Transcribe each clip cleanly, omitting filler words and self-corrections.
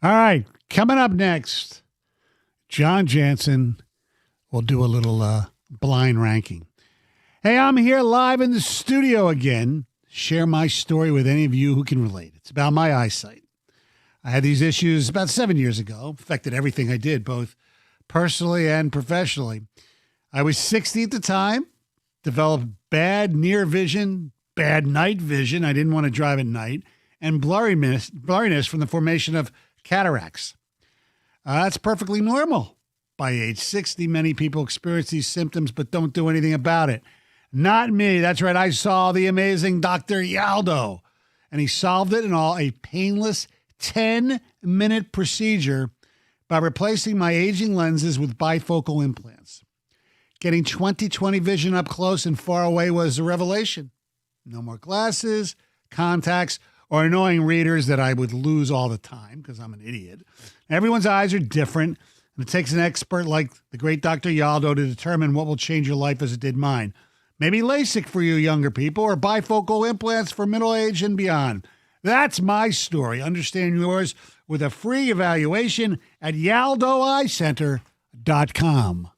All right, coming up next, John Jansen will do a little blind ranking. Hey, I'm here live in the studio again. Share my story with any of you who can relate. It's about my eyesight. I had these issues about 7 years ago, affected everything I did, both personally and professionally. I was 60 at the time, developed bad near vision, bad night vision. I didn't want to drive at night, and blurriness from the formation of cataracts. That's perfectly normal. By age 60, many people experience these symptoms but don't do anything about it. Not me. That's right. I saw the amazing Dr. Yaldo, and he solved it in a painless 10-minute procedure by replacing my aging lenses with bifocal implants. Getting 20/20 vision up close and far away was a revelation. No more glasses, contacts, or annoying readers that I would lose all the time because I'm an idiot. Everyone's eyes are different, and it takes an expert like the great Dr. Yaldo to determine what will change your life as it did mine. Maybe LASIK for you younger people or bifocal implants for middle age and beyond. That's my story. Understand yours with a free evaluation at yaldoeyecenter.com.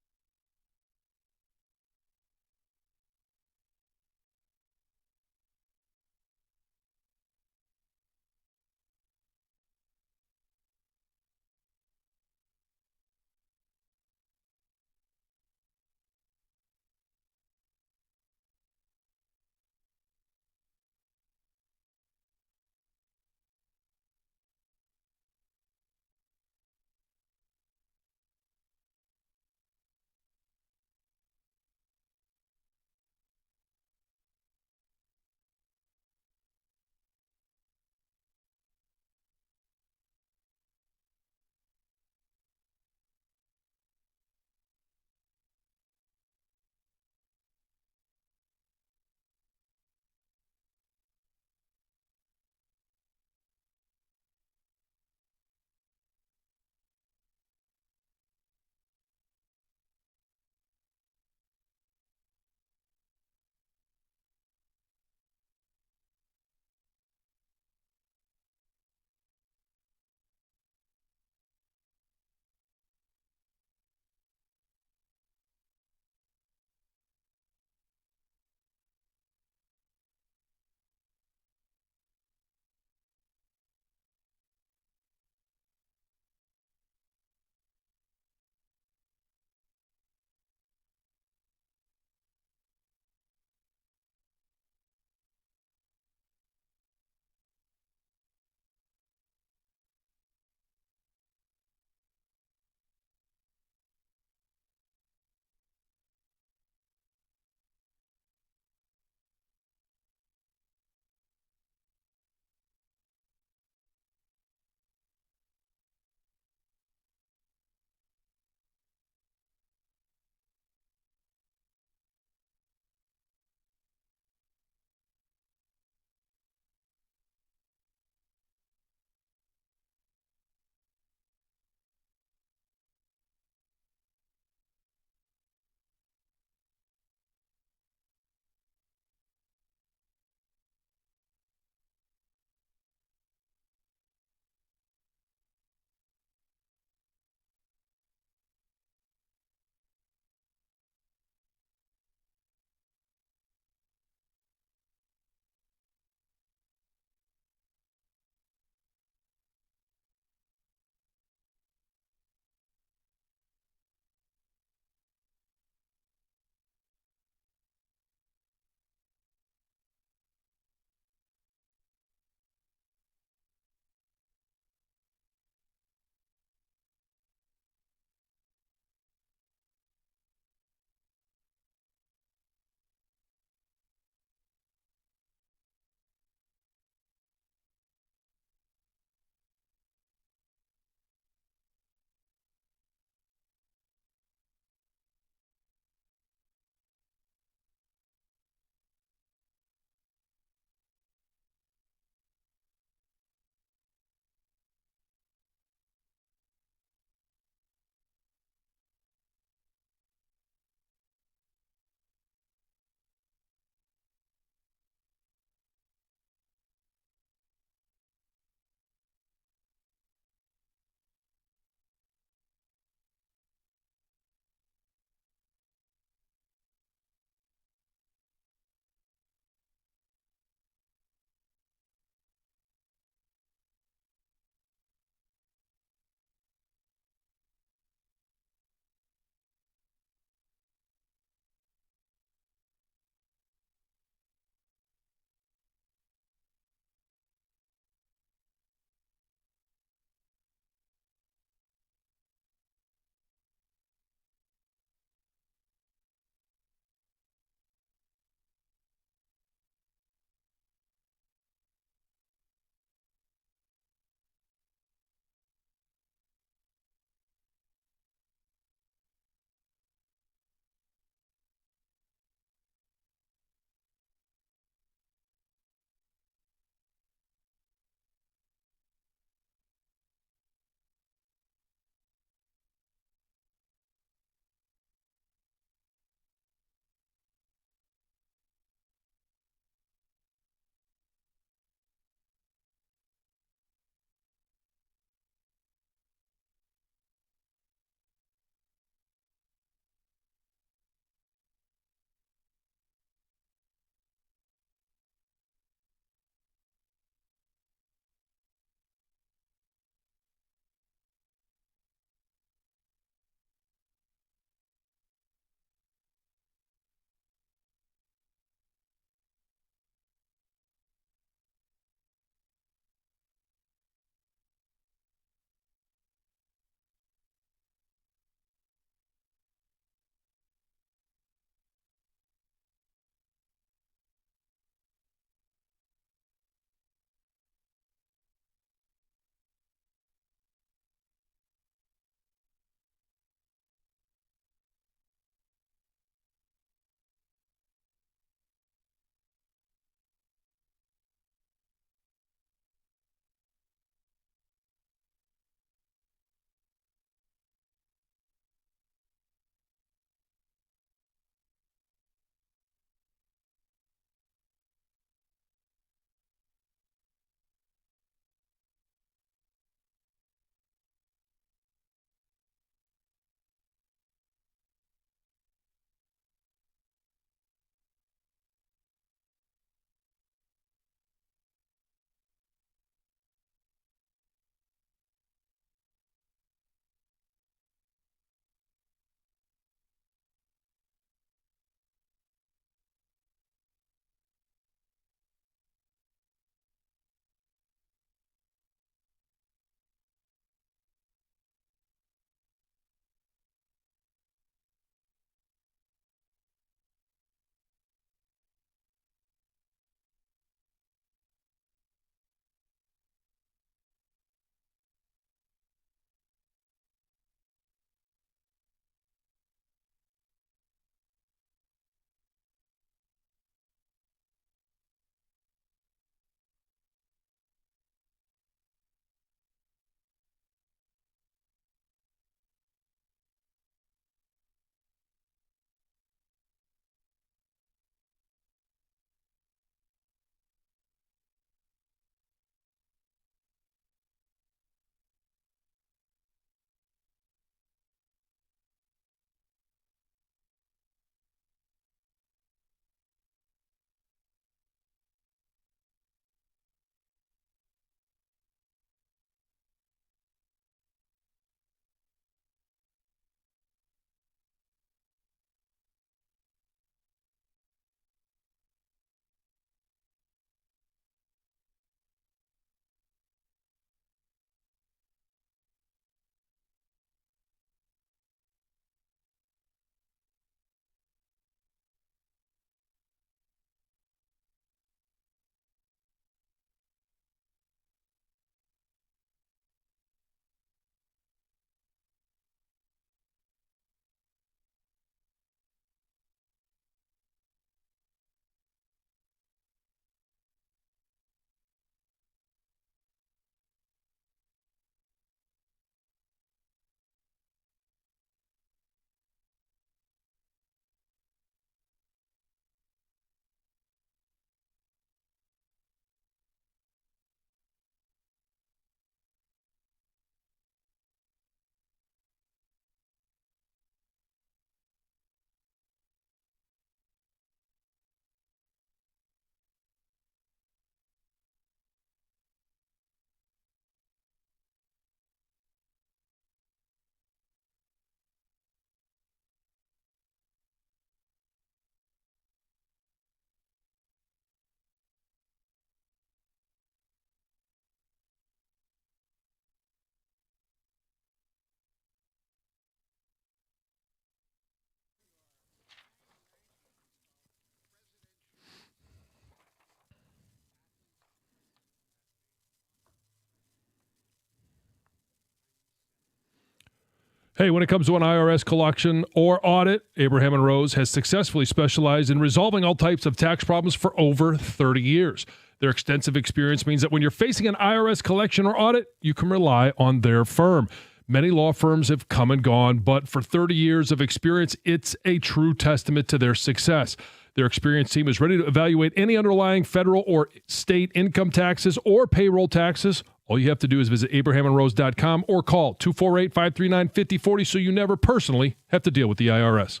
Hey, when it comes to an IRS collection or audit, Abraham and Rose has successfully specialized in resolving all types of tax problems for over 30 years. Their extensive experience means that when you're facing an IRS collection or audit, you can rely on their firm. Many law firms have come and gone, but for 30 years of experience, it's a true testament to their success. Their experienced team is ready to evaluate any underlying federal or state income taxes or payroll taxes. All you have to do is visit abrahamandrose.com or call 248-539-5040 so you never personally have to deal with the IRS.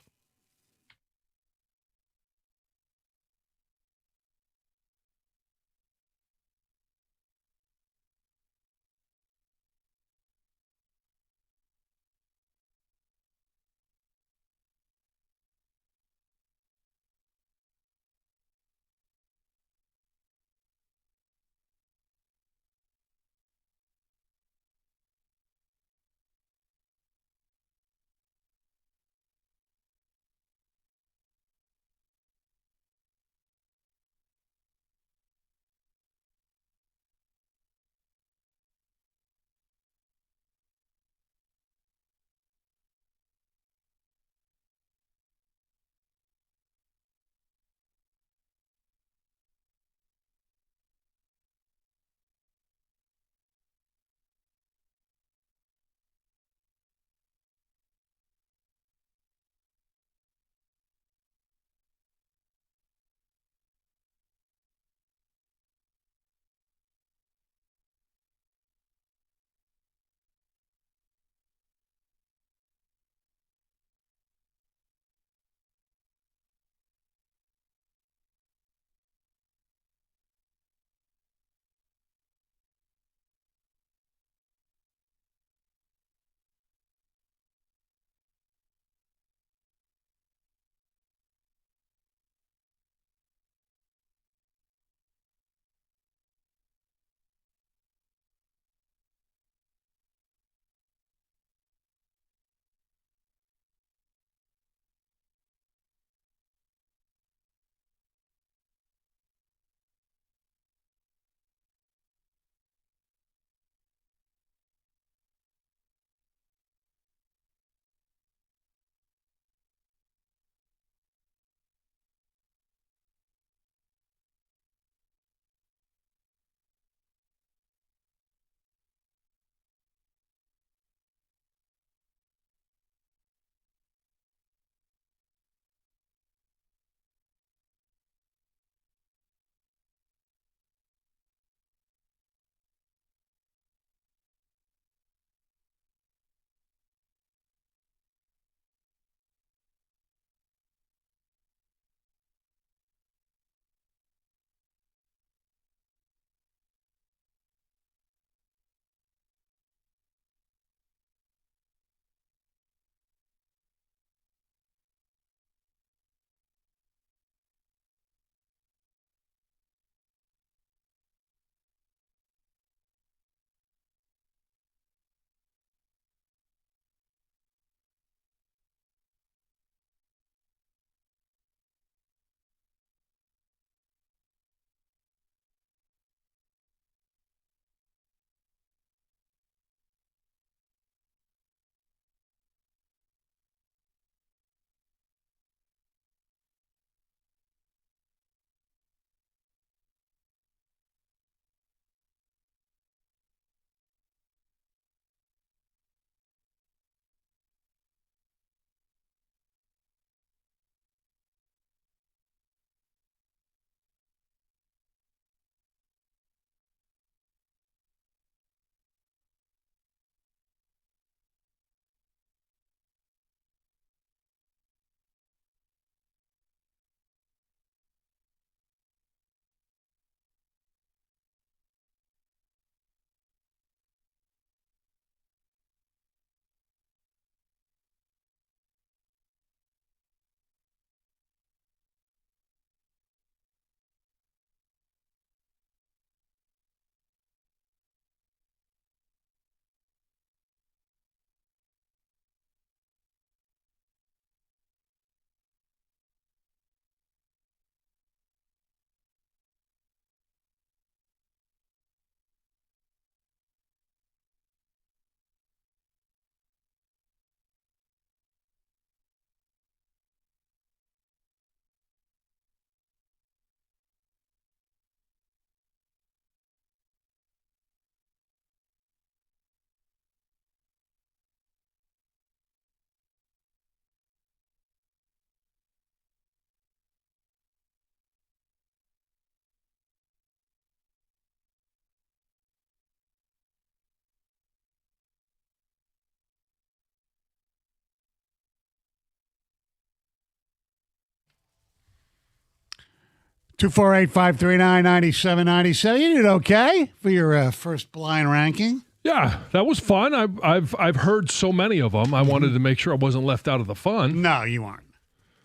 248-539-9797. You did okay for your first blind ranking. Yeah, that was fun. I've heard so many of them. I wanted to make sure I wasn't left out of the fun. No, you aren't.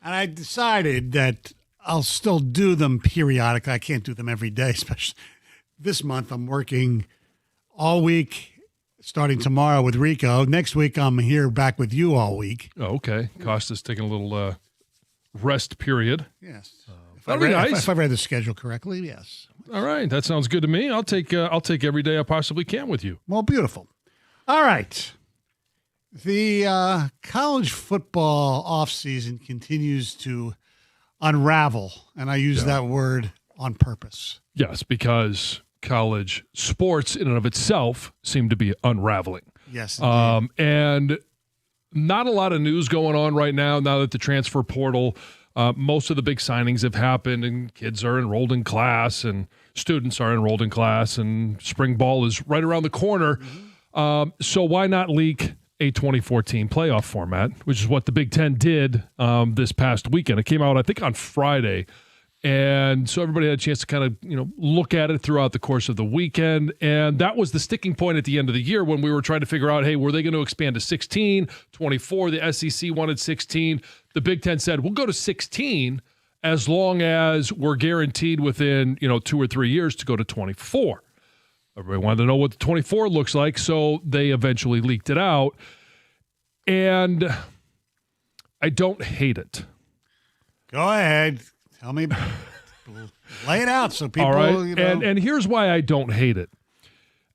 And I decided that I'll still do them periodically. I can't do them every day, especially this month. I'm working all week, starting tomorrow with Rico. Next week, I'm here back with you all week. Oh, okay. Costa's taking a little rest period. Yes. If I read the schedule correctly, yes. All right, that sounds good to me. I'll take every day I possibly can with you. Well, beautiful. All right. The college football offseason continues to unravel, and I use that word on purpose. Yes, because college sports in and of itself seem to be unraveling. Yes, and not a lot of news going on right now that the transfer portal, most of the big signings have happened, and kids are enrolled in class, and students are enrolled in class, and spring ball is right around the corner. So why not leak a 2014 playoff format, which is what the Big Ten did this past weekend. It came out, I think, on Friday. And so everybody had a chance to kind of, look at it throughout the course of the weekend. And that was the sticking point at the end of the year when we were trying to figure out, hey, were they going to expand to 16, 24? The SEC wanted 16. The Big Ten said, we'll go to 16 as long as we're guaranteed within, 2 or 3 years to go to 24. Everybody wanted to know what the 24 looks like, so they eventually leaked it out. And I don't hate it. Go ahead. Tell me. Lay it out so people, all right. And here's why I don't hate it.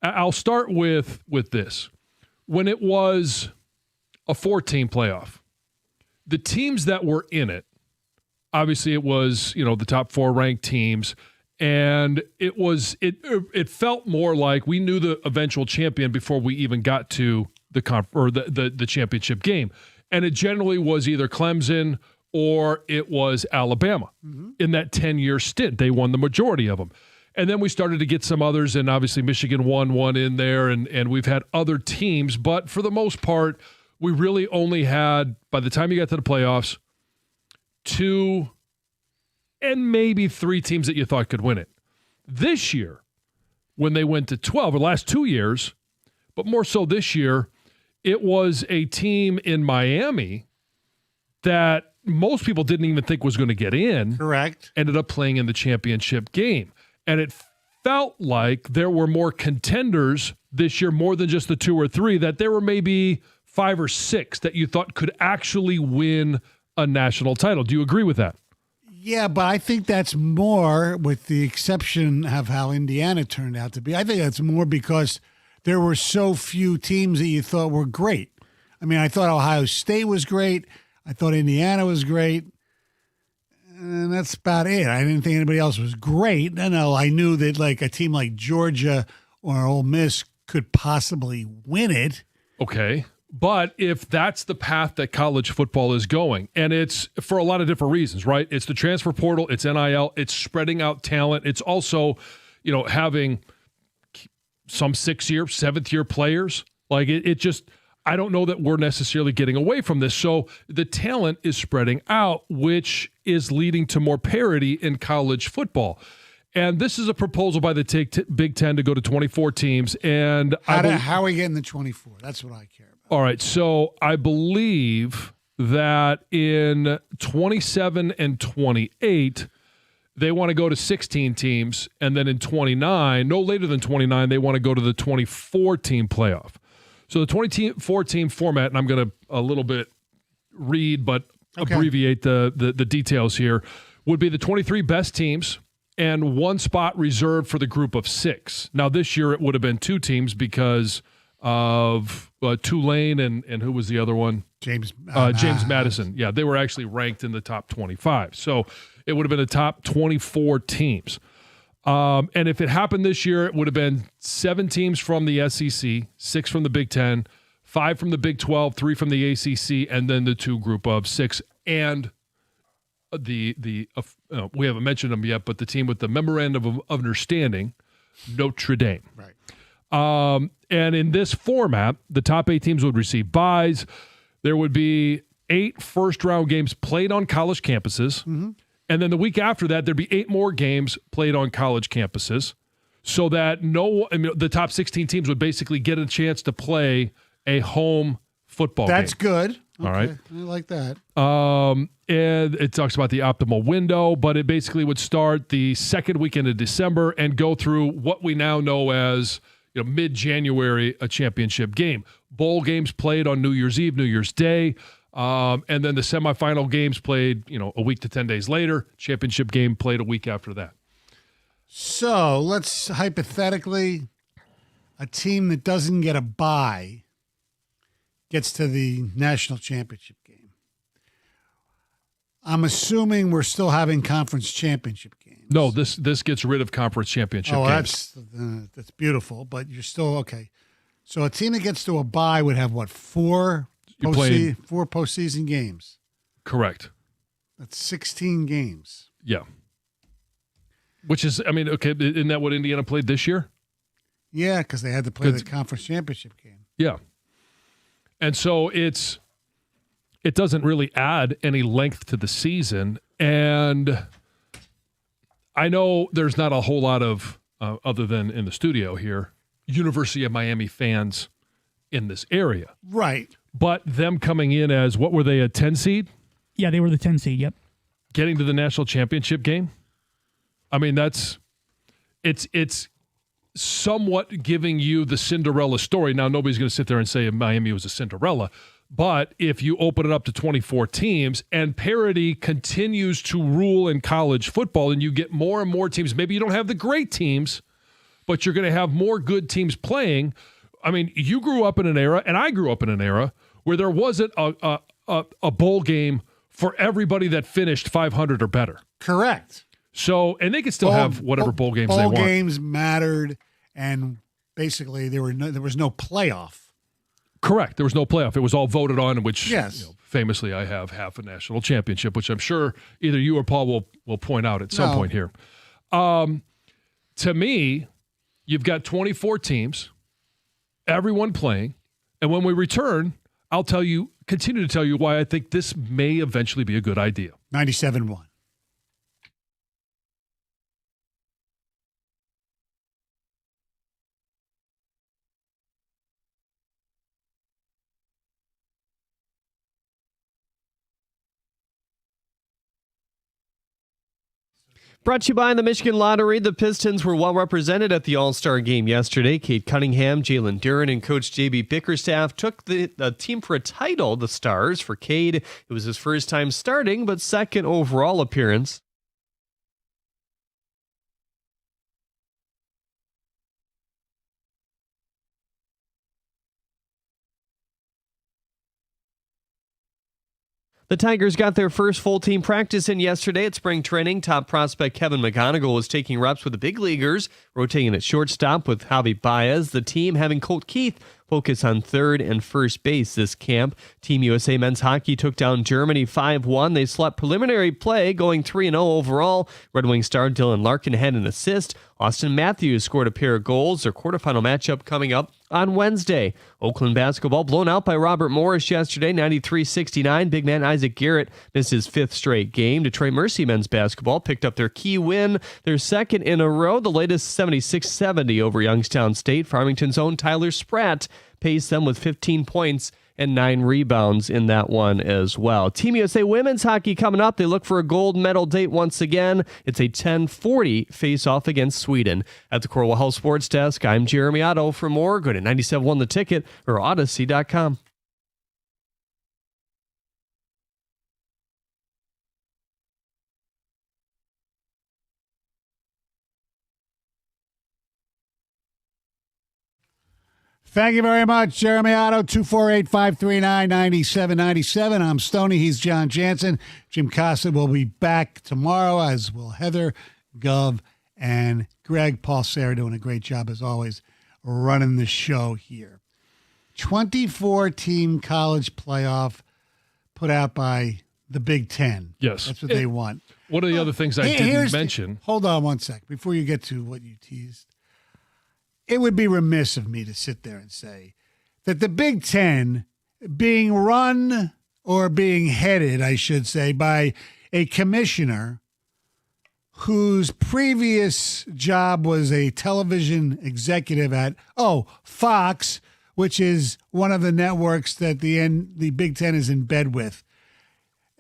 I'll start with this. When it was a 14 playoff, the teams that were in it, obviously it was, the top 4 ranked teams. And it felt more like we knew the eventual champion before we even got to the championship game. And it generally was either Clemson or it was Alabama. In that 10-year stint. They won the majority of them. And then we started to get some others, and obviously Michigan won one in there, and we've had other teams. But for the most part, we really only had, by the time you got to the playoffs, 2 and maybe 3 teams that you thought could win it. This year, when they went to 12, or the last 2 years, but more so this year, it was a team in Miami that most people didn't even think was going to get in. Correct. Ended up playing in the championship game. And it felt like there were more contenders this year, more than just the 2 or 3, that there were maybe 5 or 6 that you thought could actually win a national title. Do you agree with that? Yeah, but I think that's more, with the exception of how Indiana turned out to be. I think that's more because there were so few teams that you thought were great. I mean, I thought Ohio State was great. I thought Indiana was great. And that's about it. I didn't think anybody else was great. No, I knew that like a team like Georgia or Ole Miss could possibly win it. Okay. But if that's the path that college football is going, and it's for a lot of different reasons, right? It's the transfer portal, it's NIL, it's spreading out talent. It's also, having some 6-year, 7th-year players. Like it just, I don't know that we're necessarily getting away from this. So the talent is spreading out, which is leading to more parity in college football. And this is a proposal by the Big Ten to go to 24 teams. And how are we getting the 24? That's what I care about. All right, so I believe that in 27 and 28, they want to go to 16 teams, and then in 29, no later than 29, they want to go to the 24-team playoff. So the 24-team format, and I'm going to a little bit read but abbreviate the details here, would be the 23 best teams and 1 spot reserved for the group of 6. Now, this year it would have been 2 teams because of Tulane and who was the other one? James Madison. Yeah, they were actually ranked in the top 25. So it would have been the top 24 teams. And if it happened this year, it would have been 7 teams from the SEC, 6 from the Big Ten, 5 from the Big 12, 3 from the ACC, and then the 2 group of 6. And we haven't mentioned them yet, but the team with the memorandum of understanding, Notre Dame. Right. And in this format, the top 8 teams would receive byes. There would be 8 first-round games played on college campuses. And then the week after that, there'd be 8 more games played on college campuses so that the top 16 teams would basically get a chance to play a home football game. That's good. All right. I like that. And it talks about the optimal window, but it basically would start the second weekend of December and go through what we now know as mid-January, a championship game. Bowl games played on New Year's Eve, New Year's Day, and then the semifinal games played, a week to 10 days later. Championship game played a week after that. So let's hypothetically, a team that doesn't get a bye gets to the national championship game. I'm assuming we're still having conference championship games. No, this gets rid of conference championship games. That's beautiful, but you're still okay. So a team that gets to a bye would have what, four postseason games? Correct. That's 16 games. Yeah. Which is, okay, isn't that what Indiana played this year? Yeah, because they had to play the conference championship game. Yeah. And so it doesn't really add any length to the season. And I know there's not a whole lot of, other than in the studio here, University of Miami fans in this area. Right. But them coming in as, what were they, a 10 seed? Yeah, they were the 10 seed, yep. Getting to the national championship game? It's somewhat giving you the Cinderella story. Now, nobody's going to sit there and say Miami was a Cinderella, but if you open it up to 24 teams and parity continues to rule in college football and you get more and more teams, maybe you don't have the great teams, but you're going to have more good teams playing. You grew up in an era, and I grew up in an era, where there wasn't a bowl game for everybody that finished 500 or better. Correct. So, and they could still have whatever bowl games they want. Bowl games mattered, and basically there was no playoff. Correct. There was no playoff. It was all voted on, which yes. Famously I have half a national championship, which I'm sure either you or Paul will point out at some point here. To me, you've got 24 teams, everyone playing, and when we return, I'll continue to tell you why I think this may eventually be a good idea. 97-1. Brought to you by the Michigan Lottery. The Pistons were well represented at the All-Star game yesterday. Kate Cunningham, Jalen Duren, and Coach J.B. Bickerstaff took the team for a title, the Stars. For Cade, it was his first time starting, but second overall appearance. The Tigers got their first full team practice in yesterday at spring training. Top prospect Kevin McGonigal was taking reps with the big leaguers, rotating at shortstop with Javi Baez. The team having Colt Keith focus on third and first base this camp. Team USA men's hockey took down Germany 5-1. They swept preliminary play, going 3-0 overall. Red Wing star Dylan Larkin had an assist. Austin Matthews scored a pair of goals. Their quarterfinal matchup coming up on Wednesday. Oakland basketball blown out by Robert Morris yesterday, 93-69. Big man Isaac Garrett missed his 5th straight game. Detroit Mercy men's basketball picked up their key win, their second in a row, the latest 76-70 over Youngstown State. Farmington's own Tyler Spratt paced them with 15 points and 9 rebounds in that one as well. Team USA women's hockey coming up. They look for a gold medal date once again. It's a 10:40 face-off against Sweden. At the Corwell Health Sports Desk, I'm Jeremy Otto. For more, go to 97.1 The Ticket or Odyssey.com. Thank you very much, Jeremy Otto, 248-539-9797. I'm Stoney. He's John Jansen. Jim Costa will be back tomorrow, as will Heather, Gov, and Greg. Paul Sarah doing a great job, as always, running the show here. 24-team college playoff put out by the Big Ten. Yes. That's what they want. One of the other things I didn't mention. Hold on one sec before you get to what you teased. It would be remiss of me to sit there and say that the Big Ten, being run or being headed, I should say, by a commissioner whose previous job was a television executive at, Fox, which is one of the networks that the Big Ten is in bed with.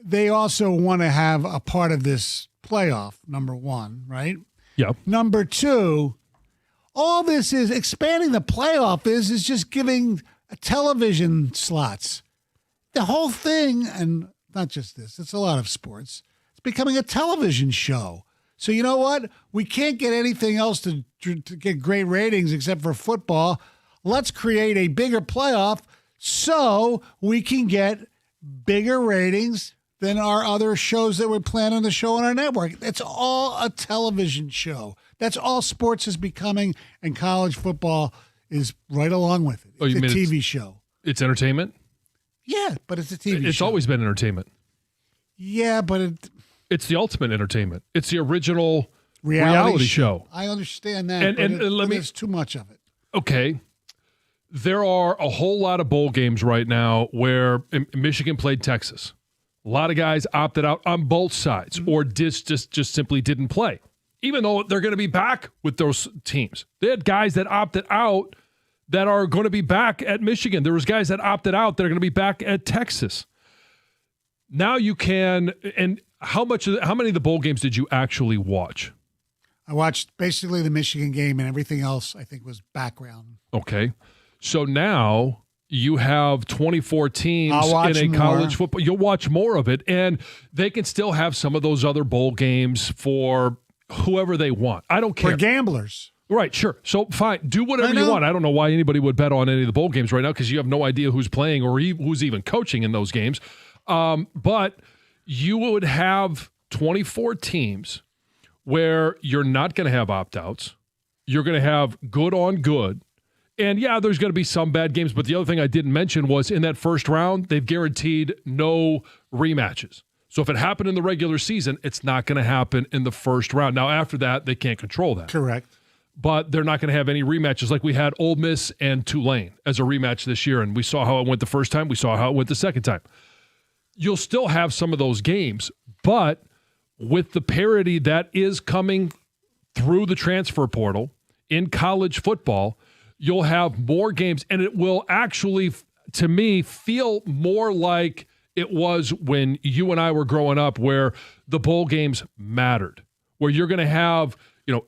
They also want to have a part of this playoff, number one, right? Yeah. Number two, all this is expanding the playoff is just giving television slots. The whole thing, and not just this, it's a lot of sports, it's becoming a television show. So you know what? We can't get anything else to get great ratings except for football. Let's create a bigger playoff so we can get bigger ratings than our other shows that we're planning to show on our network. It's all a television show. That's all sports is becoming, and college football is right along with it. It's a TV show. It's entertainment? Yeah, but it's a TV show. It's always been entertainment. Yeah, but it's the ultimate entertainment. It's the original reality show. I understand that, but there's too much of it. Okay. There are a whole lot of bowl games right now where Michigan played Texas. A lot of guys opted out on both sides or just simply didn't play, even though they're going to be back with those teams. They had guys that opted out that are going to be back at Michigan. There was guys that opted out that are going to be back at Texas. Now you can, and how many of the bowl games did you actually watch? I watched basically the Michigan game, and everything else I think was background. Okay. So now you have 24 teams in a college football. You'll watch more of it, and they can still have some of those other bowl games for whoever they want. I don't care. For gamblers. Right, sure. So fine, do whatever you want. I don't know why anybody would bet on any of the bowl games right now because you have no idea who's playing or who's even coaching in those games. But you would have 24 teams where you're not going to have opt-outs. You're going to have good on good. And, yeah, there's going to be some bad games. But the other thing I didn't mention was in that first round, they've guaranteed no rematches. So if it happened in the regular season, it's not going to happen in the first round. Now, after that, they can't control that. Correct. But they're not going to have any rematches like we had Ole Miss and Tulane as a rematch this year. And we saw how it went the first time. We saw how it went the second time. You'll still have some of those games, but with the parity that is coming through the transfer portal in college football, you'll have more games, and it will actually, to me, feel more like it was when you and I were growing up where the bowl games mattered, where you're going to have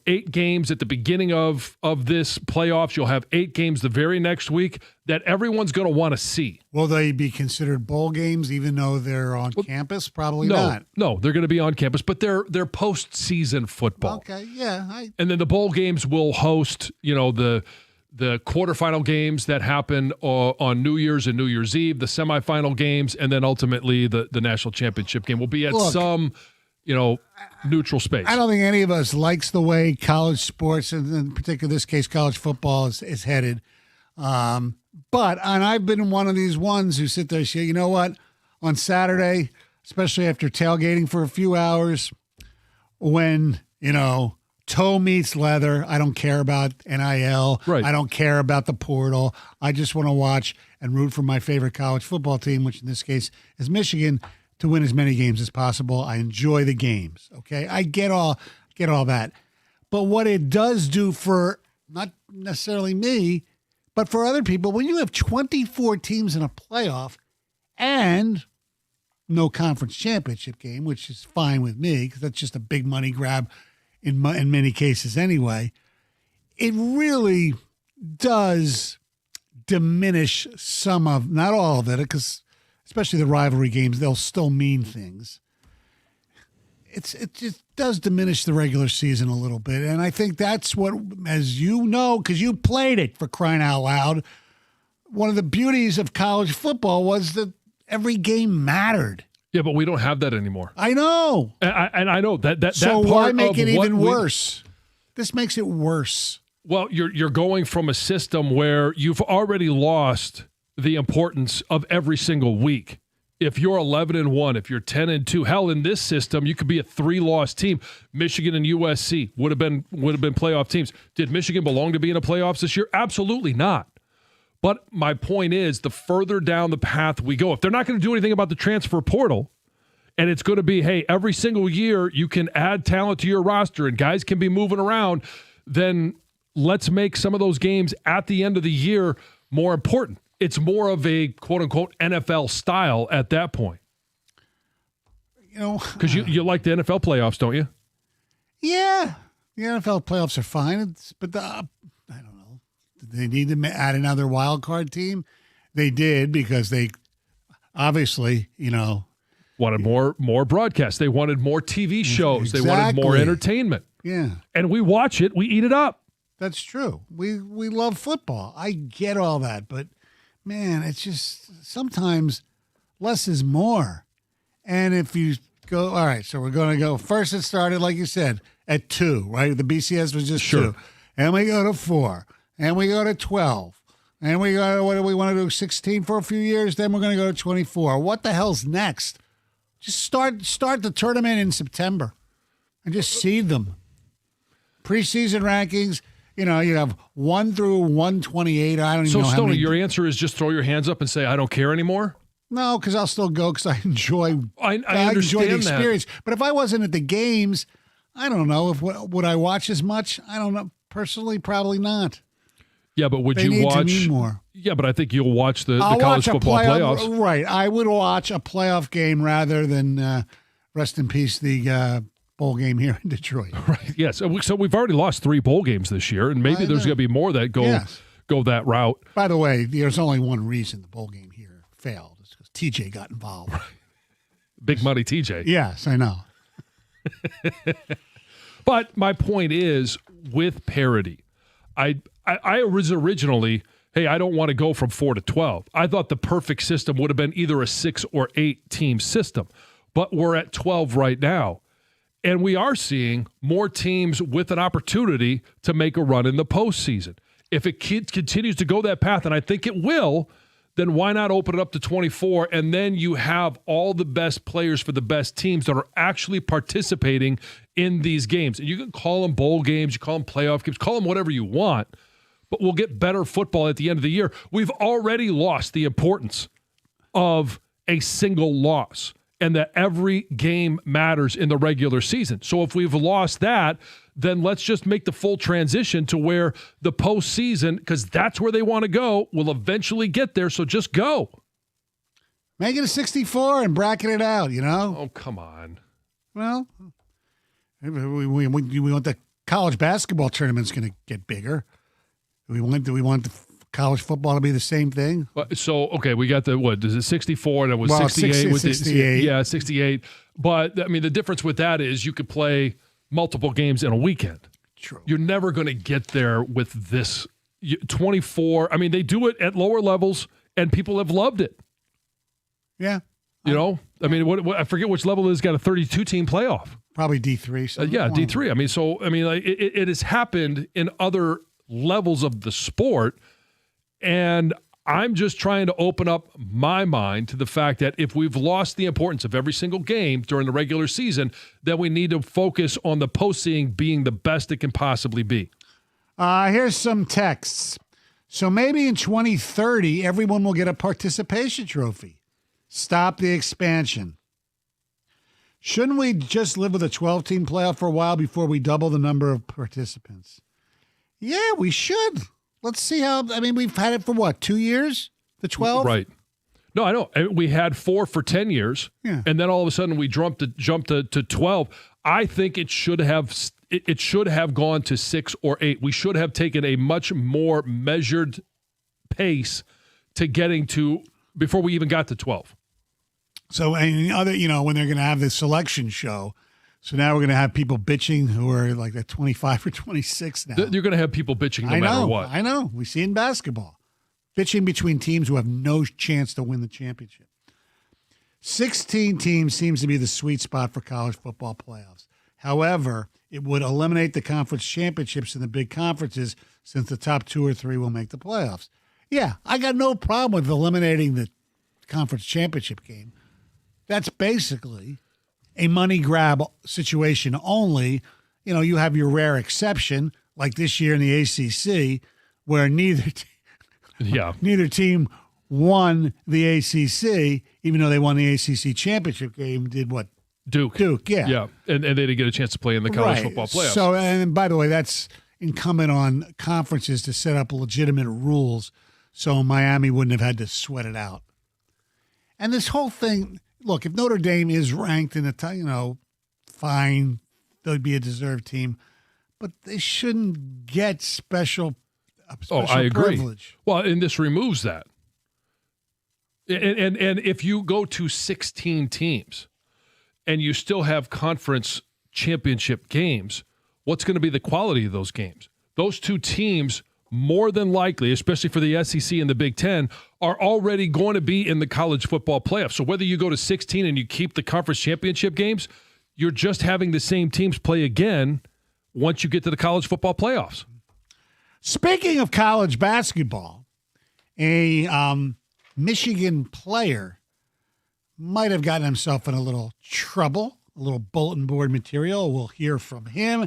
8 games at the beginning of this playoffs. You'll have 8 games the very next week that everyone's going to want to see. Will they be considered bowl games even though they're on campus? Probably not. No, they're going to be on campus, but they're postseason football. Okay, yeah. And then the bowl games will host, the quarterfinal games that happen on New Year's and New Year's Eve, the semifinal games, and then ultimately the national championship game will be at some neutral space. I don't think any of us likes the way college sports, and in particular this case, college football is headed. But I've been one of these ones who sit there and say, you know what, on Saturday, especially after tailgating for a few hours, when, toe meets leather, I don't care about NIL. Right. I don't care about the portal. I just want to watch and root for my favorite college football team, which in this case is Michigan, to win as many games as possible. I enjoy the games, okay? I get all that. But what it does do for not necessarily me, but for other people, when you have 24 teams in a playoff and no conference championship game, which is fine with me because that's just a big money grab in many cases anyway, it really does diminish some of, not all of it, because especially the rivalry games, they'll still mean things. It just does diminish the regular season a little bit. And I think that's what, as you know, because you played it, for crying out loud, one of the beauties of college football was that every game mattered. Yeah, but we don't have that anymore. I know. And I know that so that part why make it even what worse? This makes it worse. Well, you're going from a system where you've already lost the importance of every single week. If you're 11-1, if you're 10-2, hell, in this system, you could be a 3-loss team. Michigan and USC would have been playoff teams. Did Michigan belong to be in the playoffs this year? Absolutely not. But my point is, the further down the path we go, if they're not going to do anything about the transfer portal, and it's going to be, hey, every single year you can add talent to your roster and guys can be moving around, then let's make some of those games at the end of the year more important. It's more of a quote-unquote NFL style at that point. Because you like the NFL playoffs, don't you? Yeah. The NFL playoffs are fine, but I don't know. Did they need to add another wild card team? They did because they obviously, wanted more broadcasts. They wanted more TV shows. Exactly. They wanted more entertainment. Yeah. And we watch it. We eat it up. That's true. We love football. I get all that, but man, it's just sometimes less is more. And if you go, all right, so we're going to go. First, it started, like you said, at 2, right? The BCS was just 2. And we go to 4. And we go to 12. And we go to, what do we want to do, 16 for a few years? Then we're going to go to 24. What the hell's next? Just start the tournament in September and just seed them. Preseason rankings. You have 1 through 128. I don't even know how Stoney, many. your answer is just throw your hands up and say, I don't care anymore? No, because I'll still go because I enjoy I enjoy the understand experience. that. But if I wasn't at the games, I don't know. Would I watch as much? I don't know. Personally, probably not. Yeah, but would They you need watch? to mean more. Yeah, but I think you'll watch the I'll college watch football playoffs. Right. I would watch a playoff game rather than, rest in peace, the bowl game here in Detroit. Right. Yes. So we've already lost 3 bowl games this year, and maybe there's going to be more that go that route. By the way, there's only one reason the bowl game here failed. It's because TJ got involved. Right. Big money TJ. Yes, I know. But my point is, with parity, I was originally, hey, I don't want to go from 4 to 12. I thought the perfect system would have been either a 6 or 8 team system, but we're at 12 right now. And we are seeing more teams with an opportunity to make a run in the postseason. If it continues to go that path, and I think it will, then why not open it up to 24? And then you have all the best players for the best teams that are actually participating in these games. And you can call them bowl games, you call them playoff games, call them whatever you want, but we'll get better football at the end of the year. We've already lost the importance of a single loss, and that every game matters in the regular season. So if we've lost that, then let's just make the full transition to where the postseason, because that's where they want to go, will eventually get there. So just go. Make it a 64 and bracket it out, Oh, come on. Well, we want the college basketball tournament's going to get bigger. Do we want the college football to be the same thing? So, okay, we got is it 64? And it was 68. 68. Yeah, 68. But, I mean, the difference with that is you could play multiple games in a weekend. True. You're never going to get there with this 24. I mean, they do it at lower levels, and people have loved it. Yeah. I mean, what I forget which level it is, got a 32-team playoff. Probably D3. Yeah, D3. I mean, it has happened in other levels of the sport, and I'm just trying to open up my mind to the fact that if we've lost the importance of every single game during the regular season, then we need to focus on the postseason being the best it can possibly be. Here's some texts. So maybe in 2030, everyone will get a participation trophy. Stop the expansion. Shouldn't we just live with a 12-team playoff for a while before we double the number of participants? Yeah, we should. Let's see how. I mean, we've had it for what, 2 years? The 12? Right. No, I know. We had 4 for 10 years, and then all of a sudden we jumped to 12. I think it should have gone to 6 or 8. We should have taken a much more measured pace to getting to before we even got to 12. So, and when they're going to have this selection show. So now we're going to have people bitching who are like at 25 or 26 now. You're going to have people bitching no matter what. I know. We see in basketball. Bitching between teams who have no chance to win the championship. 16 teams seems to be the sweet spot for college football playoffs. However, it would eliminate the conference championships in the big conferences since the top 2 or 3 will make the playoffs. Yeah, I got no problem with eliminating the conference championship game. That's basically a money grab situation only. You have your rare exception, like this year in the ACC, where neither team won the ACC, even though they won the ACC championship game, did what? Duke. Yeah. Yeah, and they didn't get a chance to play in the college football playoffs. So, and by the way, that's incumbent on conferences to set up legitimate rules so Miami wouldn't have had to sweat it out. And this whole thing, look, if Notre Dame is ranked in the, fine, they'd be a deserved team, but they shouldn't get special I agree. privilege. Well, and this removes that. And if you go to 16 teams and you still have conference championship games, what's going to be the quality of those games? Those two teams, more than likely, especially for the SEC and the Big Ten, are already going to be in the college football playoffs. So whether you go to 16 and you keep the conference championship games, you're just having the same teams play again once you get to the college football playoffs. Speaking of college basketball, a Michigan player might have gotten himself in a little trouble, a little bulletin board material. We'll hear from him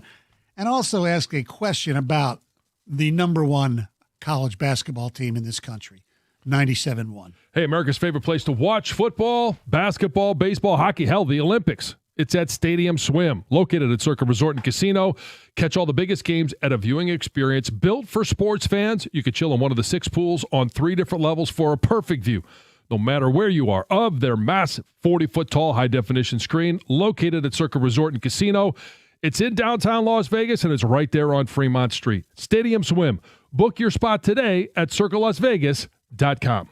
and also ask a question about the number one college basketball team in this country, 97-1. Hey, America's favorite place to watch football, basketball, baseball, hockey, hell, the Olympics. It's at Stadium Swim, located at Circa Resort and Casino. Catch all the biggest games at a viewing experience built for sports fans. You could chill in one of the 6 pools on 3 different levels for a perfect view, no matter where you are, of their massive 40-foot tall high-definition screen located at Circa Resort and Casino. It's in downtown Las Vegas, and it's right there on Fremont Street. Stadium Swim. Book your spot today at circalasvegas.com.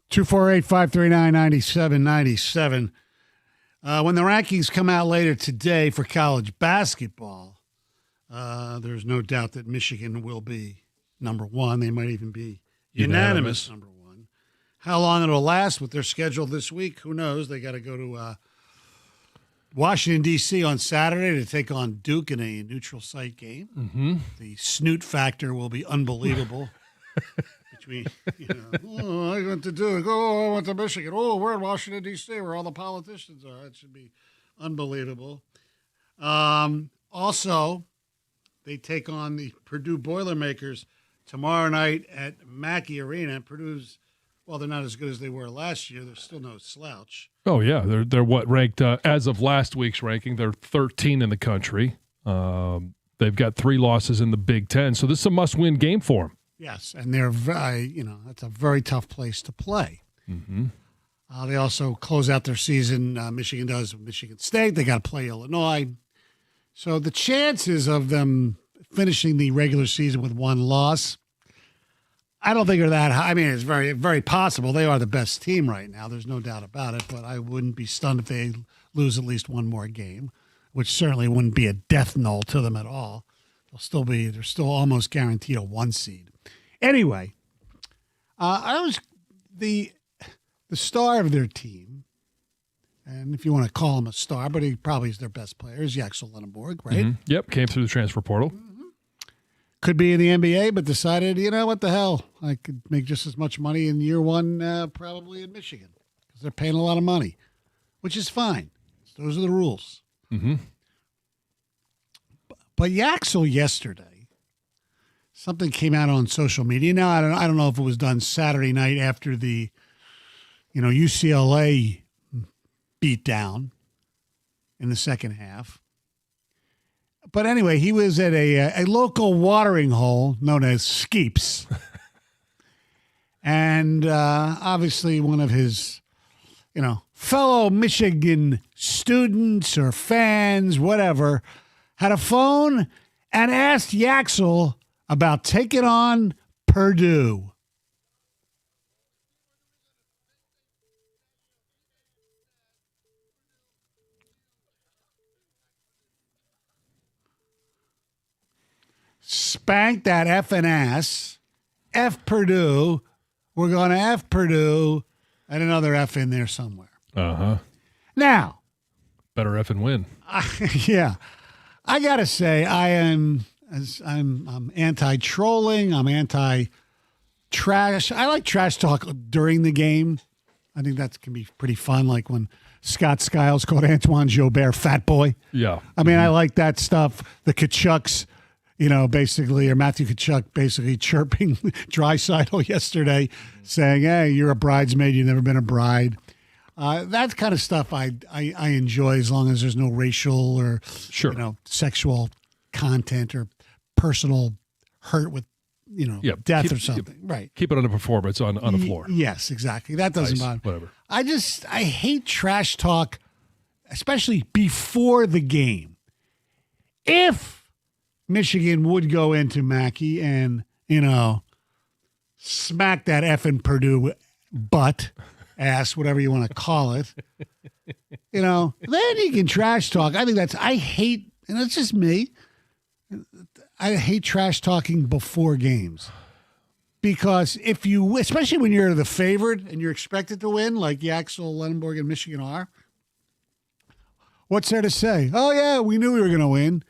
248-539-9797. When the rankings come out later today for college basketball, there's no doubt that Michigan will be number one. They might even be unanimous number one. How long it'll last with their schedule this week, who knows? They got to go to Washington, D.C. on Saturday to take on Duke in a neutral site game. Mm-hmm. The snoot factor will be unbelievable. Between, I went to Duke. Oh, I went to Michigan. Oh, we're in Washington, D.C., where all the politicians are. It should be unbelievable. Also, they take on the Purdue Boilermakers tomorrow night at Mackey Arena. Purdue's, well, they're not as good as they were last year. They're still no slouch. Oh, yeah. They're what, ranked, as of last week's ranking, they're 13 in the country. They've got 3 losses in the Big Ten, so this is a must-win game for them. Yes, and they're that's a very tough place to play. Mm-hmm. They also close out their season. Michigan does with Michigan State. They got to play Illinois. So the chances of them finishing the regular season with 1 loss, I don't think are that high. I mean, it's very, very possible. They are the best team right now. There's no doubt about it. But I wouldn't be stunned if they lose at least 1 more game, which certainly wouldn't be a death knell to them at all. They're still almost guaranteed a 1 seed. Anyway, I was the star of their team, and if you want to call him a star, but he probably is their best player, is Yaxel Lenneborg, right? Mm-hmm. Yep, came through the transfer portal. Mm-hmm. Could be in the NBA, but decided, what the hell, I could make just as much money in year 1 probably in Michigan because they're paying a lot of money, which is fine. Those are the rules. Mm-hmm. But Yaxel yesterday, something came out on social media. Now, I don't know if it was done Saturday night after the, UCLA beat down in the second half. But anyway, he was at a local watering hole known as Skeeps. And obviously one of his, fellow Michigan students or fans, whatever, had a phone and asked Yaxel about taking on Purdue. Spank that effing ass. F Purdue. We're going to F Purdue and another F in there somewhere. Uh-huh. Now. Better F and win. Yeah. I got to say, I'm anti-trolling. I'm anti-trash. I like trash talk during the game. I think that can be pretty fun, like when Scott Skiles called Antoine Joubert fat boy. Yeah. I mean, I like that stuff. The Kachucks, basically, or Matthew Kachuk basically chirping Draisaitl yesterday, saying, hey, you're a bridesmaid. You've never been a bride. That kind of stuff I enjoy as long as there's no racial or sexual content or personal hurt with death or something. Right. Keep it on a performance on the floor. Yes, exactly. That doesn't bother. Whatever. I hate trash talk, especially before the game. If Michigan would go into Mackey and smack that effing Purdue butt, ass, whatever you want to call it, then you can trash talk. I think I hate, and it's just me, I hate trash talking before games. Because if you, especially when you're the favorite and you're expected to win, like Yaxel, Lenneborg, and Michigan are, what's there to say? Oh, yeah, we knew we were going to win.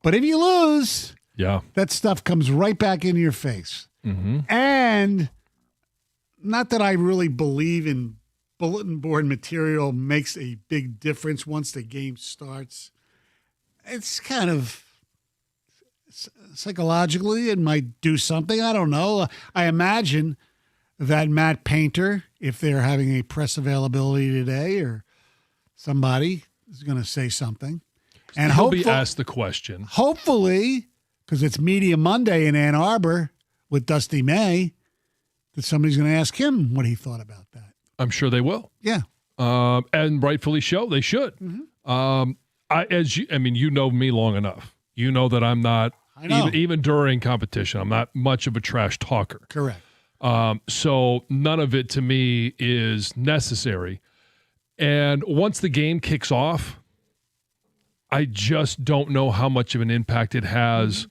But if you lose, that stuff comes right back into your face. Mm-hmm. And not that I really believe in bulletin board material makes a big difference once the game starts. It's kind of psychologically, it might do something. I don't know. I imagine that Matt Painter, if they're having a press availability today or somebody is going to say something. And he'll be asked the question. Hopefully, because it's Media Monday in Ann Arbor with Dusty May, that somebody's going to ask him what he thought about that. I'm sure they will. Yeah. And rightfully so. They should. Mm-hmm. You know me long enough. You know that I'm not, even during competition, I'm not much of a trash talker. Correct. So none of it to me is necessary. And once the game kicks off, I just don't know how much of an impact it has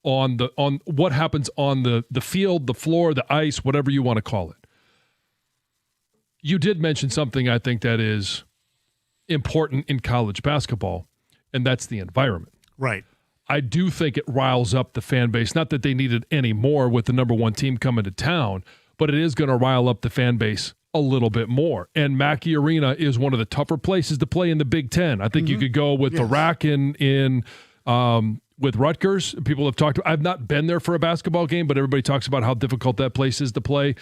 on what happens on the field, the floor, the ice, whatever you want to call it. You did mention something I think that is important in college basketball, and that's the environment. Right. I do think it riles up the fan base. Not that they need it anymore with the number one team coming to town, but it is going to rile up the fan base a little bit more. And Mackey Arena is one of the tougher places to play in the Big Ten. I think you could go with the rack with Rutgers. People have talked. I've not been there for a basketball game, but everybody talks about how difficult that place is to play.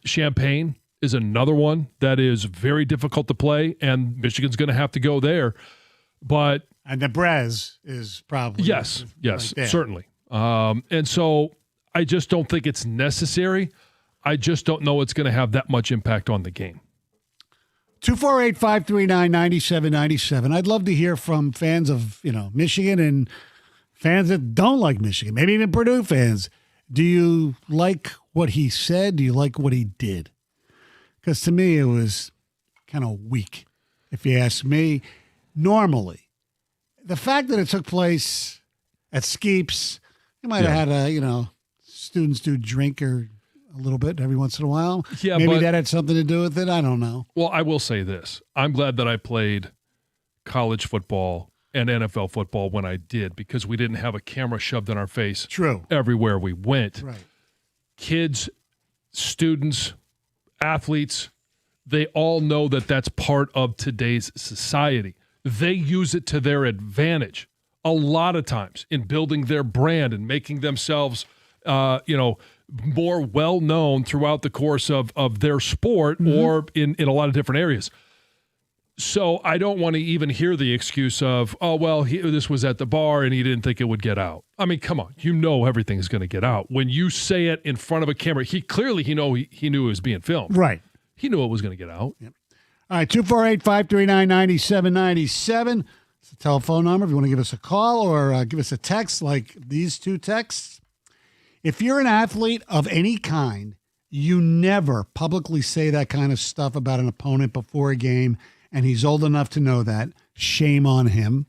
Champaign is another one that is very difficult to play, and Michigan's going to have to go there. And the Brez is probably yes, right certainly. And so I just don't think it's necessary. I just don't know it's going to have that much impact on the game. 248-539-9797. I'd love to hear from fans of, Michigan and fans that don't like Michigan, maybe even Purdue fans. Do you like what he said? Do you like what he did? Because to me, it was kind of weak, if you ask me. Normally, the fact that it took place at Skeeps, you might have had students do drink or a little bit every once in a while. Yeah, maybe that had something to do with it. I don't know. Well, I will say this. I'm glad that I played college football and NFL football when I did, because we didn't have a camera shoved in our face everywhere we went. Right. Kids, students, athletes, they all know that that's part of today's society. They use it to their advantage a lot of times in building their brand and making themselves, more well-known throughout the course of their sport or in a lot of different areas. So I don't want to even hear the excuse of, this was at the bar and he didn't think it would get out. I mean, come on, everything's going to get out. When you say it in front of a camera, he knew it was being filmed. Right. He knew it was going to get out. Yep. All right, 248-539-9797. It's the telephone number if you want to give us a call or give us a text like these two texts. If you're an athlete of any kind, you never publicly say that kind of stuff about an opponent before a game, and he's old enough to know that. Shame on him.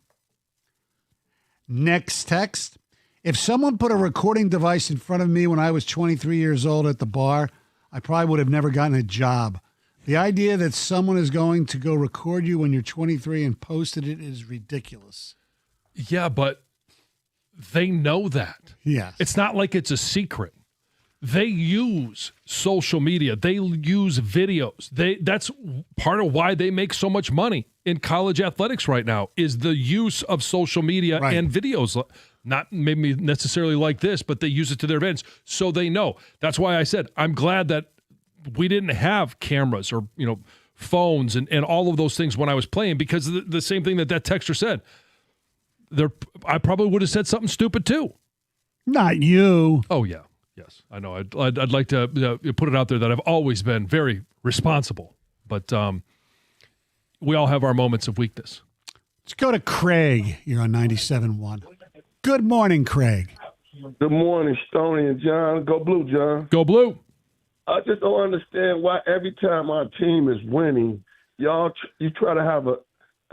Next text. If someone put a recording device in front of me when I was 23 years old at the bar, I probably would have never gotten a job. The idea that someone is going to go record you when you're 23 and posted it is ridiculous. Yeah, but they know that. Yes. It's not like it's a secret. They use social media. They use videos. That's part of why they make so much money in college athletics right now, is the use of social media and videos. Not maybe necessarily like this, but they use it to their advantage. So they know. That's why I said I'm glad that we didn't have cameras or phones and all of those things when I was playing, because the same thing that texter said. I probably would have said something stupid too. Not you. Oh yeah. Yes, I know. I'd like to put it out there that I've always been very responsible, but we all have our moments of weakness. Let's go to Craig. You're on 97.1. Good morning, Craig. Good morning, Stoney and John. Go Blue, John. Go Blue. I just don't understand why every time our team is winning, you try to have a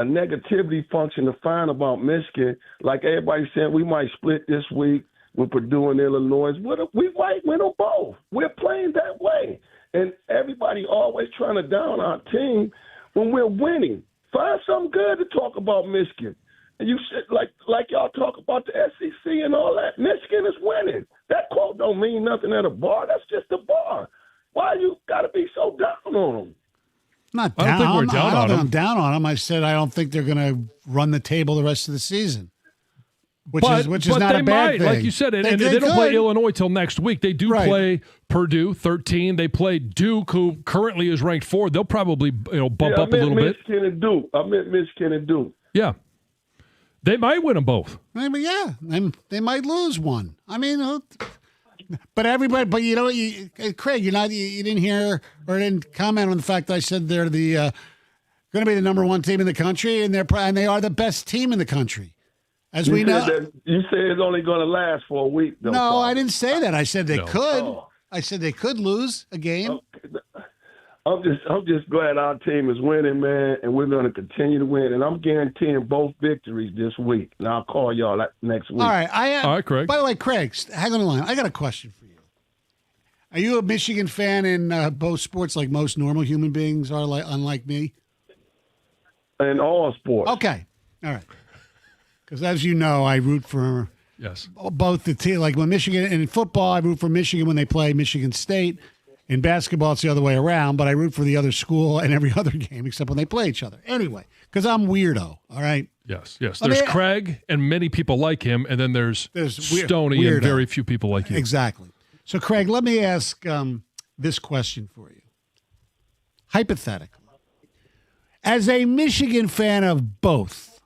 negativity function to find about Michigan. Like everybody's saying, we might split this week with Purdue and Illinois. We might win them both. We're playing that way. And everybody always trying to down our team when we're winning. Find something good to talk about Michigan. And you should, like y'all talk about the SEC and all that. Michigan is winning. That quote don't mean nothing at a bar. That's just a bar. Why you got to be so down on them? Not down. I don't think we're down on them. I'm down on them. I said I don't think they're going to run the table the rest of the season. Which is not a bad thing. Like you said, and they don't play Illinois till next week. They do play Purdue, 13. They play Duke, who currently is ranked 4. They'll probably bump up a little bit. I meant Michigan and Duke. Yeah. They might win them both. I mean, yeah. They might lose one. I mean, but everybody, Craig, you didn't hear or didn't comment on the fact that I said they're going to be the number one team in the country, and they are the best team in the country. You say it's only going to last for a week, though. No, I didn't say that. I said they could. Oh. I said they could lose a game. I'm just glad our team is winning, man, and we're going to continue to win. And I'm guaranteeing both victories this week. And I'll call y'all next week. All right. All right, Craig. By the way, Craig, hang on the line. I got a question for you. Are you a Michigan fan in both sports like most normal human beings are, unlike me? In all sports. Okay. All right. Because as you know, I root for both the team. Like when Michigan, and in football, I root for Michigan when they play Michigan State. In basketball, it's the other way around, but I root for the other school in every other game except when they play each other. Anyway, because I'm weirdo, all right? Yes. There's Craig, and many people like him, and then there's Stoney, weirdo. And very few people like you. Exactly. So, Craig, let me ask this question for you. Hypothetically, as a Michigan fan of both,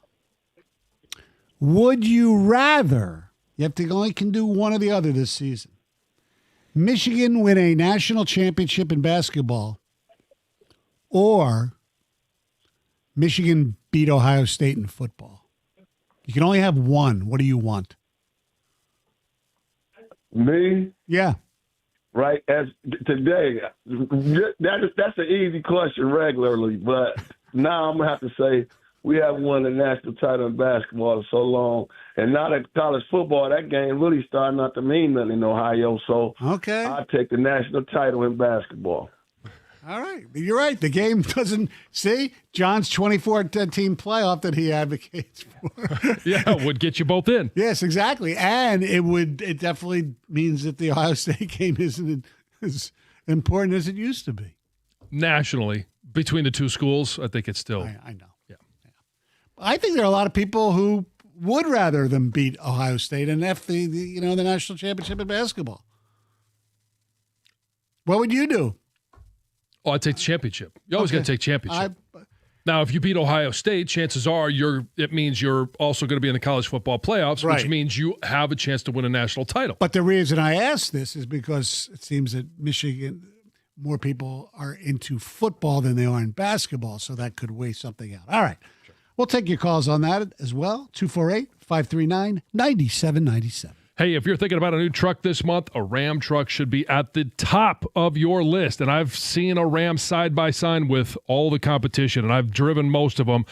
would you rather, you have to only can do one or the other this season, Michigan win a national championship in basketball or Michigan beat Ohio State in football? You can only have one. What do you want? Me? Yeah. Right? As today, that's an easy question regularly, but now I'm going to have to say we haven't won the national title in basketball in so long. And now that college football, that game really started not to mean nothing in Ohio. So okay, I'll take the national title in basketball. All right. You're right. The game doesn't – see, John's 24-team playoff that he advocates for. Yeah, would get you both in. Yes, exactly. And it definitely means that the Ohio State game isn't as important as it used to be. Nationally, between the two schools, I think it's still – I know. Yeah. I think there are a lot of people who would rather them beat Ohio State and the national championship in basketball. What would you do? Oh, I'd take the championship. You always got to take championship. Now, if you beat Ohio State, chances are it means you're also going to be in the college football playoffs, right, which means you have a chance to win a national title. But the reason I ask this is because it seems that Michigan, more people are into football than they are in basketball, so that could weigh something out. All right. Sure. We'll take your calls on that as well. 248-539-9797. Hey, if you're thinking about a new truck this month, a Ram truck should be at the top of your list. And I've seen a Ram side-by-side with all the competition, and I've driven most of them.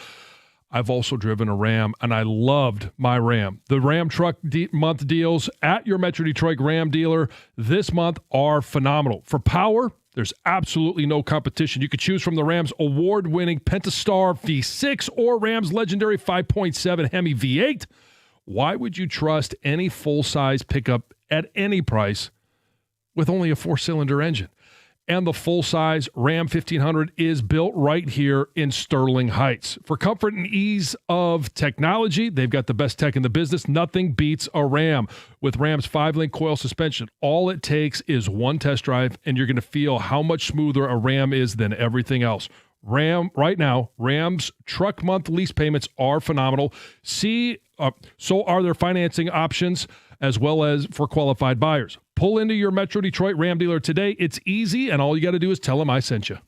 I've also driven a Ram, and I loved my Ram. The Ram truck month deals at your Metro Detroit Ram dealer this month are phenomenal. For power, there's absolutely no competition. You could choose from the Rams' award-winning Pentastar V6 or Rams' legendary 5.7 Hemi V8. Why would you trust any full-size pickup at any price with only a 4-cylinder engine? And the full-size Ram 1500 is built right here in Sterling Heights. For comfort and ease of technology, they've got the best tech in the business. Nothing beats a Ram. With Ram's 5-link coil suspension, all it takes is one test drive, and you're going to feel how much smoother a Ram is than everything else. Right now, Ram's truck month lease payments are phenomenal. So are their financing options as well as for qualified buyers. Pull into your Metro Detroit Ram dealer today. It's easy, and all you got to do is tell them I sent you.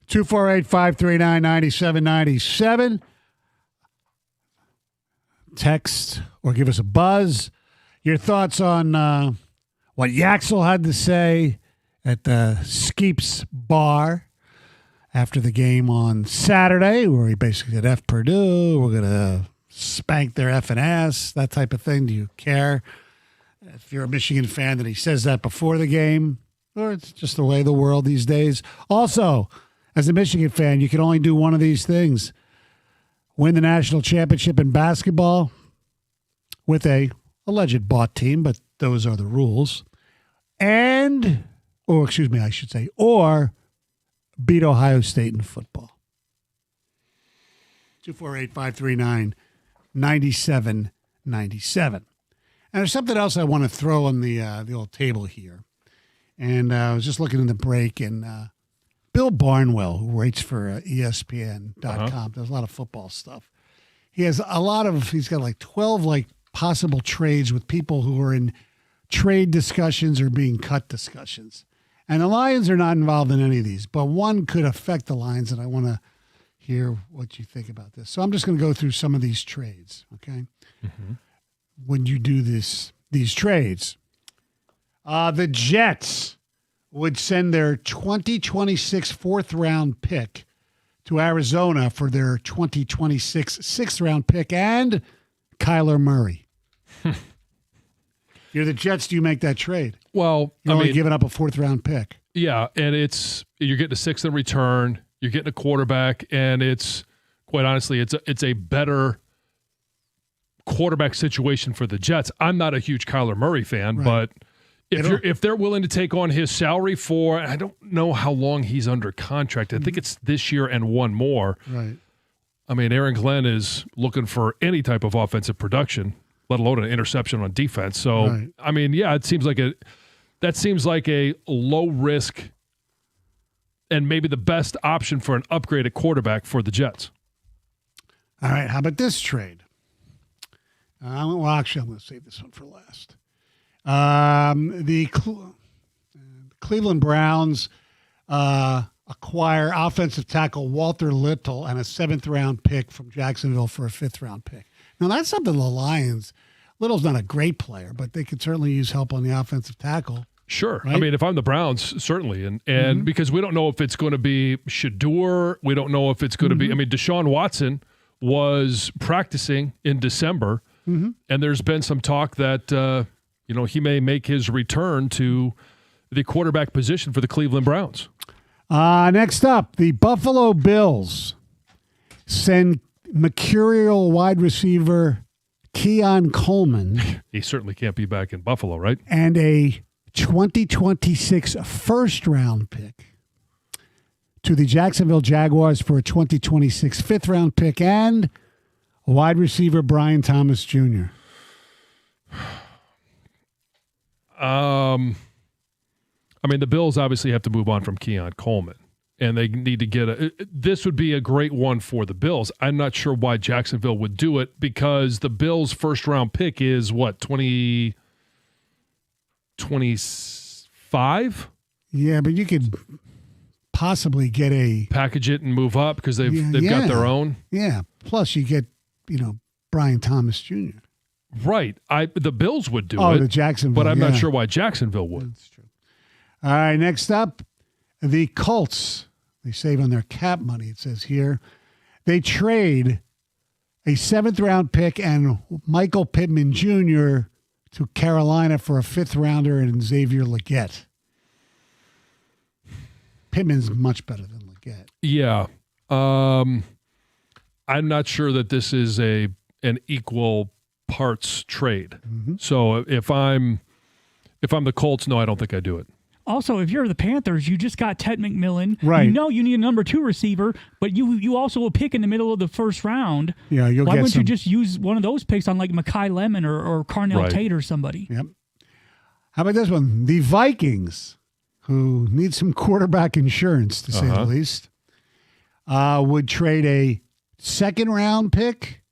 248-539-9797. Text or give us a buzz. Your thoughts on what Yaxel had to say at the Skeeps Bar after the game on Saturday, where he basically said, F Purdue, we're going to spank their effing ass, that type of thing. Do you care if you're a Michigan fan that he says that before the game? Or it's just the way of the world these days. Also, as a Michigan fan, you can only do one of these things. Win the national championship in basketball with a alleged bought team, but those are the rules. Or beat Ohio State in football. 248-539-9797. And there's something else I want to throw on the old table here. And I was just looking in the break, and Bill Barnwell, who writes for ESPN.com, does a lot of football stuff. He's got like 12 possible trades with people who are in trade discussions or being cut discussions. And the Lions are not involved in any of these, but one could affect the Lions, and I want to hear what you think about this. So I'm just going to go through some of these trades, okay? Mm-hmm. When you do these trades, the Jets would send their 2026 fourth-round pick to Arizona for their 2026 sixth-round pick and Kyler Murray. You're the Jets. Do you make that trade? Well, you're only giving up a fourth-round pick. Yeah, and you're getting a sixth in return. You're getting a quarterback, and it's quite honestly, it's a better quarterback situation for the Jets. I'm not a huge Kyler Murray fan, right. But if they're willing to take on his salary for, I don't know how long he's under contract. I think it's this year and one more. Right. I mean, Aaron Glenn is looking for any type of offensive production, let alone an interception on defense. So, right. I mean, yeah, that seems like a low risk and maybe the best option for an upgraded quarterback for the Jets. All right, how about this trade? Well, actually, I'm going to save this one for last. The Cleveland Browns acquire offensive tackle Walter Little and a seventh-round pick from Jacksonville for a fifth-round pick. Now, that's something the Lions, Little's not a great player, but they could certainly use help on the offensive tackle. Sure. Right? I mean, if I'm the Browns, certainly. And because we don't know if it's going to be Shador, we don't know if it's going to be – I mean, Deshaun Watson was practicing in December, and there's been some talk that he may make his return to the quarterback position for the Cleveland Browns. Next up, the Buffalo Bills send mercurial wide receiver Keon Coleman. He certainly can't be back in Buffalo, right? And a 2026 first-round pick to the Jacksonville Jaguars for a 2026 fifth-round pick and wide receiver Brian Thomas Jr. I mean, the Bills obviously have to move on from Keon Coleman, and they need to get this would be a great one for the Bills. I'm not sure why Jacksonville would do it because the Bills' first-round pick is, 2025? Yeah, but you could possibly get package it and move up because they've got their own. Yeah, plus you get, Brian Thomas Jr. Right. The Bills would do it. Oh, the Jacksonville. But I'm not sure why Jacksonville would. That's true. All right, next up, the Colts. They save on their cap money, it says here. They trade a seventh-round pick and Michael Pittman Jr. to Carolina for a fifth-rounder and Xavier Legette. Pittman's much better than Legette. Yeah. I'm not sure that this is an equal parts trade. So if I'm the Colts, no, I don't think I do it. Also, if you're the Panthers, you just got Ted McMillan. Right. You need a number 2 receiver, but you also will pick in the middle of the first round. Yeah, Why wouldn't you just use one of those picks on like Mekhi Lemon or Carnell Tate or somebody? Yep. How about this one? The Vikings, who need some quarterback insurance, to say the least, would trade a second-round pick,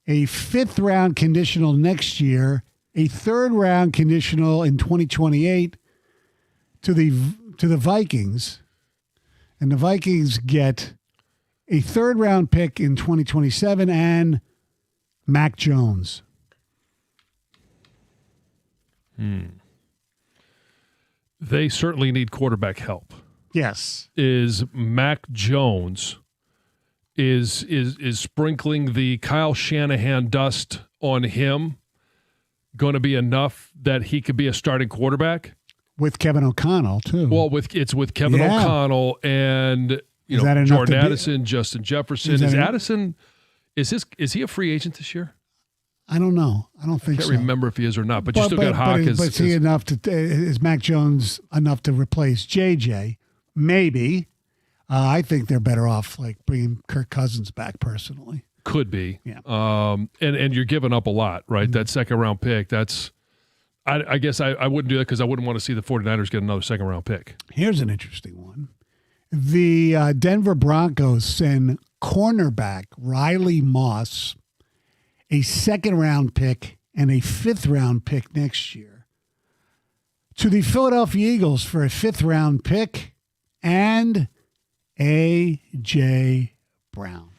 a fifth-round conditional next year, a third-round conditional in 2028 to the Vikings, And the Vikings get a third-round pick in 2027 and Mac Jones. They certainly need quarterback help. Yes. Is Mac Jones is sprinkling the Kyle Shanahan dust on him going to be enough that he could be a starting quarterback? With Kevin O'Connell, too. Well, it's with Kevin O'Connell and Jordan Addison, Justin Jefferson. Is Addison is he a free agent this year? I don't know. I don't think so. I can't remember if he is or not, but you still got Hawk. But is Mac Jones enough to replace JJ? Maybe. I think they're better off like bringing Kirk Cousins back personally. Could be. Yeah. And you're giving up a lot, right? That second round pick, I guess I wouldn't do that because I wouldn't want to see the 49ers get another second round pick. Here's an interesting one. The Denver Broncos send cornerback Riley Moss a second-round pick and a fifth-round pick next year to the Philadelphia Eagles for a fifth-round pick and A.J. Brown.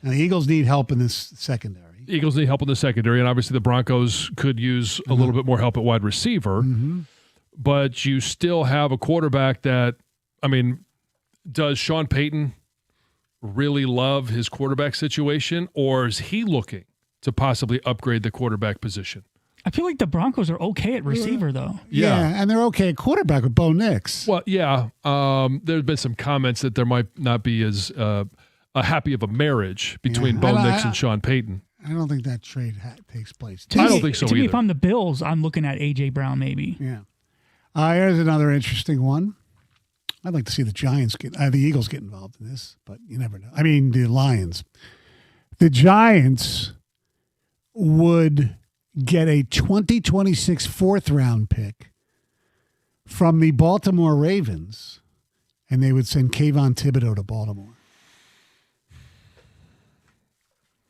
Now, the Eagles need help in this secondary. Eagles need help in the secondary, and obviously the Broncos could use a little bit more help at wide receiver. But you still have a quarterback that, does Sean Payton really love his quarterback situation, or is he looking to possibly upgrade the quarterback position? I feel like the Broncos are okay at receiver, though. Yeah, and they're okay at quarterback with Bo Nix. Well, yeah. There's been some comments that there might not be as happy of a marriage between Bo Nix and Sean Payton. I don't think that trade takes place. I don't think so to either. Me, if I'm the Bills, I'm looking at A.J. Brown maybe. Yeah. Here's another interesting one. I'd like to see the Eagles get involved in this, but you never know. The Lions. The Giants would get a 2026 fourth-round pick from the Baltimore Ravens, and they would send Kayvon Thibodeau to Baltimore.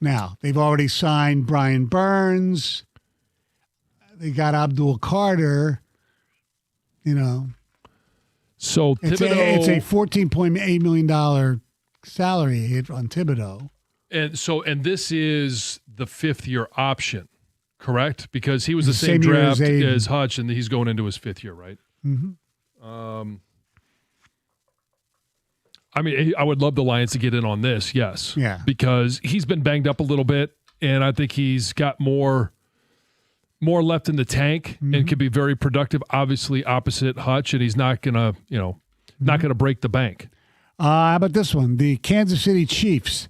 Now, they've already signed Brian Burns. They got Abdul Carter. So Thibodeau, it's a $14.8 million salary hit on Thibodeau. And this is the fifth-year option, correct? Because he was the same draft as Hutch, and he's going into his fifth year, right? Mm-hmm. I would love the Lions to get in on this, yes. Yeah. Because he's been banged up a little bit, and I think he's got more left in the tank and could be very productive, obviously opposite Hutch, and he's not going to, not going to break the bank. How about this one? The Kansas City Chiefs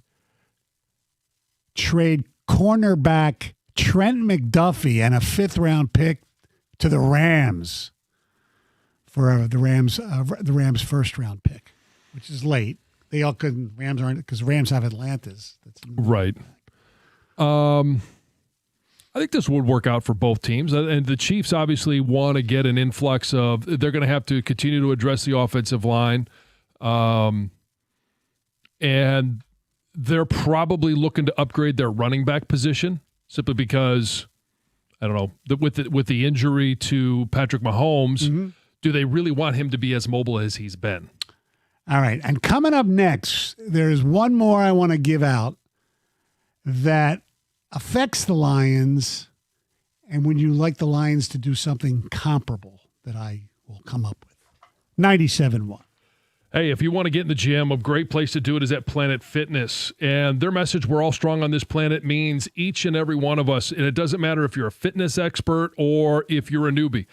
trade cornerback Trent McDuffie and a fifth-round pick to the Rams for the Rams first-round pick, which is late. They all couldn't. Rams aren't because Rams have Atlantis. Right. I think this would work out for both teams. And the Chiefs obviously want to get an influx of – they're going to have to continue to address the offensive line. And they're probably looking to upgrade their running back position simply because, I don't know, with the injury to Patrick Mahomes, do they really want him to be as mobile as he's been? All right. And coming up next, there's one more I want to give out that affects the Lions, and when you like the Lions to do something comparable that I will come up with. 97.1. Hey, if you want to get in the gym, a great place to do it is at Planet Fitness. And their message, we're all strong on this planet, means each and every one of us. And it doesn't matter if you're a fitness expert or if you're a newbie.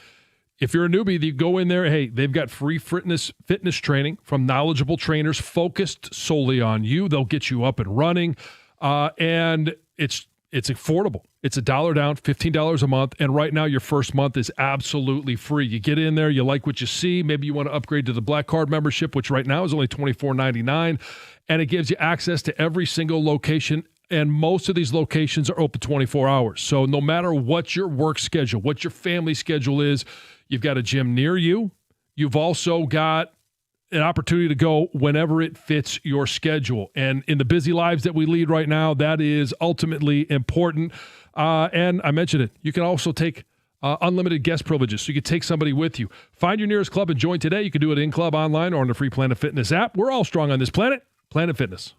If you're a newbie, you go in there, hey, they've got free fitness training from knowledgeable trainers focused solely on you. They'll get you up and running. And it's affordable. It's $1 down, $15 a month, and right now your first month is absolutely free. You get in there, you like what you see. Maybe you want to upgrade to the Black Card membership, which right now is only $24.99, and it gives you access to every single location, and most of these locations are open 24 hours. So no matter what your work schedule, what your family schedule is, you've got a gym near you. You've also got an opportunity to go whenever it fits your schedule. And in the busy lives that we lead right now, that is ultimately important. And I mentioned it. You can also take unlimited guest privileges, so you can take somebody with you. Find your nearest club and join today. You can do it in-club, online, or on the free Planet Fitness app. We're all strong on this planet. Planet Fitness.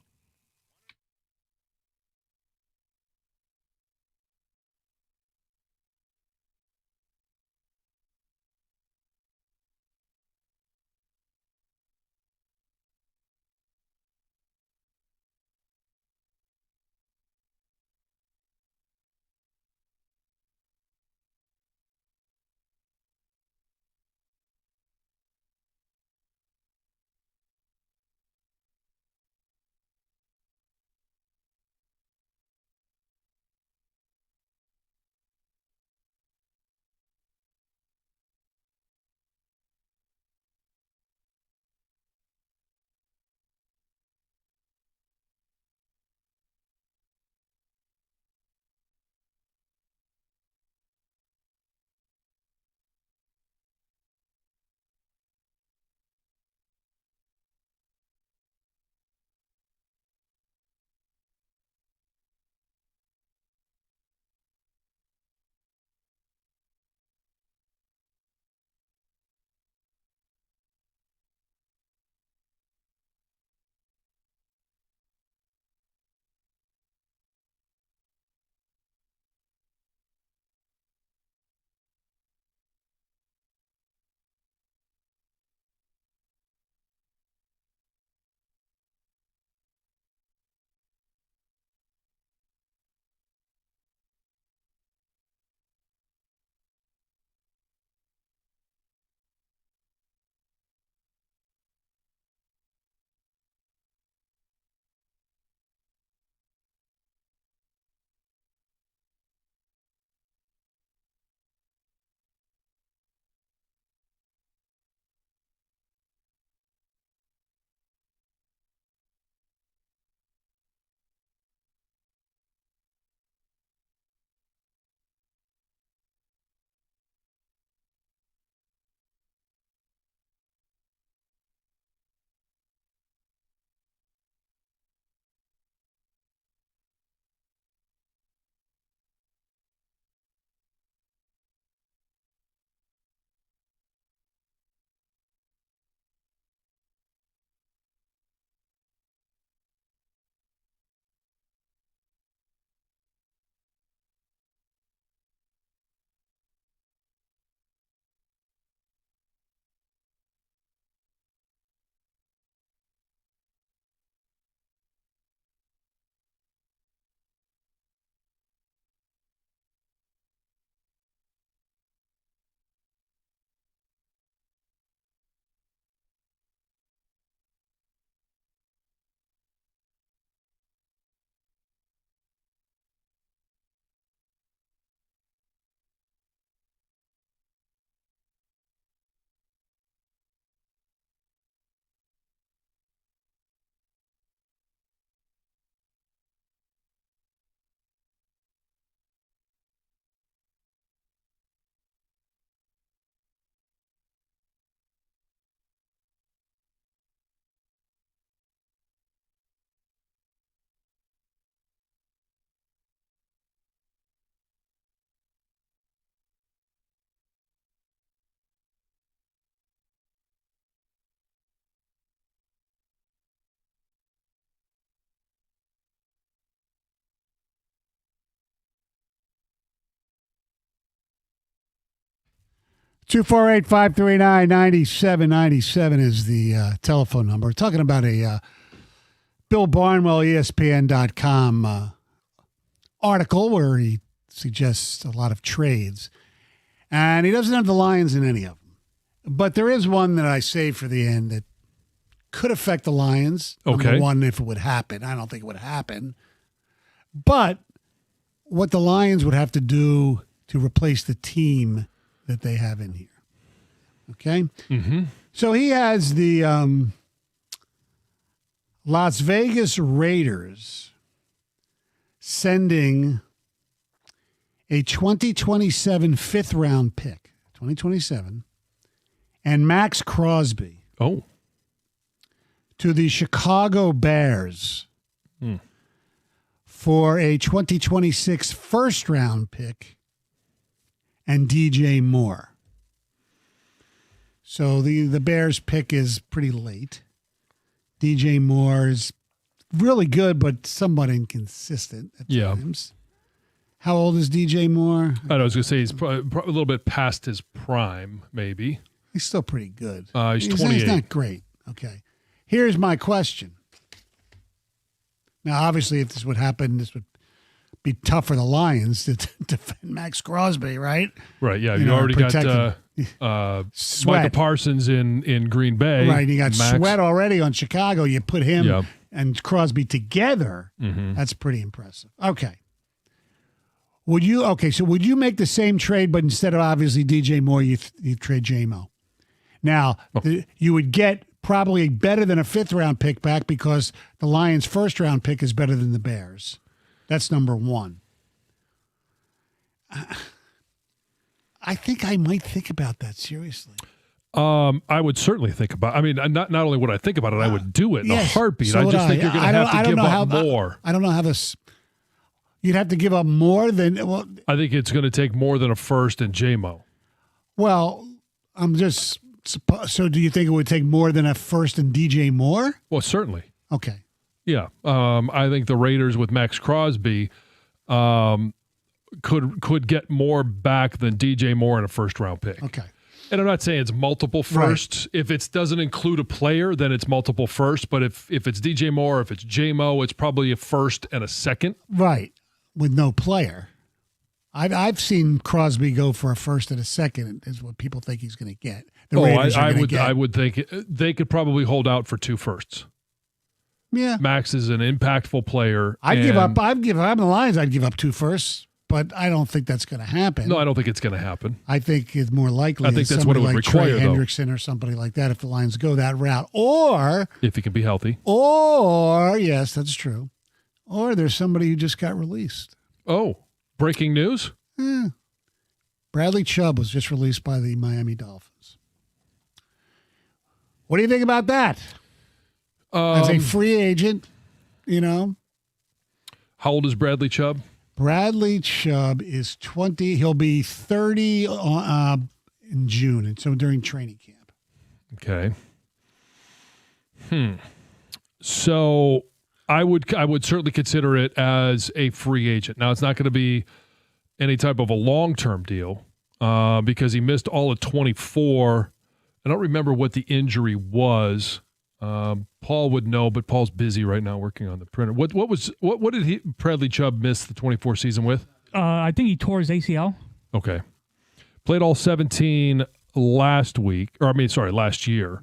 Two 248-539-9797 is the telephone number. We're talking about a Bill Barnwell, ESPN.com article where he suggests a lot of trades. And he doesn't have the Lions in any of them. But there is one that I saved for the end that could affect the Lions. Okay. Number one, if it would happen. I don't think it would happen. But what the Lions would have to do to replace the team that they have in here. Okay? Mm-hmm. So he has the Las Vegas Raiders sending a 2027 fifth-round pick, 2027, and Max Crosby to the Chicago Bears for a 2026 first-round pick and DJ Moore. So the Bears pick is pretty late. DJ Moore is really good, but somewhat inconsistent at times. How old is DJ Moore? I was going to say he's probably a little bit past his prime, maybe. He's still pretty good. He's 28. He's not great. Okay. Here's my question. Now, obviously, if this would happen, this would be tough for the Lions to defend Max Crosby, right? Right, yeah. You already got Micah Parsons in Green Bay. Right, you got Sweat already on Chicago. You put him and Crosby together. That's pretty impressive. Okay. Would you make the same trade, but instead of obviously DJ Moore, you trade J-Mo? Now, you would get probably better than a 5th-round pick back because the Lions' 1st-round pick is better than the Bears. That's number one. I think I might think about that seriously. I would certainly think about. I mean, not only would I think about it, I would do it in a heartbeat. So I just think you're going to have to give up more. I don't know how this. You'd have to give up more than. Well, I think it's going to take more than a 1st and J-Mo. Well, I'm just. So, do you think it would take more than a 1st and DJ Moore? Well, certainly. Okay. Yeah, I think the Raiders with Max Crosby could get more back than DJ Moore in a 1st-round pick. Okay. And I'm not saying it's multiple firsts. Right. If it doesn't include a player, then it's multiple firsts. But if it's DJ Moore, if it's J-Mo, it's probably a 1st and a 2nd. Right, with no player. I've seen Crosby go for a 1st and a 2nd is what people think he's going to get. I would think they could probably hold out for 2 firsts. Yeah, Max is an impactful player. I'm the Lions. I'd give up 2 firsts, but I don't think that's going to happen. No, I don't think it's going to happen. I think it's more likely. I think that's what it would require, Trey Hendrickson or somebody like that if the Lions go that route, or if he can be healthy. Or yes, that's true. Or there's somebody who just got released. Oh, breaking news! Bradley Chubb was just released by the Miami Dolphins. What do you think about that? As a free agent, How old is Bradley Chubb? Bradley Chubb is 20. He'll be 30 in June, and so during training camp. Okay. So I would certainly consider it as a free agent. Now, it's not going to be any type of a long-term deal because he missed all of 24. I don't remember what the injury was. Paul would know, but Paul's busy right now working on the printer. What did Bradley Chubb miss the 24 season with? I think he tore his ACL. Okay. Played all 17 last year.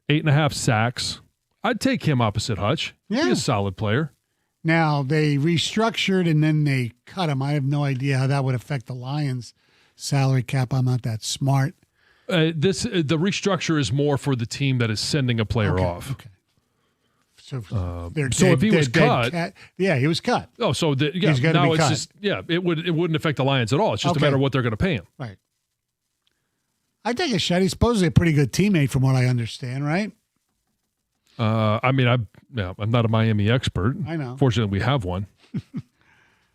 8.5 sacks. I'd take him opposite Hutch. Yeah. He's a solid player. Now, they restructured and then they cut him. I have no idea how that would affect the Lions' salary cap. I'm not that smart. The restructure is more for the team that is sending a player off. Okay. So if he was cut, he was cut. Oh, so he's going to be cut. It wouldn't affect the Lions at all. It's just a matter of what they're going to pay him. Right. I take a shot. He's supposedly a pretty good teammate, from what I understand. Right. I'm not a Miami expert. I know. Fortunately, we have one.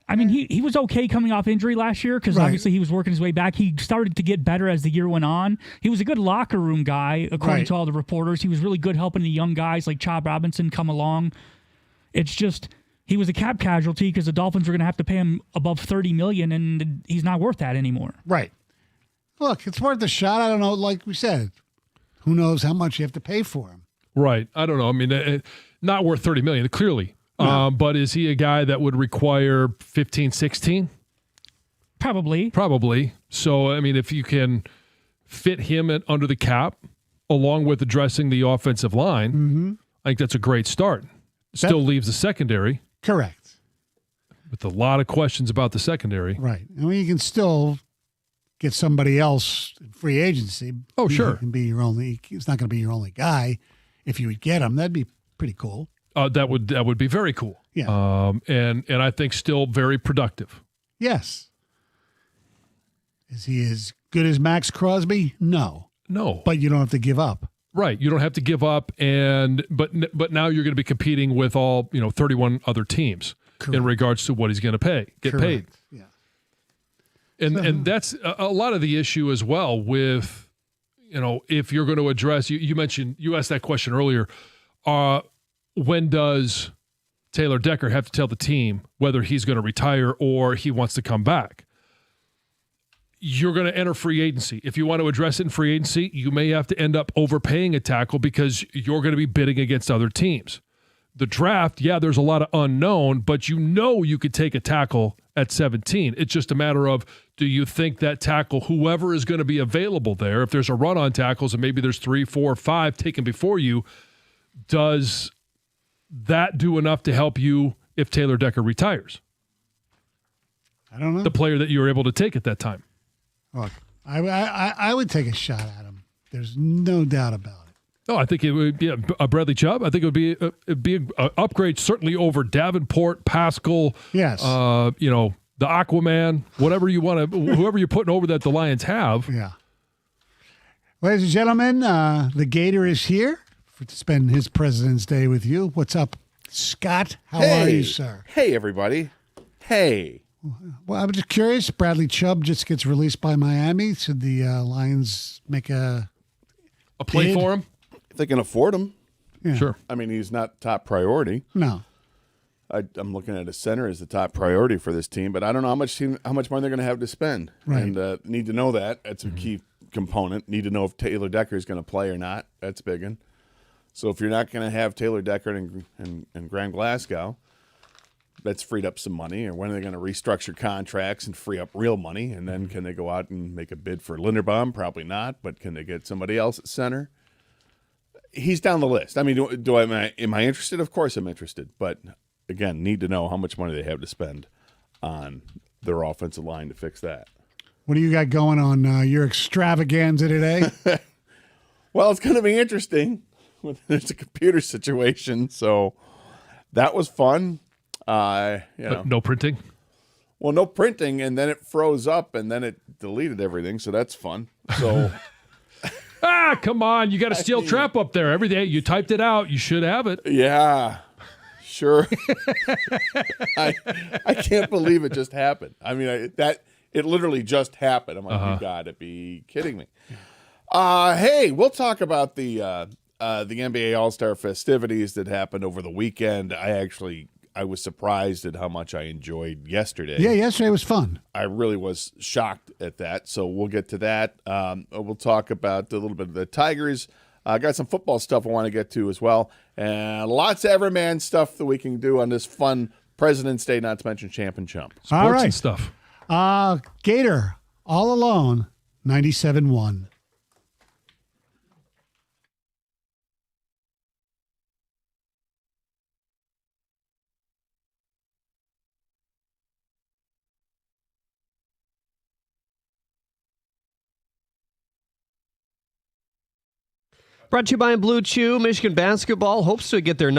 I mean, he was okay coming off injury last year because obviously he was working his way back. He started to get better as the year went on. He was a good locker room guy, according to all the reporters. He was really good helping the young guys like Chad Robinson come along. It's just he was a cap casualty because the Dolphins were going to have to pay him above $30 million, and he's not worth that anymore. Right. Look, it's worth a shot. I don't know. Like we said, who knows how much you have to pay for him? Right. I don't know. I mean, not worth $30 million, clearly. No. But is he a guy that would require 15, 16? Probably. So, I mean, if you can fit him under the cap along with addressing the offensive line, I think that's a great start. Still leaves the secondary. Correct. With a lot of questions about the secondary. Right. I mean, you can still get somebody else in free agency. Oh, sure. He's not going to be your only guy. If you would get him, that'd be pretty cool. That would be very cool. Yeah. And I think still very productive. Yes. Is he as good as Max Crosby? No. But you don't have to give up. Right. You don't have to give up, but now you're going to be competing with all 31 other teams. Correct. In regards to what he's going to get paid. Yeah. And that's a lot of the issue as well with, if you're going to address, you asked that question earlier, when does Taylor Decker have to tell the team whether he's going to retire or he wants to come back? You're going to enter free agency. If you want to address it in free agency, you may have to end up overpaying a tackle because you're going to be bidding against other teams. The draft, there's a lot of unknown, but you could take a tackle at 17. It's just a matter of, do you think that tackle, whoever is going to be available there, if there's a run on tackles and maybe there's 3, 4, 5 taken before you, does that do enough to help you if Taylor Decker retires? I don't know. The player that you were able to take at that time. Look, I would take a shot at him. There's no doubt about it. No, I think it would be a Bradley Chubb. I think it'd be an upgrade certainly over Davenport, Pascal. Yes. The Aquaman, whatever you want to, whoever you're putting over that the Lions have. Yeah. Ladies and gentlemen, the Gator is here to spend his President's Day with you. What's up, Scott? How are you, sir? Hey, everybody. Hey. Well, I'm just curious. Bradley Chubb just gets released by Miami. Should the Lions make a play bid for him? If they can afford him. Yeah. Sure. I mean, he's not top priority. No. I'm looking at a center as the top priority for this team, but I don't know how much money they're going to have to spend. Right. And need to know that. That's a key component. Need to know if Taylor Decker is going to play or not. That's big one. So if you're not going to have Taylor Decker and Graham Glasgow, that's freed up some money. Or when are they going to restructure contracts and free up real money? And then can they go out and make a bid for Linderbaum? Probably not, but can they get somebody else at center? He's down the list. I mean, am I interested? Of course I'm interested. But, again, need to know how much money they have to spend on their offensive line to fix that. What do you got going on your extravaganza today? Well, it's going to be interesting. There's a computer situation, so that was fun. No printing? Well, no printing, and then it froze up, and then it deleted everything, so that's fun. So, come on. You got a steel trap up there. Every day you typed it out. You should have it. yeah, sure. I can't believe it just happened. I mean, it literally just happened. I'm like, you got to be kidding me. Hey, we'll talk about the NBA All-Star festivities that happened over the weekend. I was surprised at how much I enjoyed yesterday. Yeah, yesterday was fun. I really was shocked at that, so we'll get to that. We'll talk about a little bit of the Tigers. I got some football stuff I want to get to as well, and lots of Everman stuff that we can do on this fun President's Day, not to mention Champ and Chump. Sports All right. and stuff. Gator, All Alone, 97.1. Brought to you by Blue Chew. Michigan basketball hopes to get their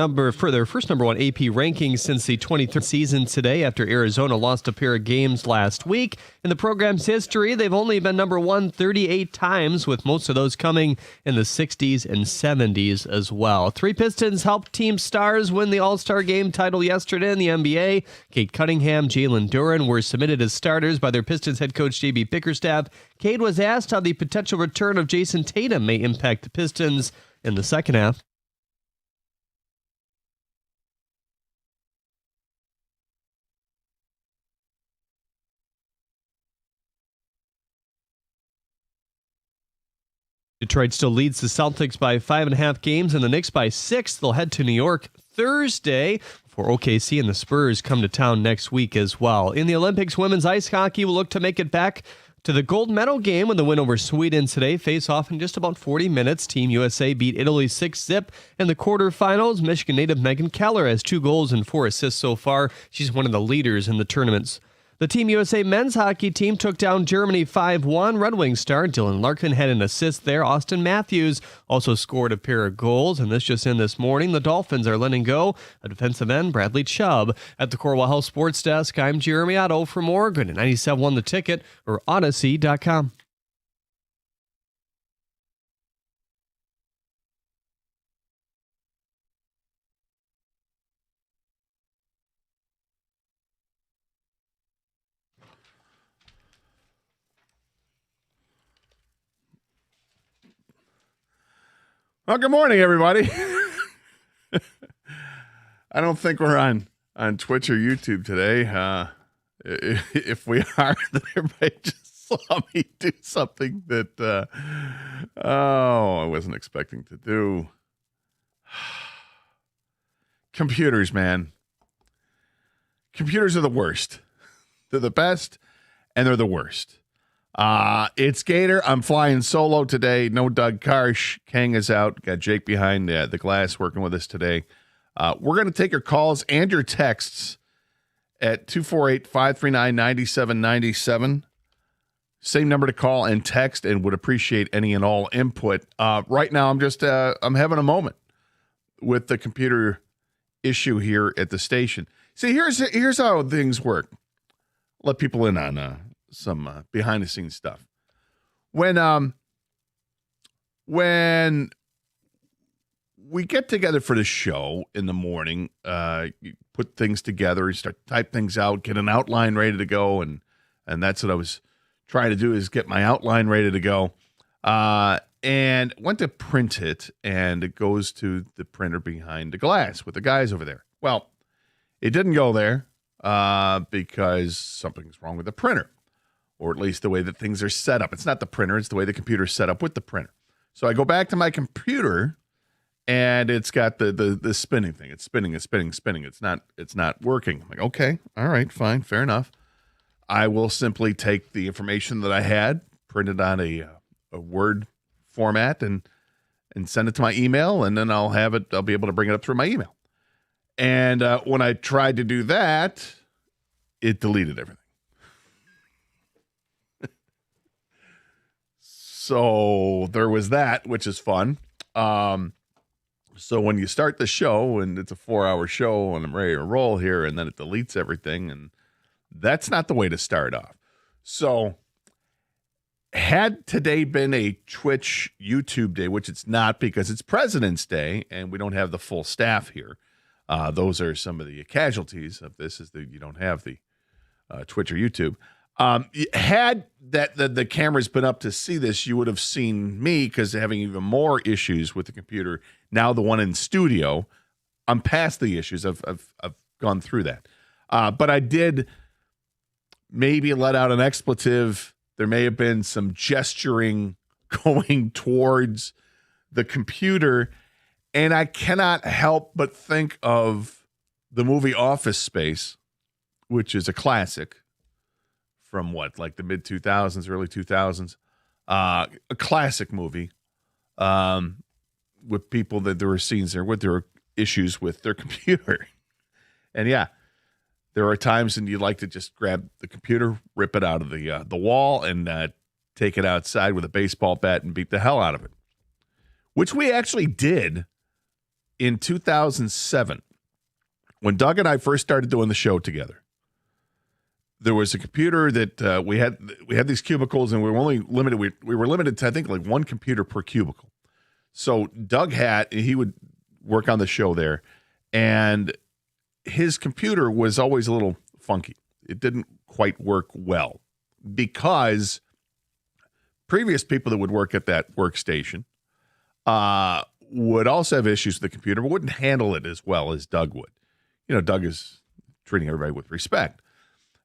first number one AP ranking since the 23rd season today after Arizona lost a pair of games last week. In the program's history, they've only been number one 38 times, with most of those coming in the 60s and 70s as well. Three Pistons helped Team Stars win the All-Star Game title yesterday in the NBA. Cade Cunningham, Jalen Duren were submitted as starters by their Pistons head coach J.B. Bickerstaff. Cade was asked how the potential return of Jason Tatum may impact the Pistons in the second half. Detroit still leads the Celtics by 5.5 games and the Knicks by 6. They'll head to New York Thursday before OKC and the Spurs come to town next week as well. In the Olympics, women's ice hockey will look to make it back to the gold medal game when the win over Sweden today. Face off in just about 40 minutes. Team USA beat Italy 6-0 in the quarterfinals. Michigan native Megan Keller has 2 goals and 4 assists so far. She's one of the leaders in the tournaments. The Team USA men's hockey team took down Germany 5-1. Red Wings star Dylan Larkin had an assist there. Austin Matthews also scored a pair of goals, and this just in this morning. The Dolphins are letting go a defensive end, Bradley Chubb. At the Corwell Health Sports Desk, I'm Jeremy Otto. For more, go to 97.1 The Ticket or Odyssey.com. Well, good morning, everybody. I don't think we're on Twitch or YouTube today. If we are, then everybody just saw me do something that, I wasn't expecting to do. Computers, man. Computers are the worst. They're the best, and they're the worst. It's Gator. I'm flying solo today. No Doug Karsh. Kang is out. Got Jake behind the glass working with us today. We're going to take your calls and your texts at 248-539-9797. Same number to call and text, and would appreciate any and all input. Right now, I'm having a moment with the computer issue here at the station. See, here's how things work. Let people in on some behind the scenes stuff. When we get together for the show in the morning, you put things together, you start to type things out, get an outline ready to go, and that's what I was trying to do, is get my outline ready to go. And went to print it, and it goes to the printer behind the glass with the guys over there. Well, it didn't go there because something's wrong with the printer, or at least the way that things are set up. It's not the printer, it's the way the computer's set up with the printer. So I go back to my computer, and it's got the spinning thing. It's spinning. It's not working. I'm like, okay, all right, fine, fair enough. I will simply take the information that I had, print it on a Word format, and send it to my email, and then I'll be able to bring it up through my email. And when I tried to do that, it deleted everything. So there was that, which is fun. So when you start the show, and it's a 4-hour show, and I'm ready to roll here, and then it deletes everything, and that's not the way to start off. So had today been a Twitch YouTube day, which it's not because it's President's Day, and we don't have the full staff here. Those are some of the casualties of this, is that you don't have the Twitch or YouTube. Had the cameras been up to see this, you would have seen me, because having even more issues with the computer. Now the one in studio, I'm past the issues. I've gone through that. But I did maybe let out an expletive. There may have been some gesturing going towards the computer. And I cannot help but think of the movie Office Space, which is a classic from like the mid 2000s, early 2000s, a classic movie with people that there were scenes there with their issues with their computer. And yeah, there are times when you'd like to just grab the computer, rip it out of the wall, and take it outside with a baseball bat and beat the hell out of it, which we actually did in 2007 when Doug and I first started doing the show together. There was a computer that we had these cubicles, and we were only limited. We were limited to, I think, like one computer per cubicle. So Doug he would work on the show there, and his computer was always a little funky. It didn't quite work well because previous people that would work at that workstation would also have issues with the computer, but wouldn't handle it as well as Doug would. You know, Doug is treating everybody with respect.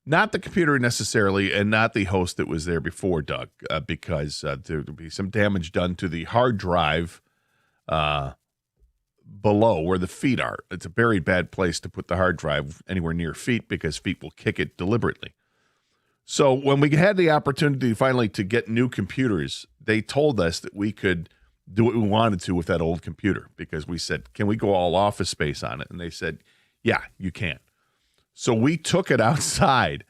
Not the computer necessarily, and not the host that was there before Doug, because there would be some damage done to the hard drive below where the feet are. It's a very bad place to put the hard drive anywhere near feet, because feet will kick it deliberately. So when we had the opportunity finally to get new computers, they told us that we could do what we wanted to with that old computer, because we said, can we go all Office Space on it? And they said, yeah, you can. So we took it outside,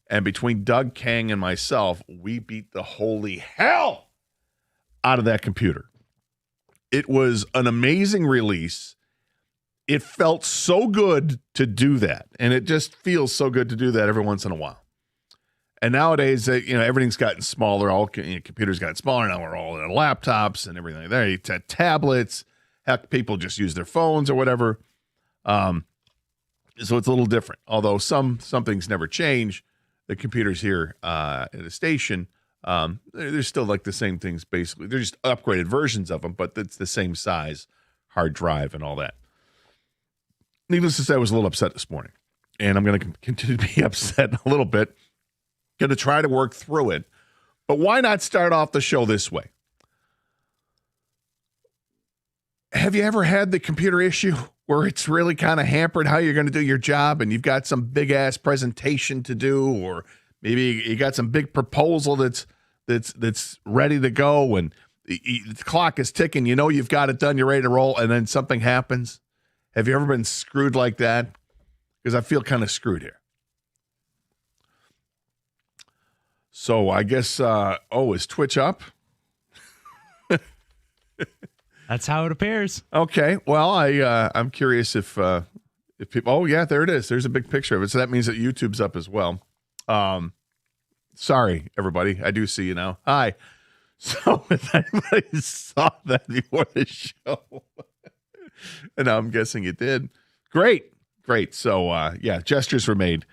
and between Doug, Kang, and myself, we beat the holy hell out of that computer. It was an amazing release. It felt so good to do that, and it just feels so good to do that every once in a while. And nowadays, everything's gotten smaller. All computers gotten smaller. Now we're all in laptops and everything. There, you have tablets. Heck, people just use their phones or whatever. So it's a little different. Although some things never change. The computers here at the station They're still like the same things, basically. They're just upgraded versions of them, but it's the same size, hard drive, and all that. Needless to say, I was a little upset this morning, and I'm going to continue to be upset a little bit. Going to try to work through it, but why not start off the show this way? Have you ever had the computer issue where it's really kind of hampered how you're going to do your job, and you've got some big-ass presentation to do, or maybe you got some big proposal that's ready to go, and the clock is ticking. You know you've got it done. You're ready to roll, and then something happens. Have you ever been screwed like that? Because I feel kind of screwed here. So I guess, is Twitch up? That's how it appears. Okay. Well, I'm curious if people. Oh yeah, there it is. There's a big picture of it. So that means that YouTube's up as well. Sorry, everybody. I do see you now. Hi. So if anybody saw that before the show, and I'm guessing you did. Great. So gestures were made.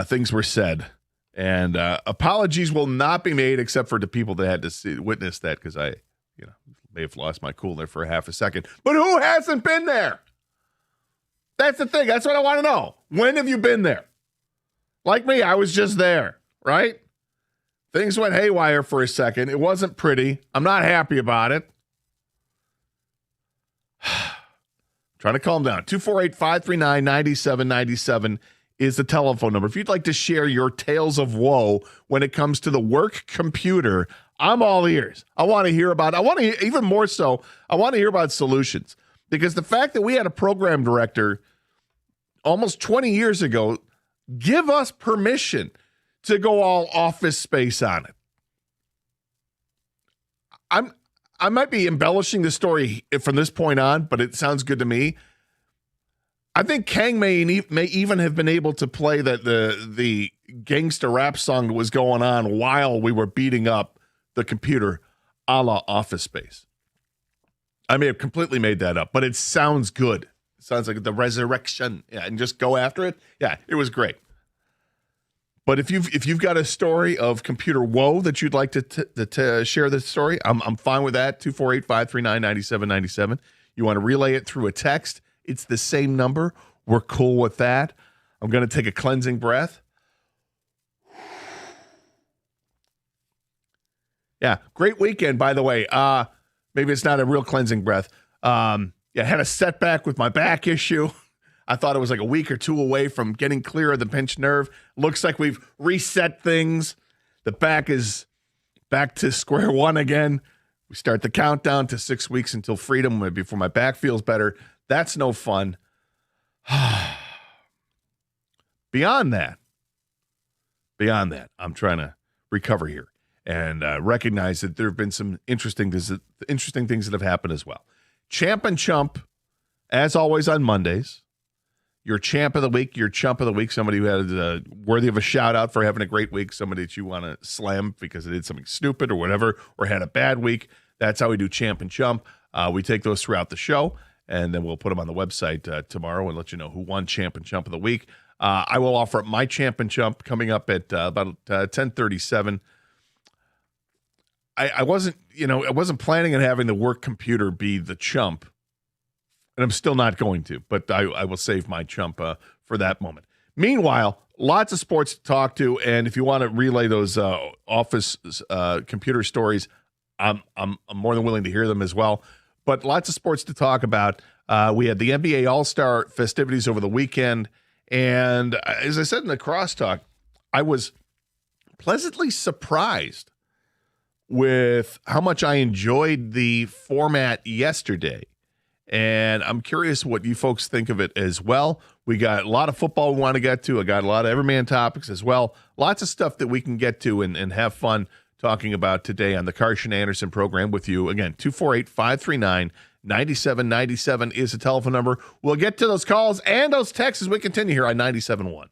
Things were said. And apologies will not be made except for the people that had to witness that, because I may have lost my cool there for a half a second. But who hasn't been there? That's the thing. That's what I want to know. When have you been there? Like me, I was just there, right? Things went haywire for a second. It wasn't pretty. I'm not happy about it. Trying to calm down. 248-539-9797 is the telephone number. If you'd like to share your tales of woe when it comes to the work computer, I'm all ears. I want to hear about solutions. Because the fact that we had a program director almost 20 years ago give us permission to go all Office Space on it. I might be embellishing the story from this point on, but it sounds good to me. I think Kang may even have been able to play the gangster rap song that was going on while we were beating up the computer a la Office Space. I may have completely made that up, but it sounds good. It sounds like the resurrection. Yeah, and just go after it. Yeah, it was great. But if you've got a story of computer woe that you'd like to share this story, I'm fine with that. 248-539-9797. You want to relay it through a text? It's the same number. We're cool with that. I'm going to take a cleansing breath. Yeah, great weekend, by the way. Maybe it's not a real cleansing breath. I had a setback with my back issue. I thought it was like a week or two away from getting clear of the pinched nerve. Looks like we've reset things. The back is back to square one again. We start the countdown to 6 weeks until freedom before my back feels better. That's no fun. Beyond that, I'm trying to recover here and recognize that there have been some interesting things that have happened as well. Champ and Chump, as always on Mondays. Your champ of the week, your chump of the week, somebody who had worthy of a shout out for having a great week, somebody that you want to slam because they did something stupid or whatever, or had a bad week. That's how we do champ and chump. We take those throughout the show, and then we'll put them on the website tomorrow and let you know who won champ and chump of the week. I will offer up my champ and chump coming up at about 10:37. I wasn't planning on having the work computer be the chump. And I'm still not going to, but I will save my chump for that moment. Meanwhile, lots of sports to talk to, and if you want to relay those office computer stories, I'm more than willing to hear them as well. But lots of sports to talk about. We had the NBA All-Star festivities over the weekend, and as I said in the crosstalk, I was pleasantly surprised with how much I enjoyed the format yesterday. And I'm curious what you folks think of it as well. We got a lot of football we want to get to. I got a lot of Everyman topics as well. Lots of stuff that we can get to and have fun talking about today on the Karsch Anderson program with you. Again, 248-539-9797 is the telephone number. We'll get to those calls and those texts as we continue here on 97.1.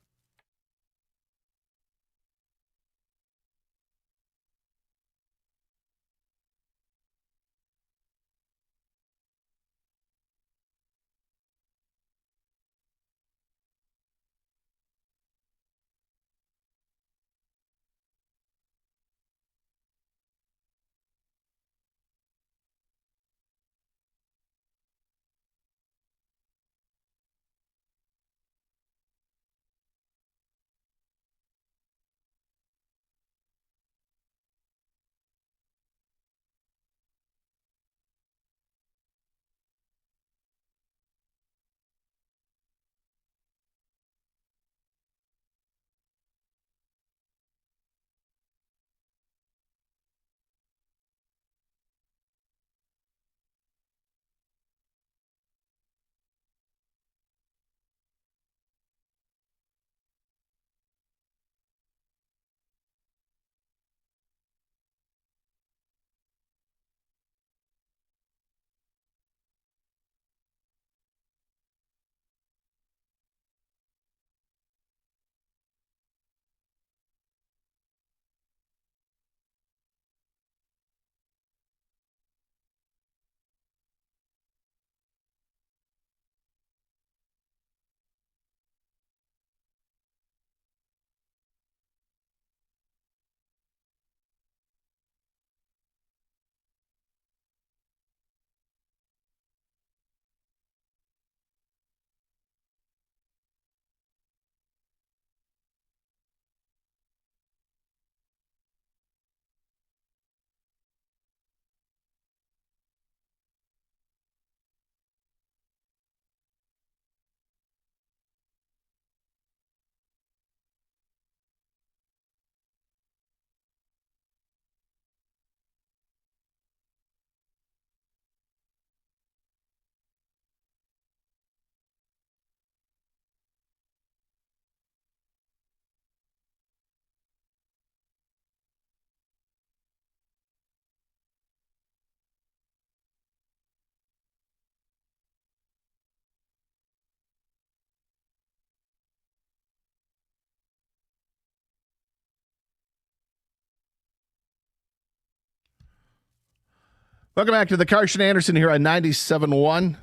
Welcome back to the Carson Anderson here on 97.1.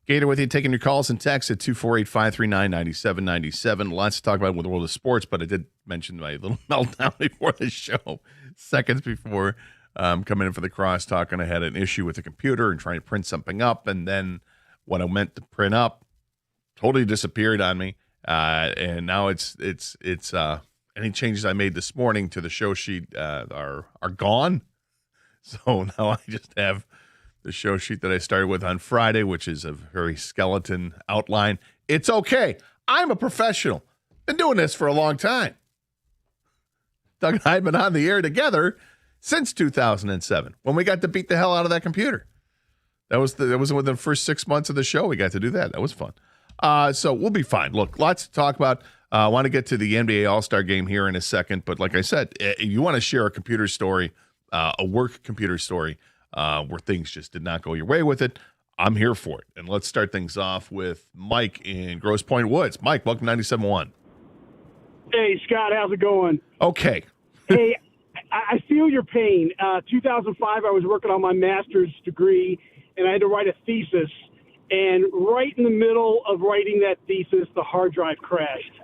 Gator with you, taking your calls and texts at 248-539-9797. Lots to talk about with the world of sports, but I did mention my little meltdown before the show, seconds before coming in for the crosstalk, and I had an issue with the computer and trying to print something up, and then what I meant to print up totally disappeared on me, and now it's any changes I made this morning to the show sheet are gone. So now I just have the show sheet that I started with on Friday, which is a very skeleton outline. It's okay. I'm a professional. Been doing this for a long time. Doug and I have been on the air together since 2007 when we got to beat the hell out of that computer. That was within the first 6 months of the show. We got to do that. That was fun. So we'll be fine. Look, lots to talk about. I want to get to the NBA All-Star game here in a second. But like I said, if you want to share a computer story, a work computer story where things just did not go your way with it, I'm here for it. And let's start things off with Mike in Grosse Pointe Woods. Mike, welcome to 97.1. Hey, Scott, how's it going? Okay. Hey, I feel your pain. 2005, I was working on my master's degree, and I had to write a thesis. And right in the middle of writing that thesis, the hard drive crashed.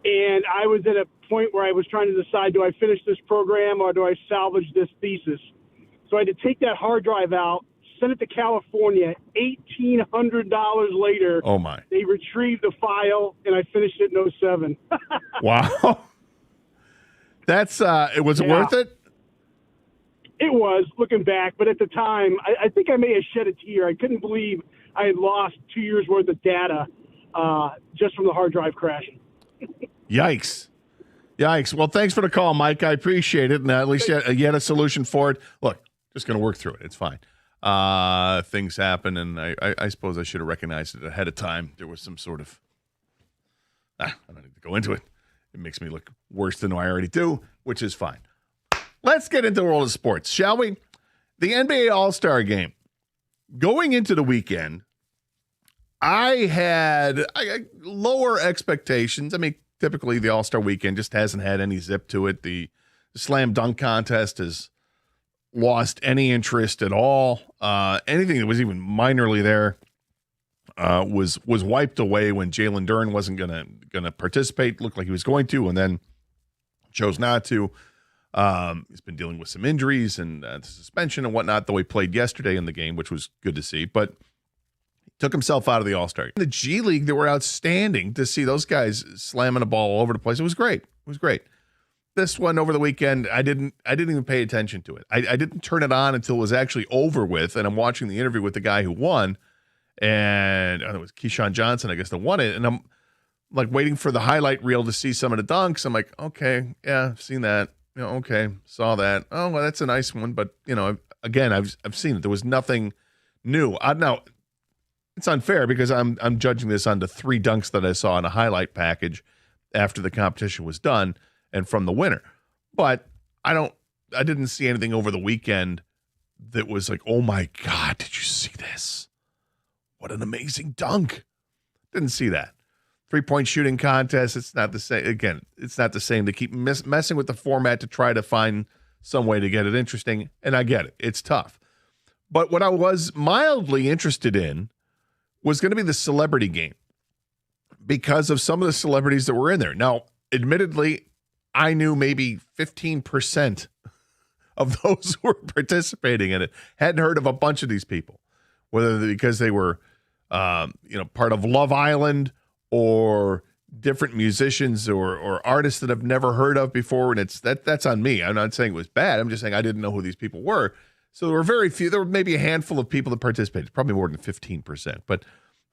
And I was at a point where I was trying to decide, do I finish this program or do I salvage this thesis? So I had to take that hard drive out, send it to California. $1,800 later, oh my! They retrieved the file, and I finished it in 2007. Wow. That's was it worth it? It was, looking back, but at the time, I think I may have shed a tear. I couldn't believe I had lost 2 years worth of data just from the hard drive crashing. Yikes. Well, thanks for the call, Mike. I appreciate it. And at least you had a solution for it. Look, just going to work through it. It's fine. Things happen, and I suppose I should have recognized it ahead of time. There was some sort of, I don't need to go into it. It makes me look worse than I already do, which is fine. Let's get into the world of sports, shall we? The NBA All-Star Game. Going into the weekend, I had lower expectations. I mean, typically the All-Star Weekend just hasn't had any zip to it. The slam dunk contest has lost any interest at all. Anything that was even minorly there was wiped away when Jalen Duren wasn't gonna participate. Looked like he was going to, and then chose not to. He's been dealing with some injuries and suspension and whatnot, though he played yesterday in the game, which was good to see. But took himself out of the All-Star. In the G League, they were outstanding to see those guys slamming the ball all over the place. It was great. This one over the weekend, I didn't even pay attention to it. I didn't turn it on until it was actually over with, and I'm watching the interview with the guy who won, and it was Keyshawn Johnson, I guess, that won it, and I'm like waiting for the highlight reel to see some of the dunks. I'm like, okay, yeah, I've seen that. Okay, saw that. Oh, well, that's a nice one, but again, I've seen it. There was nothing new. Now, it's unfair because I'm judging this on the 3 dunks that I saw in a highlight package after the competition was done and from the winner. But I didn't see anything over the weekend that was like, oh my God, did you see this? What an amazing dunk. Didn't see that. 3-point shooting contest, it's not the same. Again, it's not the same. They keep messing with the format to try to find some way to get it interesting, and I get it. It's tough. But what I was mildly interested in was going to be the celebrity game because of some of the celebrities that were in there. Now, admittedly, I knew maybe 15% of those who were participating in it. Hadn't heard of a bunch of these people, whether because they were, part of Love Island or different musicians or artists that I've never heard of before. And that's on me. I'm not saying it was bad. I'm just saying I didn't know who these people were. So there were very few. There were maybe a handful of people that participated, probably more than 15%, but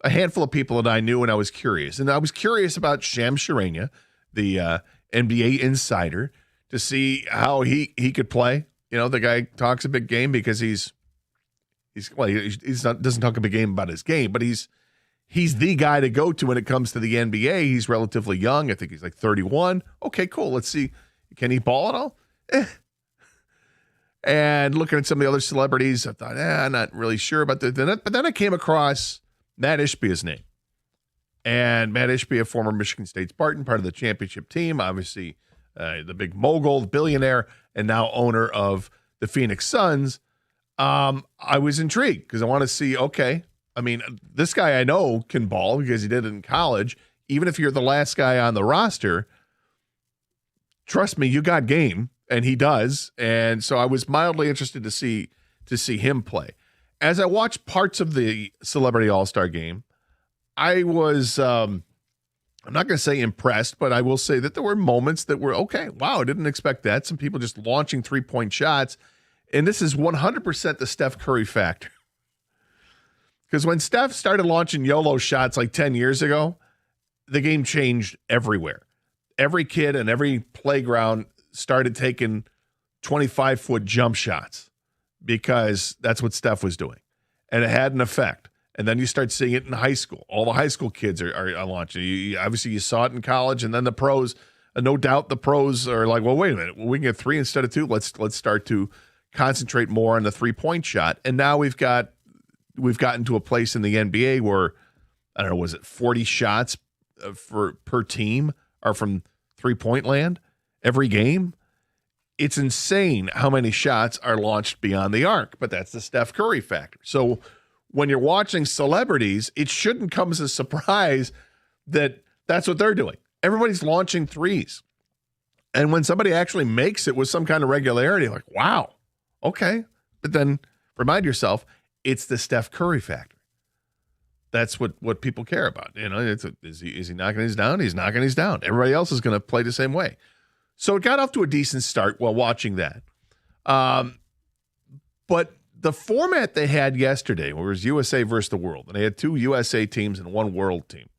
a handful of people that I knew, and I was curious. And I was curious about Shams Charania, the NBA insider, to see how he could play. The guy talks a big game because he's doesn't talk a big game about his game, but he's the guy to go to when it comes to the NBA. He's relatively young. I think he's like 31. Okay, cool. Let's see. Can he ball at all? And looking at some of the other celebrities, I thought, I'm not really sure about that. But then I came across Matt Ishbia's name. And Matt Ishbia, former Michigan State Spartan, part of the championship team, obviously the big mogul, the billionaire, and now owner of the Phoenix Suns. I was intrigued because I want to see, okay, I mean, this guy I know can ball because he did it in college. Even if you're the last guy on the roster, trust me, you got game, and he does. And so I was mildly interested to see him play. As I watched parts of the Celebrity All-Star Game, I was, I'm not going to say impressed, but I will say that there were moments that were, okay, wow, I didn't expect that. Some people just launching three-point shots. And this is 100% the Steph Curry factor. Because when Steph started launching YOLO shots like 10 years ago, the game changed everywhere. Every kid and every playground started taking 25-foot jump shots because that's what Steph was doing. And it had an effect. And then you start seeing it in high school. All the high school kids are launching. Obviously, you saw it in college, and then the pros. No doubt the pros are like, well, wait a minute. We can get 3 instead of 2. Let's start to concentrate more on the three-point shot. And now we've gotten to a place in the NBA where, I don't know, was it 40 shots per team are from three-point land every game? It's insane how many shots are launched beyond the arc, but that's the Steph Curry factor. So when you're watching celebrities, it shouldn't come as a surprise that that's what they're doing. Everybody's launching threes. And when somebody actually makes it with some kind of regularity, like, wow, okay. But then remind yourself, it's the Steph Curry factor. That's what people care about. You know, is he knocking his down? He's knocking his down. Everybody else is going to play the same way. So it got off to a decent start while watching that. But the format they had yesterday was USA versus the world. And they had 2 USA teams and 1 world team.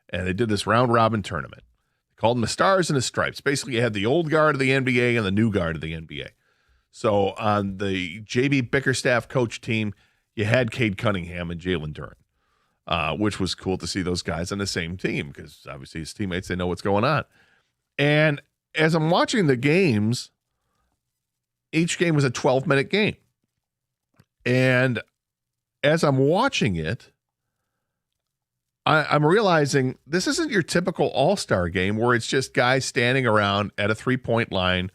And they did this round-robin tournament. They called them the Stars and the Stripes. Basically, you had the old guard of the NBA and the new guard of the NBA. So on the J.B. Bickerstaff coach team, you had Cade Cunningham and Jalen Duren, which was cool to see those guys on the same team because obviously his teammates, they know what's going on. And as I'm watching the games, each game was a 12-minute game. And as I'm watching it, I'm realizing this isn't your typical all-star game where it's just guys standing around at a three-point line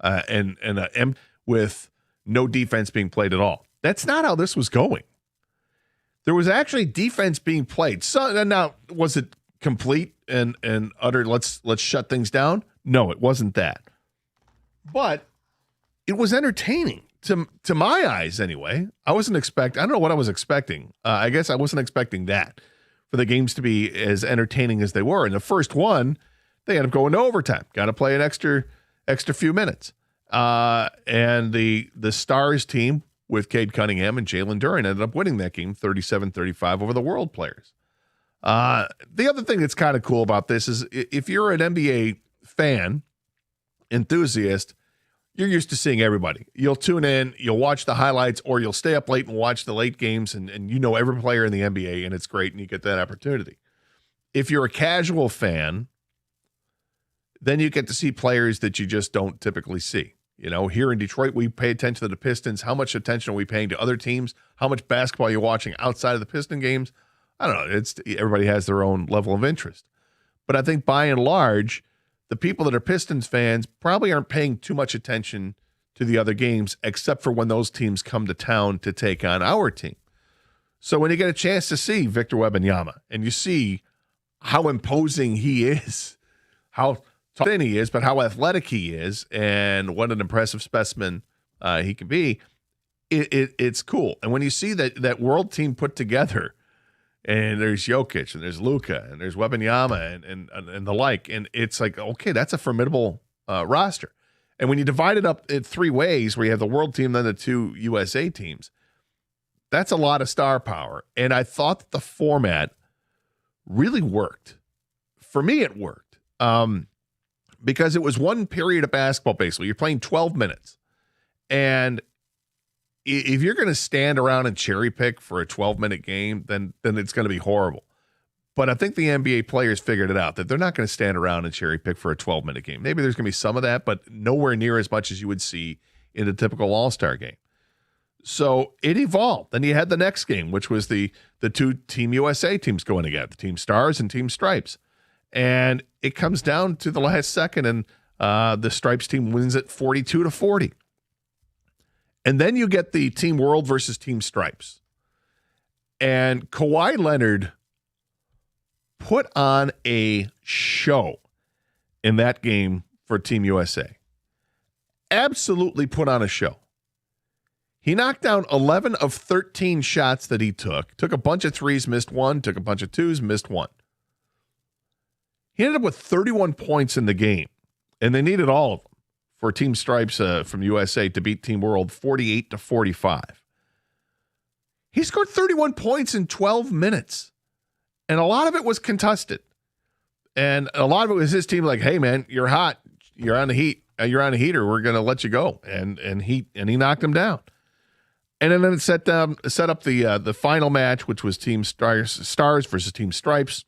and with no defense being played at all. That's not how this was going. There was actually defense being played. So now, was it complete and utter, let's shut things down? No, it wasn't that. But it was entertaining to my eyes anyway. I don't know what I was expecting. I guess I wasn't expecting that for the games to be as entertaining as they were. In the first one, they ended up going to overtime. Got to play an extra few minutes. And the Stars team with Cade Cunningham and Jalen Duren ended up winning that game 37-35 over the world players. The other thing that's kind of cool about this is if you're an NBA fan, enthusiast, you're used to seeing everybody. You'll tune in, you'll watch the highlights, or you'll stay up late and watch the late games, and you know every player in the NBA, and it's great, and you get that opportunity. If you're a casual fan, then you get to see players that you just don't typically see. You know, here in Detroit, we pay attention to the Pistons. How much attention are we paying to other teams? How much basketball you're watching outside of the Piston games? I don't know. Everybody has their own level of interest. But I think by and large, the people that are Pistons fans probably aren't paying too much attention to the other games, except for when those teams come to town to take on our team. So when you get a chance to see Victor Wembanyama and you see how imposing he is, how thin he is, but how athletic he is, and what an impressive specimen he can be, it's cool. And when you see that world team put together, and there's Jokic, and there's Luka, and there's Wembanyama, and the like, and it's like, okay, that's a formidable roster. And when you divide it up in 3 ways, where you have the world team, then the 2 USA teams, that's a lot of star power. And I thought that the format really worked. For me, it worked. Because it was one period of basketball, basically. You're playing 12 minutes. And if you're going to stand around and cherry pick for a 12-minute game, then it's going to be horrible. But I think the NBA players figured it out, that they're not going to stand around and cherry pick for a 12-minute game. Maybe there's going to be some of that, but nowhere near as much as you would see in a typical all-star game. So it evolved. Then you had the next game, which was the 2 Team USA teams going together, the Team Stars and Team Stripes. And it comes down to the last second, and the Stripes team wins it 42-40. And then you get the Team World versus Team Stripes. And Kawhi Leonard put on a show in that game for Team USA. Absolutely put on a show. He knocked down 11 of 13 shots that he took. Took a bunch of threes, missed one. Took a bunch of twos, missed one. He ended up with 31 points in the game. And they needed all of them for Team Stripes from USA to beat Team World 48-45. He scored 31 points in 12 minutes. And a lot of it was contested. And a lot of it was his team like, hey, man, you're hot. You're on the heat. You're on a heater. We're going to let you go. And he knocked him down. And then it set up the final match, which was Team Stars versus Team Stripes.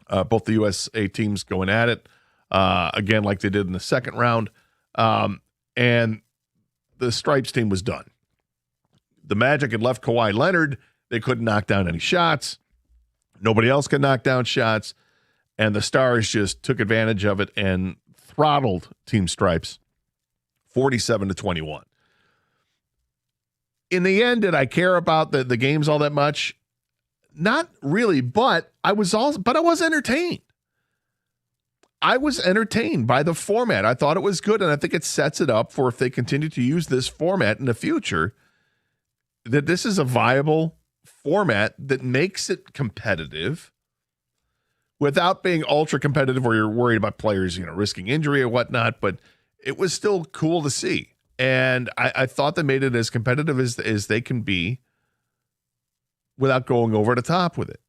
Both the USA teams going at it, again, like they did in the second round. And the Stripes team was done. The Magic had left Kawhi Leonard. They couldn't knock down any shots. Nobody else could knock down shots. And the Stars just took advantage of it and throttled Team Stripes 47-21. In the end, did I care about the games all that much? Not really, but I was entertained. I was entertained by the format. I thought it was good, and I think it sets it up for if they continue to use this format in the future, that this is a viable format that makes it competitive without being ultra competitive where you're worried about players, risking injury or whatnot, but it was still cool to see. And I thought they made it as competitive as they can be without going over the top with it.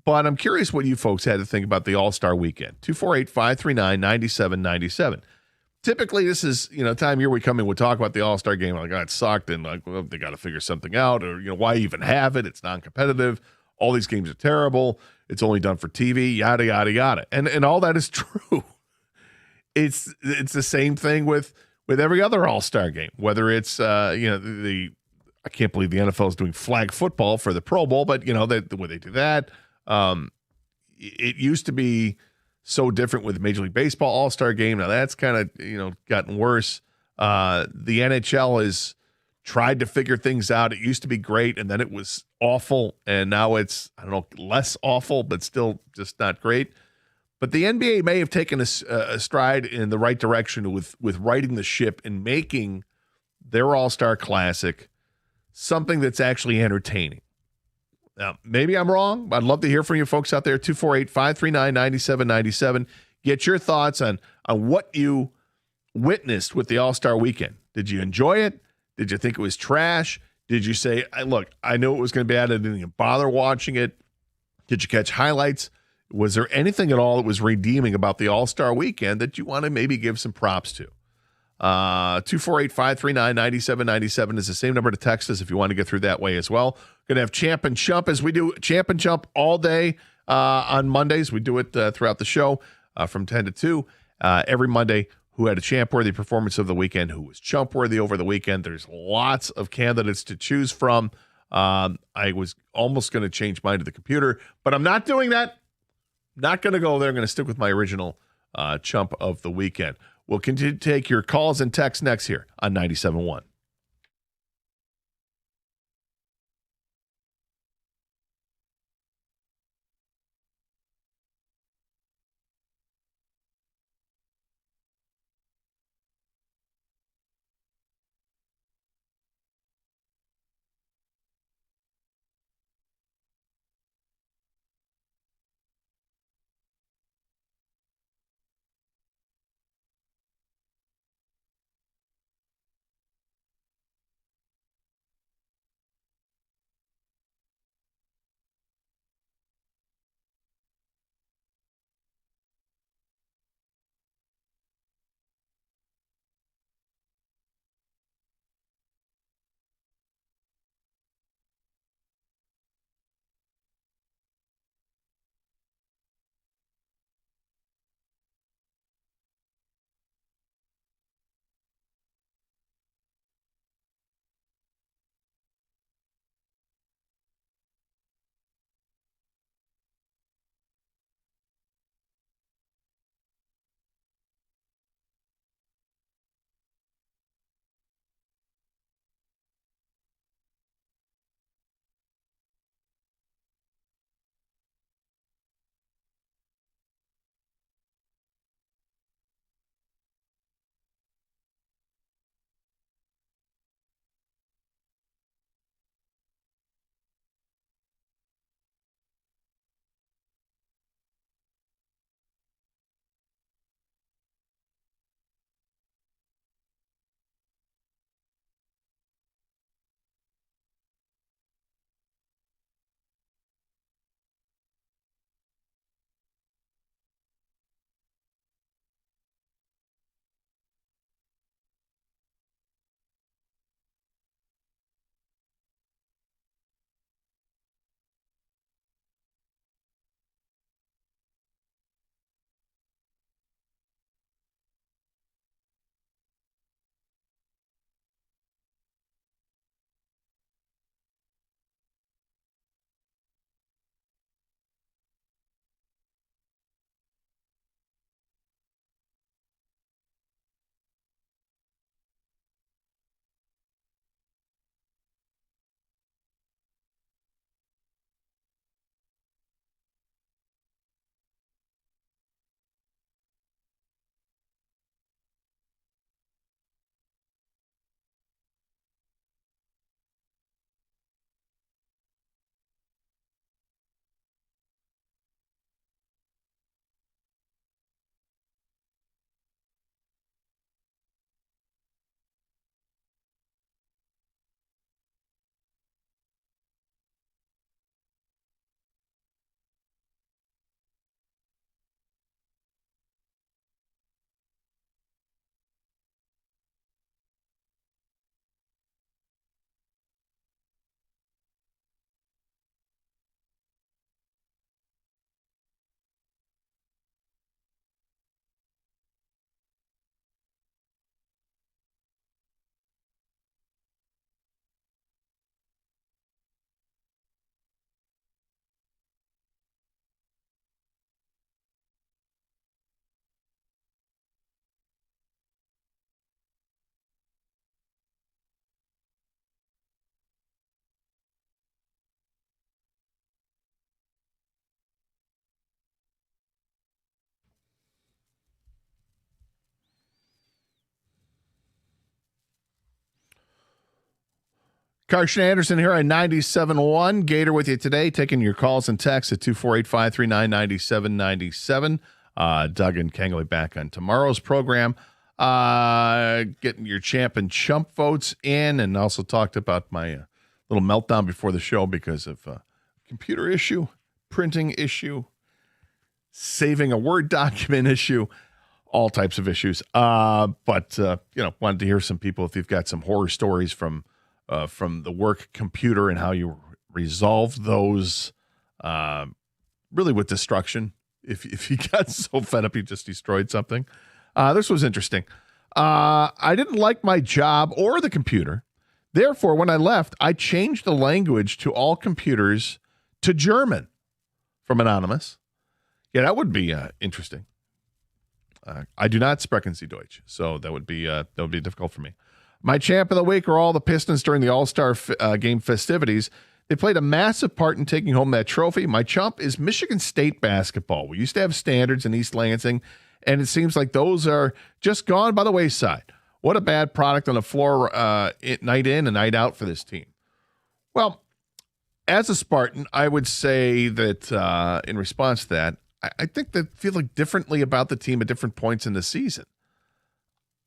But I'm curious what you folks had to think about the All-Star Weekend. 248-539-9797. Typically, this is, time of year we come in, we talk about the All-Star game. Like, it sucked, and they got to figure something out, or, why even have it? It's non-competitive. All these games are terrible. It's only done for TV, yada, yada, yada. And all that is true. It's the same thing with every other All-Star game, whether it's, I can't believe the NFL is doing flag football for the Pro Bowl, but, the way they do that, it used to be so different with Major League Baseball All-Star game. Now that's kind of, gotten worse. The NHL has tried to figure things out. It used to be great, and then it was awful, and now it's, less awful, but still just not great. But the NBA may have taken a stride in the right direction with righting the ship and making their All-Star Classic something that's actually entertaining. Now, maybe I'm wrong. I'd love to hear from you folks out there. 248-539-9797. Get your thoughts on what you witnessed with the All-Star Weekend. Did you enjoy it? Did you think it was trash? Did you say, look, I knew it was going to be bad. I didn't even bother watching it. Did you catch highlights? Was there anything at all that was redeeming about the All-Star Weekend that you want to maybe give some props to? 248-539-9797 is the same number to text us if you want to get through that way as well. Going to have Champ and Chump as we do Champ and Chump all day on Mondays. We do it throughout the show from 10 to 2 every Monday. Who had a champ-worthy performance of the weekend? Who was chump-worthy over the weekend? There's lots of candidates to choose from. I was almost going to change mine to the computer, but I'm not doing that. Not going to go there. I'm going to stick with my original chump of the weekend. We'll continue to take your calls and texts next here on 97.1. Carson Anderson here on 97.1. Gator with you today, taking your calls and texts at 248-539-9797. Doug and Kangley back on tomorrow's program. Getting your champ and chump votes in, and also talked about my little meltdown before the show because of computer issue, printing issue, saving a Word document issue, all types of issues. But wanted to hear some people if you've got some horror stories from the work computer and how you resolved those, really with destruction. If you got so fed up you just destroyed something. This was interesting. I didn't like my job or the computer. Therefore, when I left, I changed the language to all computers to German from Anonymous. Yeah, that would be interesting. I do not sprechen Sie Deutsch, so that would be difficult for me. My champ of the week are all the Pistons during the All-Star game festivities. They played a massive part in taking home that trophy. My chump is Michigan State basketball. We used to have standards in East Lansing, and it seems like those are just gone by the wayside. What a bad product on the floor night in and night out for this team. Well, as a Spartan, I would say that in response to that, I think they feel like differently about the team at different points in the season.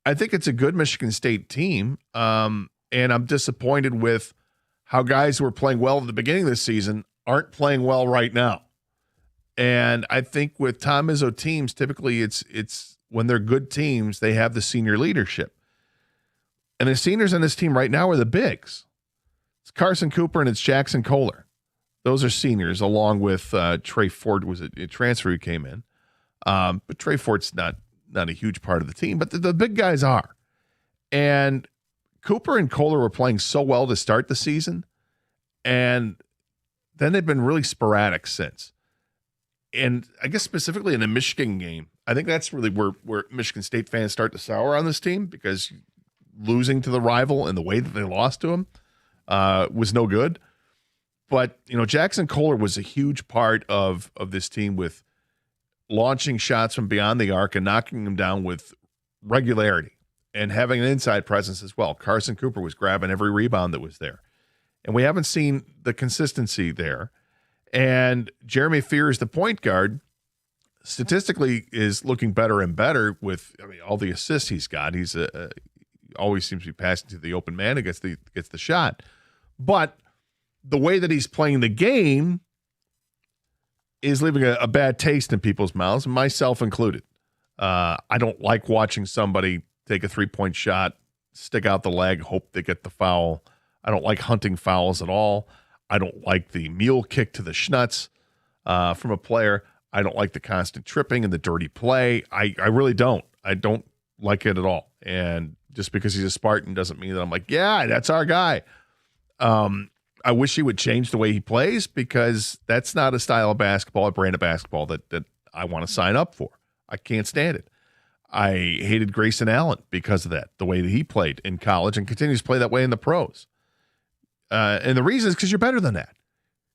I think it's a good Michigan State team, and I'm disappointed with how guys who were playing well at the beginning of the season aren't playing well right now. And I think with Tom Izzo teams, typically it's when they're good teams, they have the senior leadership. And the seniors on this team right now are the bigs. It's Carson Cooper and it's Jackson Kohler. Those are seniors, along with Trey Ford was a transfer who came in. But Trey Ford's not a huge part of the team, but the big guys are. And Cooper and Kohler were playing so well to start the season, and then they've been really sporadic since. And I guess specifically in the Michigan game, I think that's really where Michigan State fans start to sour on this team, because losing to the rival and the way that they lost to him was no good. But, Jackson Kohler was a huge part of this team with launching shots from beyond the arc and knocking them down with regularity and having an inside presence as well. Carson Cooper was grabbing every rebound that was there. And we haven't seen the consistency there. And Jeremy Fears, the point guard, statistically is looking better and better with all the assists he's got. He's always seems to be passing to the open man and gets the shot. But the way that he's playing the game is leaving a bad taste in people's mouths, myself included. I don't like watching somebody take a three-point shot, stick out the leg, hope they get the foul. I don't like hunting fouls at all. I don't like the mule kick to the schnutz from a player. I don't like the constant tripping and the dirty play. I really don't. I don't like it at all. And just because he's a Spartan doesn't mean that I'm like, yeah, that's our guy. I wish he would change the way he plays, because that's not a style of basketball, a brand of basketball that I want to sign up for. I can't stand it. I hated Grayson Allen because of that, the way that he played in college and continues to play that way in the pros. And the reason is because you're better than that.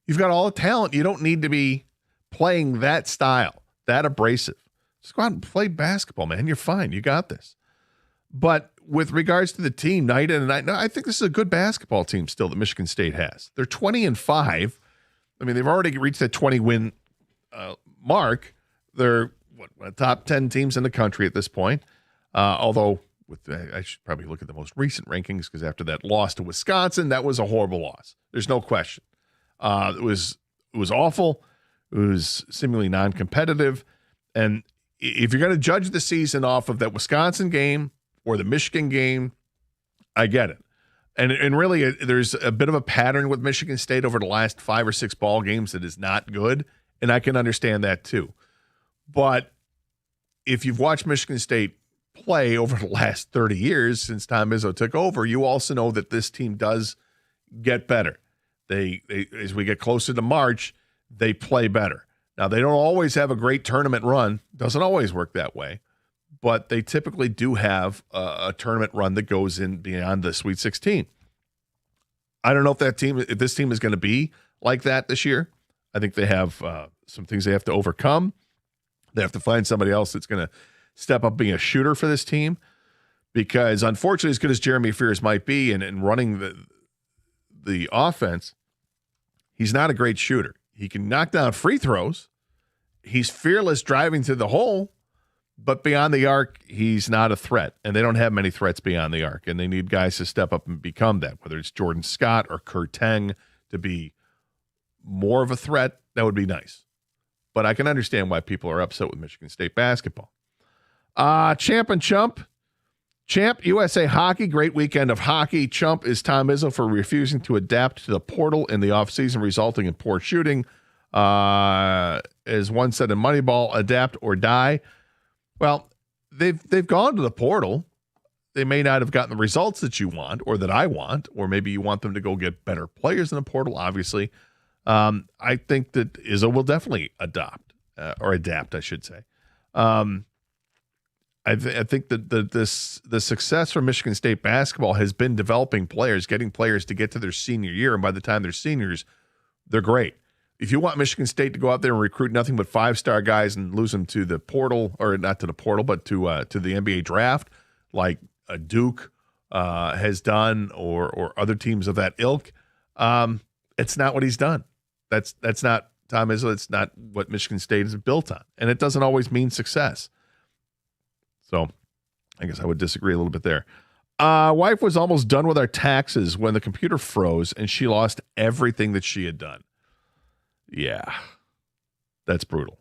You've got all the talent. You don't need to be playing that style, that abrasive. Just go out and play basketball, man. You're fine. You got this. But with regards to the team, night in and night, I think this is a good basketball team still that Michigan State has. They're 20-5. I mean, they've already reached that 20-win mark. They're top 10 teams in the country at this point. Although I should probably look at the most recent rankings, because after that loss to Wisconsin, that was a horrible loss. There's no question. It was awful. It was seemingly non-competitive. And if you're going to judge the season off of that Wisconsin game or the Michigan game, I get it. And really, there's a bit of a pattern with Michigan State over the last 5 or 6 ball games that is not good, and I can understand that too. But if you've watched Michigan State play over the last 30 years since Tom Izzo took over, you also know that this team does get better. They as we get closer to March, they play better. Now, they don't always have a great tournament run. Doesn't always work that way. But they typically do have a tournament run that goes in beyond the Sweet 16. I don't know if this team is going to be like that this year. I think they have some things they have to overcome. They have to find somebody else that's going to step up being a shooter for this team, because unfortunately, as good as Jeremy Fears might be and running the offense, he's not a great shooter. He can knock down free throws. He's fearless driving to the hole, but beyond the arc, he's not a threat. And they don't have many threats beyond the arc, and they need guys to step up and become that, whether it's Jordan Scott or Kurt Teng to be more of a threat. That would be nice. But I can understand why people are upset with Michigan State basketball. Champ and Chump. Champ, USA Hockey, great weekend of hockey. Chump is Tom Izzo for refusing to adapt to the portal in the offseason, resulting in poor shooting. As one said in Moneyball, adapt or die. Well, they've gone to the portal. They may not have gotten the results that you want or that I want, or maybe you want them to go get better players in the portal, obviously. I think that Izzo will definitely adapt, I should say. I think that the success for Michigan State basketball has been developing players, getting players to get to their senior year, and by the time they're seniors, they're great. If you want Michigan State to go out there and recruit nothing but 5-star guys and lose them to the portal, or not to the portal, but to the NBA draft, like Duke has done, or other teams of that ilk, it's not what he's done. That's not Tom Izzo. It's not what Michigan State is built on, and it doesn't always mean success. So I guess I would disagree a little bit there. Wife was almost done with our taxes when the computer froze and she lost everything that she had done. Yeah, that's brutal.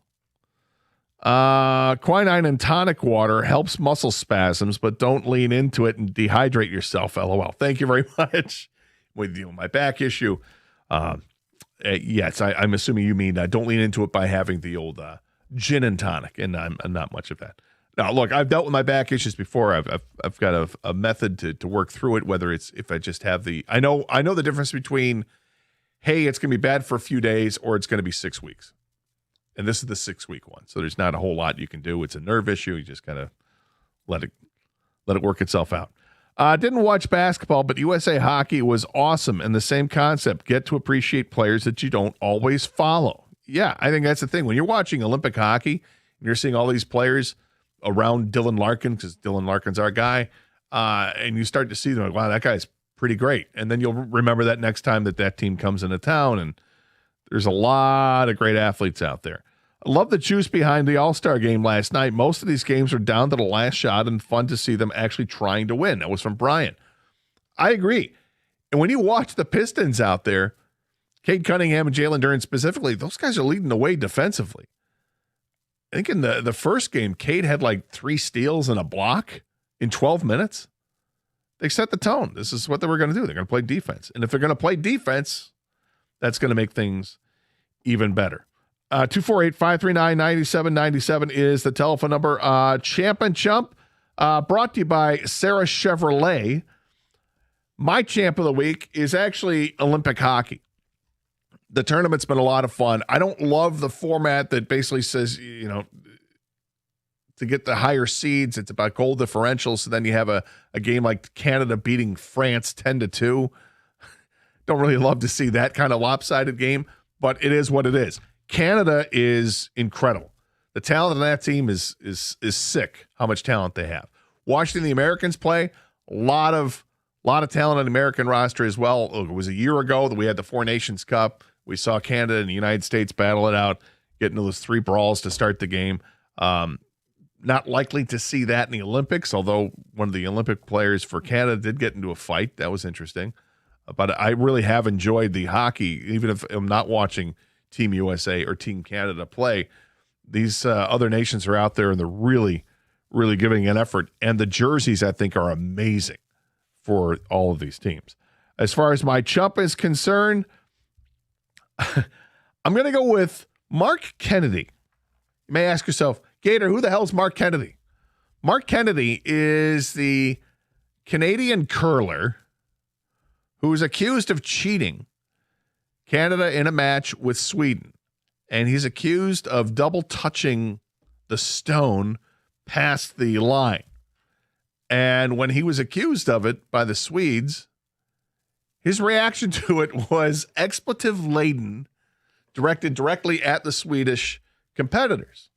Quinine and tonic water helps muscle spasms, but don't lean into it and dehydrate yourself. LOL. Thank you very much. With my back issue. Yes, I'm assuming you mean don't lean into it by having the old gin and tonic, and I'm not much of that. Now, look, I've dealt with my back issues before. I've got a method to work through it. Whether it's if I just have I know the difference between, hey, it's going to be bad for a few days, or it's going to be 6 weeks, and this is the 6-week one. So there's not a whole lot you can do. It's a nerve issue. You just gotta let it work itself out. Didn't watch basketball, but USA Hockey was awesome, and the same concept. Get to appreciate players that you don't always follow. Yeah, I think that's the thing. When you're watching Olympic hockey and you're seeing all these players around Dylan Larkin, because Dylan Larkin's our guy, and you start to see them, like, wow, that guy's pretty great. And then you'll remember that next time that team comes into town, and there's a lot of great athletes out there. I love the juice behind the All-Star game last night. Most of these games are down to the last shot and fun to see them actually trying to win. That was from Brian. I agree. And when you watch the Pistons out there, Cade Cunningham and Jalen Duren specifically, those guys are leading the way defensively. I think in the first game, Cade had like 3 steals and a block in 12 minutes. They set the tone. This is what they were going to do. They're going to play defense. And if they're going to play defense, that's going to make things even better. 248-539-9797 is the telephone number. Champ and Chump, brought to you by Sarah Chevrolet. My champ of the week is actually Olympic hockey. The tournament's been a lot of fun. I don't love the format that basically says, to get the higher seeds, it's about goal differential. So then you have a game like Canada beating France 10-2. Don't really love to see that kind of lopsided game, but it is what it is. Canada is incredible. The talent on that team is sick, how much talent they have. Watching the Americans play, a lot of talent on the American roster as well. Look, it was a year ago that we had the Four Nations Cup. We saw Canada and the United States battle it out, get into those 3 brawls to start the game. Not likely to see that in the Olympics, although one of the Olympic players for Canada did get into a fight. That was interesting. But I really have enjoyed the hockey, even if I'm not watching Team USA or Team Canada play. These other nations are out there, and they're really, really giving an effort. And the jerseys, I think, are amazing for all of these teams. As far as my chump is concerned, I'm going to go with Mark Kennedy. You may ask yourself, Gator, who the hell is Mark Kennedy? Mark Kennedy is the Canadian curler who is accused of cheating Canada in a match with Sweden. And he's accused of double touching the stone past the line. And when he was accused of it by the Swedes, his reaction to it was expletive-laden, directed directly at the Swedish competitors.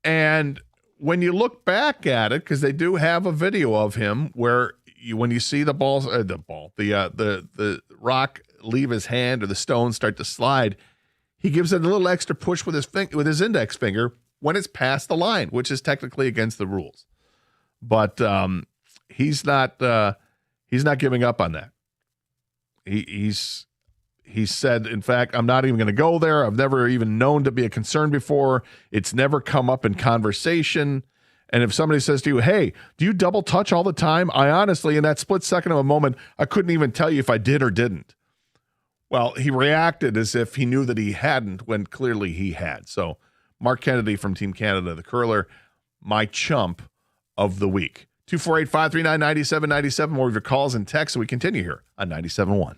And when you look back at it, because they do have a video of him where when you see the rock leave his hand or the stone start to slide, he gives it a little extra push with his index finger when it's past the line, which is technically against the rules. But he's not giving up on that. He said, in fact, I'm not even going to go there. I've never even known to be a concern before. It's never come up in conversation. And if somebody says to you, hey, do you double touch all the time? I honestly, in that split second of a moment, I couldn't even tell you if I did or didn't. Well, he reacted as if he knew that he hadn't when clearly he had. So Mark Kennedy from Team Canada, the curler, my chump of the week. 248-539-9797. More of your calls and texts. So we continue here on 97.1.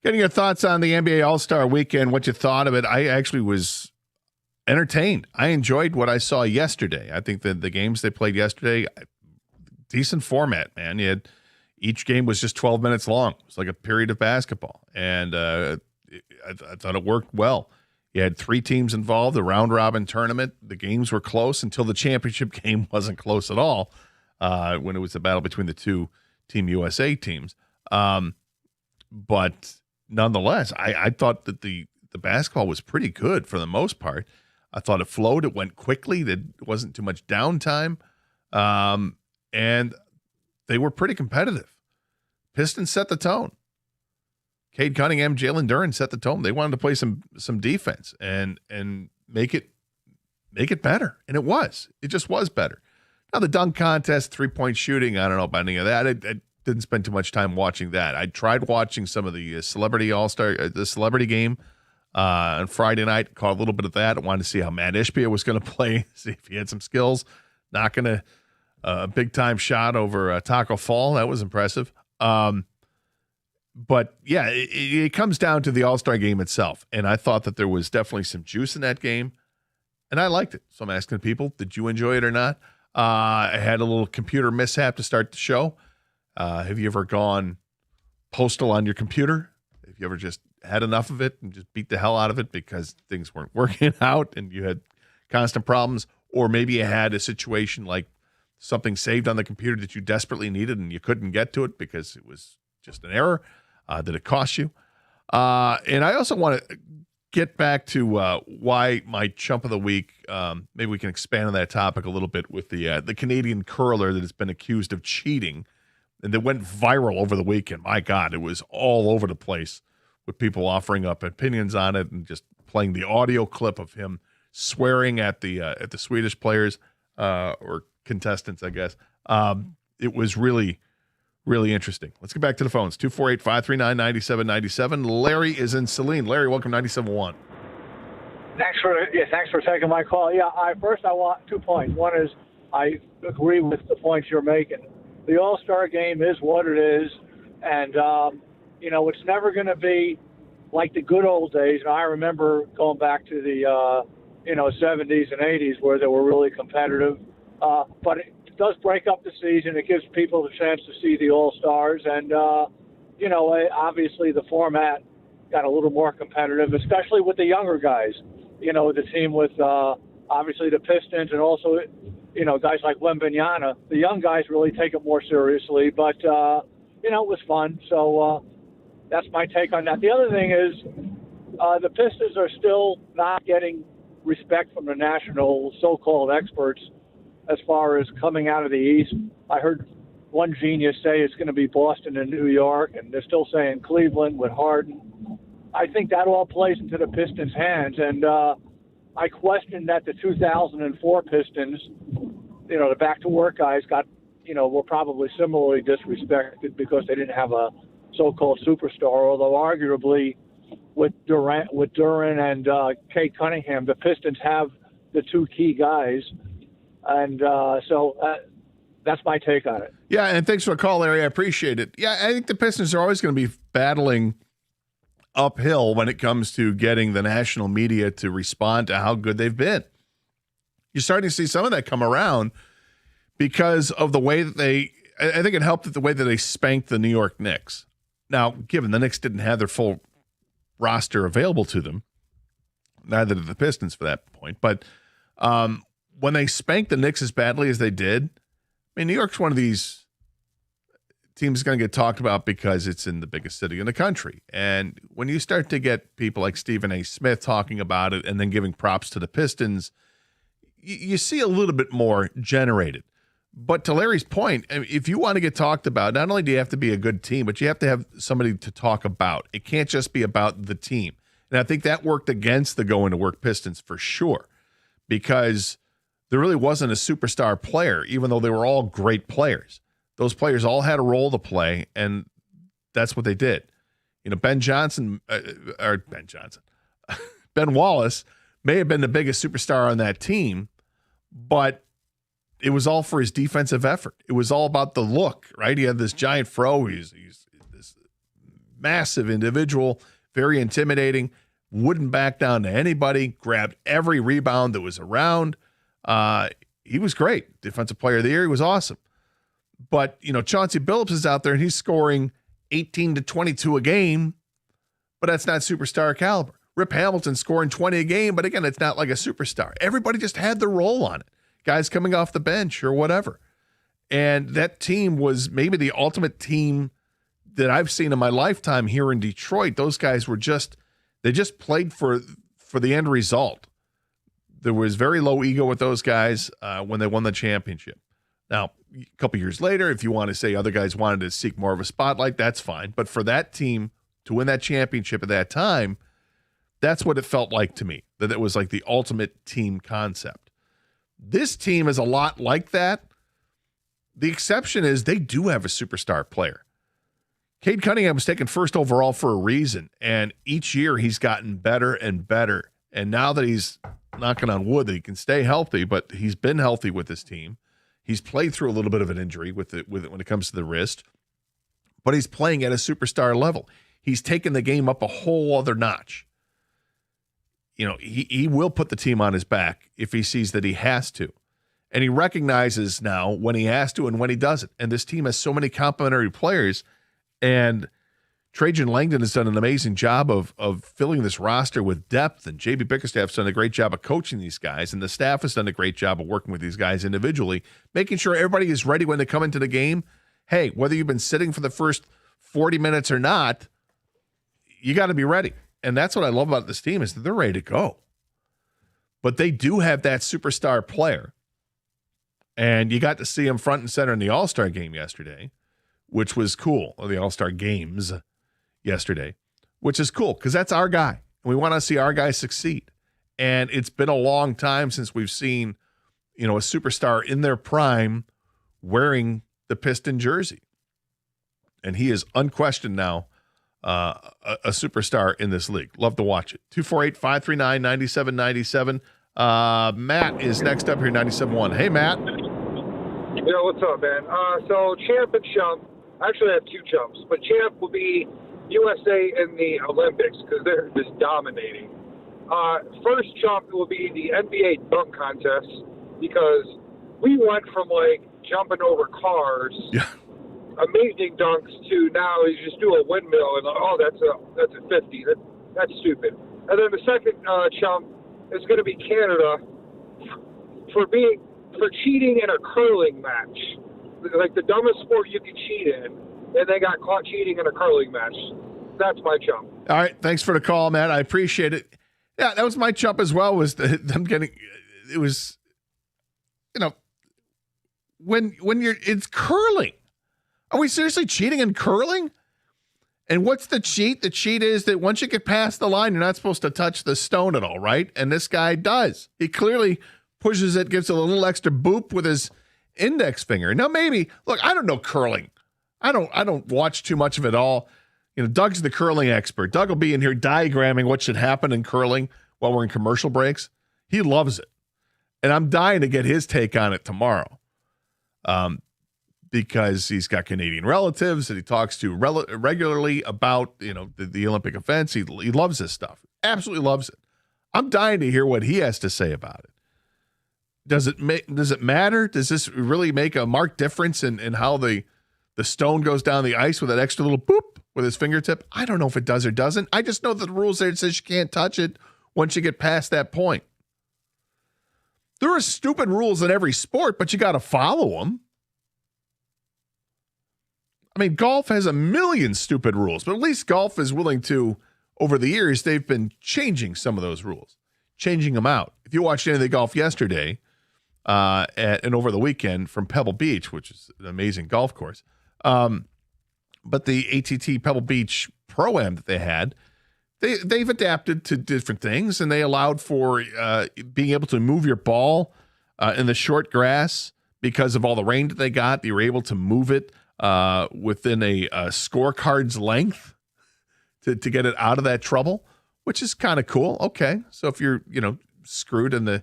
Getting your thoughts on the NBA All-Star Weekend, what you thought of it. I actually was entertained. I enjoyed what I saw yesterday. I think that the games they played yesterday, decent format, man. Each game was just 12 minutes long. It was like a period of basketball. And I thought it worked well. You had 3 teams involved, the round-robin tournament. The games were close until the championship game wasn't close at all when it was a battle between the 2 Team USA teams. But nonetheless, I thought that the basketball was pretty good for the most part. I thought it flowed. It went quickly. There wasn't too much downtime. And they were pretty competitive. Pistons set the tone. Cade Cunningham, Jalen Duren set the tone. They wanted to play some defense and make it better. And it was. It just was better. Now, the dunk contest, 3-point shooting, I don't know about any of that. I didn't spend too much time watching that. I tried watching some of the celebrity the celebrity game on Friday night. Caught a little bit of that. I wanted to see how Matt Ishbia was going to play, see if he had some skills. Knocking a big-time shot over Taco Fall. That was impressive. But, yeah, it comes down to the All-Star game itself. And I thought that there was definitely some juice in that game. And I liked it. So I'm asking people, did you enjoy it or not? I had a little computer mishap to start the show. Have you ever gone postal on your computer? Have you ever just had enough of it and just beat the hell out of it because things weren't working out and you had constant problems? Or maybe you had a situation like something saved on the computer that you desperately needed and you couldn't get to it because it was just an error. Did it cost you? And I also want to get back to why my chump of the week, maybe we can expand on that topic a little bit with the Canadian curler that has been accused of cheating and that went viral over the weekend. My God, it was all over the place with people offering up opinions on it and just playing the audio clip of him swearing at the Swedish players or contestants, I guess. It was really, really interesting. Let's get back to the phones. 248-539-9797. Larry is in Saline. Larry, welcome 97.1. Thanks for taking my call. Yeah, I want 2 points. One is I agree with the points you're making. The All-Star game is what it is, and it's never going to be like the good old days. And I remember going back to the 70s and 80s where they were really competitive. But it does break up the season. It gives people the chance to see the All-Stars, and obviously the format got a little more competitive, especially with the younger guys. The team with obviously the Pistons and also, guys like Wembanyama. The young guys really take it more seriously, but, it was fun. So that's my take on that. The other thing is the Pistons are still not getting respect from the national so-called experts as far as coming out of the East. I heard one genius say it's going to be Boston and New York, and they're still saying Cleveland with Harden. I think that all plays into the Pistons' hands, and I question that the 2004 Pistons, the back-to-work guys were probably similarly disrespected because they didn't have a so-called superstar, although arguably with Duran and Kate Cunningham, the Pistons have the two key guys, and so that's my take on it. Yeah, and thanks for the call, Larry. I appreciate it. Yeah, I think the Pistons are always going to be battling uphill when it comes to getting the national media to respond to how good they've been. You're starting to see some of that come around because of the way that I think it helped the way that they spanked the New York Knicks. Now, given the Knicks didn't have their full roster available to them, neither did the Pistons for that point, but when they spanked the Knicks as badly as they did, I mean, New York's one of these teams going to get talked about because it's in the biggest city in the country. And when you start to get people like Stephen A. Smith talking about it and then giving props to the Pistons, you see a little bit more generated. But to Larry's point, if you want to get talked about, not only do you have to be a good team, but you have to have somebody to talk about. It can't just be about the team. And I think that worked against the going to work Pistons for sure, because there really wasn't a superstar player, even though they were all great players. Those players all had a role to play, and that's what they did. Ben Wallace may have been the biggest superstar on that team, but it was all for his defensive effort. It was all about the look, right? He had this giant fro. He's this massive individual, very intimidating, wouldn't back down to anybody, grabbed every rebound that was around. He was great. Defensive player of the year. He was awesome. But, Chauncey Billups is out there and he's scoring 18 to 22 a game, but that's not superstar caliber. Rip Hamilton scoring 20 a game, but again, it's not like a superstar. Everybody just had their role on it. Guys coming off the bench or whatever. And that team was maybe the ultimate team that I've seen in my lifetime here in Detroit. Those guys were they just played for the end result. There was very low ego with those guys when they won the championship. Now, a couple years later, if you want to say other guys wanted to seek more of a spotlight, that's fine. But for that team to win that championship at that time, that's what it felt like to me, that it was like the ultimate team concept. This team is a lot like that. The exception is they do have a superstar player. Cade Cunningham was taken first overall for a reason, and each year he's gotten better and better. And now that he's knocking on wood that he can stay healthy, but he's been healthy with this team. He's played through a little bit of an injury with it when it comes to the wrist, but he's playing at a superstar level. He's taken the game up a whole other notch. He will put the team on his back if he sees that he has to. And he recognizes now when he has to and when he doesn't. And this team has so many complementary players. And Trajan Langdon has done an amazing job of filling this roster with depth, and JB Bickerstaff's done a great job of coaching these guys, and the staff has done a great job of working with these guys individually, making sure everybody is ready when they come into the game. Hey, whether you've been sitting for the first 40 minutes or not, you got to be ready. And that's what I love about this team is that they're ready to go. But they do have that superstar player. And you got to see him front and center in the All-Star game yesterday, which was cool, or the All-Star games yesterday, which is cool because that's our guy. And we want to see our guy succeed. And it's been a long time since we've seen, a superstar in their prime wearing the Piston jersey. And he is unquestioned now a superstar in this league. Love to watch it. 248-539-9797. Matt is next up here, 97.1. Hey, Matt. Yeah, what's up, man? So champ and chump, I actually have two chumps, but champ will be USA in the Olympics because they're just dominating. First chump will be the NBA dunk contest because we went from jumping over cars, amazing dunks, to now you just do a windmill and that's a 50. That's stupid. And then the second chump is going to be Canada for cheating in a curling match, like the dumbest sport you can cheat in, and they got caught cheating in a curling match. That's my chump. All right, thanks for the call, Matt. I appreciate it. Yeah, that was my chump as well. Was them getting? It was, when it's curling. Are we seriously cheating in curling? And what's the cheat? The cheat is that once you get past the line, you're not supposed to touch the stone at all, right? And this guy does. He clearly pushes it, gives it a little extra boop with his index finger. Now, maybe, look, I don't know curling. I don't watch too much of it all. Doug's the curling expert. Doug will be in here diagramming what should happen in curling while we're in commercial breaks. He loves it. And I'm dying to get his take on it tomorrow. Because he's got Canadian relatives that he talks to regularly about, the Olympic events. He loves this stuff. Absolutely loves it. I'm dying to hear what he has to say about it. Does it matter? Does this really make a marked difference in how the stone goes down the ice with that extra little boop with his fingertip? I don't know if it does or doesn't. I just know that the rules there, it says you can't touch it once you get past that point. There are stupid rules in every sport, but you got to follow them. I mean, golf has a million stupid rules, but at least golf is willing to, over the years, they've been changing some of those rules, changing them out. If you watched any of the golf yesterday and over the weekend from Pebble Beach, which is an amazing golf course, but the ATT Pebble Beach Pro-Am that they had, they've adapted to different things, and they allowed for being able to move your ball in the short grass because of all the rain that they got. You were able to move it within a scorecard's length to get it out of that trouble, which is kind of cool. Okay, so if you're screwed in the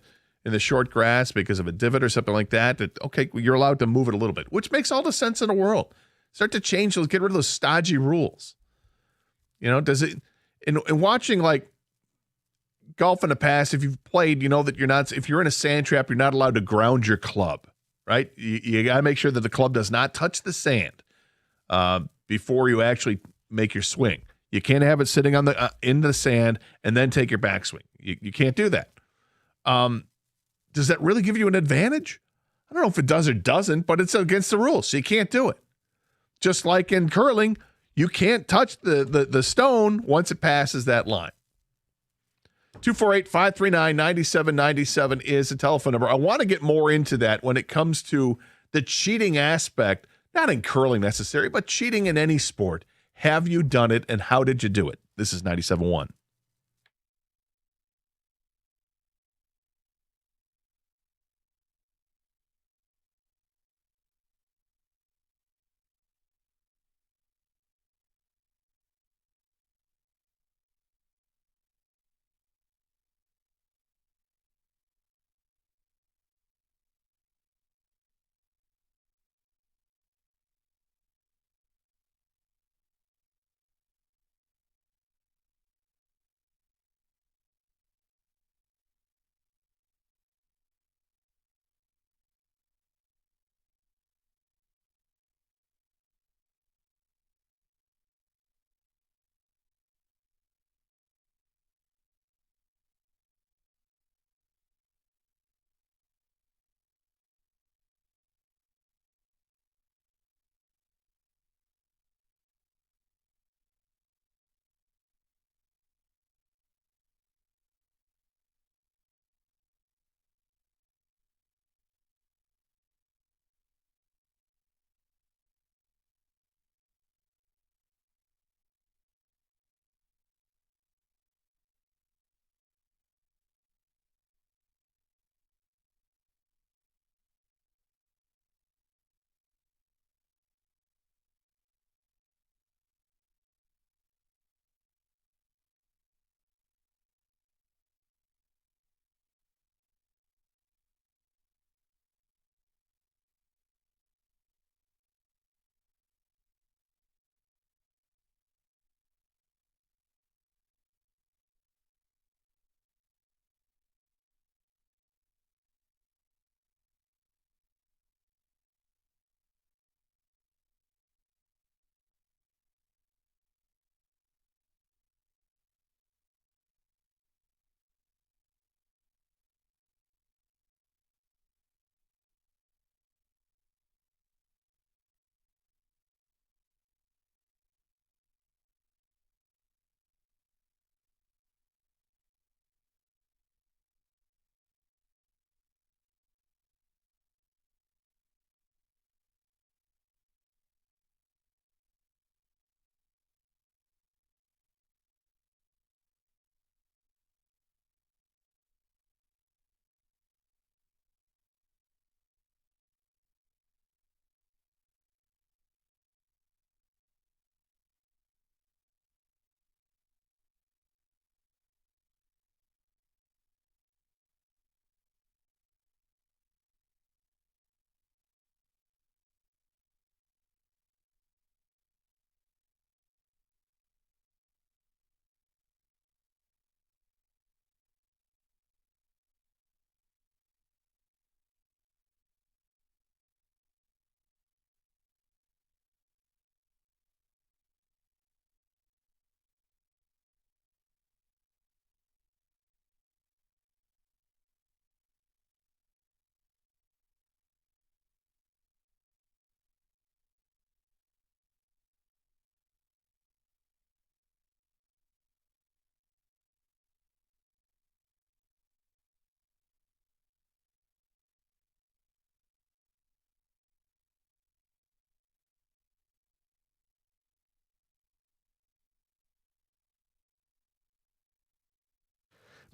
short grass because of a divot or something like that, okay, you're allowed to move it a little bit, which makes all the sense in the world. Start to change those, get rid of those stodgy rules. Does it? In watching golf in the past, if you've played, that you're not. If you're in a sand trap, you're not allowed to ground your club. Right? You got to make sure that the club does not touch the sand before you actually make your swing. You can't have it sitting on in the sand and then take your backswing. You can't do that. Does that really give you an advantage? I don't know if it does or doesn't, but it's against the rules, so you can't do it. Just like in curling, you can't touch the stone once it passes that line. 248-539-9797 is the telephone number. I want to get more into that when it comes to the cheating aspect, not in curling necessarily, but cheating in any sport. Have you done it, and how did you do it? This is 97.1.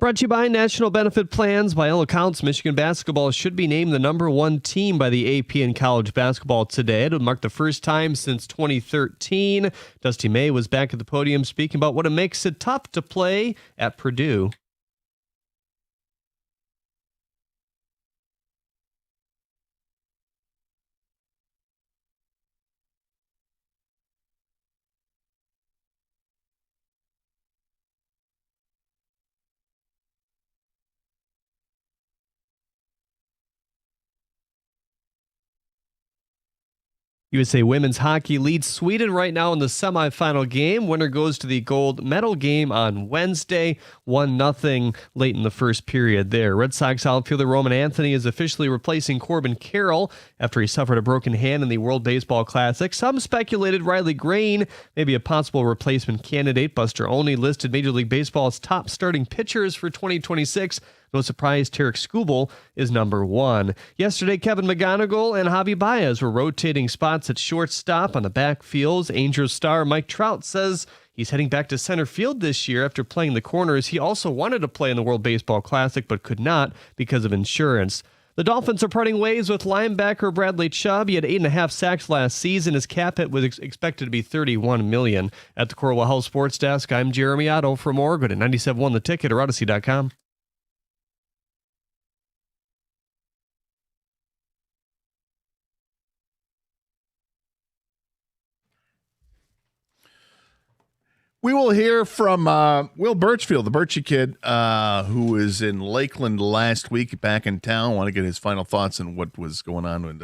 Brought to you by National Benefit Plans. By all accounts, Michigan basketball should be named the #1 team by the AP in college basketball today. It would mark the first time since 2013. Dusty May was back at the podium speaking about what it makes it tough to play at Purdue. USA Women's Hockey leads Sweden right now in the semifinal game. Winner goes to the gold medal game on Wednesday. 1-0 late in the first period there. Red Sox outfielder Roman Anthony is officially replacing Corbin Carroll after he suffered a broken hand in the World Baseball Classic. Some speculated Riley Green may be a possible replacement candidate. Buster Olney listed Major League Baseball's top starting pitchers for 2026. No surprise, Tarek Skubal is #1. Yesterday, Kevin McGonigal and Javi Baez were rotating spots at shortstop on the backfields. Angels star Mike Trout says he's heading back to center field this year after playing the corners. He also wanted to play in the World Baseball Classic but could not because of insurance. The Dolphins are parting ways with linebacker Bradley Chubb. He had 8.5 sacks last season. His cap hit was expected to be $31 million. At the Corwell Health Sports Desk, I'm Jeremy Otto. For more, go to 97.1 The Ticket or Odyssey.com. We will hear from Will Birchfield, the Birchie kid, who was in Lakeland last week, back in town. I want to get his final thoughts on what was going on in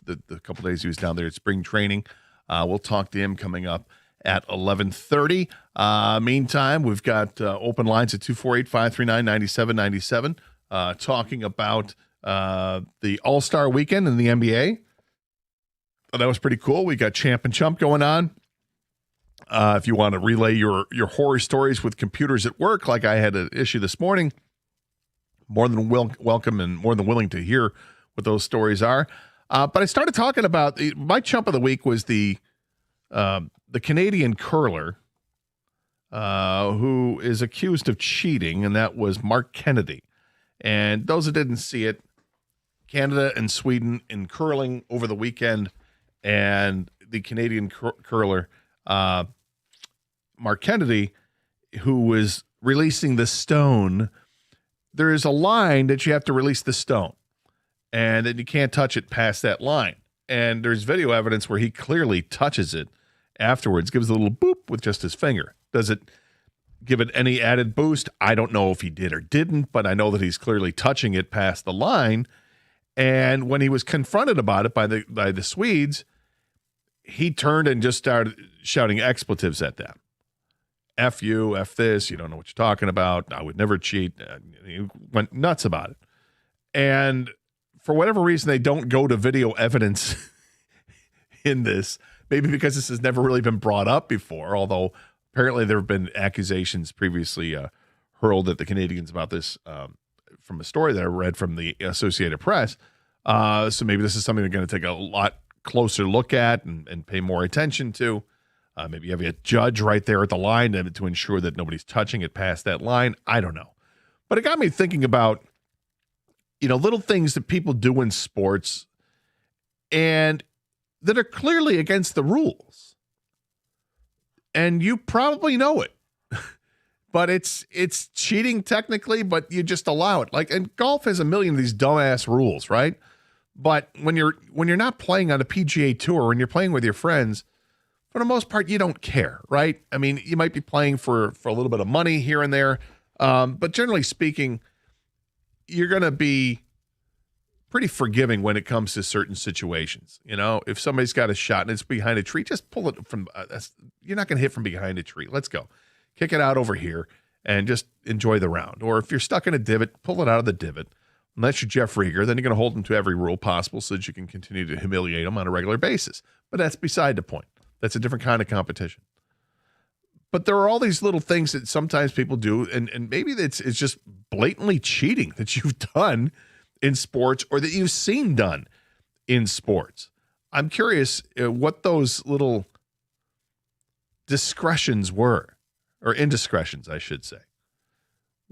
the couple days he was down there at spring training. We'll talk to him coming up at 11:30. Meantime, we've got open lines at 248-539-9797, talking about the All-Star Weekend in the NBA. That was pretty cool. We got Champ and Chump going on. If you want to relay your horror stories with computers at work, like I had an issue this morning, more than welcome and more than willing to hear what those stories are. But I started talking about my chump of the week was the Canadian curler who is accused of cheating, and that was Mark Kennedy. And those that didn't see it, Canada and Sweden in curling over the weekend, and the Canadian curler Mark Kennedy, who was releasing the stone. There is a line that you have to release the stone, and then you can't touch it past that line. And there's video evidence where he clearly touches it afterwards, gives a little boop with just his finger. Does it give it any added boost? I don't know if he did or didn't, but I know that he's clearly touching it past the line. And when he was confronted about it by the Swedes, he turned and just started shouting expletives at them. F you, F this, you don't know what you're talking about. I would never cheat. He went nuts about it. And for whatever reason, they don't go to video evidence in this, maybe because this has never really been brought up before, although apparently there have been accusations previously hurled at the Canadians about this from a story that I read from the Associated Press. So maybe this is something they're going to take a lot closer look at and pay more attention to. Maybe have a judge right there at the line to ensure that nobody's touching it past that line. I don't know. But it got me thinking about, little things that people do in sports and that are clearly against the rules. And you probably know it. But it's cheating technically, but you just allow it. And golf has a million of these dumbass rules, right? But when you're not playing on a PGA Tour, when you're playing with your friends, for the most part, you don't care, right? I mean, you might be playing for a little bit of money here and there, but generally speaking, you're going to be pretty forgiving when it comes to certain situations. If somebody's got a shot and it's behind a tree, just pull it from. You're not going to hit from behind a tree. Let's go, kick it out over here, and just enjoy the round. Or if you're stuck in a divot, pull it out of the divot. Unless you're Jeff Rieger, then you're going to hold them to every rule possible so that you can continue to humiliate them on a regular basis. But that's beside the point. That's a different kind of competition. But there are all these little things that sometimes people do, and maybe it's just blatantly cheating that you've done in sports or that you've seen done in sports. I'm curious what those little discretions were, or indiscretions, I should say.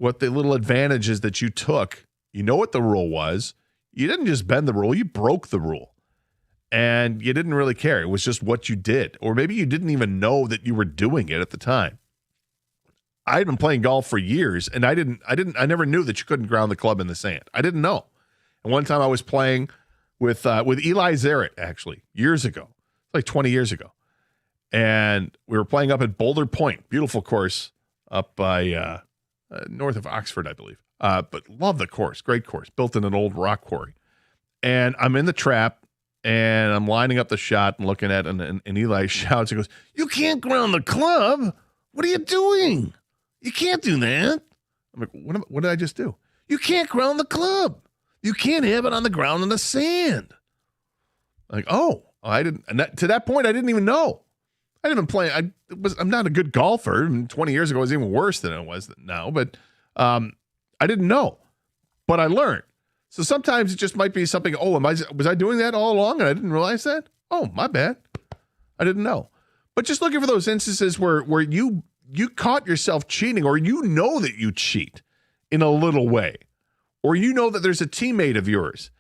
what the little advantages that you took. You know what the rule was. You didn't just bend the rule, you broke the rule. And you didn't really care. It was just what you did. Or maybe you didn't even know that you were doing it at the time. I had been playing golf for years, and I never knew that you couldn't ground the club in the sand. I didn't know. And one time I was playing with Eli Zaret, actually, years ago, like 20 years ago. And we were playing up at Boulder Point, beautiful course up by north of Oxford, I believe. But love the course, great course, built in an old rock quarry. And I'm in the trap, and I'm lining up the shot and looking at it, and Eli shouts, he goes, "You can't ground the club. What are you doing? You can't do that." I'm like, what did I just do? "You can't ground the club. You can't have it on the ground in the sand." Like, I didn't. And to that point, I didn't even know. I didn't even play. I'm not a good golfer. And 20 years ago, I was even worse than I was now. But I didn't know. But I learned. So sometimes it just might be something. Was I doing that all along and I didn't realize that? Oh, my bad. I didn't know. But just looking for those instances where you caught yourself cheating, or you know that you cheat in a little way, or you know that there's a teammate of yours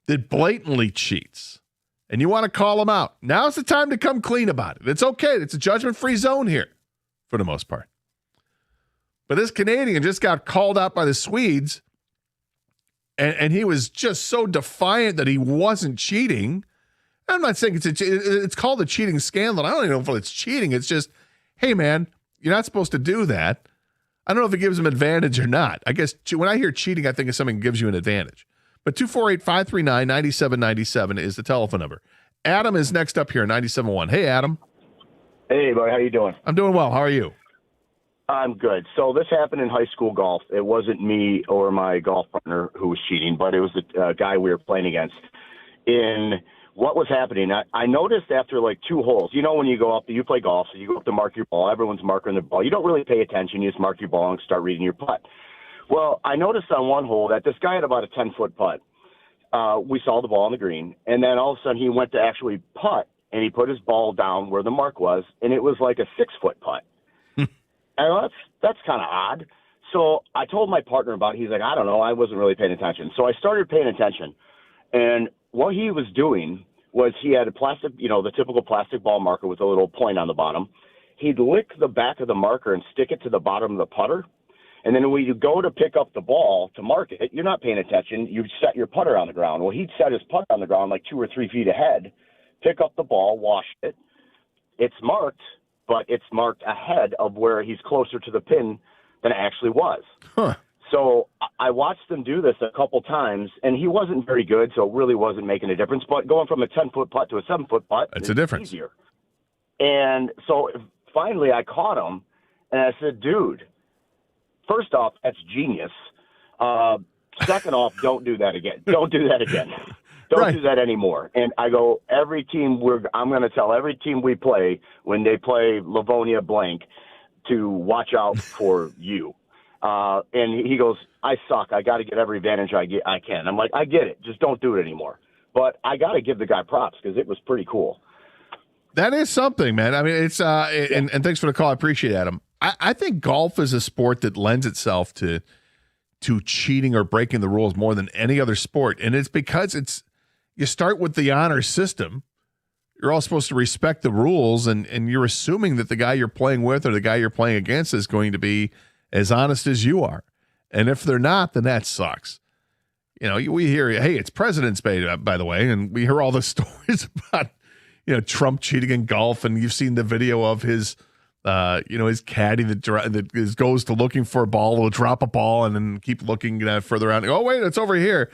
that blatantly cheats, and you want to call them out. Now's the time to come clean about it. It's okay. It's a judgment-free zone here for the most part. But this Canadian just got called out by the Swedes, and he was just so defiant that he wasn't cheating. I'm not saying it's called a cheating scandal. I don't even know if it's cheating. It's just, hey, man, you're not supposed to do that. I don't know if it gives him advantage or not. I guess when I hear cheating, I think it's something that gives you an advantage. But 248-539-9797 is the telephone number. Adam is next up here, 97.1. Hey, Adam. Hey, buddy. How you doing? I'm doing well. How are you? I'm good. So this happened in high school golf. It wasn't me or my golf partner who was cheating, but it was the guy we were playing against. In what was happening, I noticed after like 2 holes, you know, when you go up, you play golf, so you go up to mark your ball. Everyone's marking their ball. You don't really pay attention. You just mark your ball and start reading your putt. Well, I noticed on one hole that this guy had about a 10-foot putt. We saw the ball on the green, and then all of a sudden he went to actually putt, and he put his ball down where the mark was, and it was like a 6-foot putt. And that's kind of odd. So I told my partner about it. He's like, I don't know. I wasn't really paying attention. So I started paying attention. And what he was doing was he had a plastic, the typical plastic ball marker with a little point on the bottom. He'd lick the back of the marker and stick it to the bottom of the putter. And then when you go to pick up the ball to mark it, you're not paying attention. You set your putter on the ground. Well, he'd set his putter on the ground like 2 or 3 feet ahead, pick up the ball, wash it. It's marked, but it's marked ahead of where he's closer to the pin than it actually was. Huh. So I watched him do this a couple times, and he wasn't very good, so it really wasn't making a difference. But going from a 10-foot putt to a 7-foot putt is a difference. Easier. And so finally I caught him, and I said, dude, first off, that's genius. Second off, don't do that again. Don't do that again. Don't do that anymore. And I go, I'm going to tell every team we play when they play Livonia blank to watch out for you. And he goes, I suck. I got to get every advantage I can. I'm like, I get it. Just don't do it anymore. But I got to give the guy props because it was pretty cool. That is something, man. I mean, it's and thanks for the call. I appreciate it, Adam. I think golf is a sport that lends itself to cheating or breaking the rules more than any other sport. And it's because you start with the honor system. You're all supposed to respect the rules, and you're assuming that the guy you're playing with or the guy you're playing against is going to be as honest as you are. And if they're not, then that sucks. We hear, hey, it's President's Day, by the way, and we hear all the stories about, Trump cheating in golf, and you've seen the video of his his caddy that goes to looking for a ball, will drop a ball and then keep looking further out. Oh, wait, it's over here.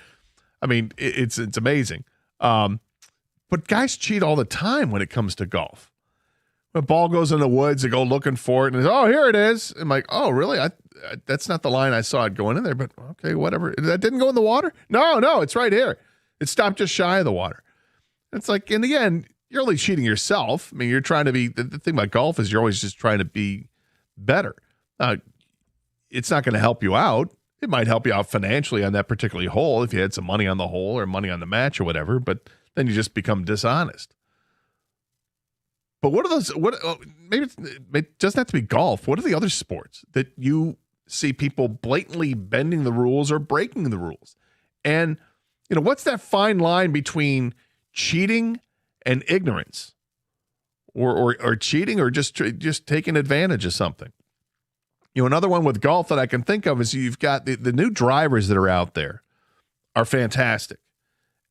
I mean, it's amazing. But guys cheat all the time when it comes to golf. When a ball goes in the woods, they go looking for it, and here it is. I'm like, oh, really? That's not the line I saw it going in there, but okay, whatever. That didn't go in the water? No, it's right here. It stopped just shy of the water. It's like, in the end, you're only cheating yourself. I mean, you're trying to be, the thing about golf is you're always just trying to be better. It's not going to help you out. It might help you out financially on that particular hole if you had some money on the hole or money on the match or whatever, but then you just become dishonest. But what are those, maybe it doesn't have to be golf. What are the other sports that you see people blatantly bending the rules or breaking the rules. And, what's that fine line between cheating and ignorance, or cheating or just taking advantage of something? Another one with golf that I can think of is you've got the new drivers that are out there are fantastic.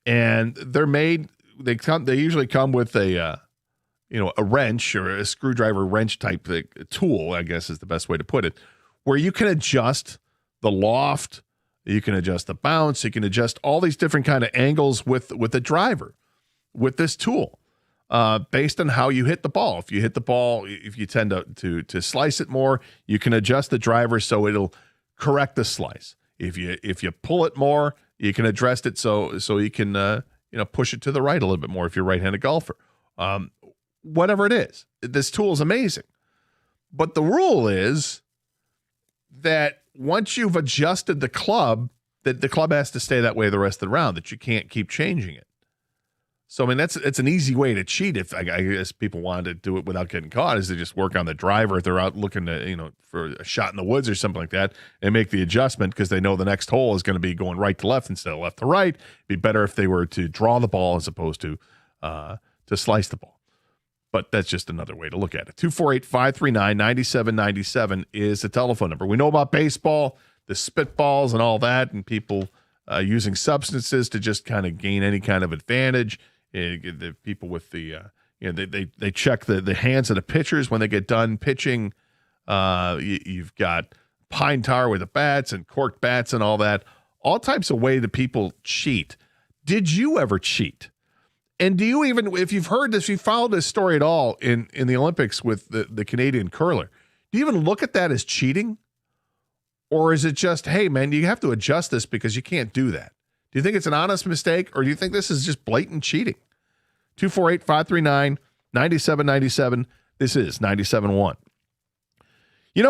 And they're made, they usually come with a wrench or a screwdriver wrench type thing, tool, I guess is the best way to put it, where you can adjust the loft, you can adjust the bounce, you can adjust all these different kind of angles with the driver with this tool, based on how you hit the ball. If you hit the ball, if you tend to slice it more, you can adjust the driver so it'll correct the slice. If you pull it more, you can adjust it so you can push it to the right a little bit more if you're a right-handed golfer. Whatever it is, this tool is amazing. But the rule is that once you've adjusted the club, that the club has to stay that way the rest of the round, that you can't keep changing it. So, it's an easy way to cheat if I guess people wanted to do it without getting caught, is to just work on the driver if they're out looking to, for a shot in the woods or something like that, and make the adjustment because they know the next hole is going to be going right to left instead of left to right. It'd be better if they were to draw the ball as opposed to slice the ball. But that's just another way to look at it. 248-539-9797 is the telephone number. We know about baseball, the spitballs and all that, and people using substances to just kind of gain any kind of advantage. The people with the, they check the hands of the pitchers when they get done pitching. You've got pine tar with the bats and cork bats and all that. All types of way that people cheat. Did you ever cheat? And do you even, if you've heard this, if you followed this story at all in the Olympics with the Canadian curler, do you even look at that as cheating? Or is it just, hey, man, you have to adjust this because you can't do that? Do you think it's an honest mistake, or do you think this is just blatant cheating? 248-539-9797. This is 97.1.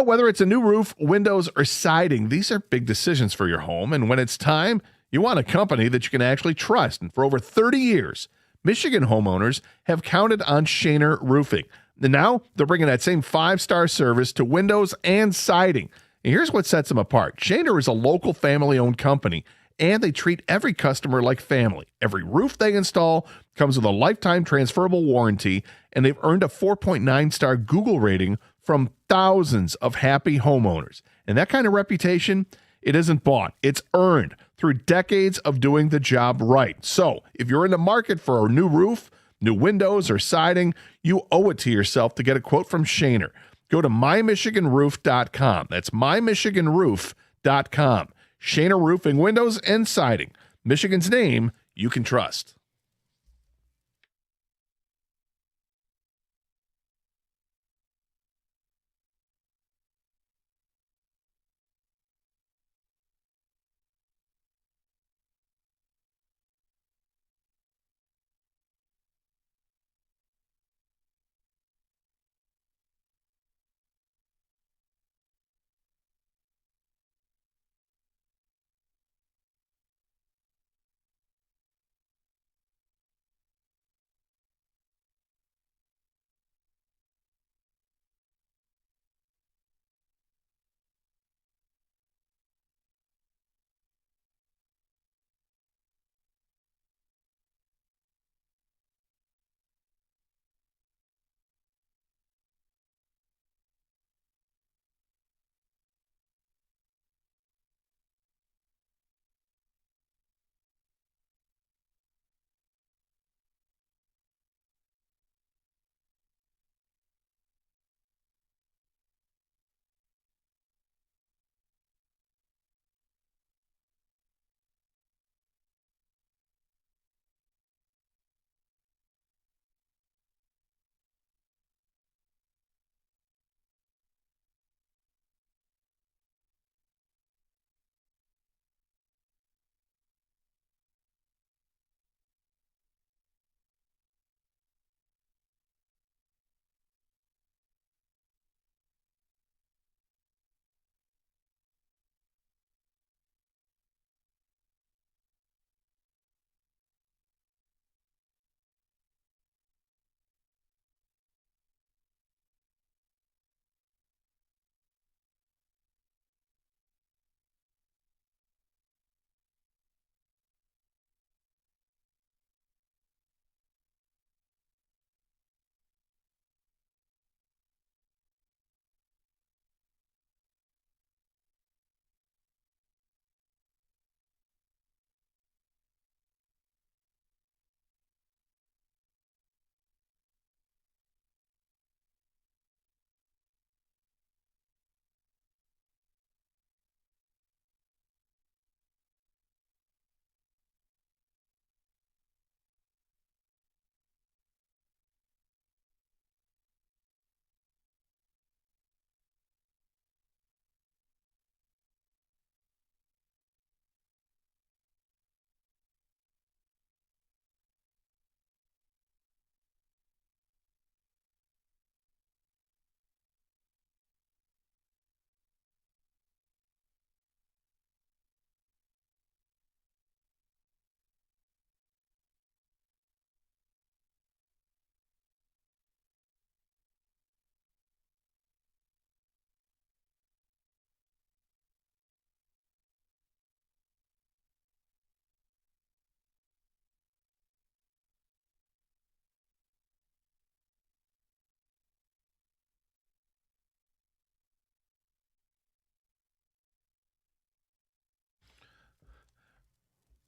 Whether it's a new roof, windows, or siding, these are big decisions for your home. And when it's time, you want a company that you can actually trust. And for over 30 years, Michigan homeowners have counted on Shaner Roofing. And now they're bringing that same 5-star service to windows and siding. And here's what sets them apart. Shaner is a local family-owned company, and they treat every customer like family. Every roof they install comes with a lifetime transferable warranty, and they've earned a 4.9-star Google rating from thousands of happy homeowners. And that kind of reputation, it isn't bought. It's earned through decades of doing the job right. So if you're in the market for a new roof, new windows, or siding, you owe it to yourself to get a quote from Shaner. Go to mymichiganroof.com. That's mymichiganroof.com. Shaner Roofing, windows, and siding. Michigan's name you can trust.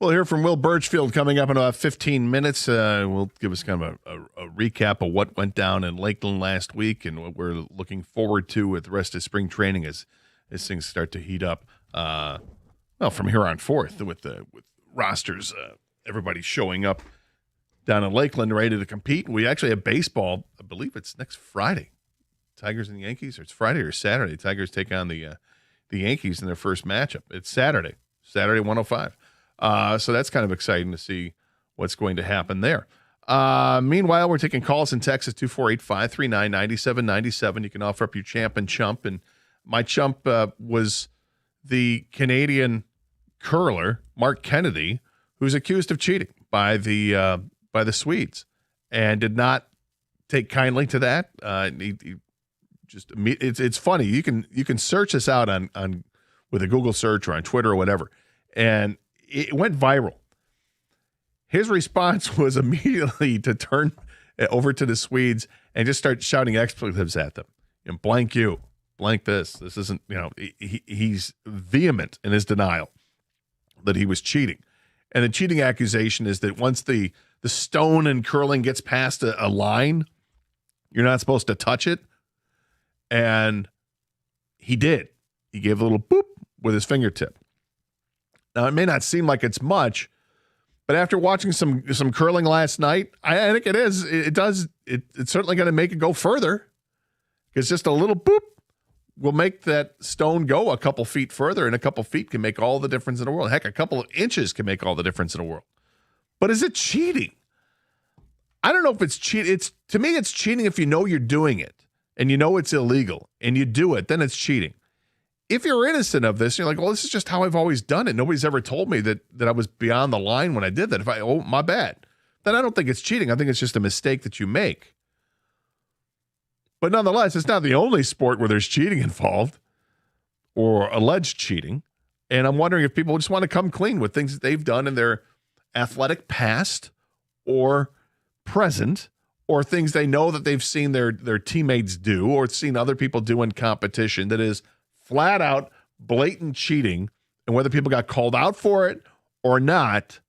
We'll hear from Will Birchfield coming up in about 15 minutes. We'll give us kind of a recap of what went down in Lakeland last week and what we're looking forward to with the rest of spring training as things start to heat up. From here on forth with rosters, everybody showing up down in Lakeland ready to compete. We actually have baseball. I believe it's next Friday. Tigers and Yankees, or it's Friday or Saturday. Tigers take on the Yankees in their first matchup. It's Saturday 1:05. So that's kind of exciting to see what's going to happen there. Meanwhile, we're taking calls in Texas, 248-539-9797. You can offer up your champ and chump. And my chump was the Canadian curler, Mark Kennedy, who's accused of cheating by the Swedes and did not take kindly to that. It's funny. You can search this out on with a Google search or on Twitter or whatever. And it went viral. His response was immediately to turn over to the Swedes and just start shouting expletives at them. Blank you, blank this. This isn't, he's vehement in his denial that he was cheating. And the cheating accusation is that once the stone in curling gets past a line, you're not supposed to touch it. And he did. He gave a little boop with his fingertip. Now, it may not seem like it's much, but after watching some curling last night, I think it is. It's certainly going to make it go further. Because just a little boop will make that stone go a couple feet further, and a couple feet can make all the difference in the world. Heck, a couple of inches can make all the difference in the world. But is it cheating? I don't know if it's cheating. To me, it's cheating if you know you're doing it and you know it's illegal and you do it, then it's cheating. If you're innocent of this, you're like, well, this is just how I've always done it. Nobody's ever told me that I was beyond the line when I did that. My bad. Then I don't think it's cheating. I think it's just a mistake that you make. But nonetheless, it's not the only sport where there's cheating involved or alleged cheating. And I'm wondering if people just want to come clean with things that they've done in their athletic past or present, or things they know that they've seen their teammates do or seen other people do in competition that is flat out blatant cheating, and whether people got called out for it or not,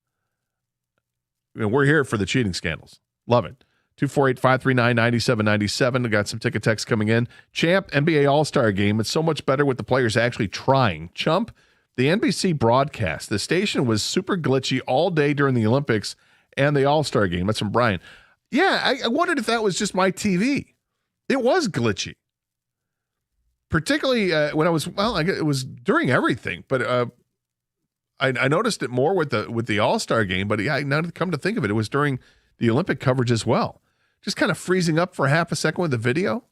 we're here for the cheating scandals. Love it. 248-539-9797. We got some ticket texts coming in. Champ, NBA All-Star Game. It's so much better with the players actually trying. Chump, the NBC broadcast. The station was super glitchy all day during the Olympics and the All-Star Game. That's from Brian. Yeah, I wondered if that was just my TV. It was glitchy. Particularly when it was during everything, but I noticed it more with the All-Star Game. But yeah, now to come to think of it, it was during the Olympic coverage as well. Just kind of freezing up for half a second with the video,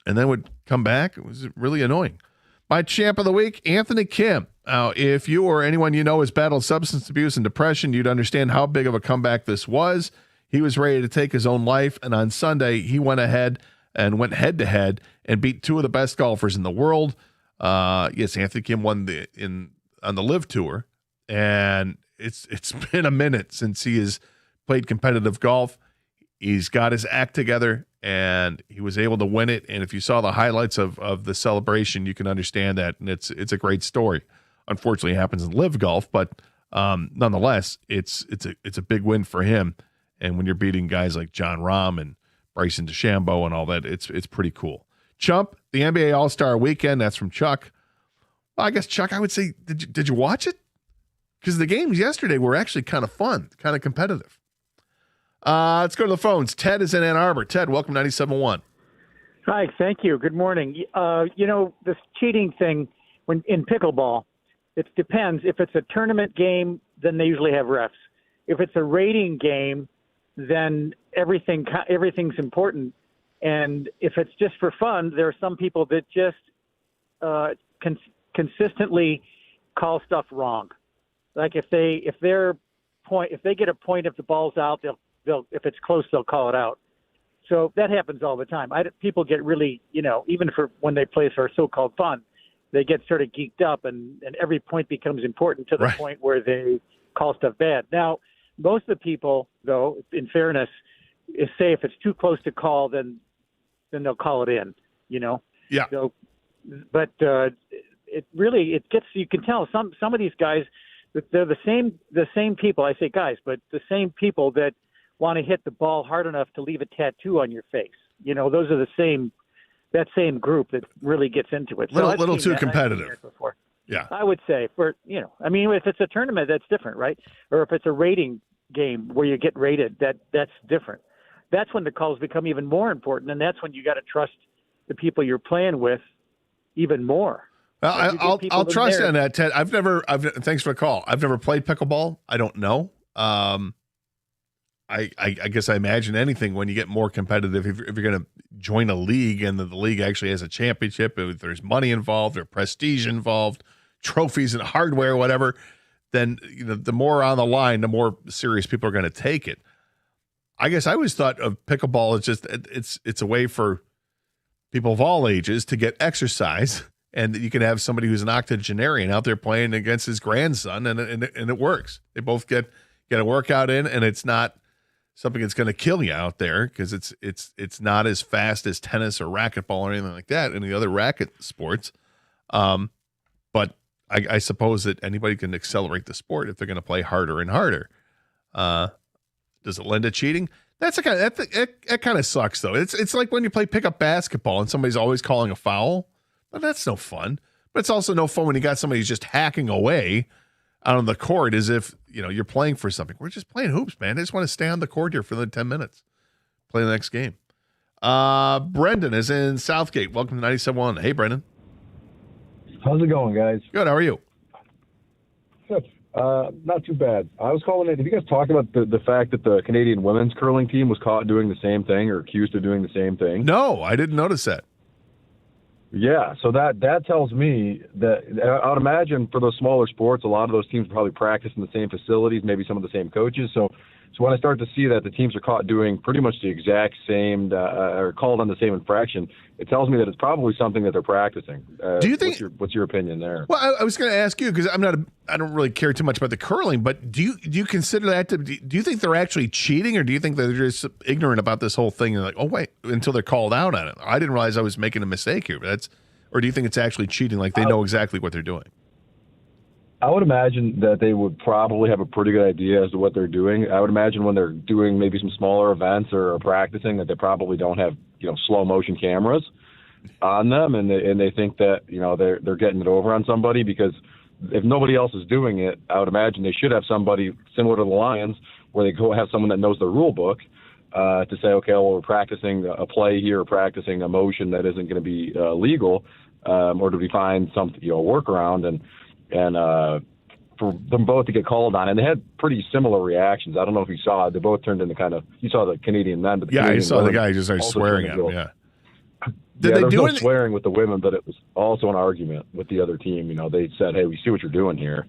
and then would come back. It was really annoying. My champ of the week, Anthony Kim. Now, if you or anyone you know has battled substance abuse and depression, you'd understand how big of a comeback this was. He was ready to take his own life, and on Sunday, he went ahead and went head-to-head and beat two of the best golfers in the world. Yes, Anthony Kim won on the LIV Tour, and it's been a minute since he has played competitive golf. He's got his act together, and he was able to win it. And if you saw the highlights of the celebration, you can understand that, and it's a great story. Unfortunately, it happens in LIV golf, but nonetheless, it's a big win for him. And when you're beating guys like John Rahm and Bryson DeChambeau and all that, it's pretty cool. Chump, the NBA All-Star Weekend. That's from Chuck. Well, I guess, Chuck, I would say, did you watch it? Because the games yesterday were actually kind of fun, kind of competitive. Let's go to the phones. Ted is in Ann Arbor. Ted, welcome to 97.1. Hi, thank you. Good morning. This cheating thing when in pickleball, it depends. If it's a tournament game, then they usually have refs. If it's a rating game, then everything's important. And if it's just for fun, there are some people that just consistently call stuff wrong. Like if they get a point if the ball's out, they'll if it's close, they'll call it out. So that happens all the time. People get really, even for when they play for so-called fun, they get sort of geeked up, and every point becomes important to the point where they call stuff bad. Now, most of the people, though, in fairness, say if it's too close to call, then they'll call it in. Yeah. So, but it gets, you can tell some of these guys, they're the same people. I say guys, but the same people that want to hit the ball hard enough to leave a tattoo on your face. Those are that same group that really gets into it. Little too competitive. Yeah, I would say if it's a tournament, that's different, right? Or if it's a rating game where you get rated, that's different. That's when the calls become even more important, and that's when you got to trust the people you're playing with even more. Well, I'll trust you on that, Ted. Thanks for the call. I've never played pickleball. I don't know. I guess I imagine anything when you get more competitive, if you're going to join a league and the league actually has a championship, if there's money involved or prestige involved, trophies and hardware, whatever, then the more on the line, the more serious people are going to take it. I guess I always thought of pickleball as just it's a way for people of all ages to get exercise, and you can have somebody who's an octogenarian out there playing against his grandson, and it works. They both get a workout in, and it's not something that's going to kill you out there because it's not as fast as tennis or racquetball or anything like that, any other racket sports. But I suppose that anybody can accelerate the sport if they're going to play harder and harder. Does it lend to cheating? That kind of sucks though. It's like when you play pickup basketball and somebody's always calling a foul. But that's no fun. But it's also no fun when you got somebody who's just hacking away out on the court as if you're playing for something. We're just playing hoops, man. I just want to stay on the court here for the 10 minutes. Play the next game. Brendan is in Southgate. Welcome to 97.1. Hey, Brendan. How's it going, guys? Good. How are you? Good. Not too bad. I was calling in. Have you guys talked about the fact that the Canadian women's curling team was caught doing the same thing or accused of doing the same thing? No, I didn't notice that. Yeah, so that tells me that I would imagine for those smaller sports, a lot of those teams probably practice in the same facilities, maybe some of the same coaches. So when I start to see that the teams are caught doing pretty much the exact same or called on the same infraction, it tells me that it's probably something that they're practicing. Do you think? What's your opinion there? Well, I was going to ask you because I don't really care too much about the curling, but do you consider that do you think they're actually cheating, or do you think that they're just ignorant about this whole thing and like, oh wait, until they're called out on it? I didn't realize I was making a mistake here. Or do you think it's actually cheating, like they know exactly what they're doing? I would imagine that they would probably have a pretty good idea as to what they're doing. I would imagine when they're doing maybe some smaller events or practicing that they probably don't have slow motion cameras on them, and they think that they're getting it over on somebody, because if nobody else is doing it, I would imagine they should have somebody similar to the Lions where they go have someone that knows the rule book to say, okay, well, we're practicing a play here, practicing a motion that isn't going to be legal, or do we find some a workaround and for them both to get called on, and they had pretty similar reactions. I don't know if you saw it. They both turned into you saw the Canadian men, but I saw the guy who just started swearing at him. Yeah. Did they do swearing with the women, but it was also an argument with the other team. They said, "Hey, we see what you're doing here."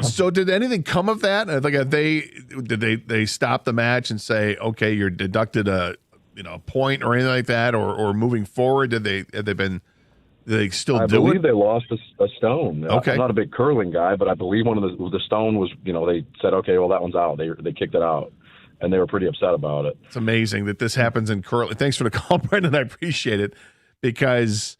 So did anything come of that? Like, did they stop the match and say, "Okay, you're deducted a point" or anything like that, or moving forward? Have they still do it? I believe they lost a stone. Okay. I'm not a big curling guy, but I believe one of the stone was, they said, okay, well, that one's out. They kicked it out, and they were pretty upset about it. It's amazing that this happens in curling. Thanks for the call, Brendan. I appreciate it, because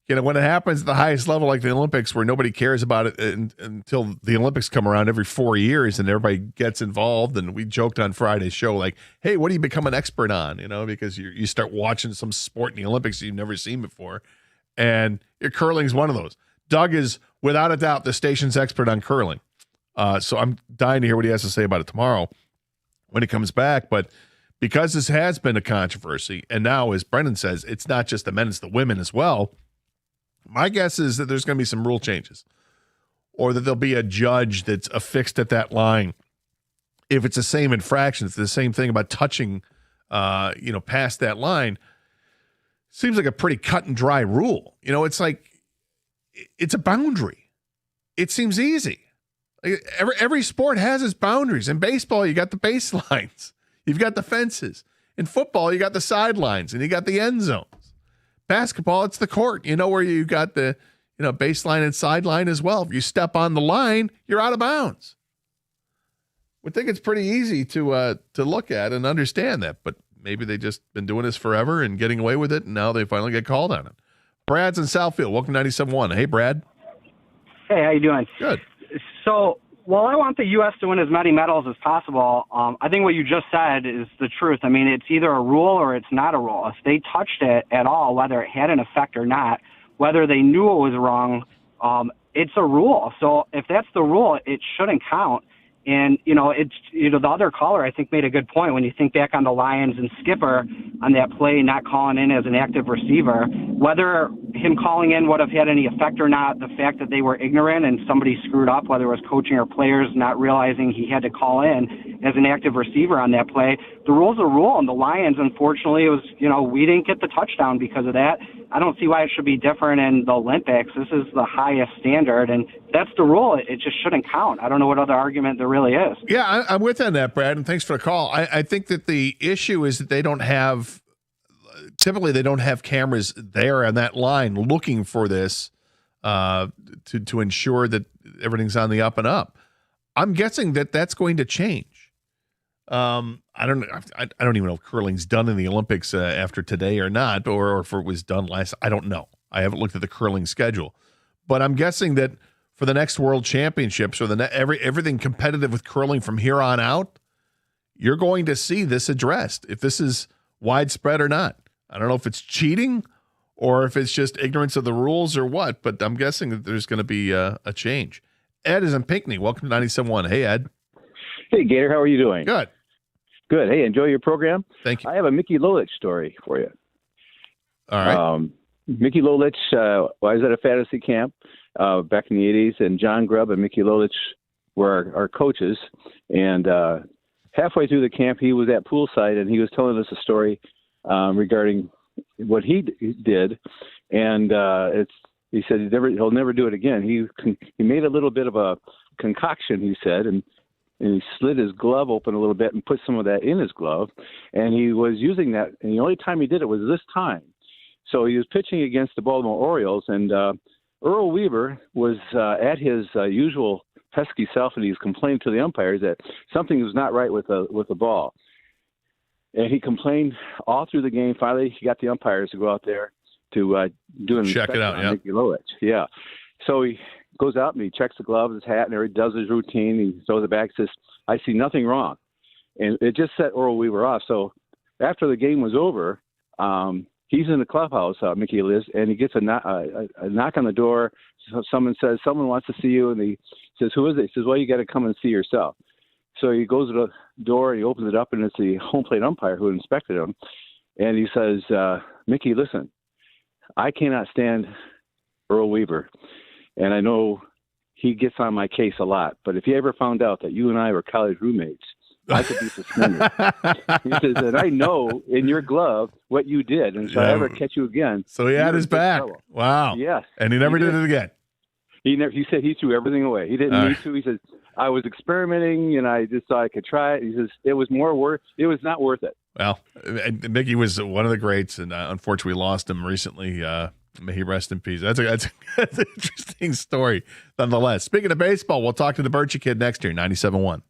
when it happens at the highest level, like the Olympics, where nobody cares about it until the Olympics come around every 4 years and everybody gets involved. And we joked on Friday's show, like, hey, what do you become an expert on? Because you start watching some sport in the Olympics you've never seen before. And your curling is one of those. Doug is, without a doubt, the station's expert on curling. So I'm dying to hear what he has to say about it tomorrow when he comes back. But because this has been a controversy, and now, as Brendan says, it's not just the men, it's the women as well, my guess is that there's going to be some rule changes, or that there'll be a judge that's affixed at that line. If it's the same infraction, it's the same thing about touching, past that line. Seems like a pretty cut and dry rule. It's like, it's a boundary. It seems easy. Every sport has its boundaries. In baseball, you got the baselines. You've got the fences. In football, you got the sidelines and you got the end zones. Basketball, it's the court. Where you got the baseline and sideline as well. If you step on the line, you're out of bounds. We think it's pretty easy to look at and understand that, but maybe they just been doing this forever and getting away with it, and now they finally get called on it. Brad's in Southfield. Welcome to 97.1. Hey, Brad. Hey, how you doing? Good. So while I want the U.S. to win as many medals as possible, I think what you just said is the truth. I mean, it's either a rule or it's not a rule. If they touched it at all, whether it had an effect or not, whether they knew it was wrong, it's a rule. So if that's the rule, it shouldn't count. And, the other caller, I think, made a good point when you think back on the Lions and Skipper on that play not calling in as an active receiver. Whether him calling in would have had any effect or not, the fact that they were ignorant and somebody screwed up, whether it was coaching or players not realizing he had to call in as an active receiver on that play, the rule's a rule. And the Lions, unfortunately, it was, we didn't get the touchdown because of that. I don't see why it should be different in the Olympics. This is the highest standard, and that's the rule. It just shouldn't count. I don't know what other argument there really is. Yeah, I'm with you on that, Brad, and thanks for the call. I think that the issue is that they don't have cameras there on that line looking for this to ensure that everything's on the up and up. I'm guessing that that's going to change. I don't even know if curling's done in the Olympics after today or not, or if it was done last. I don't know. I haven't looked at the curling schedule, but I'm guessing that for the next World Championships or everything competitive with curling from here on out, you're going to see this addressed. If this is widespread or not, I don't know if it's cheating or if it's just ignorance of the rules or what, but I'm guessing that there's going to be a change. Ed is in Pinckney. Welcome to 97.1. Hey, Ed. Hey, Gator. How are you doing? Good. Good. Hey, enjoy your program. Thank you. I have a Mickey Lolich story for you. All right. Mickey Lolich was at a fantasy camp back in the 80s, and John Grubb and Mickey Lolich were our coaches. And halfway through the camp, he was at poolside, and he was telling us a story regarding what he did. And he said he'll never do it again. He made a little bit of a concoction, he said, and he slid his glove open a little bit and put some of that in his glove. And he was using that, and the only time he did it was this time. So he was pitching against the Baltimore Orioles, and Earl Weaver was at his usual pesky self, and he was complaining to the umpires that something was not right with the ball. And he complained all through the game. Finally, he got the umpires to go out there to do an check it out. Yeah, Mickey Lolich. Yeah. So he goes out and he checks the gloves, his hat, and he does his routine. He throws it back, says, "I see nothing wrong," and it just set Earl Weaver off. So after the game was over, he's in the clubhouse, Mickey is, and he gets a knock on the door. So someone says, "Someone wants to see you," and he says, "Who is it?" He says, "Well, you got to come and see yourself." So he goes to the door, and he opens it up, and it's the home plate umpire who inspected him. And he says, "Mickey, listen, I cannot stand Earl Weaver, and I know he gets on my case a lot, but if he ever found out that you and I were college roommates, I could be suspended." He says, "and I know in your glove what you did, and if I ever catch you again." So he had his back. Trouble. Wow. Yes. And he never did it again. He said he threw everything away. He didn't need to. He says, "I was experimenting, and I just thought I could try it." He says, it was not worth it. Well, Mickey was one of the greats, and unfortunately we lost him recently. May he rest in peace. That's an interesting story nonetheless. Speaking of baseball, we'll talk to the Birchie Kid next year, 97.1.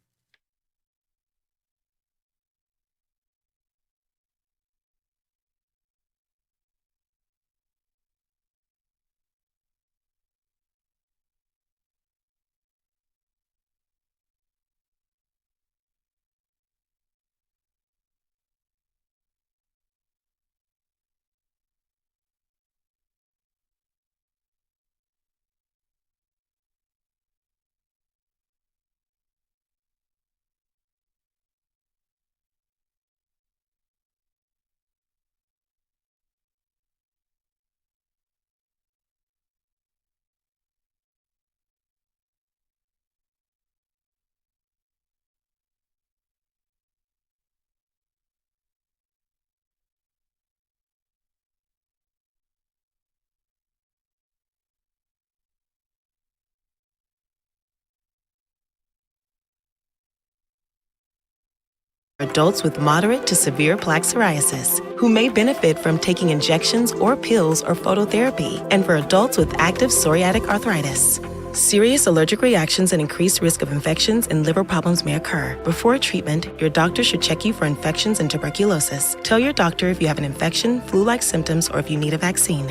Adults with moderate to severe plaque psoriasis who may benefit from taking injections or pills or phototherapy, and for adults with active psoriatic arthritis. Serious allergic reactions and increased risk of infections and liver problems may occur. Before treatment, your doctor should check you for infections and tuberculosis. Tell your doctor if you have an infection, flu-like symptoms, or if you need a vaccine.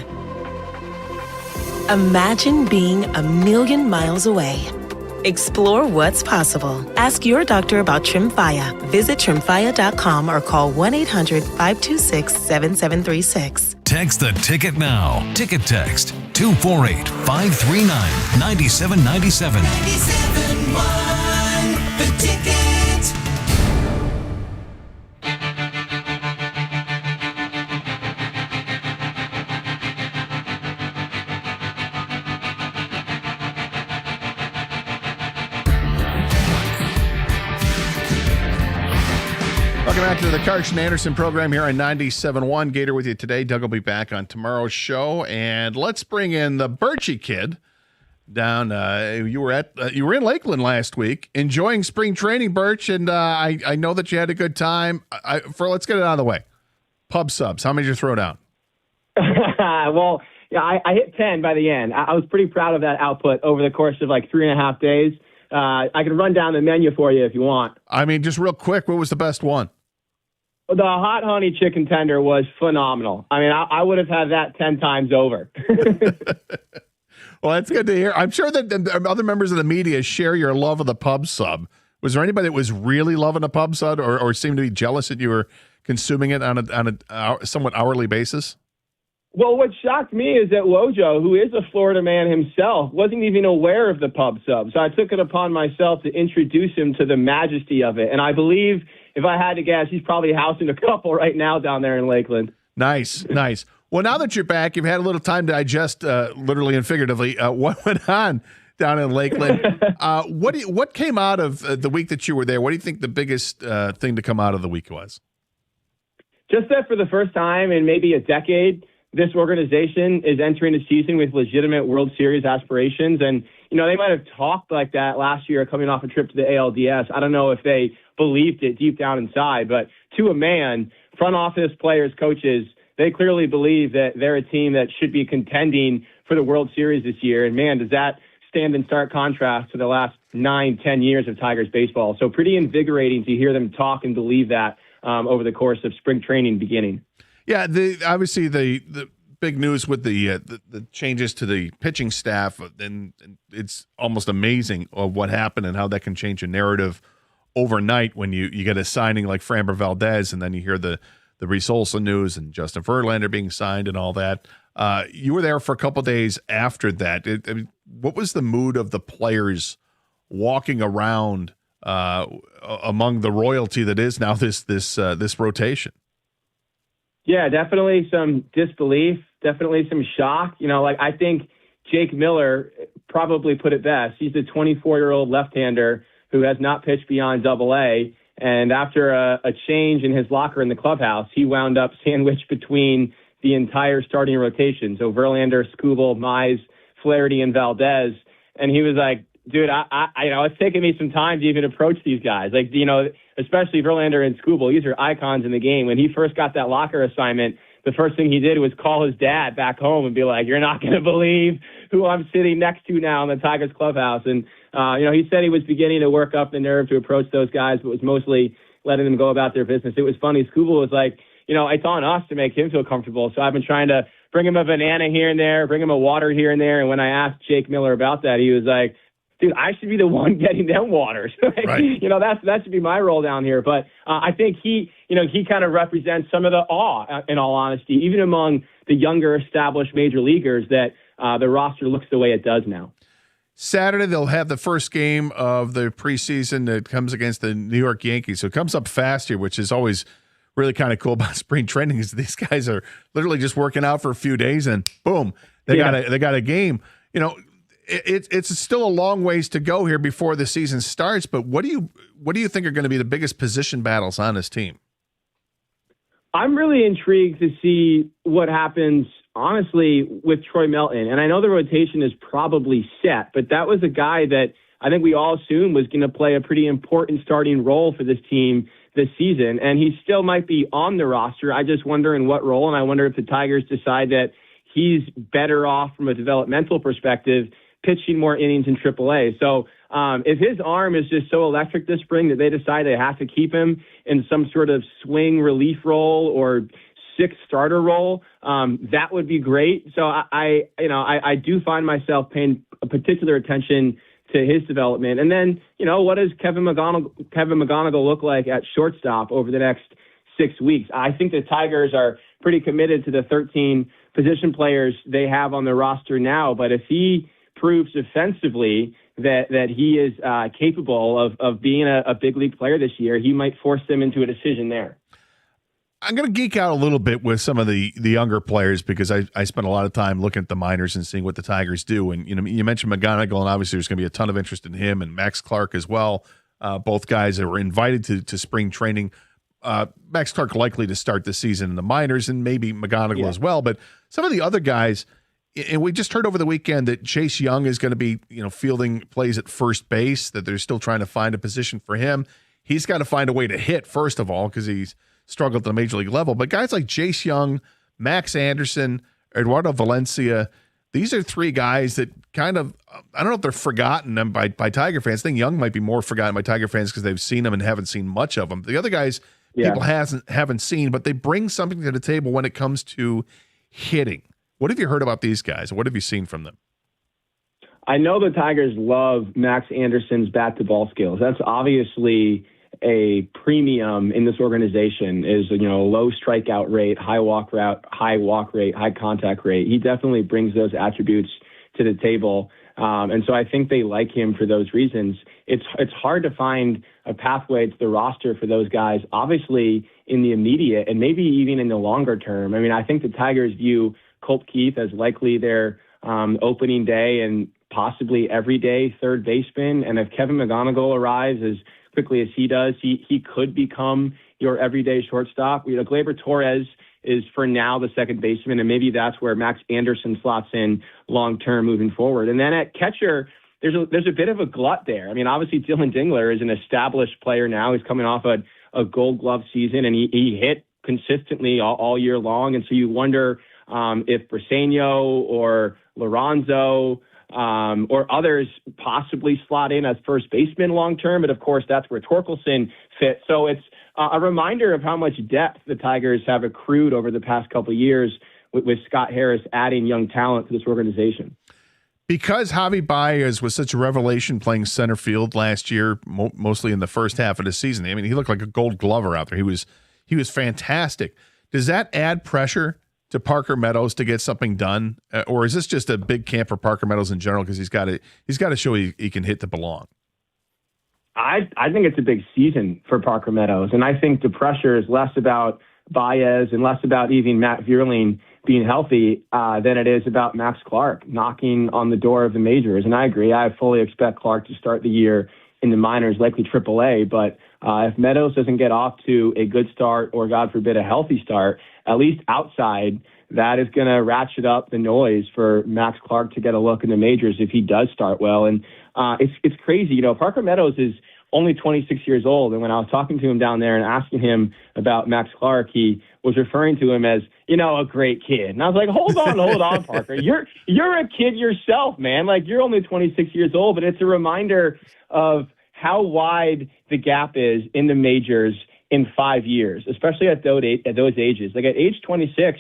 Imagine being 1,000,000 miles away, Explore what's possible. Ask your doctor about Tremfya. Visit tremfya.com or call 1-800-526-7736. Text the ticket now. Ticket text 248-539-9797. 97.1 The Ticket. Welcome back to the Karsch and Anderson program here on 97.1. Gator with you today. Doug will be back on tomorrow's show. And let's bring in the Birchie kid down. You were in Lakeland last week enjoying spring training, Birch, and I know that you had a good time. Let's get it out of the way. Pub subs, how many did you throw down? Well, yeah, I hit 10 by the end. I was pretty proud of that output over the course of like 3.5 days. I can run down the menu for you if you want. I mean, just real quick, what was the best one? The hot honey chicken tender was phenomenal. I mean, I would have had that 10 times over. Well, that's good to hear. I'm sure that other members of the media share your love of the pub sub. Was there anybody that was really loving the pub sub or seemed to be jealous that you were consuming it on a somewhat hourly basis? Well, what shocked me is that Wojo, who is a Florida man himself, wasn't even aware of the pub sub. So I took it upon myself to introduce him to the majesty of it. And I believe, if I had to guess, he's probably housing a couple right now down there in Lakeland. Nice. Well, now that you're back, you've had a little time to digest, literally and figuratively, what went on down in Lakeland. What came out of the week that you were there? What do you think the biggest thing to come out of the week was? Just that for the first time in maybe a decade, this organization is entering a season with legitimate World Series aspirations. And, you know, they might have talked like that last year coming off a trip to the ALDS. I don't know if they believed it deep down inside, but to a man, front office, players, coaches, they clearly believe that they're a team that should be contending for the World Series this year. And, man, does that stand in stark contrast to the last 9-10 years of Tigers baseball. So pretty invigorating to hear them talk and believe that over the course of spring training beginning. Yeah, obviously the big news with the changes to the pitching staff, and it's almost amazing of what happened and how that can change a narrative overnight when you get a signing like Framber Valdez, and then you hear the Reese Olson news and Justin Verlander being signed and all that. You were there for a couple days after that. What was the mood of the players walking around among the royalty that is now this rotation? Yeah, definitely some disbelief, definitely some shock. You know, like I think Jake Miller probably put it best. He's a 24-year-old left-hander who has not pitched beyond Double-A. And after a change in his locker in the clubhouse, he wound up sandwiched between the entire starting rotation. So Verlander, Skubal, Mize, Flaherty, and Valdez. And he was like, dude, I you know, it's taken me some time to even approach these guys. Like, you know, especially Verlander and Skubal, these are icons in the game. When he first got that locker assignment, the first thing he did was call his dad back home and be like, you're not going to believe who I'm sitting next to now in the Tigers clubhouse. And, you know, he said he was beginning to work up the nerve to approach those guys, but was mostly letting them go about their business. It was funny. Skubal was like, you know, it's on us to make him feel comfortable. So I've been trying to bring him a banana here and there, bring him a water here and there. And when I asked Jake Miller about that, he was like, dude, I should be the one getting them waters. Like, right. You know, that should be my role down here. But I think he kind of represents some of the awe, in all honesty, even among the younger established major leaguers, that the roster looks the way it does now. Saturday, they'll have the first game of the preseason that comes against the New York Yankees. So it comes up fast here, which is always really kind of cool about spring training, is these guys are literally just working out for a few days and boom, they got a game. You know, it's still a long ways to go here before the season starts, but what do you think are going to be the biggest position battles on this team? I'm really intrigued to see what happens, honestly, with Troy Melton. And I know the rotation is probably set, but that was a guy that I think we all assumed was going to play a pretty important starting role for this team this season. And he still might be on the roster. I just wonder in what role. And I wonder if the Tigers decide that he's better off from a developmental perspective pitching more innings in AAA. So if his arm is just so electric this spring that they decide they have to keep him in some sort of swing relief role or sixth starter role, that would be great. So I do find myself paying a particular attention to his development. And then, what does Kevin McGonigal look like at shortstop over the next 6 weeks? I think the Tigers are pretty committed to the 13 position players they have on their roster now. But if he proves defensively that he is capable of being a big league player this year, he might force them into a decision there. I'm going to geek out a little bit with some of the younger players because I spent a lot of time looking at the minors and seeing what the Tigers do. And, you mentioned McGonigal, and obviously there's going to be a ton of interest in him and Max Clark as well. Both guys that were invited to spring training. Max Clark likely to start the season in the minors, and maybe McGonigal as well. But some of the other guys, and we just heard over the weekend that Chase Young is going to be, fielding plays at first base, that they're still trying to find a position for him. He's got to find a way to hit, first of all, because he's struggled at the major league level. But guys like Chase Young, Max Anderson, Eduardo Valencia, these are three guys that kind of, I don't know if they're forgotten by Tiger fans. I think Young might be more forgotten by Tiger fans because they've seen him and haven't seen much of him. The other guys people haven't seen, but they bring something to the table when it comes to hitting. What have you heard about these guys? What have you seen from them? I know the Tigers love Max Anderson's bat-to-ball skills. That's obviously a premium in this organization is, low strikeout rate, high walk rate, high contact rate. He definitely brings those attributes to the table. And so I think they like him for those reasons. It's hard to find a pathway to the roster for those guys, obviously in the immediate and maybe even in the longer term. I mean, I think the Tigers view Colt Keith as likely their opening day and possibly everyday third baseman. And if Kevin McGonigal arrives as quickly as he does, he could become your everyday shortstop. Gleyber Torres is for now the second baseman, and maybe that's where Max Anderson slots in long-term moving forward. And then at catcher, there's a bit of a glut there. I mean, obviously Dylan Dingler is an established player now. He's coming off a Gold Glove season, and he hit consistently all year long. And so you wonder if Briseño or Lorenzo or others possibly slot in as first baseman long-term. But, of course, that's where Torkelson fits. So it's a reminder of how much depth the Tigers have accrued over the past couple of years with Scott Harris adding young talent to this organization. Because Javi Baez was such a revelation playing center field last year, mostly in the first half of the season. I mean, he looked like a Gold Glover out there. He was fantastic. Does that add pressure to Parker Meadows to get something done, or is this just a big camp for Parker Meadows in general because he's got to show he can hit to belong? I think it's a big season for Parker Meadows, and I think the pressure is less about Baez and less about even Matt Vierling being healthy than it is about Max Clark knocking on the door of the majors. And I agree. I fully expect Clark to start the year in the minors, likely AAA. But if Meadows doesn't get off to a good start or, God forbid, a healthy start, at least outside, that is going to ratchet up the noise for Max Clark to get a look in the majors if he does start well. And it's crazy. Parker Meadows is only 26 years old. And when I was talking to him down there and asking him about Max Clark, he was referring to him as, a great kid. And I was like, hold on, Parker. You're a kid yourself, man. Like, you're only 26 years old, but it's a reminder of how wide the gap is in the majors in 5 years, especially at those ages. Like at age 26,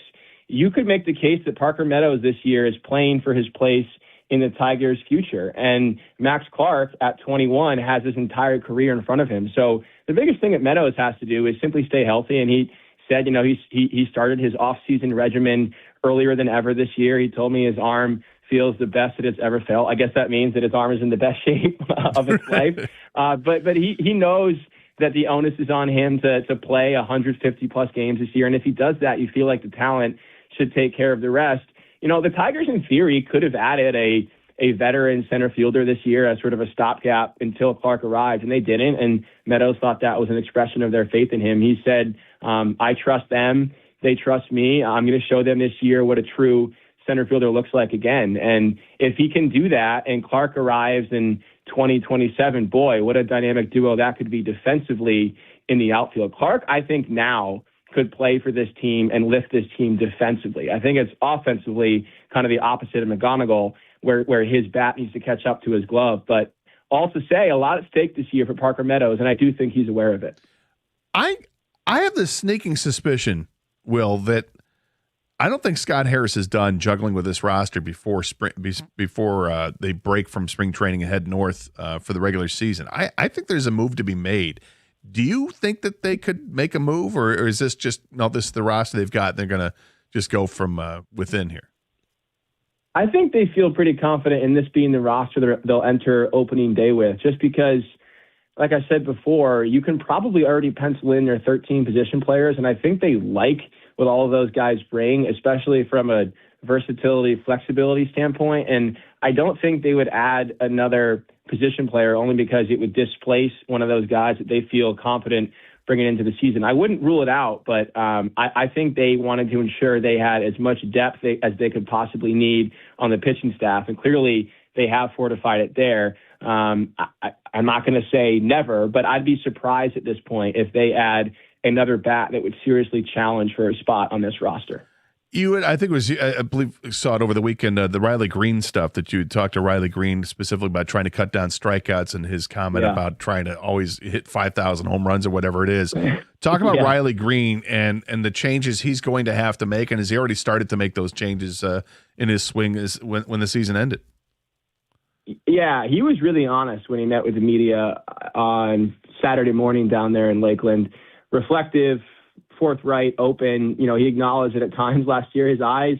you could make the case that Parker Meadows this year is playing for his place in the Tigers' future. And Max Clark at 21 has his entire career in front of him. So the biggest thing that Meadows has to do is simply stay healthy. And he said, he started his off-season regimen earlier than ever this year. He told me his arm feels the best that it's ever felt. I guess that means that his arm is in the best shape of his life. But he knows that the onus is on him to play 150-plus games this year. And if he does that, you feel like the talent should take care of the rest. The Tigers, in theory, could have added a veteran center fielder this year as sort of a stopgap until Clark arrived, and they didn't. And Meadows thought that was an expression of their faith in him. He said, I trust them. They trust me. I'm going to show them this year what a true center fielder looks like again. And if he can do that and Clark arrives in 2027, boy, what a dynamic duo that could be defensively in the outfield. Clark, I think now could play for this team and lift this team defensively. I think it's offensively kind of the opposite of McGonigal, where his bat needs to catch up to his glove. But all to say, a lot at stake this year for Parker Meadows, and I do think he's aware of it. I have this sneaking suspicion, Will, that I don't think Scott Harris is done juggling with this roster before they break from spring training and head north for the regular season. I think there's a move to be made. Do you think that they could make a move, or is this just this is the roster they've got? They're going to just go from within here. I think they feel pretty confident in this being the roster they'll enter opening day with, just because, like I said before, you can probably already pencil in their 13 position players, and I think they like what all of those guys bring, especially from a versatility, flexibility standpoint. And I don't think they would add another position player only because it would displace one of those guys that they feel confident bringing into the season. I wouldn't rule it out, but I think they wanted to ensure they had as much depth as they could possibly need on the pitching staff, and clearly they have fortified it there. I'm not going to say never, but I'd be surprised at this point if they add another bat that would seriously challenge for a spot on this roster. I think it was, I believe, saw it over the weekend, the Riley Green stuff that you talked to Riley Green specifically about trying to cut down strikeouts, and his comment about trying to always hit 5,000 home runs or whatever it is. Talk about Riley Green and the changes he's going to have to make, and has he already started to make those changes in his swing when the season ended? Yeah, he was really honest when he met with the media on Saturday morning down there in Lakeland. Reflective, forthright, open. He acknowledged that at times last year his eyes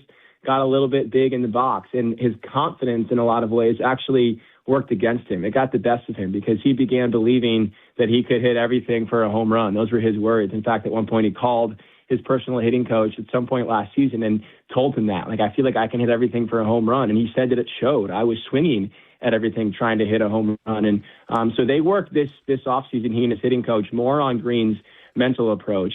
got a little bit big in the box, and his confidence in a lot of ways actually worked against him. It got the best of him because he began believing that he could hit everything for a home run. Those were his words. In fact, at one point he called his personal hitting coach at some point last season and told him that, I feel like I can hit everything for a home run. And he said that it showed. I was swinging at everything trying to hit a home run. And so they worked this offseason, he and his hitting coach, more on Green's mental approach,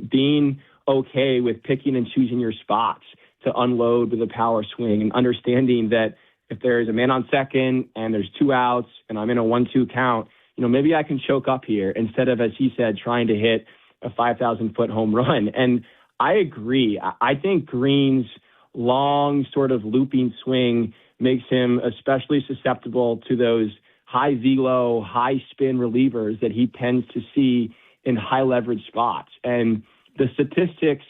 being okay with picking and choosing your spots to unload with a power swing, and understanding that if there's a man on second and there's 2 outs and I'm in a 1-2 count, maybe I can choke up here instead of, as he said, trying to hit a 5,000-foot home run. And I agree. I think Green's long sort of looping swing makes him especially susceptible to those high velo, high spin relievers that he tends to see in high leverage spots. And the statistics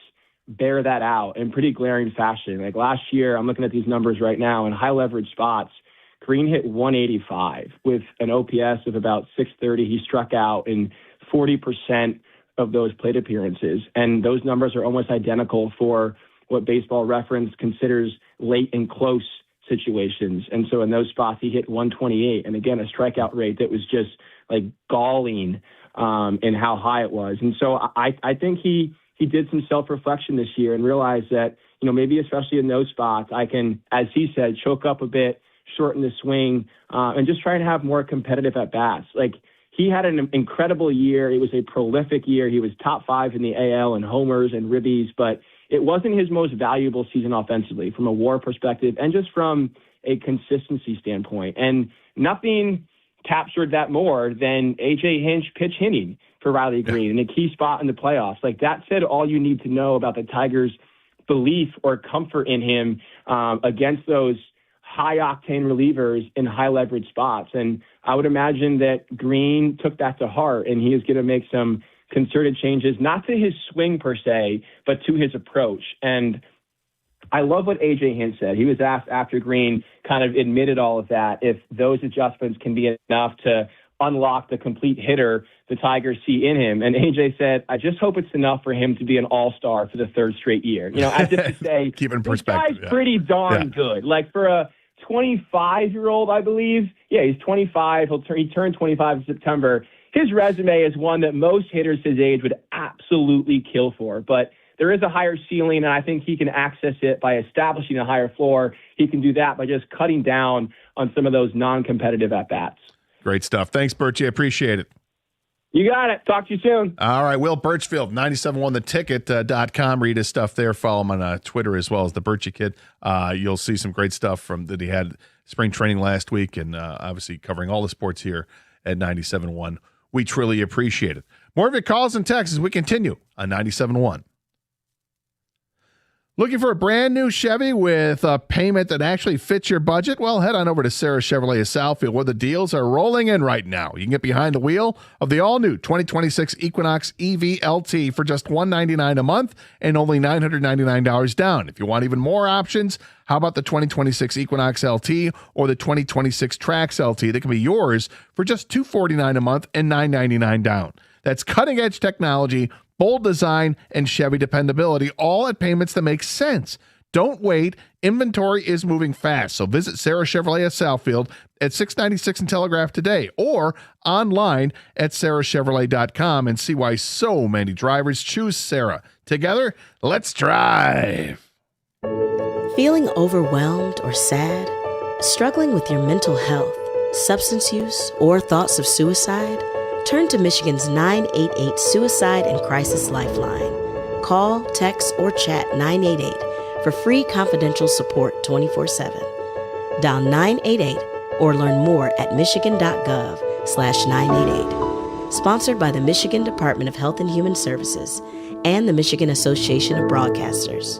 bear that out in pretty glaring fashion. Like last year, I'm looking at these numbers right now, in high leverage spots, Green hit 185 with an OPS of about 630. He struck out in 40% of those plate appearances. And those numbers are almost identical for what Baseball Reference considers late and close situations. And so in those spots, he hit 128. And again, a strikeout rate that was just like galling in how high it was. And so I think he did some self-reflection this year and realized that, maybe especially in those spots, I can, as he said, choke up a bit, shorten the swing, and just try to have more competitive at-bats. Like, he had an incredible year. It was a prolific year. He was top 5 in the AL in homers and ribbies, but it wasn't his most valuable season offensively from a WAR perspective and just from a consistency standpoint. And nothing captured that more than A.J. Hinch pitch hitting for Riley Green in a key spot in the playoffs. Like, that said all you need to know about the Tigers' belief or comfort in him against those high-octane relievers in high-leverage spots. And I would imagine that Green took that to heart, and he is going to make some concerted changes, not to his swing per se, but to his approach. And I love what A.J. Hinch said. He was asked after Green kind of admitted all of that, if those adjustments can be enough to unlock the complete hitter the Tigers see in him. And A.J. said, I just hope it's enough for him to be an all-star for the 3rd straight year. As if to say, keep in this perspective. guy's pretty darn good. Like, for a 25-year-old, I believe. Yeah, he's 25. He turned 25 in September. His resume is one that most hitters his age would absolutely kill for. But there is a higher ceiling, and I think he can access it by establishing a higher floor. He can do that by just cutting down on some of those non-competitive at-bats. Great stuff. Thanks, Birchie. I appreciate it. You got it. Talk to you soon. All right. Will Birchfield, 971theticket.com. Read his stuff there. Follow him on Twitter as well as the Birchie Kid. You'll see some great stuff that he had spring training last week, and obviously covering all the sports here at 97.1. We truly appreciate it. More of your calls and texts as we continue on 97.1. Looking for a brand new Chevy with a payment that actually fits your budget? Well, head on over to Sarah Chevrolet of Southfield, where the deals are rolling in right now. You can get behind the wheel of the all-new 2026 Equinox EV LT for just $199 a month and only $999 down. If you want even more options, how about the 2026 Equinox LT or the 2026 Trax LT? That can be yours for just $249 a month and $999 down. That's cutting-edge technology, bold design, and Chevy dependability, all at payments that make sense. Don't wait. Inventory is moving fast. So visit Sarah Chevrolet at Southfield at 696 and Telegraph today or online at sarahchevrolet.com and see why so many drivers choose Sarah. Together, let's drive. Feeling overwhelmed or sad? Struggling with your mental health, substance use, or thoughts of suicide? Turn to Michigan's 988 Suicide and Crisis Lifeline. Call, text, or chat 988 for free confidential support 24/7. Dial 988 or learn more at michigan.gov/988. Sponsored by the Michigan Department of Health and Human Services and the Michigan Association of Broadcasters.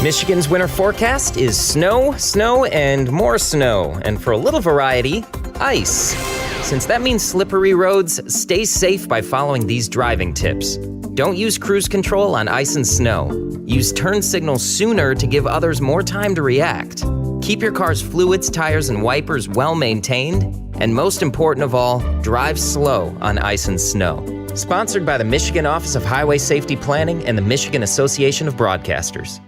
Michigan's winter forecast is snow, snow, and more snow. And for a little variety, ice. Since that means slippery roads, stay safe by following these driving tips. Don't use cruise control on ice and snow. Use turn signals sooner to give others more time to react. Keep your car's fluids, tires, and wipers well maintained. And most important of all, drive slow on ice and snow. Sponsored by the Michigan Office of Highway Safety Planning and the Michigan Association of Broadcasters.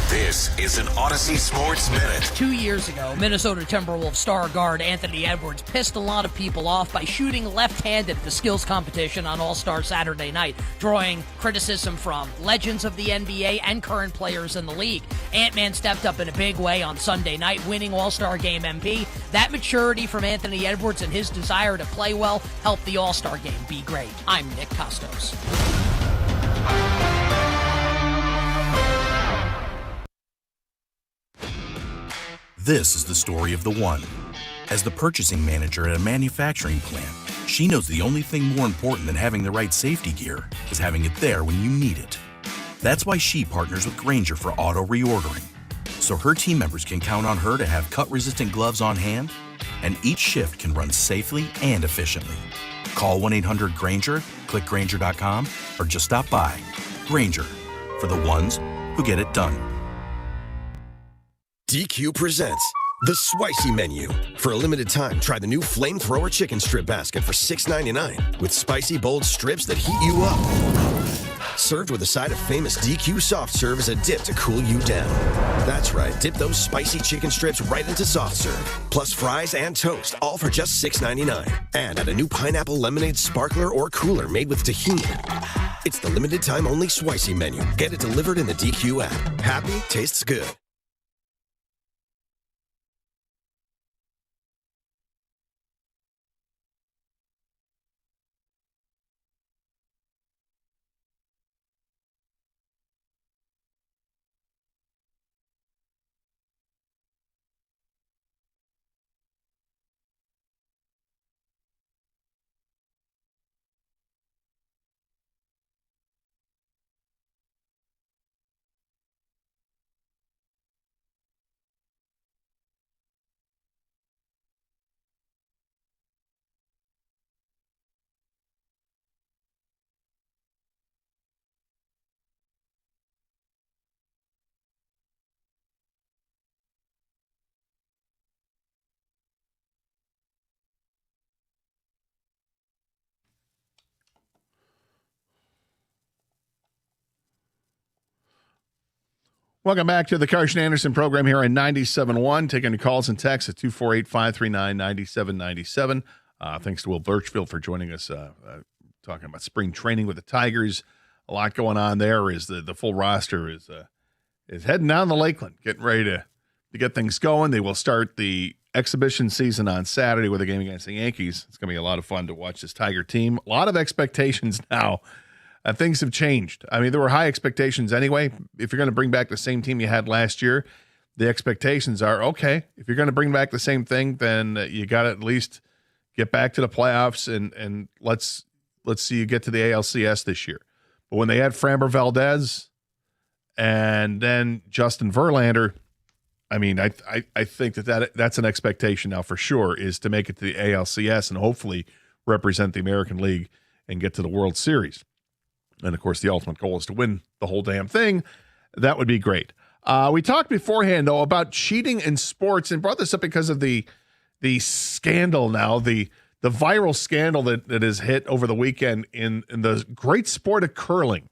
This is an Odyssey Sports Minute. 2 years ago, Minnesota Timberwolves star guard Anthony Edwards pissed a lot of people off by shooting left-handed at the skills competition on All-Star Saturday night, drawing criticism from legends of the NBA and current players in the league. Ant-Man stepped up in a big way on Sunday night, winning All-Star Game MVP. That maturity from Anthony Edwards and his desire to play well helped the All-Star Game be great. I'm Nick Costos. This is the story of the one. As the purchasing manager at a manufacturing plant, she knows the only thing more important than having the right safety gear is having it there when you need it. That's why she partners with Grainger for auto reordering, so her team members can count on her to have cut-resistant gloves on hand, and each shift can run safely and efficiently. Call 1-800-GRAINGER, click Grainger.com, or just stop by. Grainger, for the ones who get it done. DQ presents the Spicy Menu. For a limited time, try the new Flamethrower Chicken Strip Basket for $6.99 with spicy, bold strips that heat you up. Served with a side of famous DQ soft serve as a dip to cool you down. That's right, dip those spicy chicken strips right into soft serve. Plus fries and toast, all for just $6.99. And add a new pineapple lemonade sparkler or cooler made with tahini. It's the limited time only Spicy Menu. Get it delivered in the DQ app. Happy tastes good. Welcome back to the Carson Anderson program here on 97.1. Taking your calls and texts at 248-539-9797. Thanks to Will Birchfield for joining us, talking about spring training with the Tigers. A lot going on there. Is the full roster is heading down the Lakeland, getting ready to get things going. They will start the exhibition season on Saturday with a game against the Yankees. It's going to be a lot of fun to watch this Tiger team. A lot of expectations now. Things have changed. I mean, there were high expectations anyway. If you're going to bring back the same team you had last year, the expectations are, okay, if you're going to bring back the same thing, then you got to at least get back to the playoffs and let's see you get to the ALCS this year. But when they had Framber Valdez and then Justin Verlander, I mean, I think that's an expectation now for sure, is to make it to the ALCS and hopefully represent the American League and get to the World Series. And, of course, the ultimate goal is to win the whole damn thing. That would be great. We talked beforehand, though, about cheating in sports, and brought this up because of the scandal now, the viral scandal that has hit over the weekend in the great sport of curling.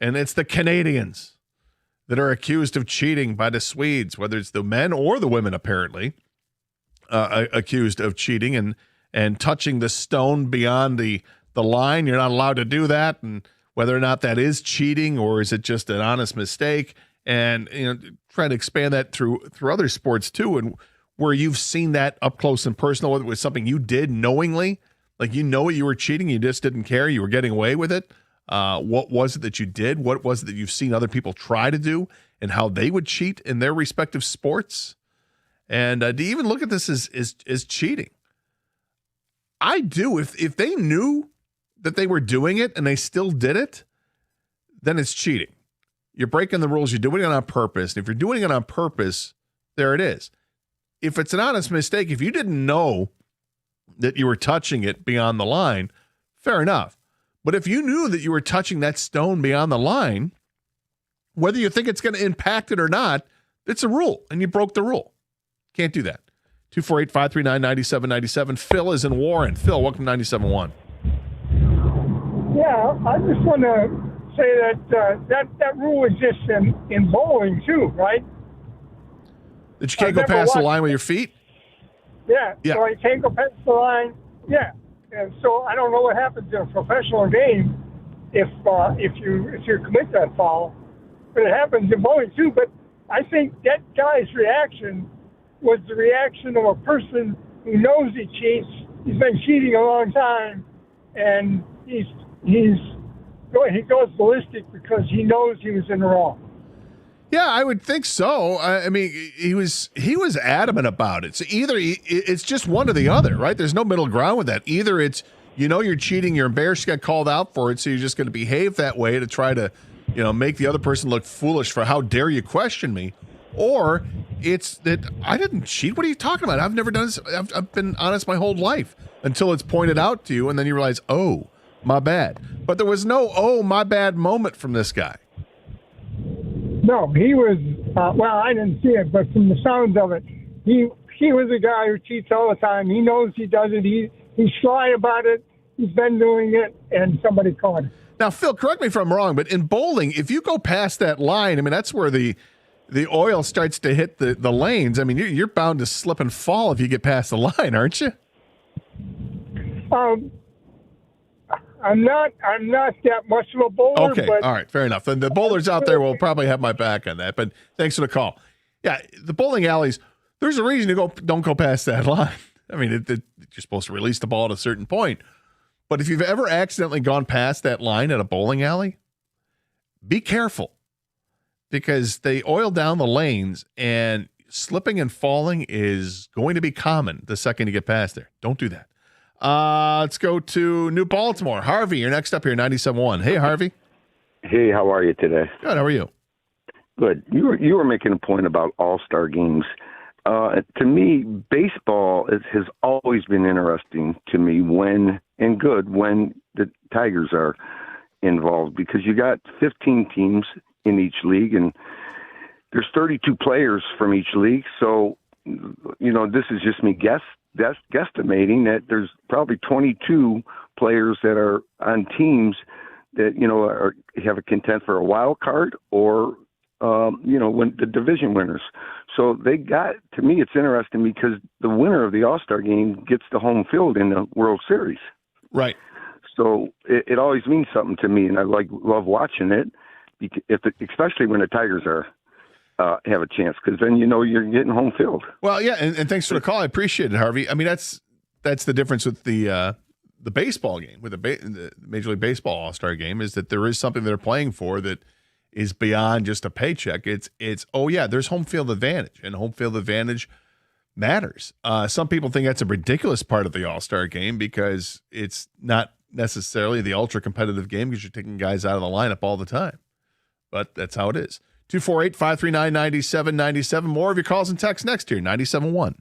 And it's the Canadians that are accused of cheating by the Swedes, whether it's the men or the women, apparently, accused of cheating and touching the stone beyond the line. You're not allowed to do that, and whether or not that is cheating or is it just an honest mistake, and try to expand that through other sports too, and where you've seen that up close and personal, whether it was something you did knowingly, like you were cheating, you just didn't care, you were getting away with it. What was it that you did? What was it that you've seen other people try to do, and how they would cheat in their respective sports? And do you even look at this as cheating? I do. If they knew that they were doing it and they still did it, then it's cheating. You're breaking the rules. You're doing it on purpose. And if you're doing it on purpose, there it is. If it's an honest mistake, if you didn't know that you were touching it beyond the line, fair enough. But if you knew that you were touching that stone beyond the line, whether you think it's going to impact it or not, it's a rule, and you broke the rule. Can't do that. 248-539-9797. Phil is in Warren. Phil, welcome to 97.1. Yeah, I just want to say that rule exists in bowling too, right? That you can't go past the line with your feet? Yeah. So you can't go past the line. Yeah. And so I don't know what happens in a professional game if you commit that foul, but it happens in bowling too. But I think that guy's reaction was the reaction of a person who knows he cheats. He's been cheating a long time, and he goes ballistic because he knows he was in the wrong. Yeah, I would think so. I mean, he was adamant about it. So either it's just one or the other, right? There's no middle ground with that. Either it's, you're cheating, you're embarrassed, you got called out for it, so you're just going to behave that way to try to, make the other person look foolish for how dare you question me. Or it's that I didn't cheat. What are you talking about? I've never done this. I've been honest my whole life, until it's pointed out to you, and then you realize, oh, my bad. But there was no, oh, my bad moment from this guy. No, he was, I didn't see it, but from the sounds of it, he was a guy who cheats all the time. He knows he does it. He's sly about it. He's been doing it, and somebody caught him. Now, Phil, correct me if I'm wrong, but in bowling, if you go past that line, I mean, that's where the oil starts to hit the lanes. I mean, you're bound to slip and fall if you get past the line, aren't you? I'm not that much of a bowler. Okay, but all right, fair enough. And the bowlers out there will probably have my back on that, but thanks for the call. Yeah, the bowling alleys, there's a reason you don't go past that line. I mean, you're supposed to release the ball at a certain point. But if you've ever accidentally gone past that line at a bowling alley, be careful, because they oil down the lanes, and slipping and falling is going to be common the second you get past there. Don't do that. Let's go to New Baltimore. Harvey, you're next up here, 97.1. Hey, Harvey. Hey, how are you today? Good. How are you? Good. You were making a point about all-star games. To me, baseball has always been interesting to me when the Tigers are involved, because you got 15 teams in each league, and there's 32 players from each league. So, this is just me guesstimating that there's probably 22 players that are on teams that, have a content for a wild card or, when the division winners. So to me, it's interesting because the winner of the All-Star game gets the home field in the World Series. Right. So it always means something to me, and I love watching it, especially when the Tigers have a chance, because then you're getting home field. Well, yeah, and thanks for the call. I appreciate it, Harvey. I mean, that's the difference with the baseball game, with the Major League Baseball All-Star game, is that there is something they're playing for that is beyond just a paycheck. It's there's home field advantage, and home field advantage matters. Some people think that's a ridiculous part of the All-Star game because it's not necessarily the ultra competitive game because you're taking guys out of the lineup all the time. But that's how it is. 248-539-9797. More of your calls and texts next here, 97.1.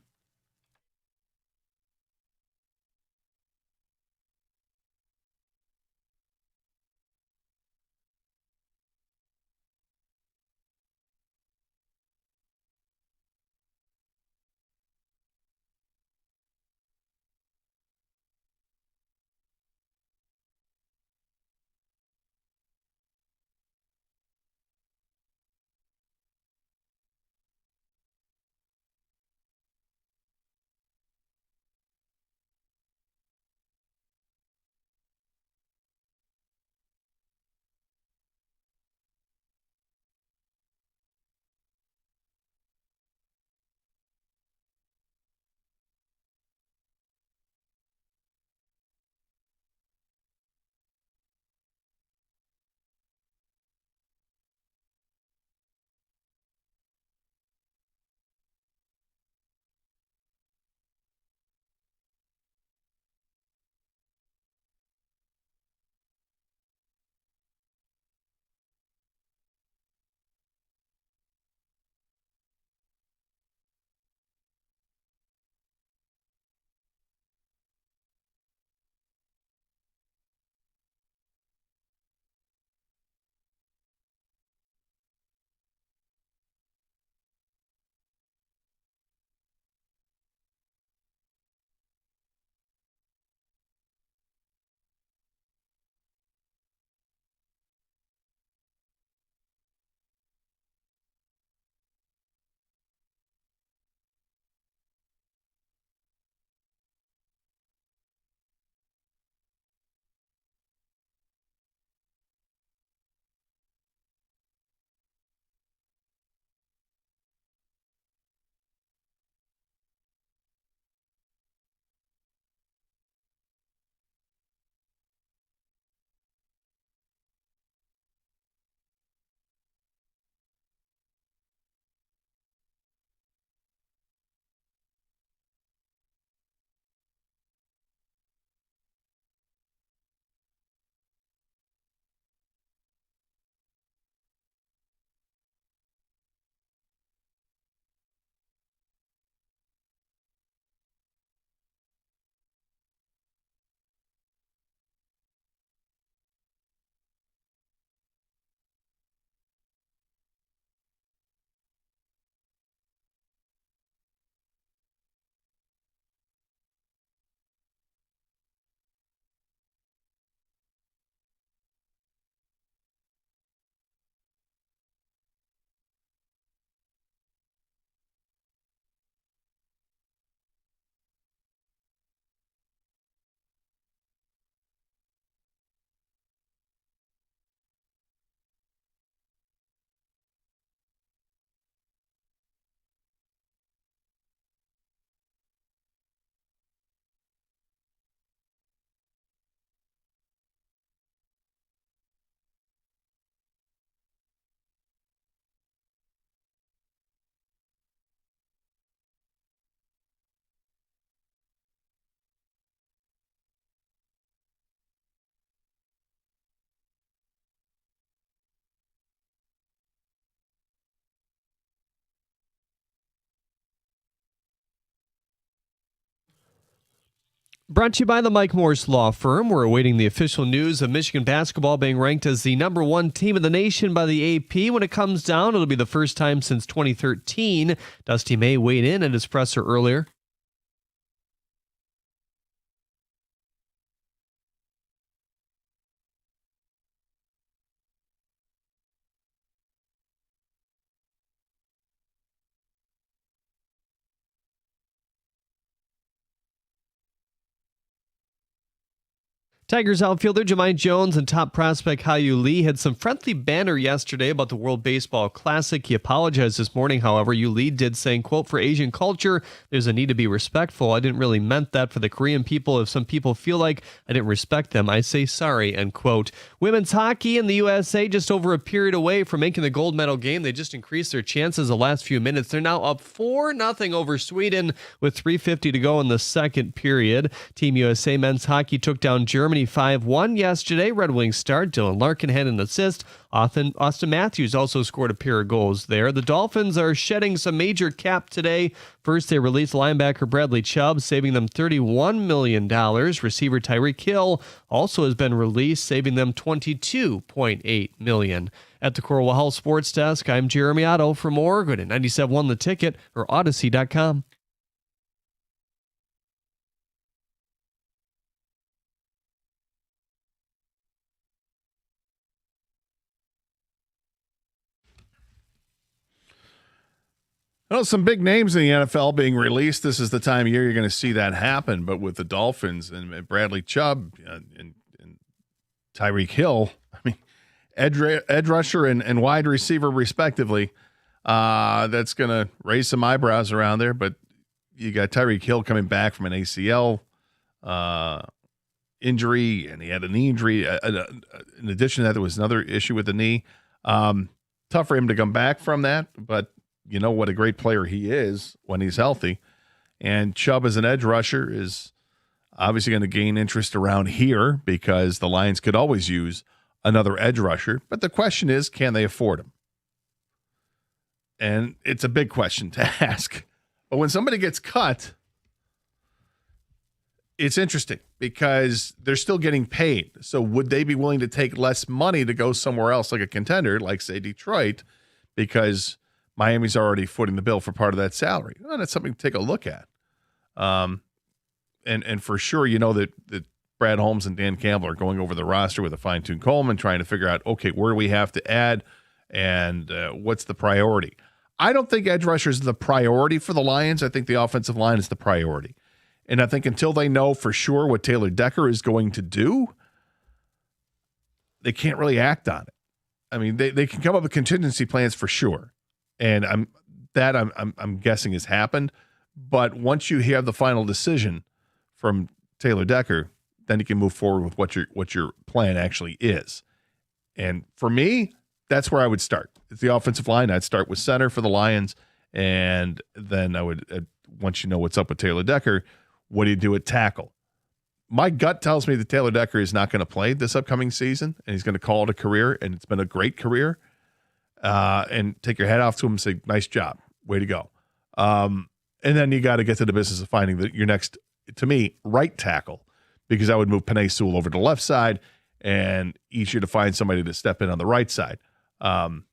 Brought to you by the Mike Morse Law Firm. We're awaiting the official news of Michigan basketball being ranked as the number one team in the nation by the AP. When it comes down, it'll be the first time since 2013. Dusty May weighed in at his presser earlier. Tigers outfielder Jemai Jones and top prospect Hyu Lee had some friendly banter yesterday about the World Baseball Classic. He apologized this morning, however. Hyu Lee did, saying, quote, "For Asian culture, there's a need to be respectful. I didn't really meant that for the Korean people. If some people feel like I didn't respect them, I say sorry," end quote. Women's hockey in the USA just over a period away from making the gold medal game. They just increased their chances the last few minutes. They're now up 4-0 over Sweden with 3:50 to go in the second period. Team USA men's hockey took down Germany Germany 5-1 yesterday. Red Wings star Dylan Larkin had an assist. Austin Matthews also scored a pair of goals there. The Dolphins are shedding some major cap today. First, they released linebacker Bradley Chubb, saving them $31 million. Receiver Tyreek Hill also has been released, saving them $22.8 million. At the Corwell Health Sports Desk, I'm Jeremy Otto. For more, go to 97.1 The Ticket or Odyssey.com. Well, some big names in the NFL being released. This is the time of year you're going to see that happen. But with the Dolphins and Bradley Chubb and Tyreek Hill, I mean, edge rusher and wide receiver respectively, that's going to raise some eyebrows around there. But you got Tyreek Hill coming back from an ACL injury, and he had a knee injury. In addition to that, there was another issue with the knee. Tough for him to come back from that, but you know what a great player he is when he's healthy. And Chubb as an edge rusher is obviously going to gain interest around here because the Lions could always use another edge rusher. But the question is, can they afford him? And it's a big question to ask. But when somebody gets cut, it's interesting because they're still getting paid. So would they be willing to take less money to go somewhere else, like a contender, like, say, Detroit, because Miami's already footing the bill for part of that salary? Well, that's something to take a look at. And for sure, you know that Brad Holmes and Dan Campbell are going over the roster with a fine-tuned comb and trying to figure out, okay, where do we have to add and what's the priority? I don't think edge rusher is the priority for the Lions. I think the offensive line is the priority. And I think until they know for sure what Taylor Decker is going to do, they can't really act on it. I mean, they can come up with contingency plans for sure. And I'm guessing has happened. But once you have the final decision from Taylor Decker, then you can move forward with what your plan actually is. And for me, that's where I would start. It's the offensive line. I'd start with center for the Lions, and then I would, once you know what's up with Taylor Decker, what do you do at tackle? My gut tells me that Taylor Decker is not going to play this upcoming season, and he's going to call it a career, and it's been a great career. And take your hat off to him and say, nice job. Way to go. And then you got to get to the business of finding your next, to me, right tackle, because I would move Penei Sewell over to the left side and easier to find somebody to step in on the right side. And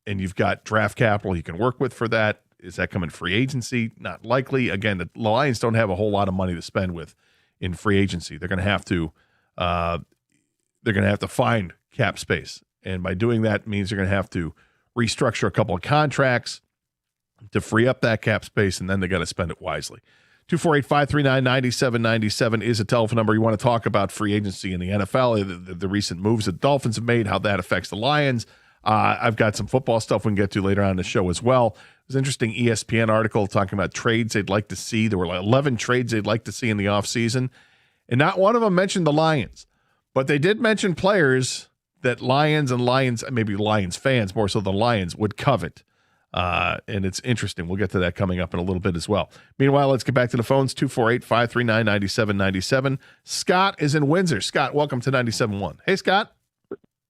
you've got draft capital you can work with for that. Is that coming free agency? Not likely. Again, the Lions don't have a whole lot of money to spend with in free agency. They're going to have to find cap space. And by doing that means they're going to have to restructure a couple of contracts to free up that cap space, and then they got to spend it wisely. 248-539-9797 is a telephone number. You want to talk about free agency in the NFL, the recent moves that the Dolphins have made, how that affects the Lions. I've got some football stuff we can get to later on in the show as well. There's an interesting ESPN article talking about trades they'd like to see. There were like 11 trades they'd like to see in the offseason, and not one of them mentioned the Lions. But they did mention players that Lions, maybe Lions fans, more so the Lions, would covet. And it's interesting. We'll get to that coming up in a little bit as well. Meanwhile, let's get back to the phones, 248-539-9797. Scott is in Windsor. Scott, welcome to 97.1. Hey, Scott.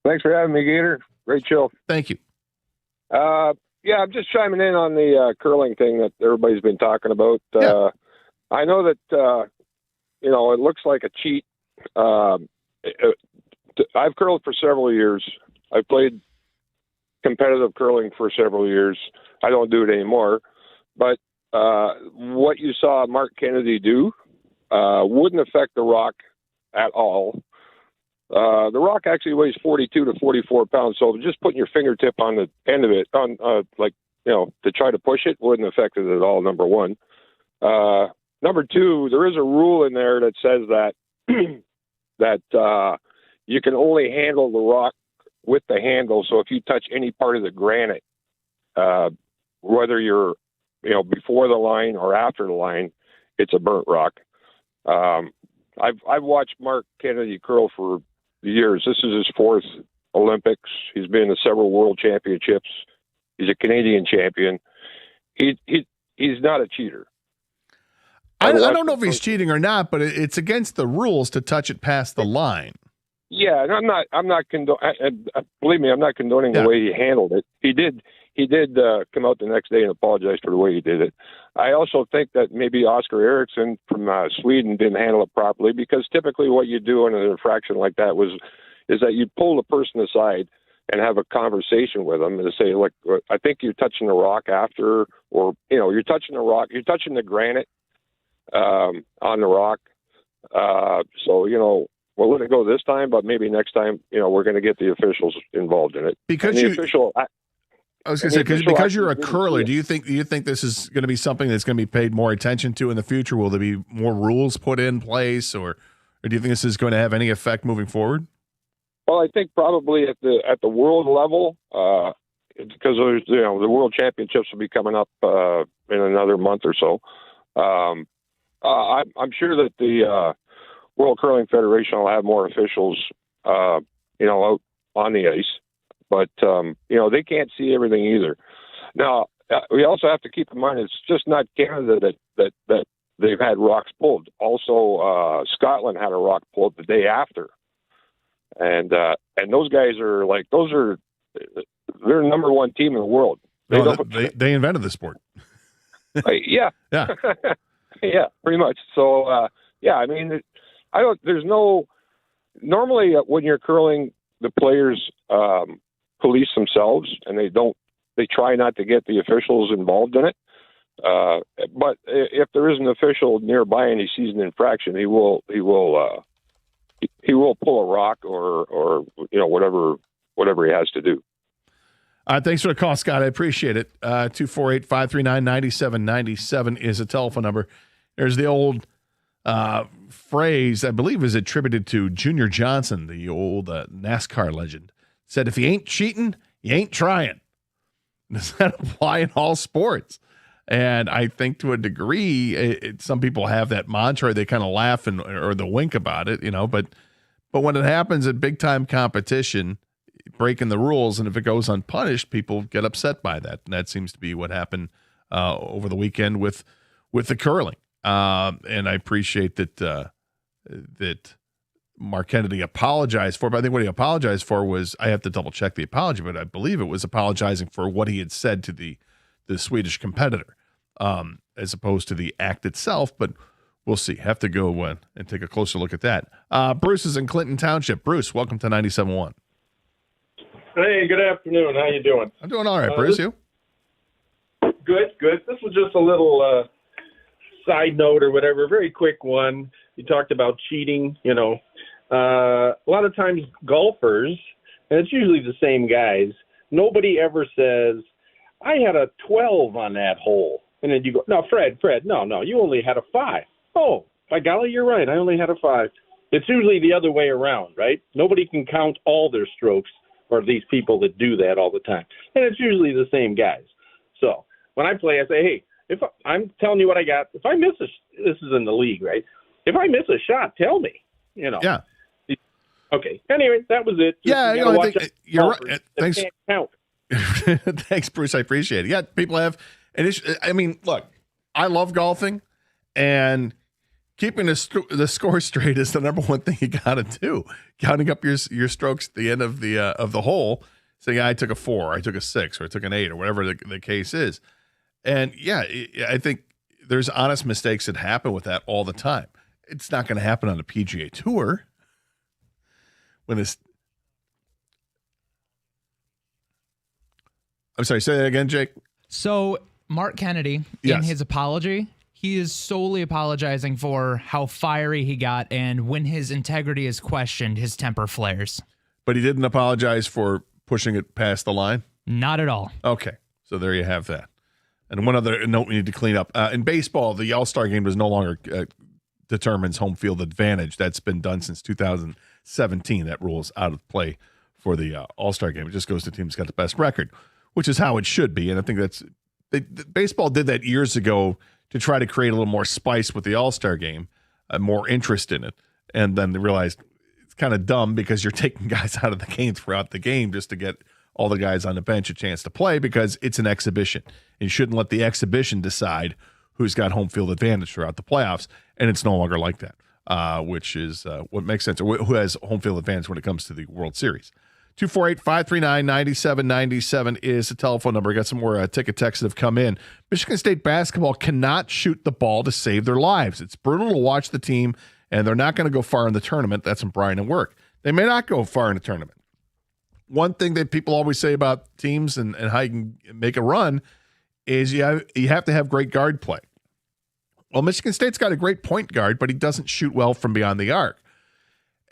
Thanks for having me, Gator. Great show. Thank you. Yeah, I'm just chiming in on the curling thing that everybody's been talking about. I know that, it looks like a cheat. I've curled for several years. I've played competitive curling for several years. I don't do it anymore. But what you saw Mark Kennedy do wouldn't affect The Rock at all. The Rock actually weighs 42 to 44 pounds, so just putting your fingertip on the end of it, to try to push it, wouldn't affect it at all, number one. Number two, there is a rule in there that says that you can only handle the rock with the handle. So if you touch any part of the granite, whether you're, before the line or after the line, it's a burnt rock. I've watched Mark Kennedy curl for years. This is his fourth Olympics. He's been to several world championships. He's a Canadian champion. He's not a cheater. I don't know if he's cheating or not, but it's against the rules to touch it past the line. Yeah, and I'm not believe me, I'm not condoning the way he handled it. He did come out the next day and apologize for the way he did it. I also think that maybe Oscar Eriksson from Sweden didn't handle it properly, because typically what you do in an infraction like that is that you pull the person aside and have a conversation with them and say, look, I think you're touching the rock after, or you're touching the rock, you're touching the granite on the rock. So we'll let it go this time, but maybe next time, we're going to get the officials involved in it. Because I was going to say, because you're a curler, do you think this is going to be something that's going to be paid more attention to in the future? Will there be more rules put in place, or do you think this is going to have any effect moving forward? Well, I think probably at the world level, because there's, the World Championships will be coming up in another month or so. I'm sure that the World Curling Federation will have more officials, out on the ice, but they can't see everything either. Now, we also have to keep in mind it's just not Canada that they've had rocks pulled. Also, Scotland had a rock pulled the day after, and those guys are they're number one team in the world. They invented the sport. Yeah. Yeah, pretty much. So, I mean, normally when you're curling, the players police themselves, and they try not to get the officials involved in it. But if there is an official nearby and he sees an infraction, he will pull a rock or whatever he has to do. Thanks for the call, Scott. I appreciate it. 248-539-9797 is a telephone number. There's the old phrase, I believe is attributed to Junior Johnson, the old NASCAR legend. Said, if you ain't cheating, you ain't trying. Does that apply in all sports? And I think to a degree, some people have that mantra. They kind of laugh or the wink about it, but when it happens at big time competition, breaking the rules, and if it goes unpunished, people get upset by that. And that seems to be what happened over the weekend with the curling. And I appreciate that Mark Kennedy apologized for, but I think what he apologized for was, I have to double check the apology, but I believe it was apologizing for what he had said to the Swedish competitor, as opposed to the act itself. But we'll see. Have to go and take a closer look at that. Bruce is in Clinton Township. Bruce, welcome to 97.1. Hey, good afternoon. How you doing? I'm doing all right, Bruce. You? Good. This was just a little side note or whatever, very quick one. You talked about cheating. A lot of times golfers, and it's usually the same guys, nobody ever says, I had a 12 on that hole. And then you go, no, Fred, no, you only had a 5. Oh, by golly, you're right. I only had a 5. It's usually the other way around, right? Nobody can count all their strokes, or these people that do that all the time. And it's usually the same guys. So when I play, I say, hey, if I'm telling you what I got, if I miss this is in the league, right? If I miss a shot, tell me, Yeah. Okay. Anyway, that was it. I think you're right. Thanks. Can't count. Thanks, Bruce. I appreciate it. Yeah, people have an issue. I mean, look, I love golfing, and keeping the score straight is the number one thing you got to do. Counting up your strokes at the end of the hole, saying, I took a 4, I took a 6, or I took an 8, or whatever the case is. And yeah, I think there's honest mistakes that happen with that all the time. It's not going to happen on the PGA Tour. I'm sorry, say that again, Jake. So Mark Kennedy, in his apology, he is solely apologizing for how fiery he got, and when his integrity is questioned, his temper flares. But he didn't apologize for pushing it past the line? Not at all. Okay, so there you have that. And one other note we need to clean up. In baseball, the All-Star game no longer determines home field advantage. That's been done since 2017. That rule is out of play for the All-Star game. It just goes to the team that's got the best record, which is how it should be. And I think baseball did that years ago to try to create a little more spice with the All-Star game, more interest in it. And then they realized it's kind of dumb because you're taking guys out of the game throughout the game just to get all the guys on the bench a chance to play, because it's an exhibition. You shouldn't let the exhibition decide who's got home field advantage throughout the playoffs, and it's no longer like that, which is what makes sense, or who has home field advantage when it comes to the World Series. 248-539-9797 is the telephone number. Got some more ticket texts that have come in. Michigan State basketball cannot shoot the ball to save their lives. It's brutal to watch the team, and they're not going to go far in the tournament. That's from Brian and Work. They may not go far in the tournament. One thing that people always say about teams and how you can make a run is you have to have great guard play. Well, Michigan State's got a great point guard, but he doesn't shoot well from beyond the arc.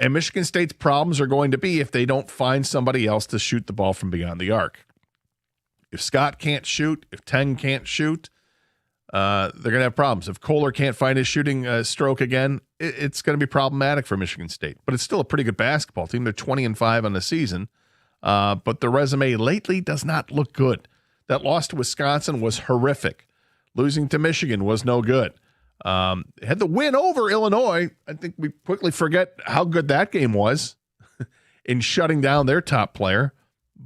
And Michigan State's problems are going to be if they don't find somebody else to shoot the ball from beyond the arc. If Scott can't shoot, if Teng can't shoot, they're going to have problems. If Kohler can't find his shooting stroke again, it's going to be problematic for Michigan State. But it's still a pretty good basketball team. They're 20-5 on the season. But the resume lately does not look good. That loss to Wisconsin was horrific. Losing to Michigan was no good. Had the win over Illinois. I think we quickly forget how good that game was in shutting down their top player,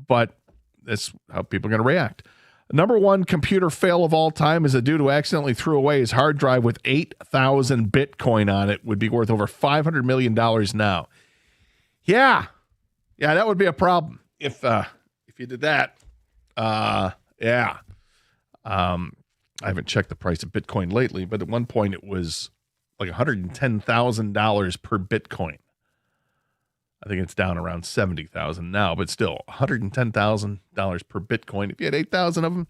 but that's how people are going to react. Number one computer fail of all time is a dude who accidentally threw away his hard drive with 8,000 Bitcoin on it. Would be worth over $500 million now. Yeah, that would be a problem if you did that. Yeah. I haven't checked the price of Bitcoin lately, but at one point it was like $110,000 per Bitcoin. I think it's down around $70,000 now, but still $110,000 per Bitcoin. If you had 8,000 of them,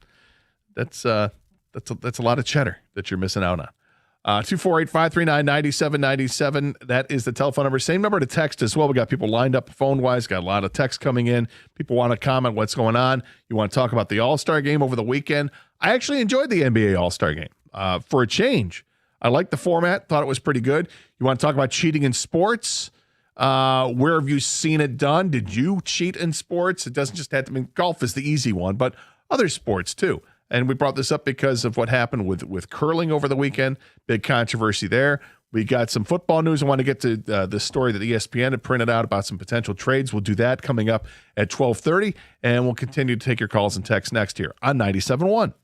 that's a lot of cheddar that you're missing out on. 248-539-9797. That is the telephone number. Same number to text as well. We got people lined up phone-wise. Got a lot of texts coming in. People want to comment what's going on. You want to talk about the All-Star game over the weekend. I actually enjoyed the NBA All-Star game for a change. I liked the format. Thought it was pretty good. You want to talk about cheating in sports? Where have you seen it done? Did you cheat in sports? It doesn't just have to mean golf is the easy one, but other sports too. And we brought this up because of what happened with curling over the weekend. Big controversy there. We got some football news. I want to get to the story that ESPN had printed out about some potential trades. We'll do that coming up at 12:30, and we'll continue to take your calls and texts next here on 97.1.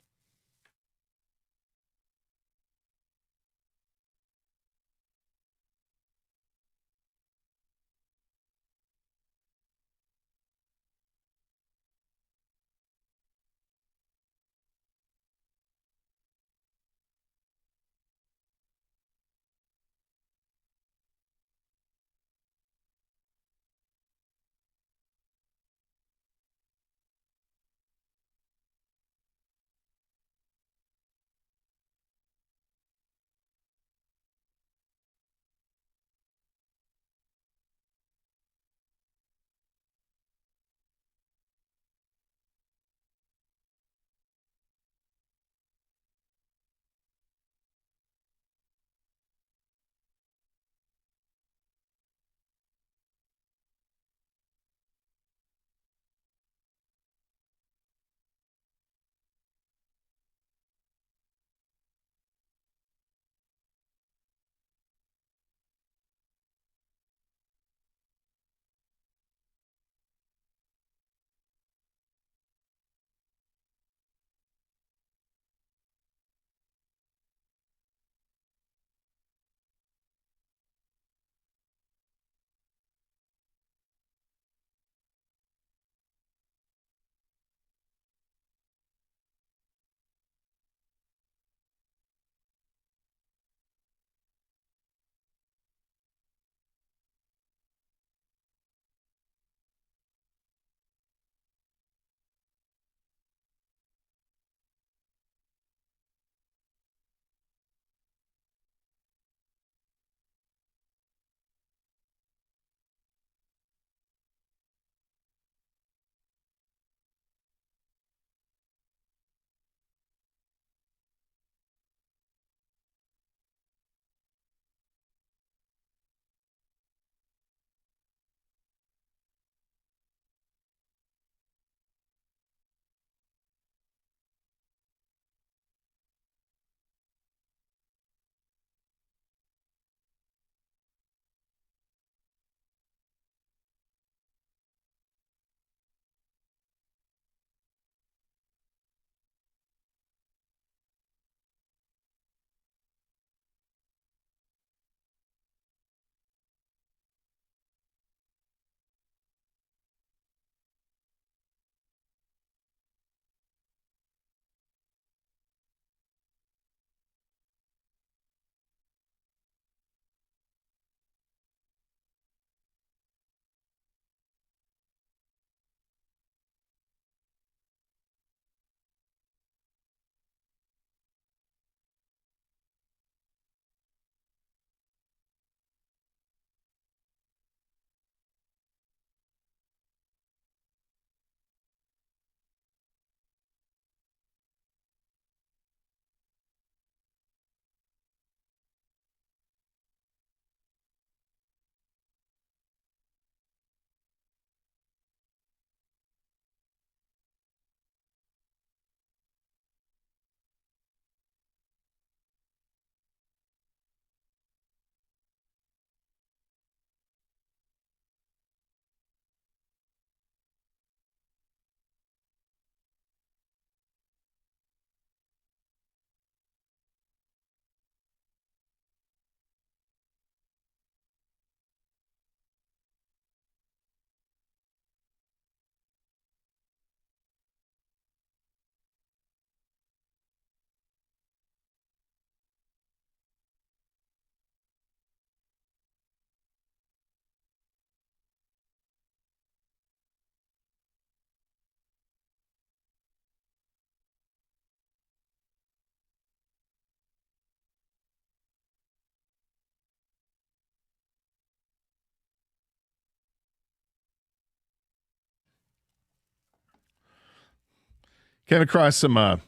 Came across some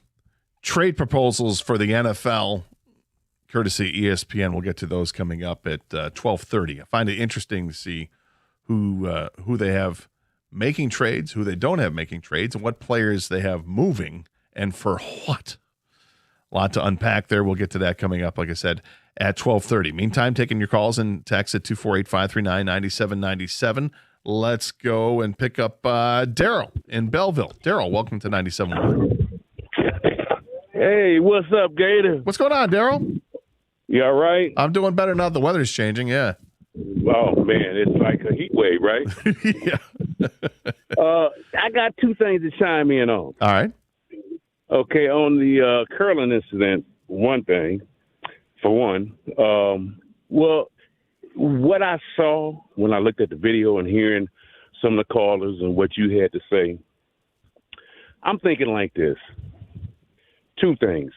trade proposals for the NFL, courtesy ESPN. We'll get to those coming up at 12:30. I find it interesting to see who they have making trades, who they don't have making trades, and what players they have moving and for what. A lot to unpack there. We'll get to that coming up, like I said, at 12:30. Meantime, taking your calls and texts at 248-539-9797. Let's go and pick up Daryl in Belleville. Daryl, welcome to 97.1. Hey, what's up, Gator? What's going on, Daryl? You all right? I'm doing better now. The weather's changing, yeah. Oh, man, it's like a heat wave, right? Yeah. I got two things to chime in on. All right. Okay, on the curling incident, one thing, for one. Well, what I saw when I looked at the video and hearing some of the callers and what you had to say, I'm thinking like this. Two things.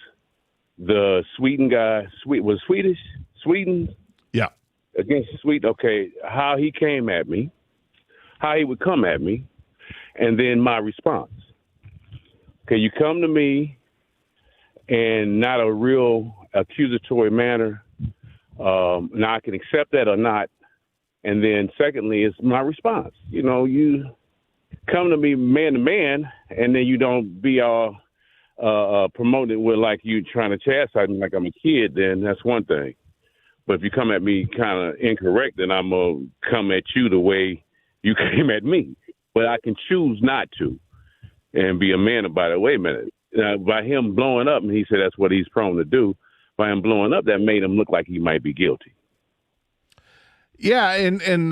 The Sweden guy, was Swedish? Sweden? Yeah. Against Sweden, okay, how he came at me, how he would come at me, and then my response. Okay, you come to me and not a real accusatory manner. Now I can accept that or not. And then secondly, is my response. You know, you come to me man to man, and then you don't be all promoted with like you trying to chastise me like I'm a kid, then that's one thing. But if you come at me kind of incorrect, then I'm going to come at you the way you came at me. But I can choose not to and be a man about it. Wait a minute. By him blowing up, and he said that's what he's prone to do, by him blowing up, that made him look like he might be guilty. Yeah, and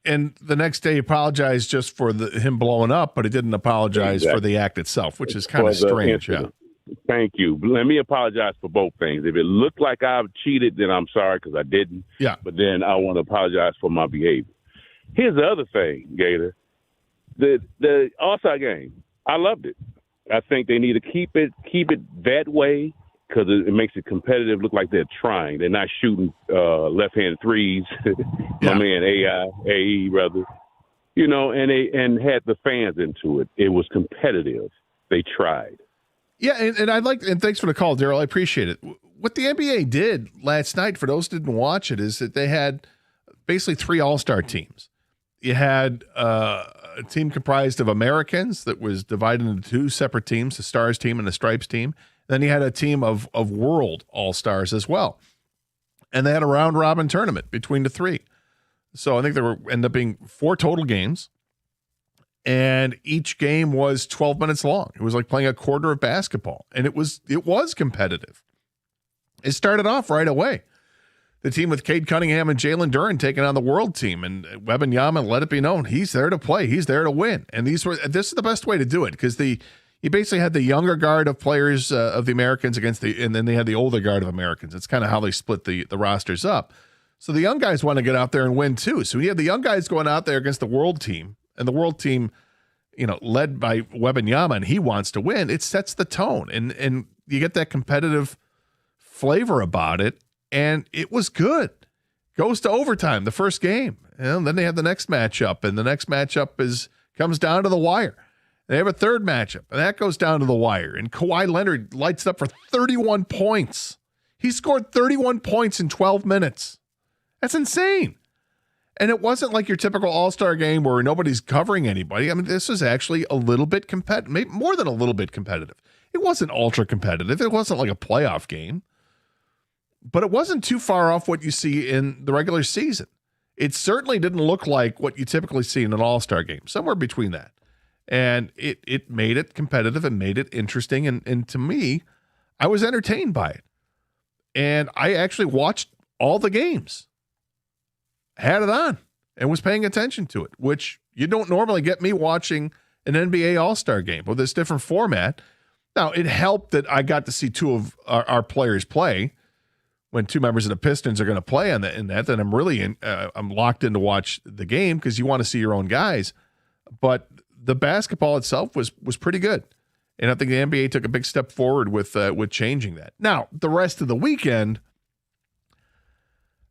the next day he apologized just for him blowing up, but he didn't apologize for the act itself, which is kind of strange. Yeah. Thank you. Let me apologize for both things. If it looked like I've cheated, then I'm sorry because I didn't. Yeah. But then I want to apologize for my behavior. Here's the other thing, Gator. The All-Star game, I loved it. I think they need to keep it that way because it makes it competitive, look like they're trying. They're not shooting left-handed threes. My man AE rather. You know, and had the fans into it. It was competitive. They tried. Yeah, and thanks for the call, Daryl. I appreciate it. What the NBA did last night, for those who didn't watch it, is that they had basically 3 all-star teams. You had a team comprised of Americans that was divided into 2 separate teams, the Stars team and the Stripes team. Then you had a team of world all-stars as well. And they had a round-robin tournament between the 3. So I think there ended up being 4 total games. And each game was 12 minutes long. It was like playing a quarter of basketball. And it was competitive. It started off right away. The team with Cade Cunningham and Jalen Duren taking on the world team. And Wembanyama let it be known he's there to play. He's there to win. And this is the best way to do it because you basically had the younger guard of players of the Americans and then they had the older guard of Americans. It's kind of how they split the rosters up. So the young guys want to get out there and win too. So you have the young guys going out there against the world team. And the world team, led by Wembanyama, and he wants to win. It sets the tone, and you get that competitive flavor about it, and it was good. Goes to overtime, the first game, and then they have the next matchup, and the next matchup comes down to the wire. They have a third matchup, and that goes down to the wire. And Kawhi Leonard lights it up for 31 points. He scored 31 points in 12 minutes. That's insane. And it wasn't like your typical all-star game where nobody's covering anybody. I mean, this was actually a little bit competitive, maybe more than a little bit competitive. It wasn't ultra competitive. It wasn't like a playoff game. But it wasn't too far off what you see in the regular season. It certainly didn't look like what you typically see in an all-star game, somewhere between that. And it made it competitive and made it interesting. And to me, I was entertained by it. And I actually watched all the games. Had it on and was paying attention to it, which you don't normally get me watching an NBA All-Star game with this different format. Now, it helped that I got to see 2 of our players play. When 2 members of the Pistons are going to play in that, then I'm really I'm locked in to watch the game because you want to see your own guys. But the basketball itself was pretty good, and I think the NBA took a big step forward with changing that. Now, the rest of the weekend.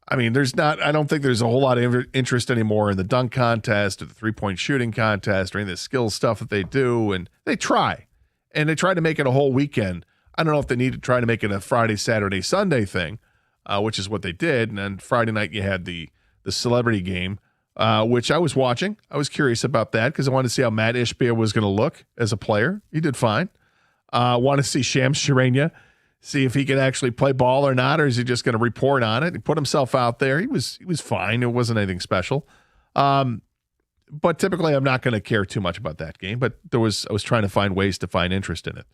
I mean, I don't think there's a whole lot of interest anymore in the dunk contest or the 3-point shooting contest or any of the skill stuff that they do. And they try. And they tried to make it a whole weekend. I don't know if they need to try to make it a Friday, Saturday, Sunday thing, which is what they did. And then Friday night you had the celebrity game, which I was watching. I was curious about that because I wanted to see how Matt Ishbia was going to look as a player. He did fine. Want to see Shams Charania, see if he can actually play ball or not, or is he just going to report on it? He put himself out there. He was fine. It wasn't anything special. But typically I'm not going to care too much about that game. But I was trying to find ways to find interest in it.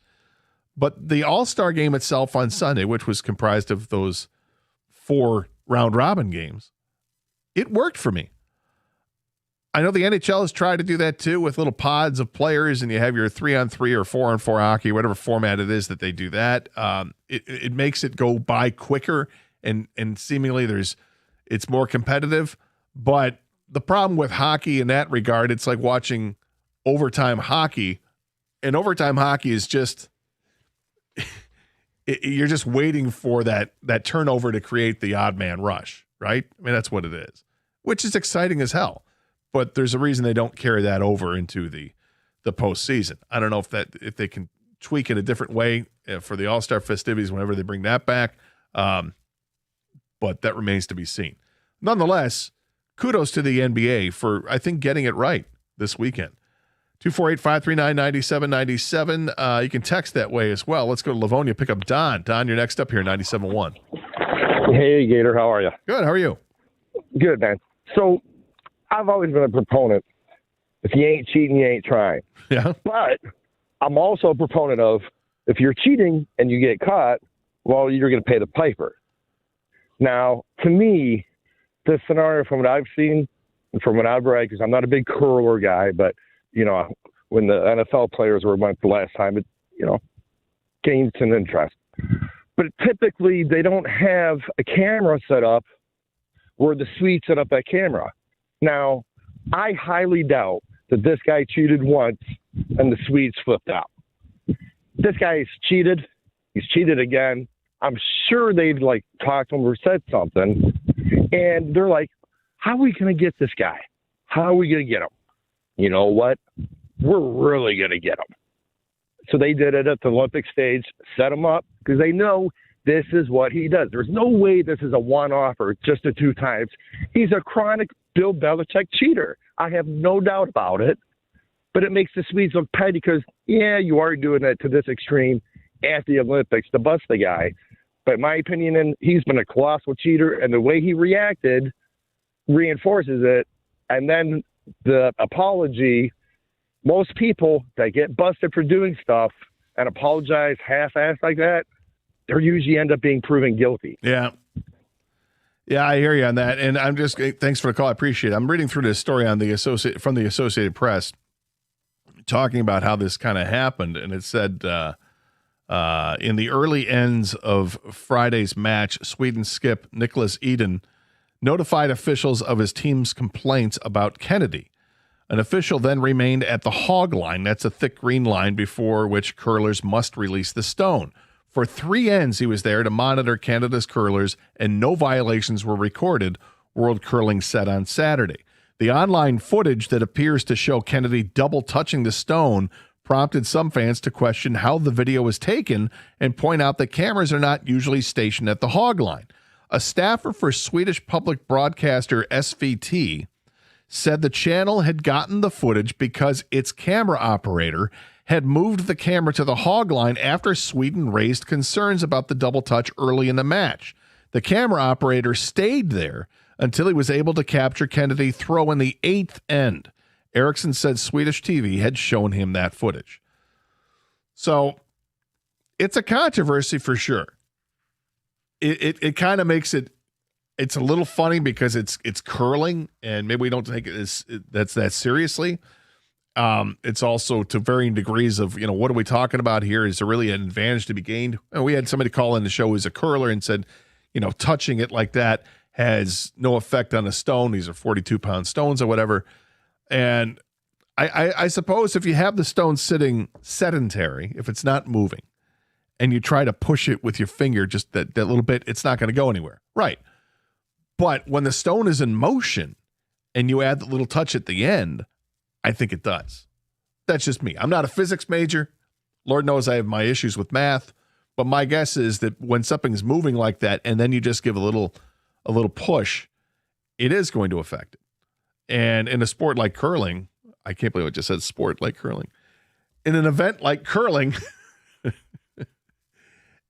But the All-Star game itself on Sunday, which was comprised of those 4 round-robin games, it worked for me. I know the NHL has tried to do that too with little pods of players, and you have your 3-on-3 or 4-on-4 hockey, whatever format it is that they do that. It makes it go by quicker, and seemingly it's more competitive. But the problem with hockey in that regard, it's like watching overtime hockey, and overtime hockey is just you're just waiting for that turnover to create the odd man rush, right? I mean, that's what it is, which is exciting as hell. But there's a reason they don't carry that over into the postseason. I don't know if they can tweak it a different way for the All-Star festivities whenever they bring that back. But that remains to be seen. Nonetheless, kudos to the NBA for, I think, getting it right this weekend. 248-539-9797. You can text that way as well. Let's go to Livonia, pick up Don. Don, you're next up here, 97.1. Hey, Gator. How are you? Good. How are you? Good, man. So I've always been a proponent. If you ain't cheating, you ain't trying. Yeah. But I'm also a proponent of if you're cheating and you get caught, well, you're going to pay the piper. Now, to me, this scenario from what I've seen and from what I've read, because I'm not a big curler guy, but, you know, when the NFL players were the last time, it, you know, gained some interest. But typically, they don't have a camera set up where the suite set up that camera. Now, I highly doubt that this guy cheated once and the suites flipped out. This guy's cheated. He's cheated again. I'm sure they've talked to him or said something. And they're like, how are we going to get this guy? How are we going to get him? You know what? We're really going to get him. So they did it at the Olympic stage, set him up because they know this is what he does. There's no way this is a one-off or just a 2 times. He's a chronic Bill Belichick cheater. I have no doubt about it. But it makes the Swedes look petty because, yeah, you are doing it to this extreme at the Olympics to bust the guy. But in my opinion, he's been a colossal cheater, and the way he reacted reinforces it. And then the apology, most people that get busted for doing stuff and apologize half-assed like that, they usually end up being proven guilty. Yeah. Yeah, I hear you on that. And I'm just, thanks for the call. I appreciate it. I'm reading through this story on from the Associated Press talking about how this kind of happened. And it said, in the early ends of Friday's match, Sweden skip Nicholas Eden notified officials of his team's complaints about Kennedy. An official then remained at the hog line. That's a thick green line before which curlers must release the stone. For 3 ends, he was there to monitor Canada's curlers, and no violations were recorded, World Curling said on Saturday. The online footage that appears to show Kennedy double touching the stone prompted some fans to question how the video was taken and point out that cameras are not usually stationed at the hog line. A staffer for Swedish public broadcaster SVT said the channel had gotten the footage because its camera operator had moved the camera to the hog line after Sweden raised concerns about the double touch early in the match. The camera operator stayed there until he was able to capture Kennedy throw in the 8th end. Eriksson said Swedish TV had shown him that footage. So it's a controversy for sure. It kind of makes it's a little funny because it's curling and maybe we don't take it that's that seriously. It's also to varying degrees of, you know, what are we talking about here? Is there really an advantage to be gained? And we had somebody call in the show who's a curler and said, you know, touching it like that has no effect on a stone. These are 42-pound stones or whatever. And I suppose if you have the stone sitting sedentary, if it's not moving, and you try to push it with your finger just that little bit, it's not going to go anywhere. Right. But when the stone is in motion and you add the little touch at the end, I think it does. That's just me. I'm not a physics major. Lord knows I have my issues with math, but my guess is that when something's moving like that and then you just give a little push, it is going to affect it. And in a sport like curling, I can't believe I just said sport like curling. In an event like curling,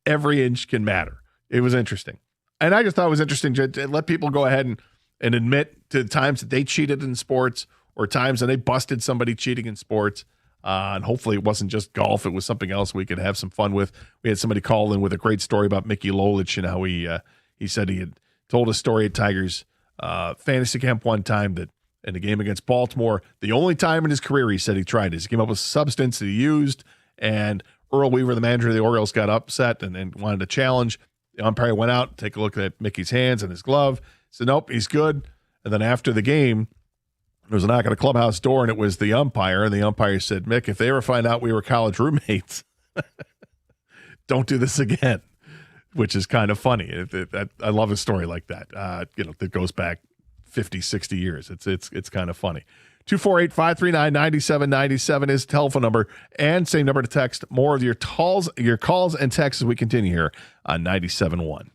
every inch can matter. It was interesting. And I just thought it was interesting to let people go ahead and admit to times that they cheated in sports or times that they busted somebody cheating in sports. And hopefully it wasn't just golf. It was something else we could have some fun with. We had somebody call in with a great story about Mickey Lolich and how he said he had told a story at Tigers fantasy camp one time that in a game against Baltimore, the only time in his career he said he tried is he came up with a substance that he used, and Earl Weaver, the manager of the Orioles, got upset and wanted to challenge. The umpire went out, take a look at Mickey's hands and his glove, said, nope, he's good. And then after the game, there was a knock on the clubhouse door, and it was the umpire. And the umpire said, Mick, if they ever find out we were college roommates, don't do this again, which is kind of funny. I love a story like that, that goes back 50, 60 years. It's kind of funny. 248-539-9797 is the telephone number, and same number to text. More of your calls and texts as we continue here on 97.1.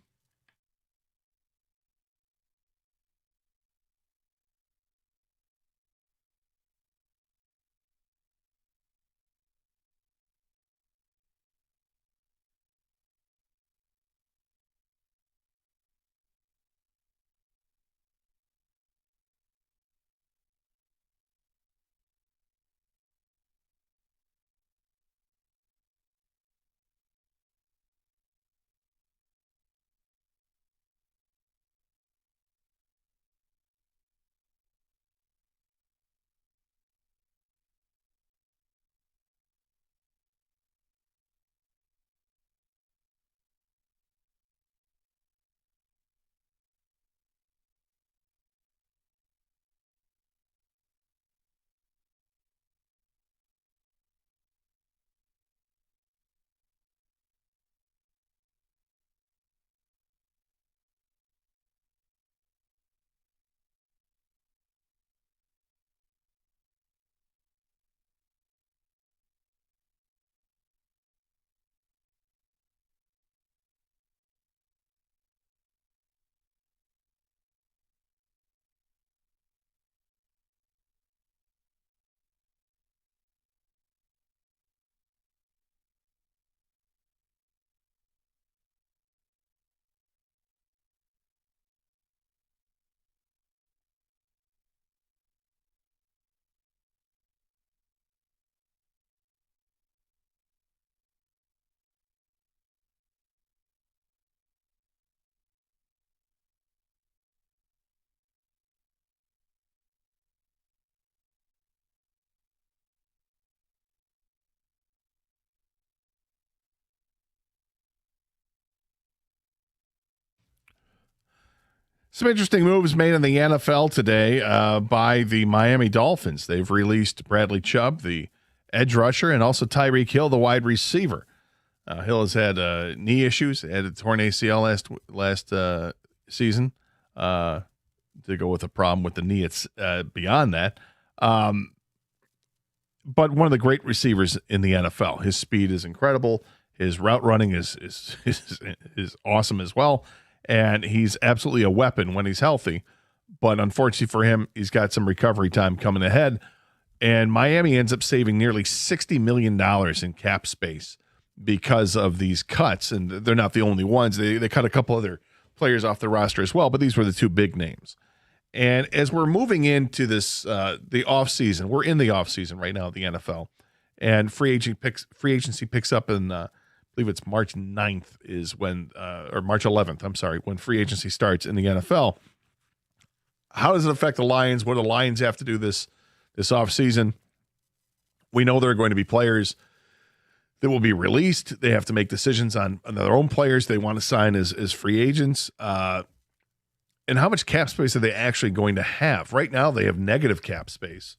Some interesting moves made in the NFL today by the Miami Dolphins. They've released Bradley Chubb, the edge rusher, and also Tyreek Hill, the wide receiver. Hill has had knee issues, had a torn ACL last season to go with a problem with the knee. It's beyond that. But one of the great receivers in the NFL. His speed is incredible. His route running is awesome as well. And he's absolutely a weapon when he's healthy. But unfortunately for him, he's got some recovery time coming ahead. And Miami ends up saving nearly $60 million in cap space because of these cuts. And they're not the only ones. They cut a couple other players off the roster as well, but these were the two big names. And as we're moving into this, the offseason, we're in the offseason right now at the NFL. And free agency picks up in I believe it's March 9th is when, or March 11th, I'm sorry, when free agency starts in the NFL. How does it affect the Lions? What do the Lions have to do this offseason? We know there are going to be players that will be released. They have to make decisions on their own players they want to sign as free agents. And how much cap space are they actually going to have? Right now, they have negative cap space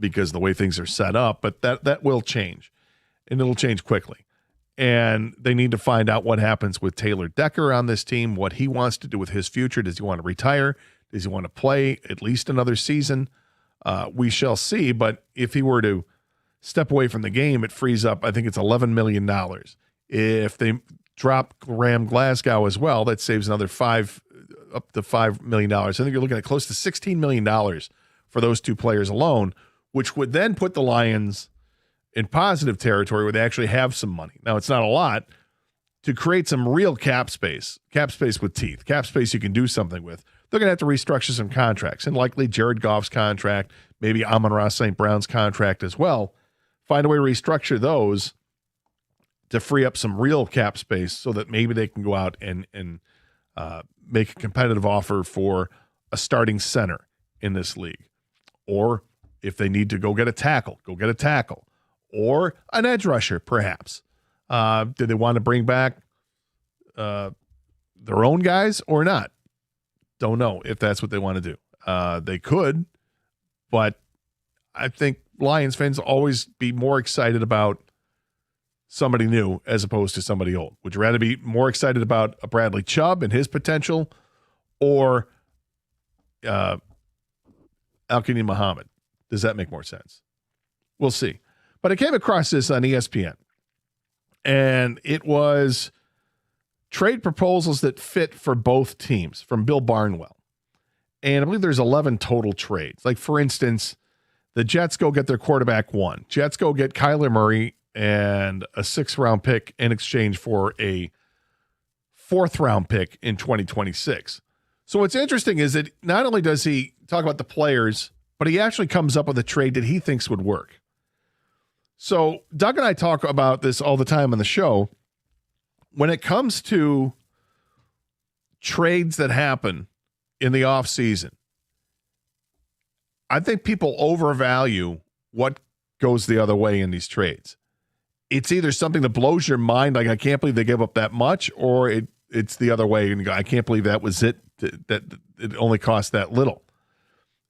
because of the way things are set up, but that will change, and it'll change quickly. And they need to find out what happens with Taylor Decker on this team, what he wants to do with his future. Does he want to retire? Does he want to play at least another season? We shall see. But if he were to step away from the game, it frees up, I think it's $11 million. If they drop Graham Glasgow as well, that saves another up to $5 million. I think you're looking at close to $16 million for those two players alone, which would then put the Lions in positive territory where they actually have some money. Now, it's not a lot to create some real cap space with teeth, cap space you can do something with. They're going to have to restructure some contracts, and likely Jared Goff's contract, maybe Amon-Ra St. Brown's contract as well. Find a way to restructure those to free up some real cap space so that maybe they can go out and make a competitive offer for a starting center in this league. Or if they need to go get a tackle, or an edge rusher, perhaps. Do they want to bring back their own guys or not? Don't know if that's what they want to do. They could, but I think Lions fans will always be more excited about somebody new as opposed to somebody old. Would you rather be more excited about a Bradley Chubb and his potential, or Al-Kini Muhammad? Does that make more sense? We'll see. But I came across this on ESPN, and it was trade proposals that fit for both teams from Bill Barnwell. And I believe there's 11 total trades. Like, for instance, the Jets go get their quarterback one. Jets go get Kyler Murray and a 6th-round pick in exchange for a 4th-round pick in 2026. So what's interesting is that not only does he talk about the players, but he actually comes up with a trade that he thinks would work. So Doug and I talk about this all the time on the show. When it comes to trades that happen in the offseason, I think people overvalue what goes the other way in these trades. It's either something that blows your mind, like I can't believe they gave up that much, or it's the other way, and you go, I can't believe that was it, that it only cost that little.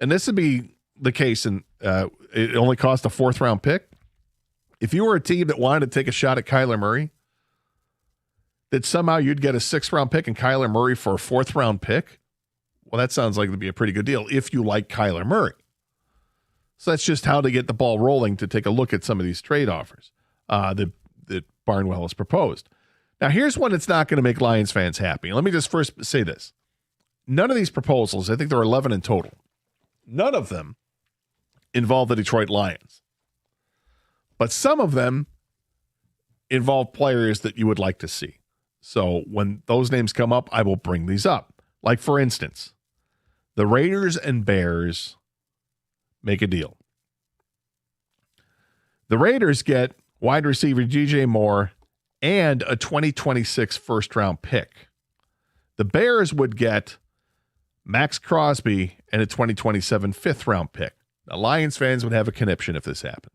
And this would be the case, and it only cost a 4th-round pick. If you were a team that wanted to take a shot at Kyler Murray, that somehow you'd get a 6th-round pick and Kyler Murray for a 4th-round pick, well, that sounds like it would be a pretty good deal if you like Kyler Murray. So that's just how to get the ball rolling to take a look at some of these trade offers that Barnwell has proposed. Now, here's one that's not going to make Lions fans happy. Let me just first say this. None of these proposals, I think there are 11 in total, none of them involve the Detroit Lions. But some of them involve players that you would like to see. So when those names come up, I will bring these up. Like, for instance, the Raiders and Bears make a deal. The Raiders get wide receiver DJ Moore and a 2026 first-round pick. The Bears would get Max Crosby and a 2027 fifth-round pick. Now, Lions fans would have a conniption if this happened.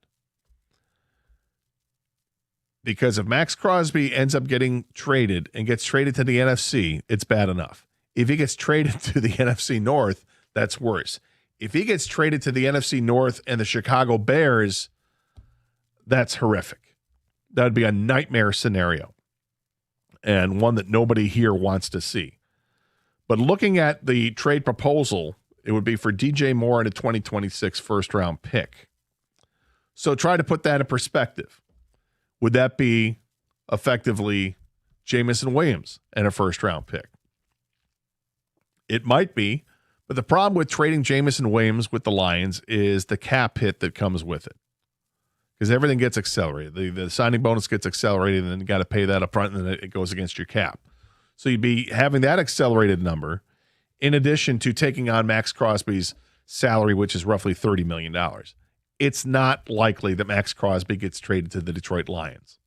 Because if Max Crosby ends up getting traded and gets traded to the NFC, it's bad enough. If he gets traded to the NFC North, that's worse. If he gets traded to the NFC North and the Chicago Bears, that's horrific. That would be a nightmare scenario, and one that nobody here wants to see. But looking at the trade proposal, it would be for DJ Moore and a 2026 first-round pick. So try to put that in perspective. Would that be effectively Jamison Williams and a first-round pick? It might be, but the problem with trading Jamison Williams with the Lions is the cap hit that comes with it. Because everything gets accelerated. The signing bonus gets accelerated, and then you got to pay that up front, and then it goes against your cap. So you'd be having that accelerated number in addition to taking on Max Crosby's salary, which is roughly $30 million. It's not likely that Max Crosby gets traded to the Detroit Lions.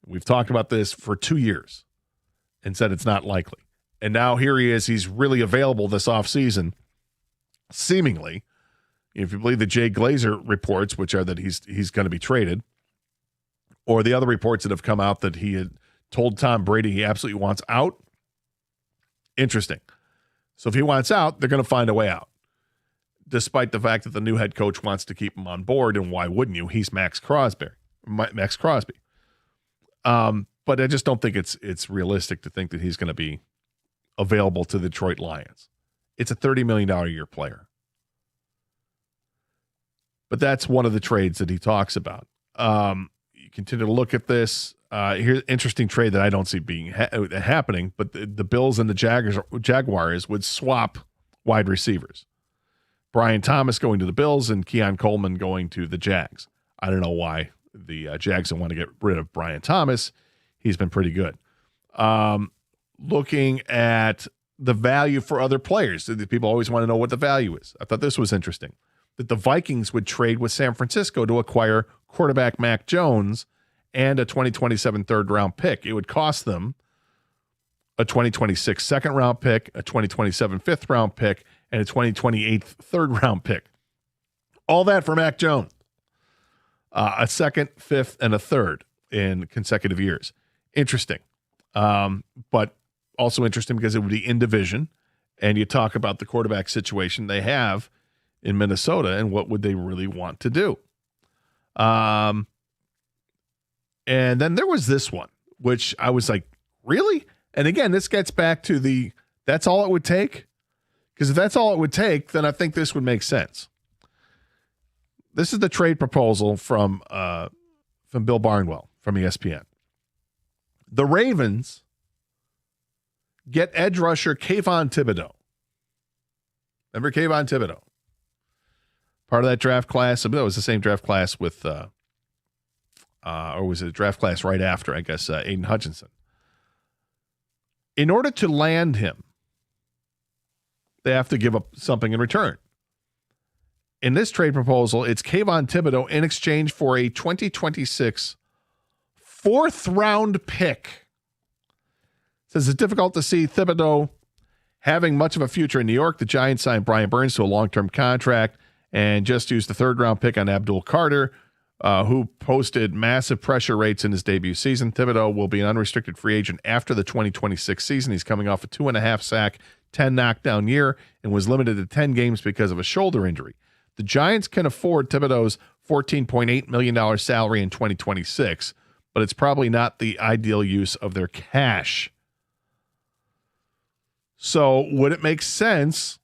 We've talked about this for 2 years and said it's not likely. And now here he is. He's really available this offseason, seemingly. If you believe the Jay Glazer reports, which are that he's going to be traded, or the other reports that have come out that he had told Tom Brady he absolutely wants out. Interesting. So if he wants out, they're going to find a way out, despite the fact that the new head coach wants to keep him on board. And why wouldn't you? He's Max Crosby. But I just don't think it's realistic to think that he's going to be available to the Detroit Lions. It's a $30 million a year player. But that's one of the trades that he talks about. You continue to look at this. Here's an interesting trade that I don't see being happening, but the Bills and the Jaguars would swap wide receivers. Brian Thomas going to the Bills and Keon Coleman going to the Jags. I don't know why the Jags don't want to get rid of Brian Thomas. He's been pretty good. Looking at the value for other players. People always want to know what the value is. I thought this was interesting. That the Vikings would trade with San Francisco to acquire quarterback Mac Jones and a 2027 third-round pick. It would cost them a 2026 second-round pick, a 2027 fifth-round pick, and a 2028 third-round pick. All that for Mac Jones. A second, fifth, and a third in consecutive years. Interesting. But also interesting because it would be in division, and you talk about the quarterback situation they have in Minnesota and what would they really want to do. And then there was this one, which I was like, really? And again, this gets back to that's all it would take? Because if that's all it would take, then I think this would make sense. This is the trade proposal from Bill Barnwell from ESPN. The Ravens get edge rusher Kayvon Thibodeau. Remember Kayvon Thibodeau? Part of that draft class. That was the same draft class with, or was it a draft class right after, I guess, Aiden Hutchinson. In order to land him, they have to give up something in return. In this trade proposal, it's Kayvon Thibodeau in exchange for a 2026 fourth-round pick. It says it's difficult to see Thibodeau having much of a future in New York. The Giants signed Brian Burns to a long-term contract and just used the third-round pick on Abdul Carter, who posted massive pressure rates in his debut season. Thibodeau will be an unrestricted free agent after the 2026 season. He's coming off a 2.5 sack, 10 knockdown year, and was limited to 10 games because of a shoulder injury. The Giants can afford Thibodeau's $14.8 million salary in 2026, but it's probably not the ideal use of their cash. So would it make sense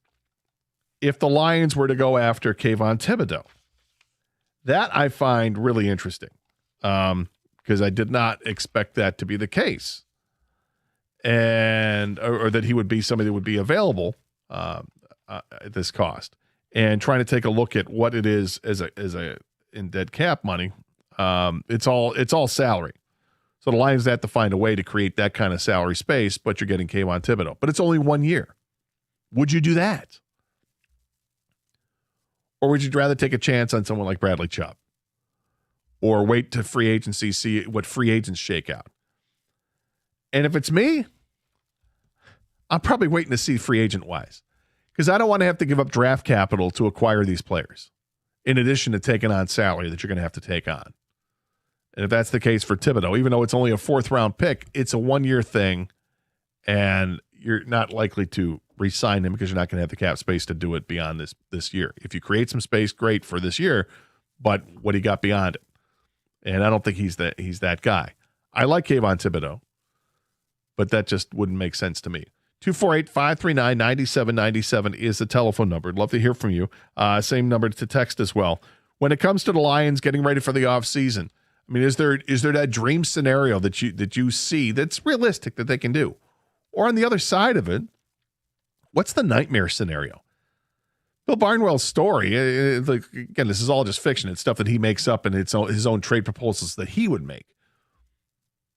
if the Lions were to go after Kayvon Thibodeau? That I find really interesting because I did not expect that to be the case, and or that he would be somebody that would be available at this cost. And trying to take a look at what it is as a in dead cap money, it's all salary. So the Lions have to find a way to create that kind of salary space, but you're getting Kayvon Thibodeau. But it's only 1 year. Would you do that? Or would you rather take a chance on someone like Bradley Chubb? Or wait to free agency, see what free agents shake out? And if it's me, I'm probably waiting to see free agent-wise. Because I don't want to have to give up draft capital to acquire these players, in addition to taking on salary that you're going to have to take on. And if that's the case for Thibodeau, even though it's only a fourth-round pick, it's a 1-year thing, and you're not likely to re-sign him because you're not going to have the cap space to do it beyond this year. If you create some space, great for this year, but what do you got beyond it? And I don't think he's that guy. I like Kayvon Thibodeau, but that just wouldn't make sense to me. 248-539-9797 is the telephone number. I'd love to hear from you. Same number to text as well. When it comes to the Lions getting ready for the offseason, I mean, is there that dream scenario that you see that's realistic that they can do? Or on the other side of it, what's the nightmare scenario? Bill Barnwell's story, again, this is all just fiction. It's stuff that he makes up and it's his own trade proposals that he would make.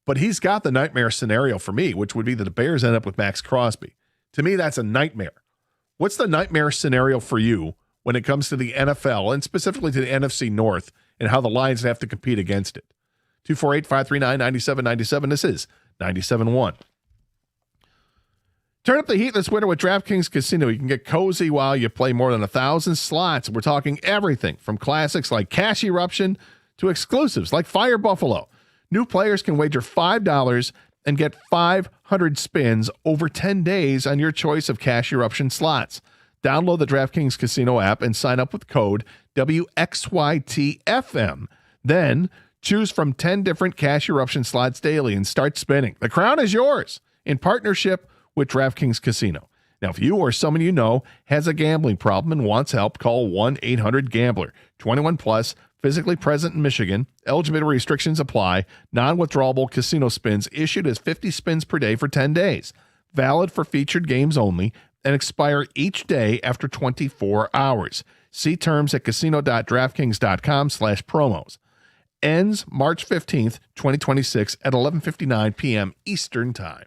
But he's got the nightmare scenario for me, which would be that the Bears end up with Max Crosby. To me, that's a nightmare. What's the nightmare scenario for you when it comes to the NFL and specifically to the NFC North and how the Lions have to compete against it? 248-539-9797. This is 97.1. Turn up the heat this winter with DraftKings Casino. You can get cozy while you play more than 1,000 slots. We're talking everything from classics like Cash Eruption to exclusives like Fire Buffalo. New players can wager $5 and get 500 spins over 10 days on your choice of Cash Eruption slots. Download the DraftKings Casino app and sign up with code WXYTFM. Then choose from 10 different Cash Eruption slots daily and start spinning. The crown is yours in partnership with DraftKings Casino. Now, if you or someone you know has a gambling problem and wants help, call 1-800-GAMBLER. 21 plus, physically present in Michigan. Eligibility restrictions apply. Non-withdrawable casino spins issued as 50 spins per day for 10 days. Valid for featured games only and expire each day after 24 hours. See terms at casino.draftkings.com/promos. Ends March 15th, 2026 at 11:59 p.m. Eastern Time.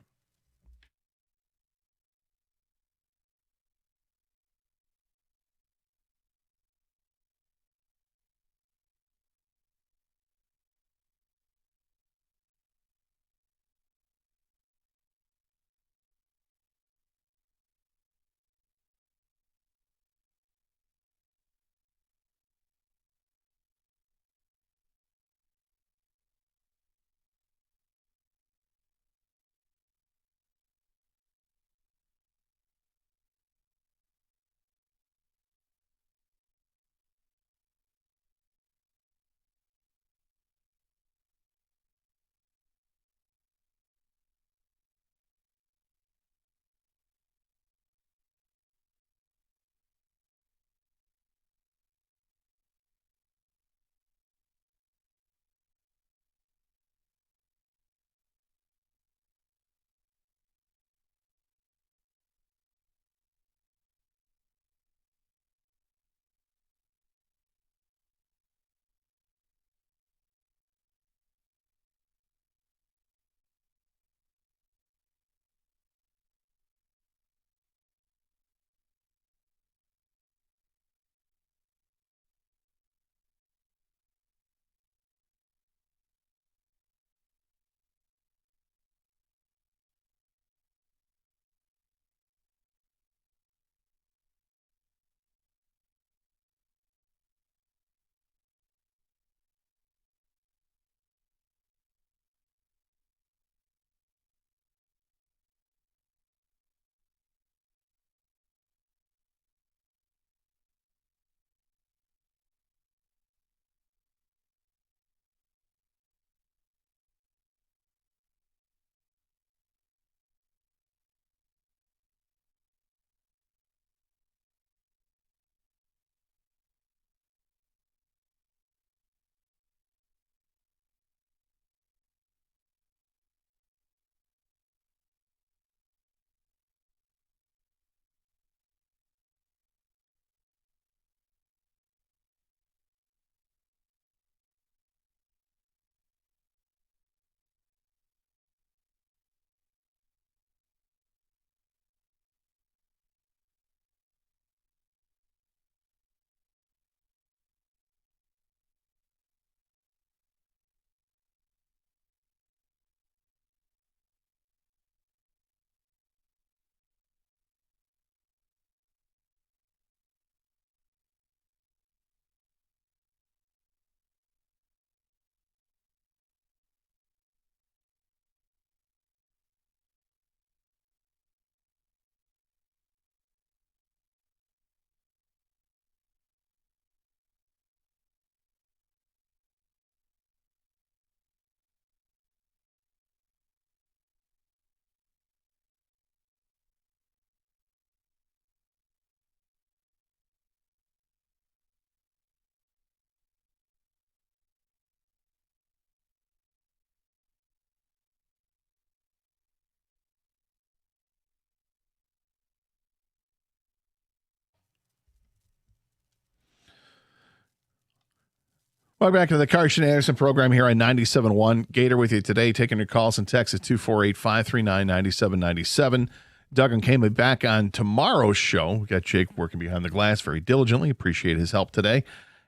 Welcome back to the Car Shenanigans program here on 97.1. Gator with you today, taking your calls and texts at 248-539-9797. Doug and Kaylee back on tomorrow's show. We got Jake working behind the glass very diligently. Appreciate his help today,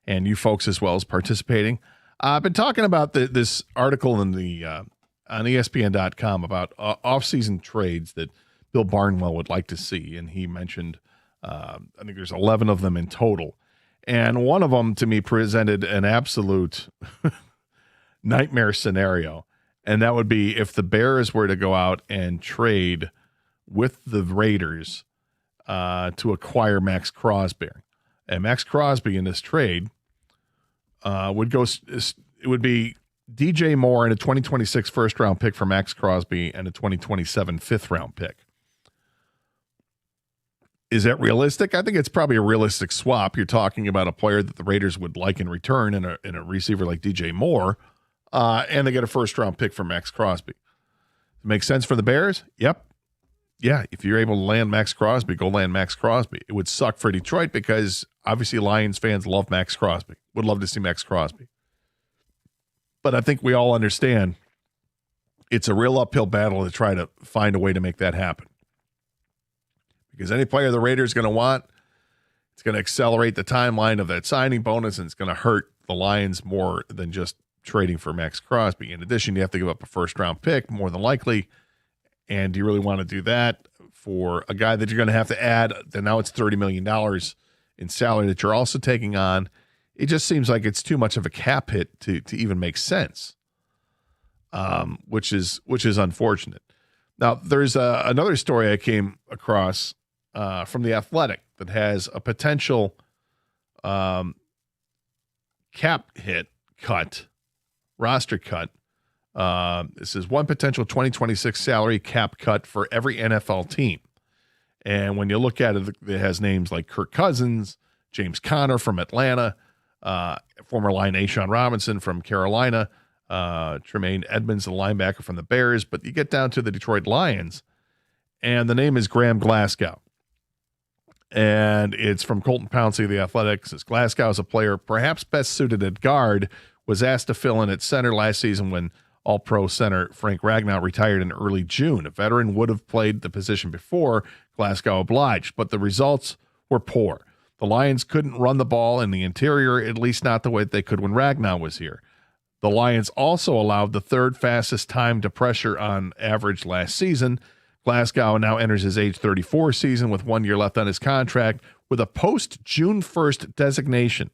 and you folks as well as participating. I've been talking about this article in the on ESPN.com about off-season trades that Bill Barnwell would like to see, and he mentioned I think there's 11 of them in total. And one of them, to me, presented an absolute nightmare scenario. And that would be if the Bears were to go out and trade with the Raiders to acquire Max Crosby. And Max Crosby in this trade would be DJ Moore and a 2026 first-round pick for Max Crosby and a 2027 fifth-round pick. Is that realistic? I think it's probably a realistic swap. You're talking about a player that the Raiders would like in return in a receiver like DJ Moore, and they get a first-round pick for Max Crosby. Makes sense for the Bears? Yep. Yeah, if you're able to land Max Crosby, go land Max Crosby. It would suck for Detroit because obviously Lions fans love Max Crosby. Would love to see Max Crosby. But I think we all understand it's a real uphill battle to try to find a way to make that happen. Because any player the Raiders are going to want, it's going to accelerate the timeline of that signing bonus, and it's going to hurt the Lions more than just trading for Max Crosby. In addition, you have to give up a first-round pick, more than likely. And do you really want to do that for a guy that you're going to have to add? Then now it's $30 million in salary that you're also taking on. It just seems like it's too much of a cap hit to even make sense, which is unfortunate. Now, there's another story I came across from The Athletic that has a potential cap hit cut, roster cut. This is one potential 2026 salary cap cut for every NFL team. And when you look at it, it has names like Kirk Cousins, James Conner from Atlanta, former line Ashawn Robinson from Carolina, Tremaine Edmonds, the linebacker from the Bears. But you get down to the Detroit Lions, and the name is Graham Glasgow. And it's from Colton Pouncey of The Athletic. It says Glasgow is a player perhaps best suited at guard, was asked to fill in at center last season when All-Pro center Frank Ragnow retired in early June. A veteran would have played the position before. Glasgow obliged, but the results were poor. The Lions couldn't run the ball in the interior, at least not the way they could when Ragnow was here. The Lions also allowed the third fastest time to pressure on average last season. Glasgow now enters his age 34 season with 1 year left on his contract with a post-June 1st designation.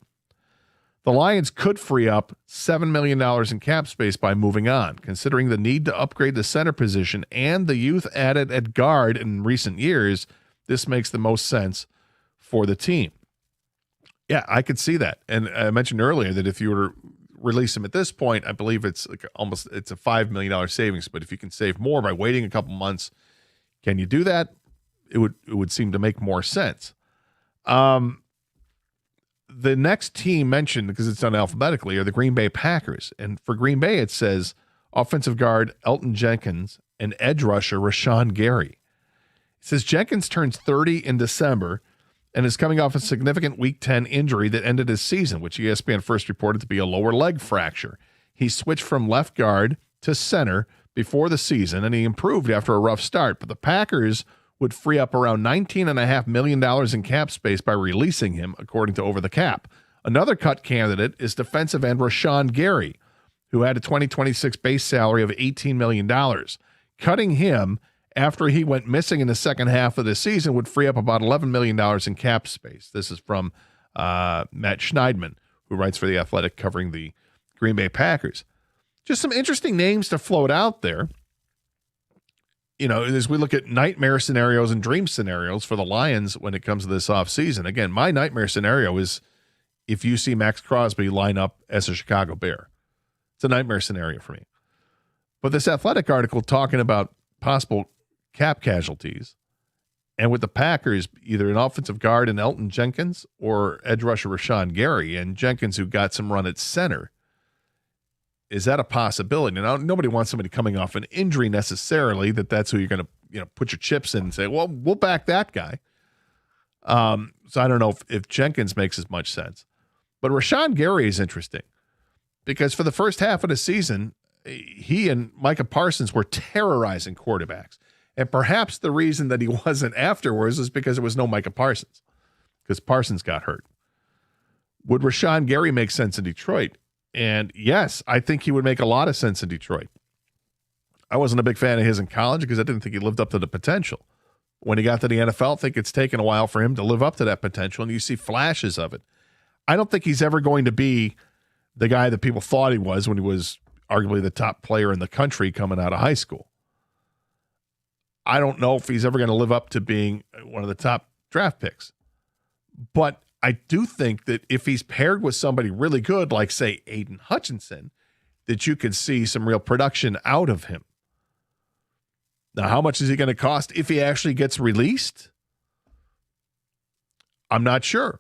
The Lions could free up $7 million in cap space by moving on, considering the need to upgrade the center position and the youth added at guard in recent years. This makes the most sense for the team. Yeah, I could see that. And I mentioned earlier that if you were to release him at this point, I believe it's a $5 million savings. But if you can save more by waiting a couple months, can you do that? It would seem to make more sense. The next team mentioned, because it's done alphabetically, are the Green Bay Packers. And for Green Bay, it says offensive guard Elton Jenkins and edge rusher Rashawn Gary. It says Jenkins turns 30 in December and is coming off a significant Week 10 injury that ended his season, which ESPN first reported to be a lower leg fracture. He switched from left guard to center before the season, and he improved after a rough start. But the Packers would free up around $19.5 million in cap space by releasing him, according to Over the Cap. Another cut candidate is defensive end Rashawn Gary, who had a 2026 base salary of $18 million. Cutting him after he went missing in the second half of the season would free up about $11 million in cap space. This is from Matt Schneidman, who writes for The Athletic covering the Green Bay Packers. Just some interesting names to float out there. You know, as we look at nightmare scenarios and dream scenarios for the Lions when it comes to this offseason. Again, my nightmare scenario is if you see Max Crosby line up as a Chicago Bear. It's a nightmare scenario for me. But this Athletic article talking about possible cap casualties, and with the Packers, either an offensive guard in Elton Jenkins or edge rusher Rashawn Gary, and Jenkins who got some run at center. Is that a possibility? Now, nobody wants somebody coming off an injury necessarily, that's who you're going to put your chips in and say, well, we'll back that guy. So I don't know if Jenkins makes as much sense. But Rashawn Gary is interesting because for the first half of the season, he and Micah Parsons were terrorizing quarterbacks. And perhaps the reason that he wasn't afterwards is because there was no Micah Parsons, because Parsons got hurt. Would Rashawn Gary make sense in Detroit? And yes, I think he would make a lot of sense in Detroit. I wasn't a big fan of his in college because I didn't think he lived up to the potential. When he got to the NFL, I think it's taken a while for him to live up to that potential, and you see flashes of it. I don't think he's ever going to be the guy that people thought he was when he was arguably the top player in the country coming out of high school. I don't know if he's ever going to live up to being one of the top draft picks. But I do think that if he's paired with somebody really good, like, say, Aiden Hutchinson, that you could see some real production out of him. Now, how much is he going to cost if he actually gets released? I'm not sure.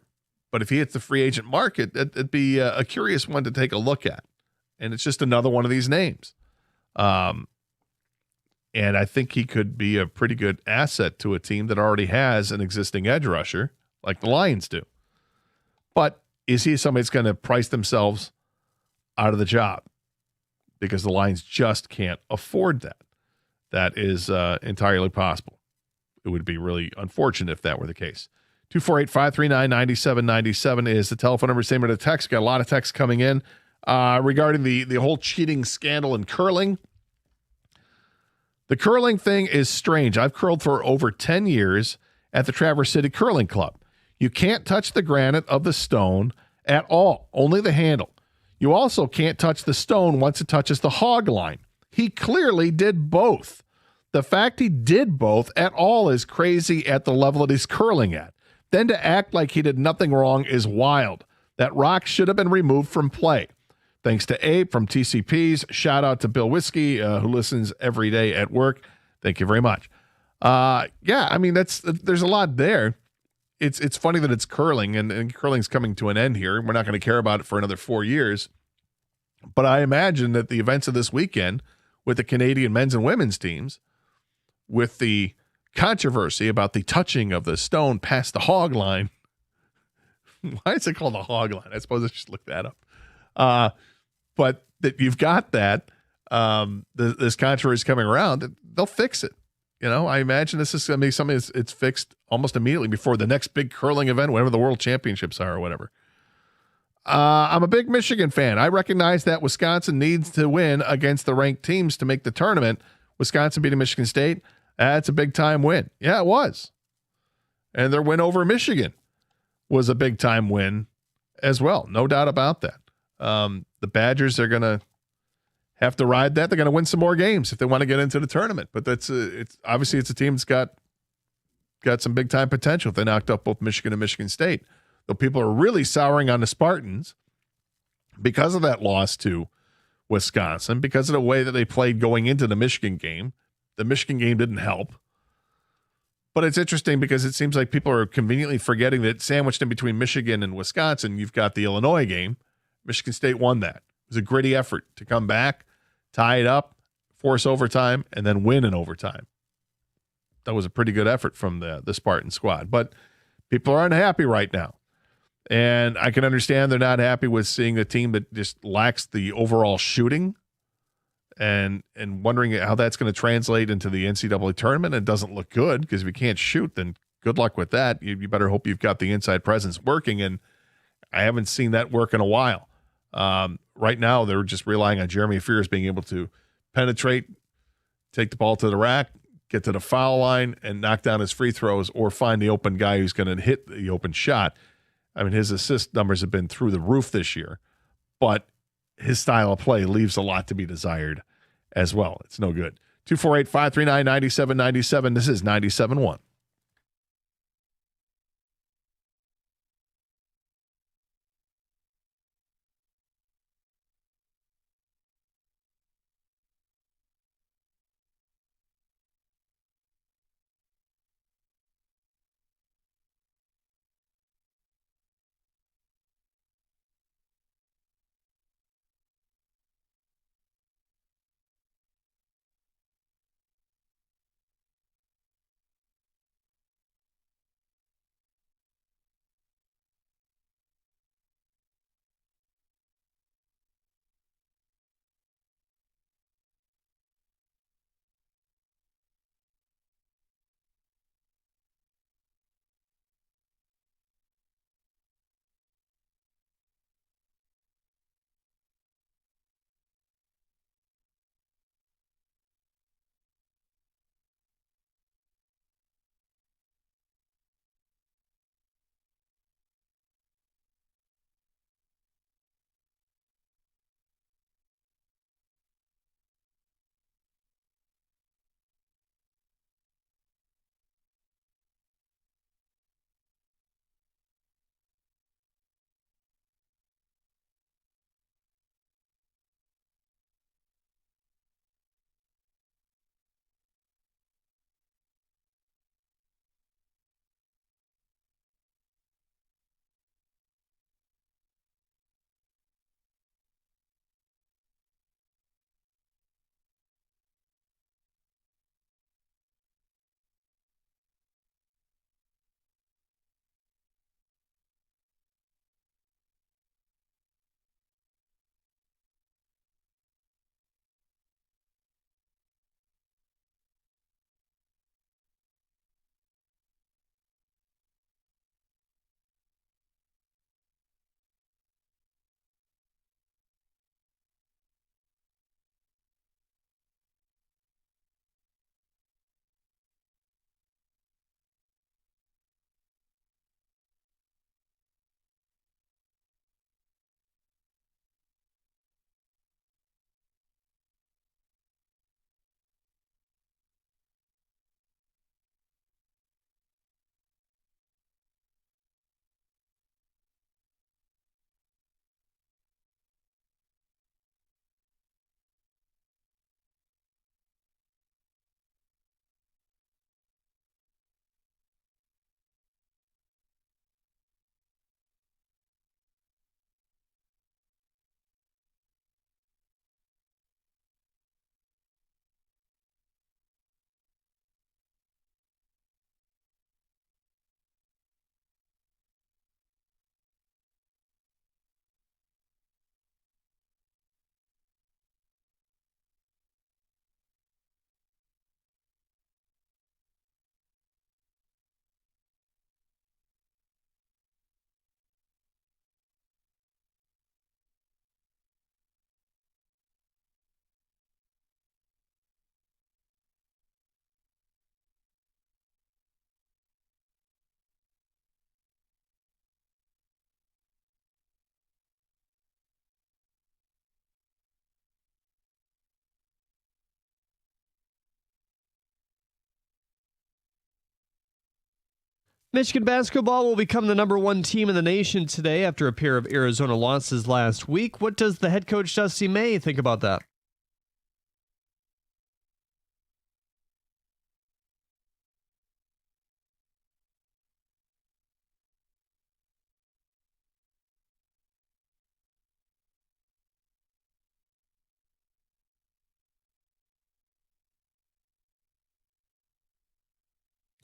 But if he hits the free agent market, it'd be a curious one to take a look at. And it's just another one of these names. And I think he could be a pretty good asset to a team that already has an existing edge rusher like the Lions do. But is he somebody that's going to price themselves out of the job? Because the Lions just can't afford that. That is entirely possible. It would be really unfortunate if that were the case. 248-539-9797 is the telephone number. Same with the text. Got a lot of texts coming in regarding the whole cheating scandal in curling. The curling thing is strange. I've curled for over 10 years at the Traverse City Curling Club. You can't touch the granite of the stone at all, only the handle. You also can't touch the stone once it touches the hog line. He clearly did both. The fact he did both at all is crazy at the level that he's curling at. Then to act like he did nothing wrong is wild. That rock should have been removed from play. Thanks to Abe from TCP's. Shout out to Bill Whiskey, who listens every day at work. Thank you very much. Yeah, I mean, there's a lot there. It's funny that it's curling, and curling's coming to an end here. We're not going to care about it for another 4 years. But I imagine that the events of this weekend with the Canadian men's and women's teams, with the controversy about the touching of the stone past the hog line. Why is it called the hog line? I suppose I should look that up. But that you've got that, this controversy coming around, they'll fix it. You know, I imagine this is going to be something it's fixed almost immediately before the next big curling event, whatever the World Championships are or whatever. I'm a big Michigan fan. I recognize that Wisconsin needs to win against the ranked teams to make the tournament. Wisconsin beating Michigan State, that's a big-time win. Yeah, it was. And their win over Michigan was a big-time win as well. No doubt about that. The Badgers are going to have to ride that. They're going to win some more games if they want to get into the tournament. But it's obviously it's a team that's got some big-time potential if they knocked up both Michigan and Michigan State. Though people are really souring on the Spartans because of that loss to Wisconsin, because of the way that they played going into the Michigan game. The Michigan game didn't help. But it's interesting because it seems like people are conveniently forgetting that sandwiched in between Michigan and Wisconsin, you've got the Illinois game. Michigan State won that. It was a gritty effort to come back, tie it up, force overtime, and then win in overtime. That was a pretty good effort from the Spartan squad. But people are unhappy right now. And I can understand they're not happy with seeing a team that just lacks the overall shooting and wondering how that's going to translate into the NCAA tournament. It doesn't look good because if you can't shoot, then good luck with that. You better hope you've got the inside presence working, and I haven't seen that work in a while. Right now, they're just relying on Jeremy Fears being able to penetrate, take the ball to the rack, get to the foul line, and knock down his free throws or find the open guy who's going to hit the open shot. I mean, his assist numbers have been through the roof this year, but his style of play leaves a lot to be desired as well. It's no good. 248-539-9797. This is 97.1. Michigan basketball will become the number 1 team in the nation today after a pair of Arizona losses last week. What does the head coach, Dusty May, think about that?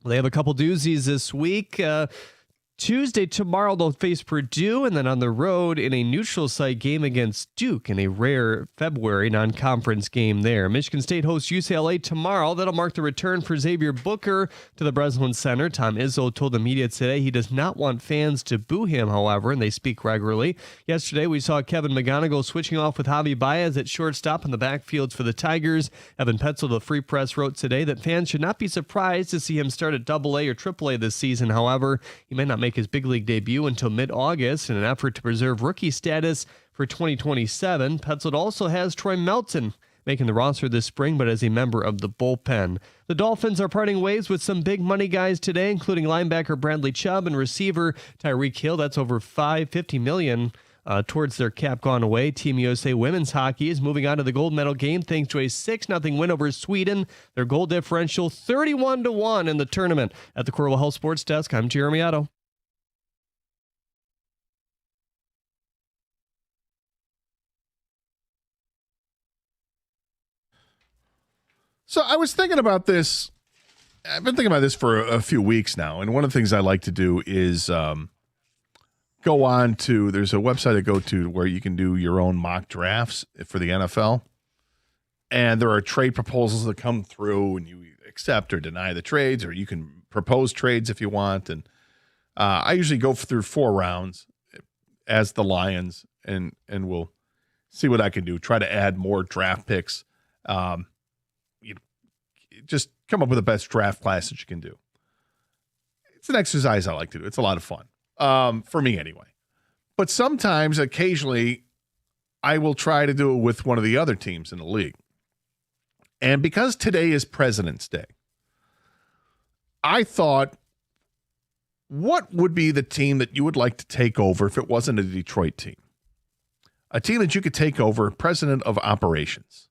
They have a couple doozies this week. Tuesday, tomorrow, they'll face Purdue, and then on the road in a neutral site game against Duke in a rare February non-conference game there. Michigan State hosts UCLA tomorrow. That'll mark the return for Xavier Booker to the Breslin Center. Tom Izzo told the media today he does not want fans to boo him, however, and they speak regularly. Yesterday, we saw Kevin McGonigal switching off with Javi Baez at shortstop in the backfields for the Tigers. Evan Petzel of the Free Press wrote today that fans should not be surprised to see him start at AA or AAA this season. However, he may not make his big league debut until mid-August in an effort to preserve rookie status for 2027. Petzold also has Troy Melton making the roster this spring, but as a member of the bullpen. The Dolphins are parting ways with some big money guys today, including linebacker Bradley Chubb and receiver Tyreek Hill. That's over $50 million towards their cap gone away. Team USA Women's Hockey is moving on to the gold medal game thanks to a 6-0 win over Sweden. Their goal differential 31-1 in the tournament. At the Corwell Health Sports Desk, I'm Jeremy Otto. So I was thinking about this. I've been thinking about this for a few weeks now. And one of the things I like to do is go on to, there's a website I go to where you can do your own mock drafts for the NFL. And there are trade proposals that come through and you accept or deny the trades, or you can propose trades if you want. And I usually go through 4 rounds as the Lions and we'll see what I can do. Try to add more draft picks. Just come up with the best draft class that you can do. It's an exercise I like to do. It's a lot of fun, for me anyway. But sometimes, occasionally, I will try to do it with one of the other teams in the league. And because today is President's Day, I thought, what would be the team that you would like to take over if it wasn't a Detroit team? A team that you could take over, president of operations,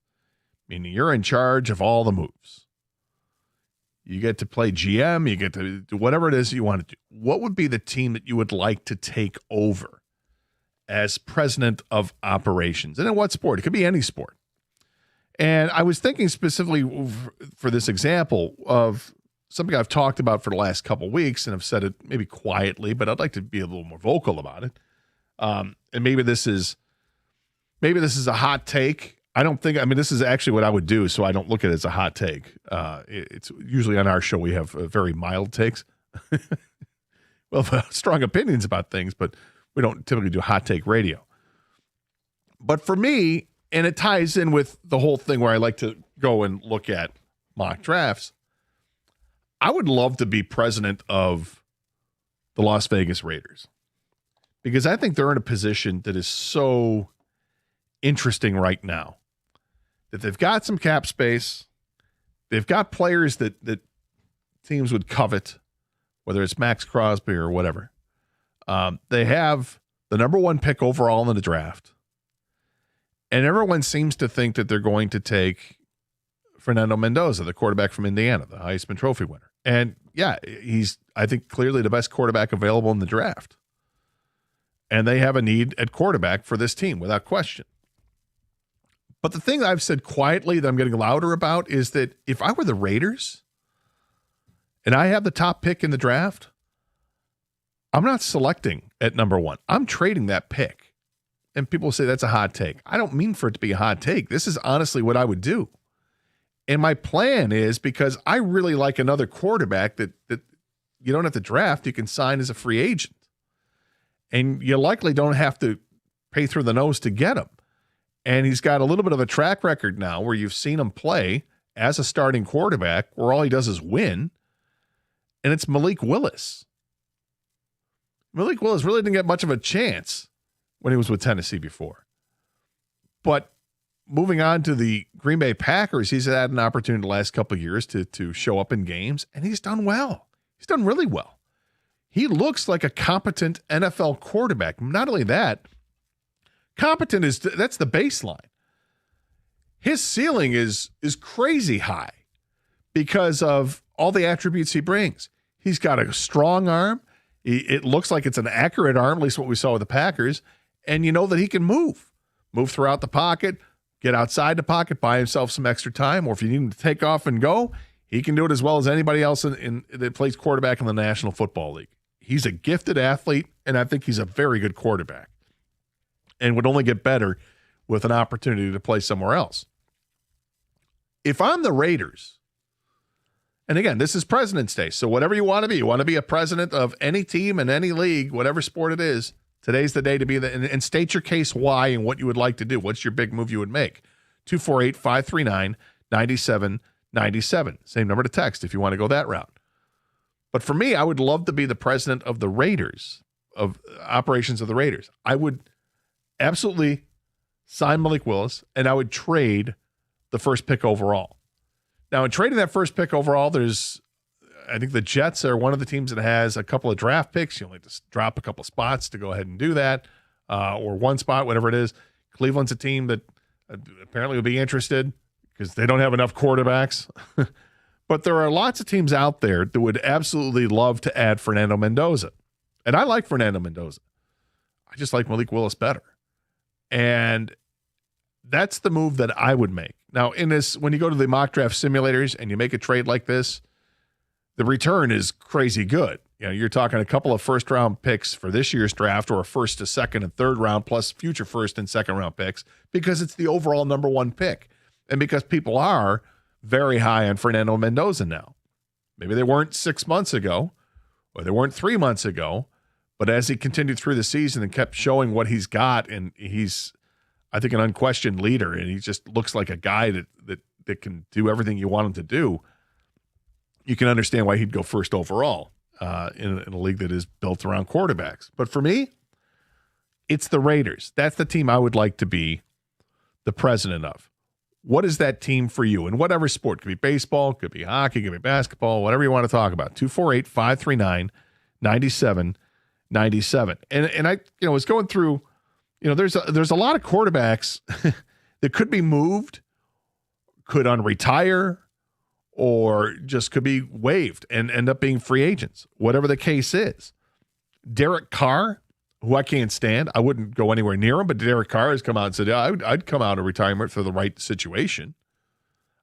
meaning you're in charge of all the moves. You get to play GM. You get to do whatever it is you want to do. What would be the team that you would like to take over as president of operations? And in what sport? It could be any sport. And I was thinking specifically for this example of something I've talked about for the last couple of weeks, and I've said it maybe quietly, but I'd like to be a little more vocal about it. And maybe this is a hot take. This is actually what I would do, so I don't look at it as a hot take. It's usually on our show we have very mild takes. Well, strong opinions about things, but we don't typically do hot take radio. But for me, and it ties in with the whole thing where I like to go and look at mock drafts, I would love to be president of the Las Vegas Raiders because I think they're in a position that is so interesting right now. That they've got some cap space. They've got players that teams would covet, whether it's Max Crosby or whatever. They have the number 1 pick overall in the draft. And everyone seems to think that they're going to take Fernando Mendoza, the quarterback from Indiana, the Heisman Trophy winner. And yeah, he's, I think, clearly the best quarterback available in the draft. And they have a need at quarterback for this team, without question. But the thing I've said quietly that I'm getting louder about is that if I were the Raiders and I have the top pick in the draft, I'm not selecting at number 1. I'm trading that pick. And people say that's a hot take. I don't mean for it to be a hot take. This is honestly what I would do. And my plan is, because I really like another quarterback that you don't have to draft, you can sign as a free agent. And you likely don't have to pay through the nose to get him. And he's got a little bit of a track record now where you've seen him play as a starting quarterback where all he does is win. And it's Malik Willis. Malik Willis really didn't get much of a chance when he was with Tennessee before. But moving on to the Green Bay Packers, he's had an opportunity the last couple of years to show up in games, and he's done well. He's done really well. he looks like a competent NFL quarterback. Not only that, competent that's the baseline. His ceiling is crazy high because of all the attributes he brings. He's got a strong arm. It looks like it's an accurate arm, at least what we saw with the Packers. And you know that he can move throughout the pocket, get outside the pocket, buy himself some extra time, or if you need him to take off and go, he can do it as well as anybody else that plays quarterback in the National Football League. He's a gifted athlete, and I think he's a very good quarterback and would only get better with an opportunity to play somewhere else. If I'm the Raiders, and again, this is President's Day, so whatever you want to be a president of any team in any league, whatever sport it is, today's the day to be and state your case why and what you would like to do. What's your big move you would make? 248-539-9797. Same number to text if you want to go that route. But for me, I would love to be the president of the Raiders, of operations of the Raiders. I would absolutely sign Malik Willis, and I would trade the first pick overall. Now, in trading that first pick overall, I think the Jets are one of the teams that has a couple of draft picks. You only just drop a couple of spots to go ahead and do that, or one spot, whatever it is. Cleveland's a team that apparently would be interested because they don't have enough quarterbacks. But there are lots of teams out there that would absolutely love to add Fernando Mendoza. And I like Fernando Mendoza. I just like Malik Willis better. And that's the move that I would make. Now, when you go to the mock draft simulators and you make a trade like this, the return is crazy good. You know, you're talking a couple of first-round picks for this year's draft, or a first to second and third round, plus future first and second-round picks, because it's the overall number one pick. And because people are very high on Fernando Mendoza now. Maybe they weren't 6 months ago, or they weren't 3 months ago, but as he continued through the season and kept showing what he's got, and he's, I think, an unquestioned leader, and he just looks like a guy that can do everything you want him to do, you can understand why he'd go first overall in a league that is built around quarterbacks. But for me, it's the Raiders. That's the team I would like to be the president of. What is that team for you? In whatever sport. It could be baseball, it could be hockey, it could be basketball, whatever you want to talk about. 248-539-9797. And I was going through, there's a lot of quarterbacks that could be moved, could unretire, or just could be waived and end up being free agents, whatever the case is. Derek Carr, who I can't stand. I wouldn't go anywhere near him, but Derek Carr has come out and said, yeah, I'd come out of retirement for the right situation.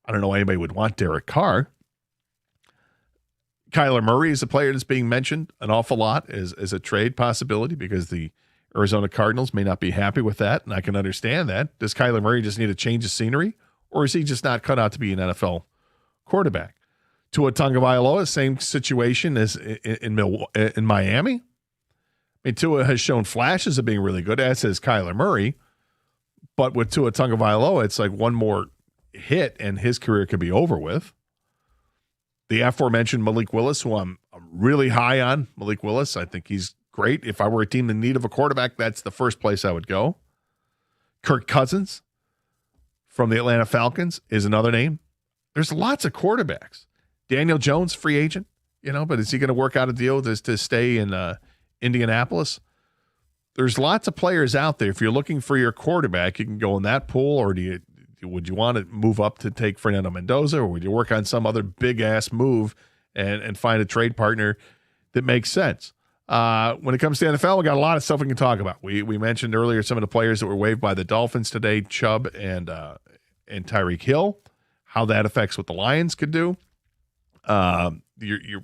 I don't know why anybody would want Derek Carr. Kyler Murray is a player that's being mentioned an awful lot as a trade possibility because the Arizona Cardinals may not be happy with that, and I can understand that. Does Kyler Murray just need a change of scenery, or is he just not cut out to be an NFL quarterback? Tua Tagovailoa, same situation as in Miami. I mean, Tua has shown flashes of being really good, as has Kyler Murray. But with Tua Tagovailoa, it's like one more hit and his career could be over with. The aforementioned Malik Willis, who I'm really high on. Malik Willis, I think he's great. If I were a team in need of a quarterback, that's the first place I would go. Kirk Cousins from the Atlanta Falcons is another name. There's lots of quarterbacks. Daniel Jones, free agent, but is he going to work out a deal to stay in Indianapolis? There's lots of players out there. If you're looking for your quarterback, you can go in that pool, or would you want to move up to take Fernando Mendoza, or would you work on some other big-ass move and find a trade partner that makes sense? When it comes to NFL, we got a lot of stuff we can talk about. We mentioned earlier some of the players that were waived by the Dolphins today, Chubb and Tyreek Hill, how that affects what the Lions could do.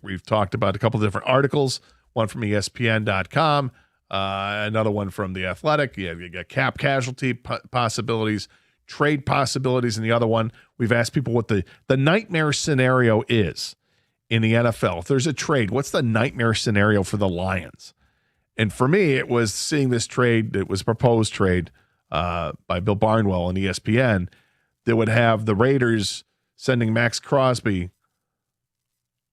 We've talked about a couple of different articles, one from ESPN.com, another one from The Athletic. You got cap casualty possibilities, trade possibilities, and the other one, we've asked people what the nightmare scenario is in the NFL. If there's a trade, what's the nightmare scenario for the Lions? And for me, it was seeing this trade, it was a proposed trade by Bill Barnwell on ESPN that would have the Raiders sending Max Crosby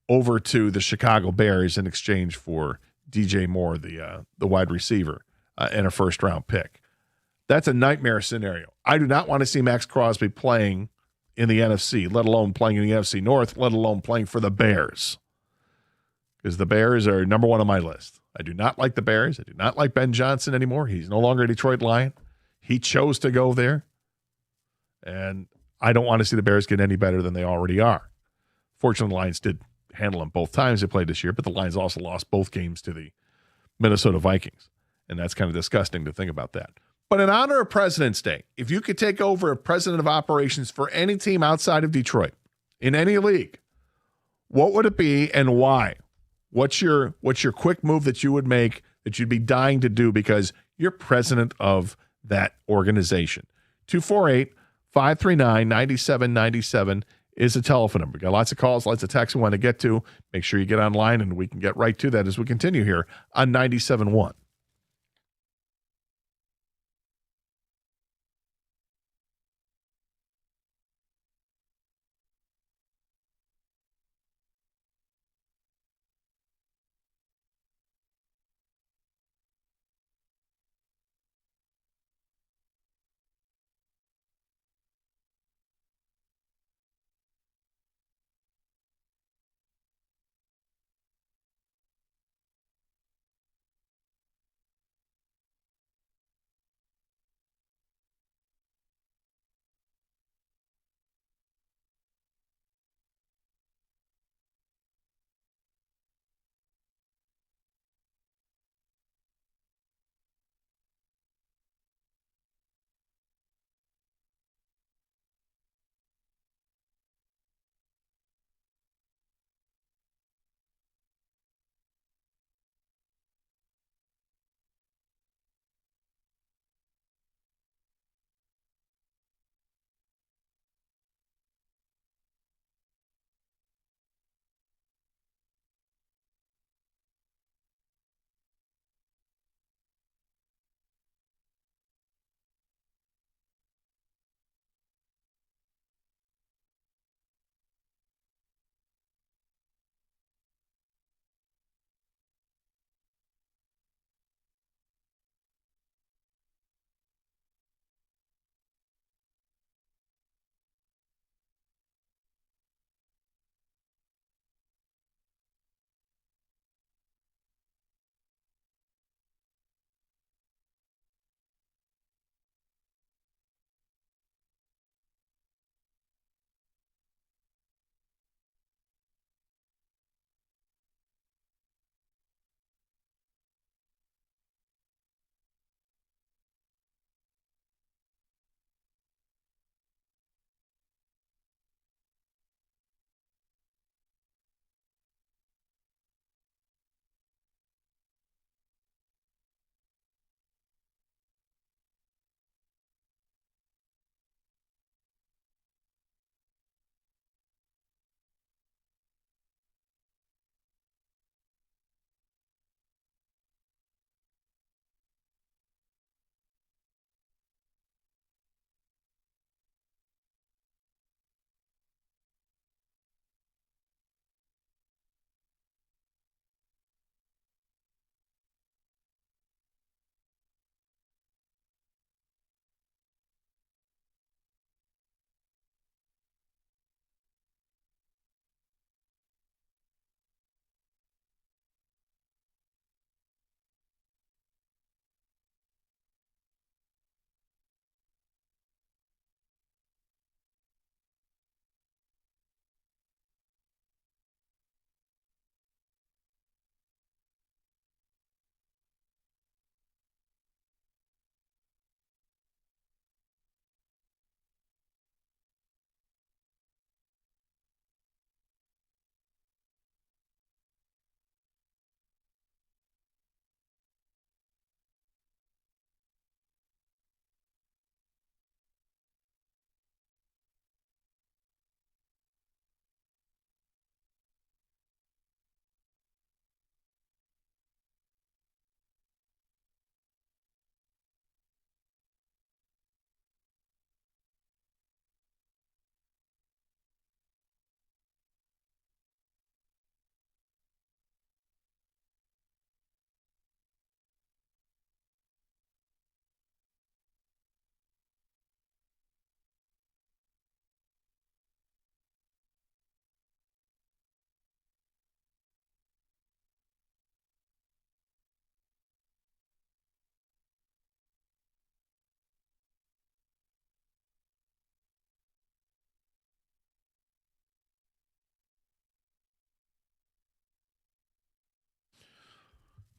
over to the Chicago Bears in exchange for DJ Moore, the wide receiver, and a first-round pick. That's a nightmare scenario. I do not want to see Max Crosby playing in the NFC, let alone playing in the NFC North, let alone playing for the Bears. because the Bears are number one on my list. I do not like the Bears. I do not like Ben Johnson anymore. He's no longer a Detroit Lion. He chose to go there. And I don't want to see the Bears get any better than they already are. Fortunately, the Lions did handle them both times they played this year, but the Lions also lost both games to the Minnesota Vikings. And that's kind of disgusting to think about that. But in honor of President's Day, if you could take over as president of operations for any team outside of Detroit, in any league, what would it be and why? What's your quick move that you would make that you'd be dying to do because you're president of that organization? 248-539-9797 is the telephone number. We've got lots of calls, lots of texts we want to get to. Make sure you get online, and we can get right to that as we continue here on 97.1.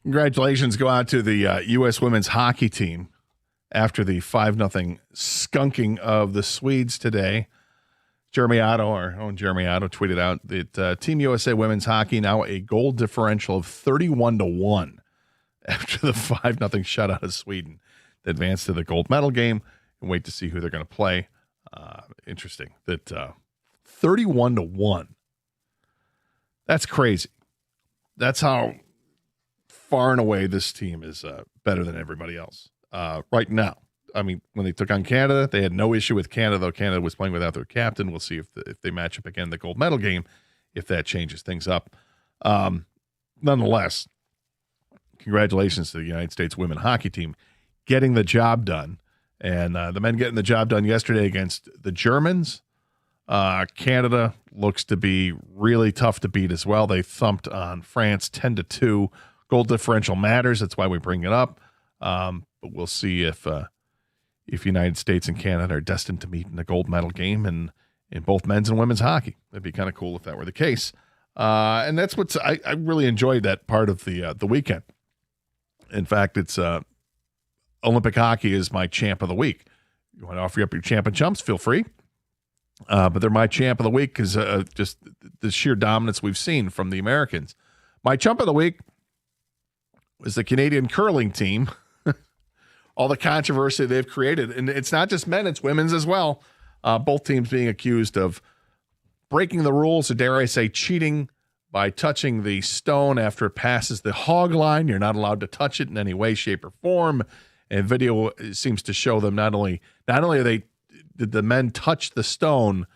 Congratulations go out to the U.S. women's hockey team after the 5-0 skunking of the Swedes today. Jeremy Otto, our own Jeremy Otto, tweeted out that Team USA women's hockey now a goal differential of 31-1 after the 5-0 shutout of Sweden. They advanced to the gold medal game and wait to see who they're going to play. Interesting that 31-1. That's crazy. That's how far and away this team is better than everybody else right now. I mean, when they took on Canada, they had no issue with Canada, though Canada was playing without their captain. We'll see if they match up again in the gold medal game, if that changes things up. Nonetheless, congratulations to the United States women hockey team getting the job done. And the men getting the job done yesterday against the Germans. Canada looks to be really tough to beat as well. They thumped on France 10-2. Goal differential matters. That's why we bring it up. But we'll see if United States and Canada are destined to meet in a gold medal game in both men's and women's hockey. That'd be kind of cool if that were the case. And that's what's I really enjoyed that part of the weekend. In fact, it's Olympic hockey is my champ of the week. You want to offer up your champ and chumps? Feel free. But they're my champ of the week because just the sheer dominance we've seen from the Americans. My chump of the week was the Canadian curling team. All the controversy they've created. And it's not just men, it's women's as well. Both teams being accused of breaking the rules, or dare I say cheating, by touching the stone after it passes the hog line. You're not allowed to touch it in any way, shape, or form. And video seems to show them not only did the men touch the stone,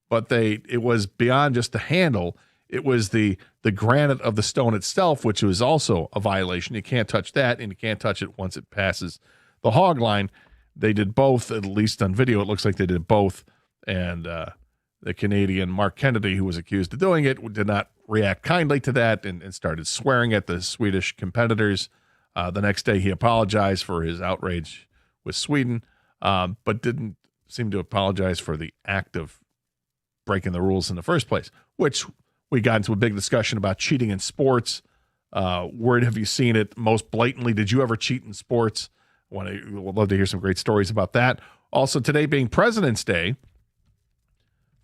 but it was beyond just the handle. It was the granite of the stone itself, which was also a violation. You can't touch that, and you can't touch it once it passes the hog line. They did both, at least on video. It looks like they did both. And the Canadian Mark Kennedy, who was accused of doing it, did not react kindly to that and started swearing at the Swedish competitors. The next day, he apologized for his outrage with Sweden, but didn't seem to apologize for the act of breaking the rules in the first place, which we got into a big discussion about cheating in sports. Where have you seen it most blatantly? Did you ever cheat in sports? Would love to hear some great stories about that. Also, today being President's Day,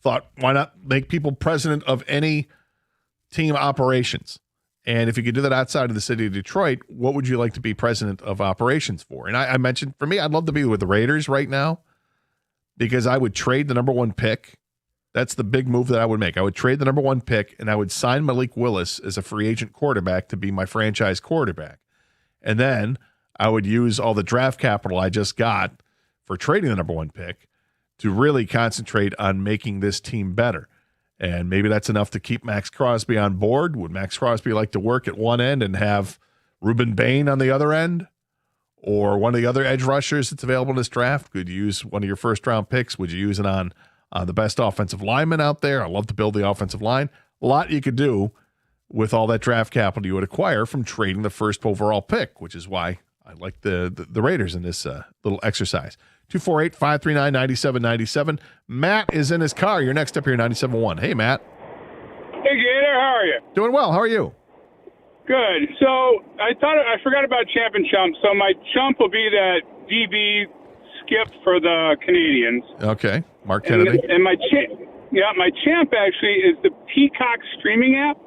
thought, why not make people president of any team operations? And if you could do that outside of the city of Detroit, what would you like to be president of operations for? And I mentioned, for me, I'd love to be with the Raiders right now because I would trade the number 1 pick. That's the big move that I would make. I would trade the number 1 pick, and I would sign Malik Willis as a free agent quarterback to be my franchise quarterback. And then I would use all the draft capital I just got for trading the number 1 pick to really concentrate on making this team better. And maybe that's enough to keep Max Crosby on board. Would Max Crosby like to work at one end and have Ruben Bain on the other end? Or one of the other edge rushers that's available in this draft? Could you use one of your first-round picks? Would you use it on the best offensive lineman out there? I love to build the offensive line. A lot you could do with all that draft capital you would acquire from trading the first overall pick, which is why I like the Raiders in this little exercise. 248-539-9797. Matt is in his car. You're next up here, 97.1. Hey, Matt. Hey, Gator. How are you? Doing well. How are you? Good. So I forgot about champ and chump. So my chump will be that DB skip for the Canadians. Okay. Mark Kennedy. And my champ actually is the Peacock streaming app.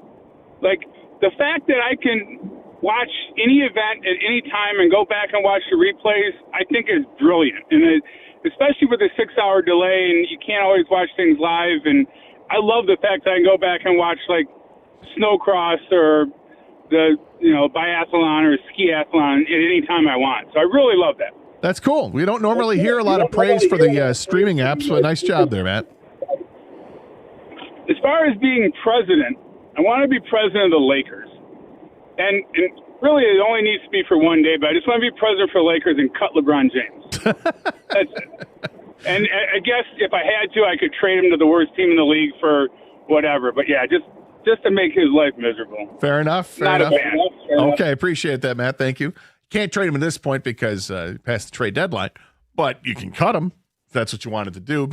Like the fact that I can watch any event at any time and go back and watch the replays, I think is brilliant. And especially with a 6-hour delay and you can't always watch things live. And I love the fact that I can go back and watch like snowcross or the biathlon or skiathlon at any time I want. So I really love that. That's cool. We don't normally hear a lot of praise for the streaming apps, but nice job there, Matt. As far as being president, I want to be president of the Lakers. And really, it only needs to be for one day, but I just want to be president for the Lakers and cut LeBron James. That's it. And I guess if I had to, I could trade him to the worst team in the league for whatever. But, yeah, just to make his life miserable. Fair enough. Okay, appreciate that, Matt. Thank you. Can't trade him at this point because past the trade deadline, but you can cut him if that's what you wanted to do.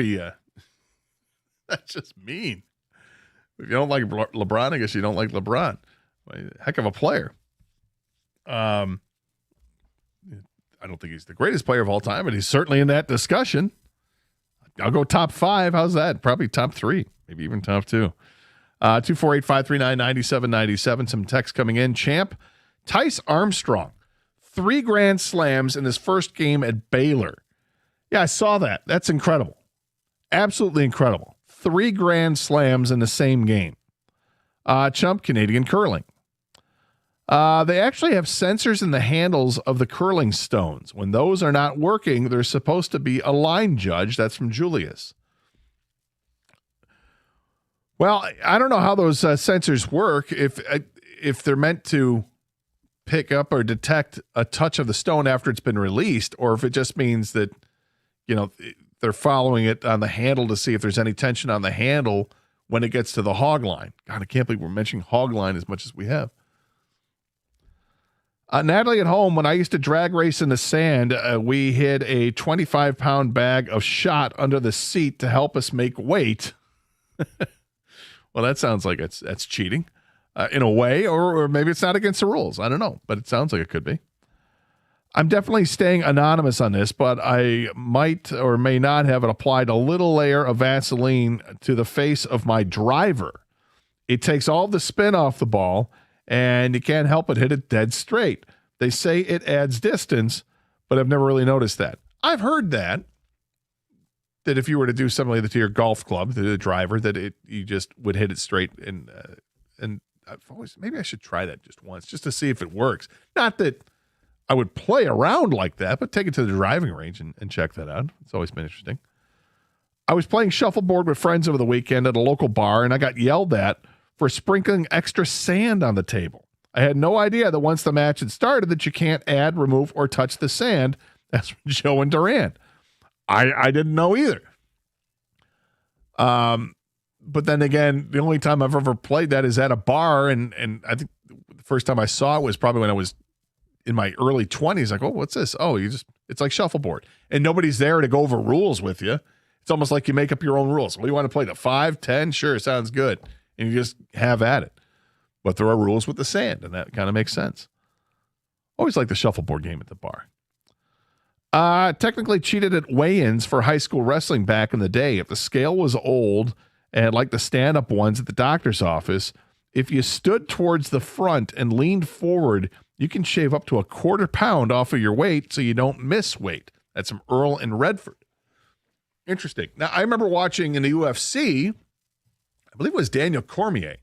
That's just mean. If you don't like LeBron, I guess you don't like LeBron. Heck of a player. I don't think he's the greatest player of all time, but he's certainly in that discussion. I'll go top 5. How's that? Probably top 3, maybe even top 2. 248-539-9797. Some text coming in. Champ, Tice Armstrong, 3 grand slams in his first game at Baylor. Yeah, I saw that. That's incredible. Absolutely incredible. 3 grand slams in the same game. Chump, Canadian curling. They actually have sensors in the handles of the curling stones. When those are not working, there's supposed to be a line judge. That's from Julius. Well, I don't know how those sensors work. If they're meant to pick up or detect a touch of the stone after it's been released, or if it just means that, they're following it on the handle to see if there's any tension on the handle when it gets to the hog line. God, I can't believe we're mentioning hog line as much as we have. Natalie at home, when I used to drag race in the sand, we hid a 25-pound bag of shot under the seat to help us make weight. Well, that sounds like that's cheating in a way, or maybe it's not against the rules. I don't know, but it sounds like it could be. I'm definitely staying anonymous on this, but I might or may not have applied a little layer of Vaseline to the face of my driver. It takes all the spin off the ball, and you can't help but hit it dead straight. They say it adds distance, but I've never really noticed that. I've heard that if you were to do something like that to your golf club, to the driver, that you just would hit it straight. And I've always, maybe I should try that just once, just to see if it works. Not that I would play around like that, but take it to the driving range and check that out. It's always been interesting. I was playing shuffleboard with friends over the weekend at a local bar, and I got yelled at for sprinkling extra sand on the table. I had no idea that once the match had started that you can't add, remove, or touch the sand. That's from Joe and Durant. I didn't know either. But then again, the only time I've ever played that is at a bar, and I think the first time I saw it was probably when I was in my early 20s. Like, oh, what's this? Oh, it's like shuffleboard. And nobody's there to go over rules with you. It's almost like you make up your own rules. What do you want to play? The 5, 10? Sure, sounds good. And you just have at it. But there are rules with the sand, and that kind of makes sense. Always like the shuffleboard game at the bar. Technically cheated at weigh-ins for high school wrestling back in the day. If the scale was old and like the stand-up ones at the doctor's office, if you stood towards the front and leaned forward, you can shave up to a 1/4 pound off of your weight so you don't miss weight. That's from Earl in Redford. Interesting. Now, I remember watching in the UFC, I believe it was Daniel Cormier,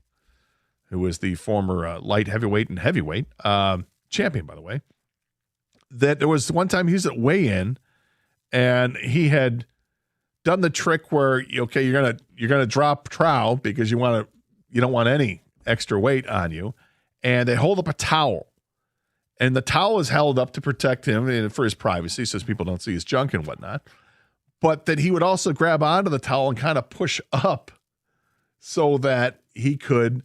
who was the former light heavyweight and heavyweight champion, by the way, that there was one time he was at weigh-in and he had done the trick where, okay, you're gonna drop trowel because you don't want any extra weight on you, and they hold up a towel, and the towel is held up to protect him and for his privacy, so people don't see his junk and whatnot. But that he would also grab onto the towel and kind of push up so that he could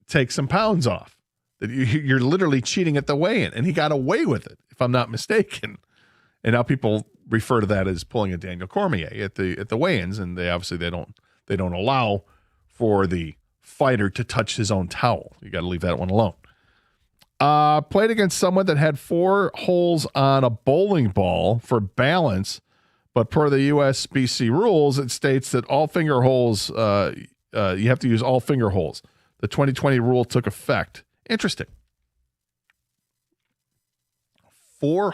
take some pounds off. That you're literally cheating at the weigh-in, and he got away with it, if I'm not mistaken. And now people refer to that as pulling a Daniel Cormier at the weigh-ins, and they don't allow for the fighter to touch his own towel. You got to leave that one alone. Played against someone that had 4 holes on a bowling ball for balance, but per the USBC rules, it states that all finger holes, you have to use all finger holes. The 2020 rule took effect. Interesting. 4.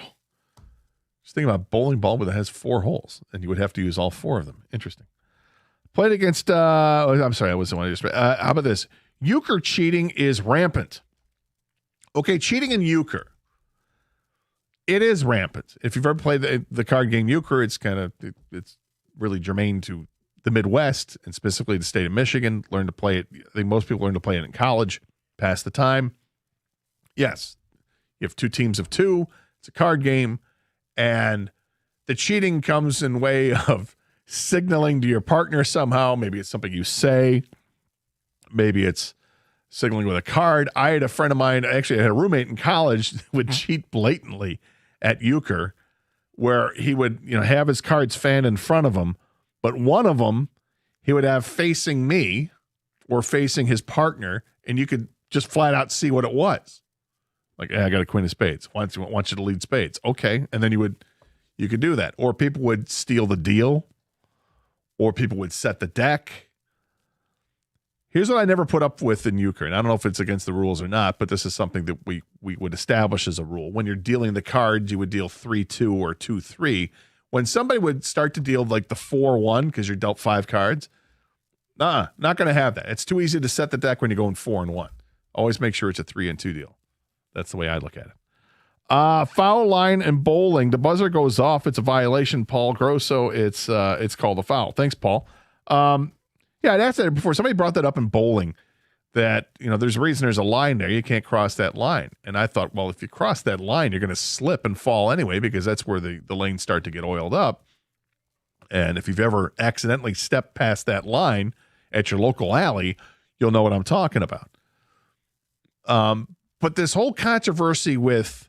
Just think about a bowling ball, but it has 4 holes, and you would have to use all 4 of them. Interesting. Played against, I'm sorry, I wasn't one I just how about this? Euchre cheating is rampant. Okay, cheating in euchre. It is rampant. If you've ever played the card game euchre, it's really germane to the Midwest and specifically the state of Michigan. Learn to play it. I think most people learn to play it in college. Pass the time. Yes, you have 2 teams of 2. It's a card game, and the cheating comes in way of signaling to your partner somehow. Maybe it's something you say. Maybe it's signaling with a card. I had a friend of mine, actually I had a roommate in college that would cheat blatantly at euchre, where he would have his cards fanned in front of him, but one of them he would have facing me or facing his partner, and you could just flat out see what it was. Like, hey, I got a queen of spades. Want you to lead spades. Okay. And then you could do that. Or people would steal the deal. Or people would set the deck. Here's what I never put up with in euchre. And I don't know if it's against the rules or not, but this is something that we would establish as a rule. When you're dealing the cards, you would deal 3-2 or 2-3. When somebody would start to deal like the 4-1 because you're dealt 5 cards, not going to have that. It's too easy to set the deck when you're going 4-1. Always make sure it's a 3-2 deal. That's the way I look at it. Foul line and bowling. The buzzer goes off. It's a violation, Paul Grosso. It's called a foul. Thanks, Paul. Yeah, I'd asked that before. Somebody brought that up in bowling that, there's a reason there's a line there. You can't cross that line. And I thought, well, if you cross that line, you're going to slip and fall anyway because that's where the lanes start to get oiled up. And if you've ever accidentally stepped past that line at your local alley, you'll know what I'm talking about. But this whole controversy with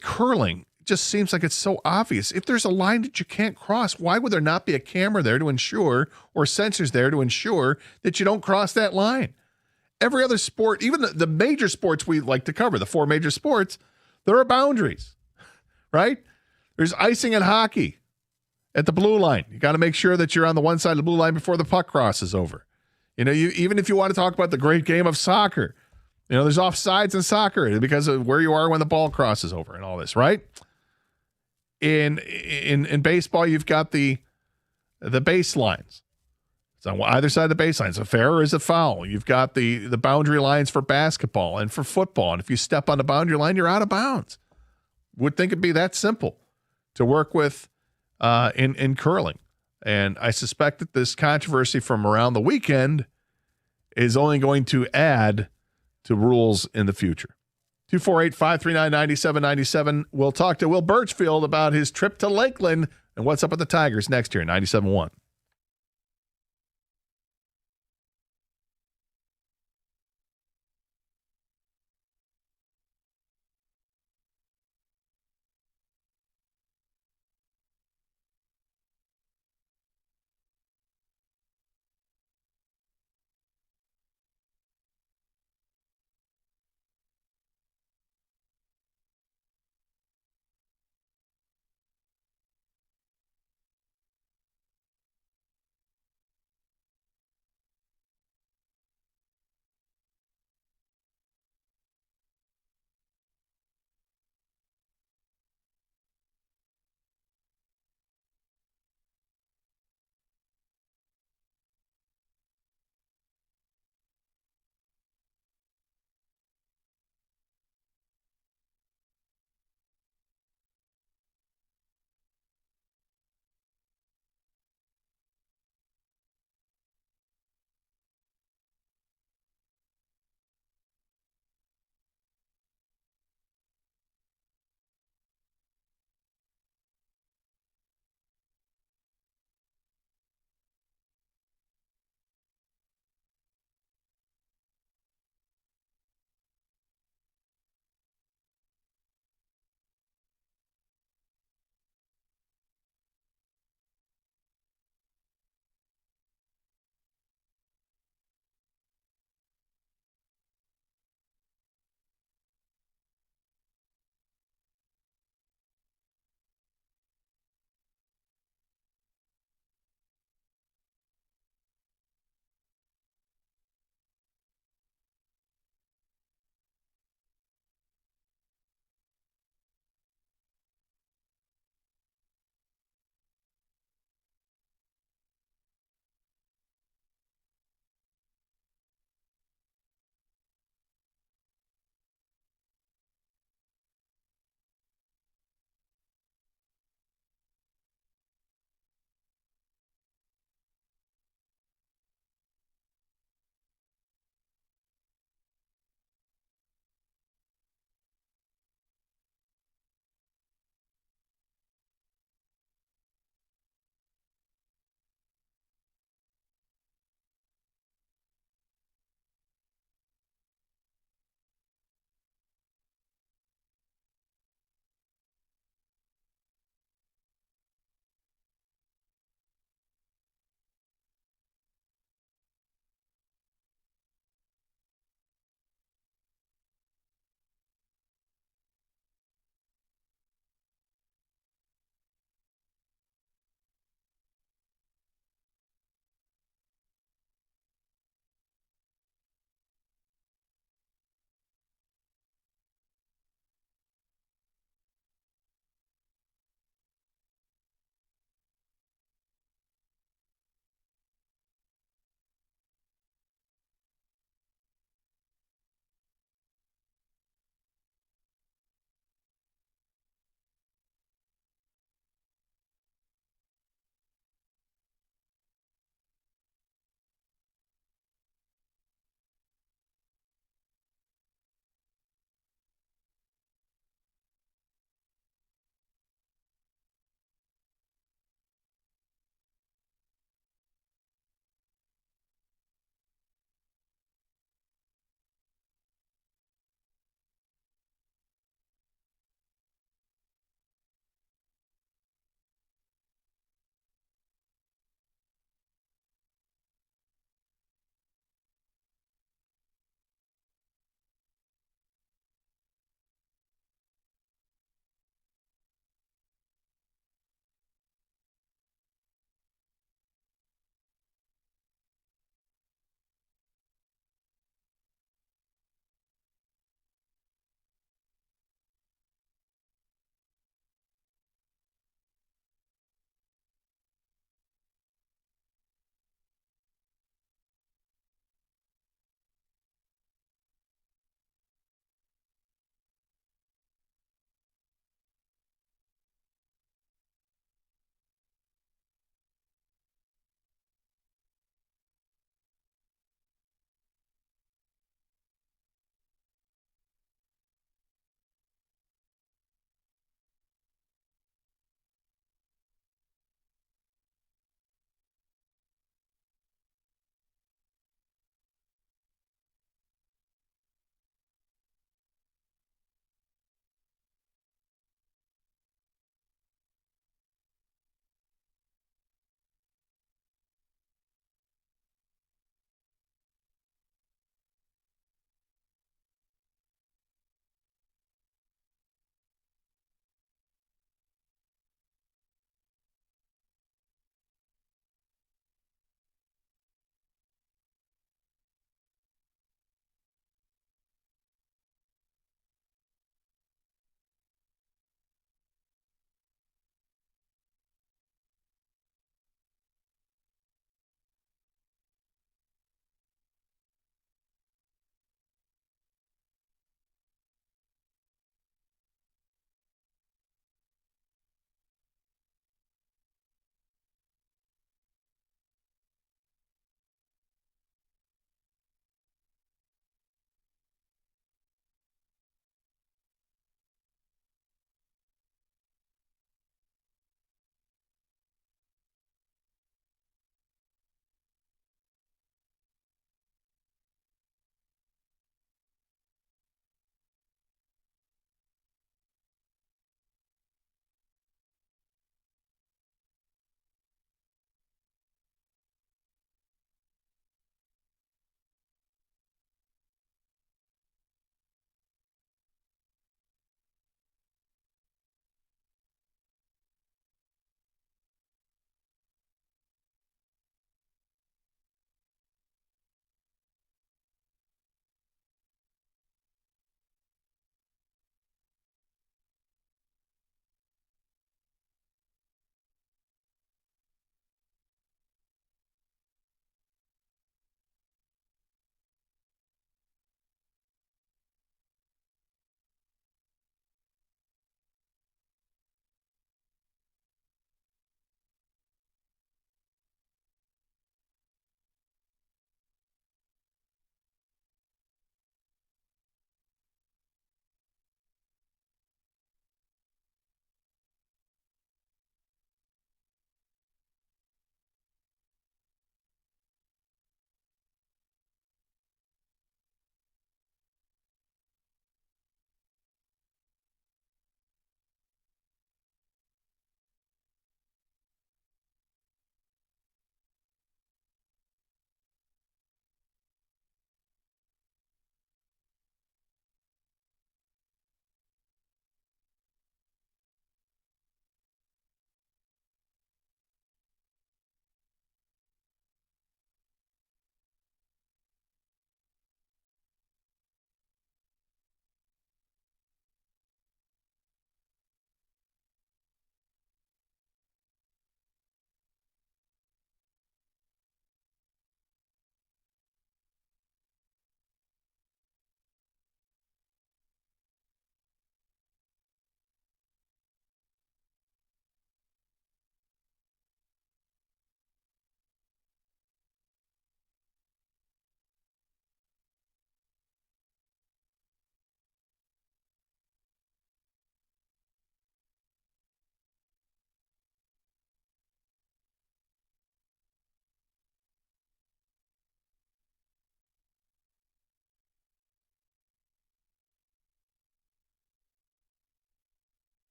curling just seems like it's so obvious. If there's a line that you can't cross, why would there not be a camera there to ensure, or sensors there to ensure that you don't cross that line? Every other sport, even the major sports we like to cover, the 4 major sports, there are boundaries, right? There's icing in hockey at the blue line. You got to make sure that you're on the one side of the blue line before the puck crosses over. Even if you want to talk about the great game of soccer, there's offsides in soccer because of where you are when the ball crosses over and all this, right? In baseball, you've got the baselines. It's on either side of the baseline. Is it fair or is it foul? You've got the boundary lines for basketball and for football. And if you step on the boundary line, you're out of bounds. Would think it'd be that simple to work with in curling. And I suspect that this controversy from around the weekend is only going to add to rules in the future. 248-539-9797. We'll talk to Will Birchfield about his trip to Lakeland and what's up with the Tigers next year, 97.1.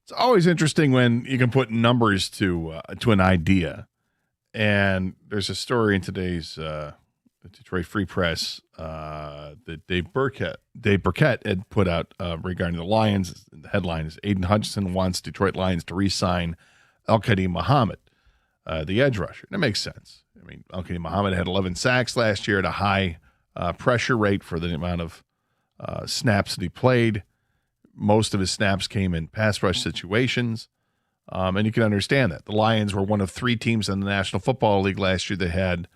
It's always interesting when you can put numbers to an idea. And there's a story in today's Detroit Free Press that Dave Burkett had put out regarding the Lions. The headline is Aiden Hutchinson wants Detroit Lions to re-sign Al-Qadim Muhammad, the edge rusher. That makes sense. I mean, Al-Qadim Muhammad had 11 sacks last year at a high pressure rate for the amount of snaps that he played. Most of his snaps came in pass rush situations, and you can understand that. The Lions were one of 3 teams in the National Football League last year that had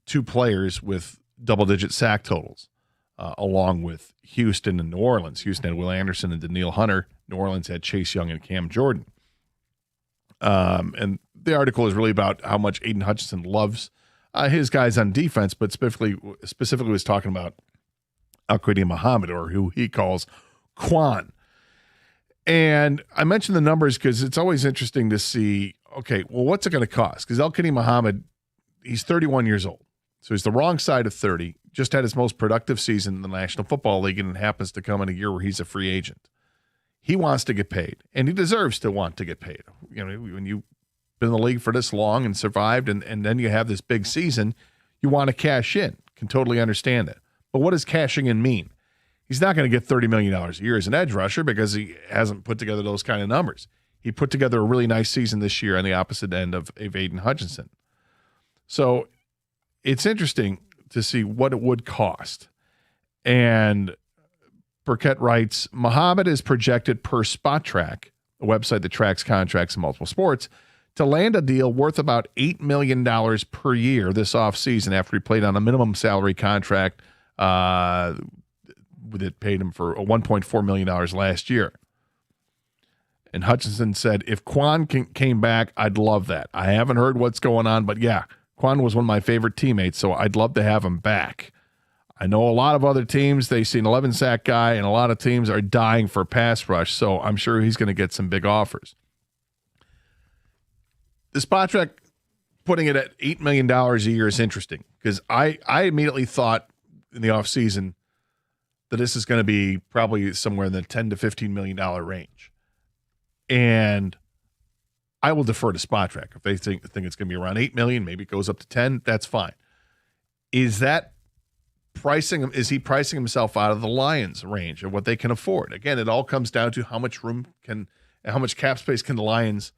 2 players with double-digit sack totals, along with Houston and New Orleans. Houston had Will Anderson and Daniil Hunter. New Orleans had Chase Young and Cam Jordan. And the article is really about how much Aiden Hutchinson loves his guys on defense, but specifically was talking about Al-Qadim Muhammad, or who he calls Quan. And I mentioned the numbers because it's always interesting to see, okay, well, what's it going to cost? Because Al-Qadim Muhammad, he's 31 years old. So he's the wrong side of 30, just had his most productive season in the National Football League, and it happens to come in a year where he's a free agent. He wants to get paid, and he deserves to want to get paid. You know, when you've been in the league for this long and survived, and then you have this big season, you want to cash in. Can totally understand it. But what does cashing in mean? He's not going to get $30 million a year as an edge rusher because he hasn't put together those kind of numbers. He put together a really nice season this year on the opposite end of Aiden Hutchinson. So it's interesting to see what it would cost. And Burkett writes, Muhammad is projected per Spot Track, a website that tracks contracts in multiple sports, to land a deal worth about $8 million per year this offseason after he played on a minimum salary contract that paid him for $1.4 million last year. And Hutchinson said, if Quan came back, I'd love that. I haven't heard what's going on, but yeah, Quan was one of my favorite teammates, so I'd love to have him back. I know a lot of other teams, they see an 11-sack guy, and a lot of teams are dying for pass rush, so I'm sure he's going to get some big offers. The Spot Track putting it at $8 million a year is interesting because I immediately thought in the offseason that this is going to be probably somewhere in the $10 to $15 million range. And I will defer to Spot Track. If they think it's going to be around $8 million, maybe it goes up to 10, that's fine. Is that pricing? Is he pricing himself out of the Lions' range of what they can afford? Again, it all comes down to how much cap space can the Lions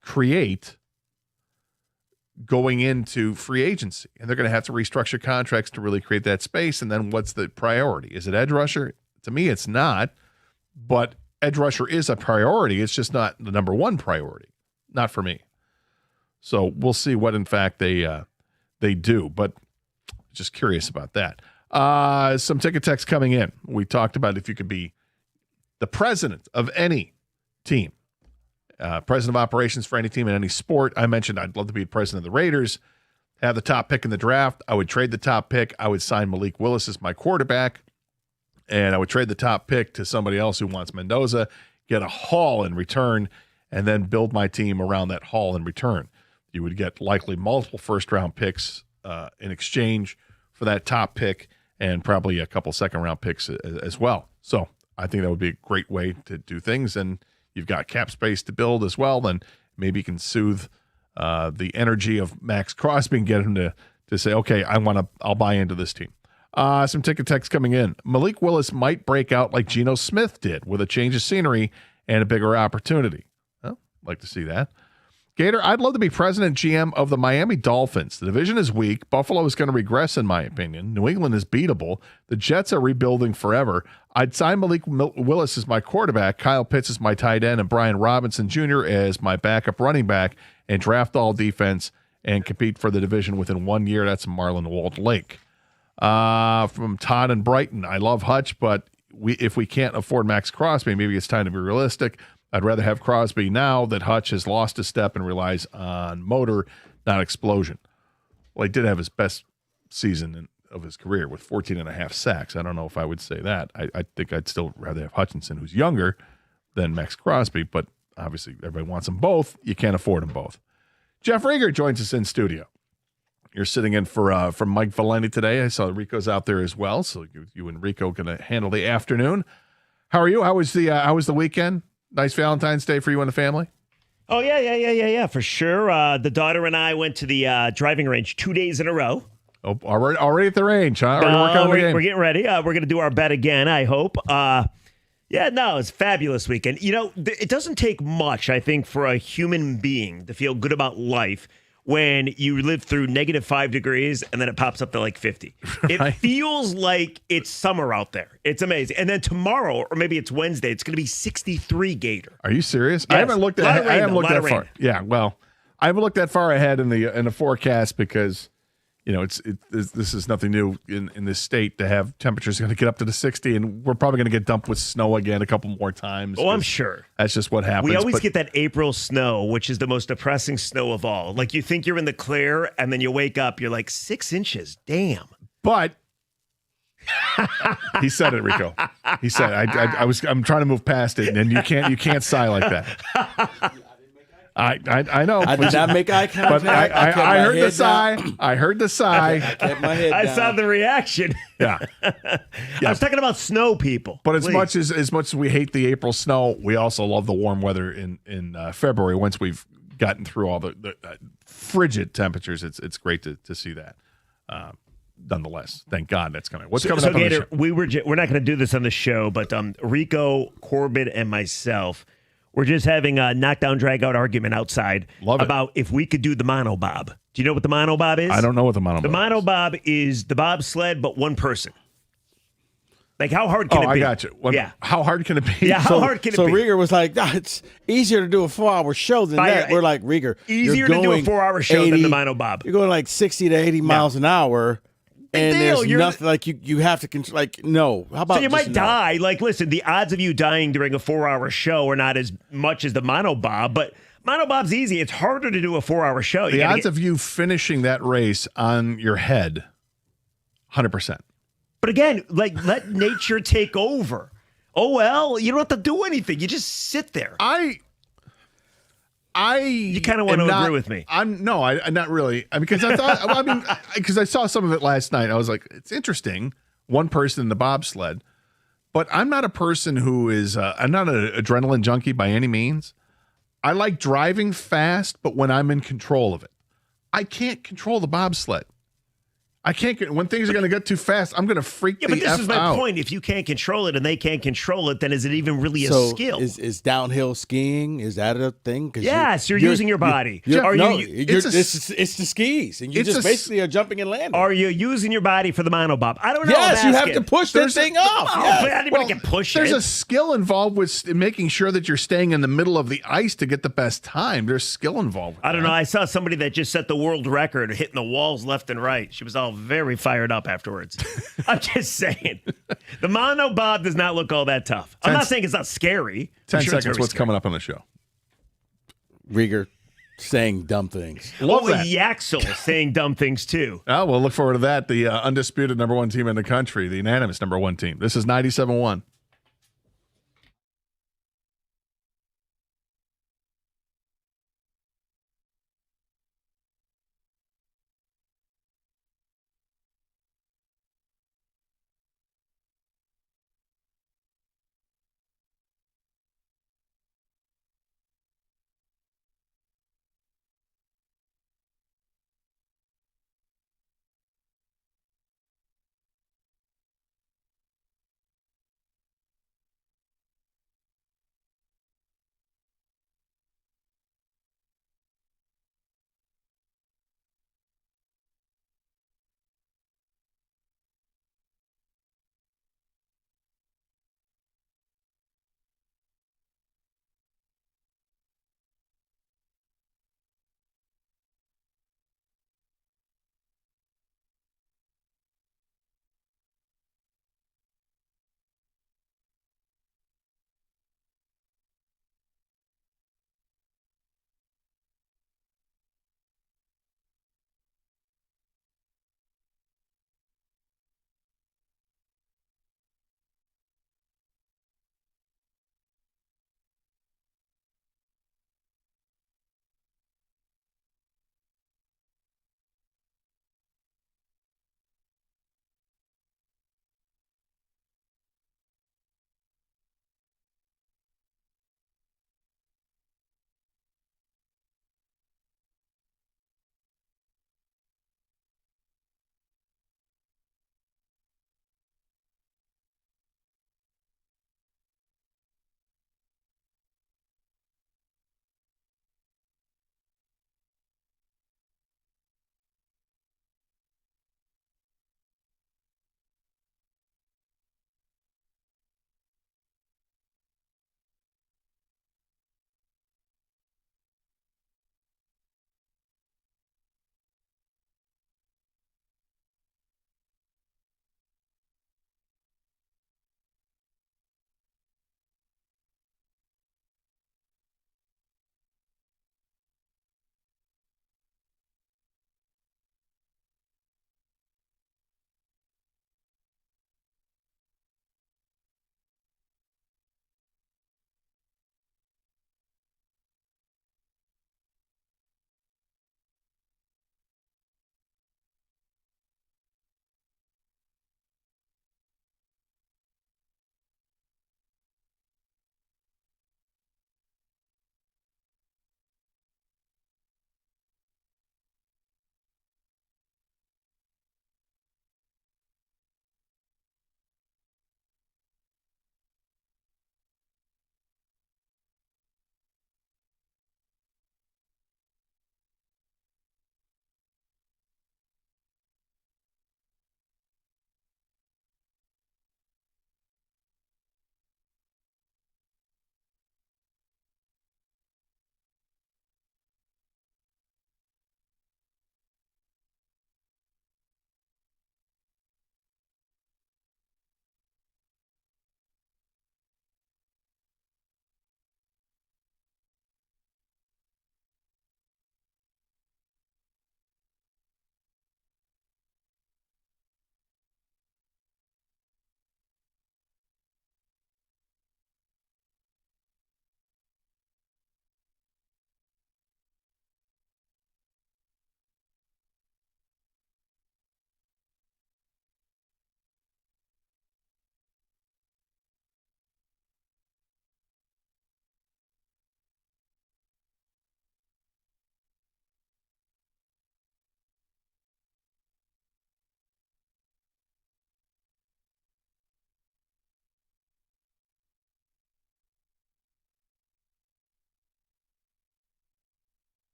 create going into free agency. And they're going to have to restructure contracts to really create that space. And then what's the priority? Is it edge rusher? To me, it's not. But edge rusher is a priority. It's just not the number one priority. Not for me. So we'll see what, in fact, they do. But just curious about that. Some ticket text coming in. We talked about if you could be the president of any team. President of operations for any team in any sport. I mentioned I'd love to be president of the Raiders, have the top pick in the draft. I would trade the top pick. I would sign Malik Willis as my quarterback, and I would trade the top pick to somebody else who wants Mendoza, get a haul in return, and then build my team around that haul in return. You would get likely multiple first-round picks in exchange for that top pick and probably a couple second-round picks as well. So I think that would be a great way to do things, and you've got cap space to build as well, then maybe you can soothe the energy of Max Crosby and get him to say, okay, I'll buy into this team. Some ticket text coming in. Malik Willis might break out like Geno Smith did with a change of scenery and a bigger opportunity. Well, I'd like to see that. Gator, I'd love to be president GM of the Miami Dolphins. The division is weak. Buffalo is going to regress, in my opinion. New England is beatable. The Jets are rebuilding forever. I'd sign Malik Willis as my quarterback, Kyle Pitts as my tight end, and Brian Robinson Jr. as my backup running back, and draft all defense and compete for the division within 1 year. That's Marlon Walt Lake. From Todd and Brighton, I love Hutch, but if we can't afford Max Crosby, maybe it's time to be realistic. I'd rather have Crosby now that Hutch has lost a step and relies on motor, not explosion. Well, he did have his best season of his career with 14.5 sacks. I don't know if I would say that. I think I'd still rather have Hutchinson, who's younger, than Max Crosby, but obviously everybody wants them both. You can't afford them both. Jeff Rieger joins us in studio. You're sitting in for Mike Valenti today. I saw Rico's out there as well, so you and Rico going to handle the afternoon. How are you? How was the weekend? Nice Valentine's Day for you and the family? Oh, yeah, for sure. The daughter and I went to the driving range 2 days in a row. Oh, already at the range, huh? Already working on the game. We're getting ready. We're going to do our bet again, I hope. It's a fabulous weekend. It doesn't take much, I think, for a human being to feel good about life when you live through -5 degrees and then it pops up to like 50. Right. It feels like it's summer out there. It's amazing. And then tomorrow, or maybe it's Wednesday, it's going to be 63 Gator. Are you serious? Yes. I haven't looked that far. Yeah, well, I haven't looked that far ahead in the forecast because this is nothing new in this state to have temperatures going to get up to the 60, and we're probably going to get dumped with snow again a couple more times. Oh, I'm sure. That's just what happens. We always get that April snow, which is the most depressing snow of all. Like you think you're in the clear, and then you wake up, you're like 6 inches. Damn. But he said it, Rico. He said I'm trying to move past it, and you can't sigh like that. I know. I did not make eye contact. But I heard the sigh. I heard the sigh. I kept my head down. I saw the reaction. Yeah. I was talking about snow, people. But as much as we hate the April snow, we also love the warm weather in February. Once we've gotten through all the frigid temperatures, it's great to see that. Nonetheless, thank God that's coming. What's coming up on the show? We're not going to do this on the show, but Rico, Corbett, and myself. We're just having a knockdown, drag-out argument outside about if we could do the monobob. Do you know what the monobob is? I don't know what the monobob is. The monobob is the bobsled, but one person. Like, how hard can it be? I got you. How hard can it be? Yeah, how hard can it be? So Rieger was like, it's easier to do a 4-hour show than that. We're like, Rieger, easier to do a 4-hour show than the monobob. You're going like 60 to 80 miles an hour. And there's nothing like you have to control. Like, no. How about so you might die? Like, listen, the odds of you dying during a 4-hour show are not as much as the monobob, but monobob's easy. It's harder to do a 4-hour show. The odds of you finishing that race on your head, 100%. But again, like, let nature take over. Oh well, you don't have to do anything. You just sit there. You kind of want to agree with me. I'm not really. Because I thought, because I saw some of it last night. I was like, it's interesting. One person in the bobsled, but I'm not a person who is. I'm not an adrenaline junkie by any means. I like driving fast, but when I'm in control of it, I can't control the bobsled. I can't. When things are going to get too fast, I'm going to freak the F out. Yeah, but this is my point. If you can't control it and they can't control it, then is it even really a skill? Is downhill skiing, is that a thing? Yes, you're using your body. It's the skis, and you just basically are jumping and landing. Are you using your body for the monobob? I don't know. Yes, you have to push that thing off. Anybody can push There's a skill involved with making sure that you're staying in the middle of the ice to get the best time. There's skill involved with I don't know. I saw somebody that just set the world record hitting the walls left and right. She was all very fired up afterwards. I'm just saying. The monobob does not look all that tough. I'm not saying it's not scary. 10 seconds, what's coming up on the show? Rieger saying dumb things. Yaxel saying dumb things too. Oh, we'll look forward to that. The undisputed number one team in the country, the unanimous number one team. This is 97.1.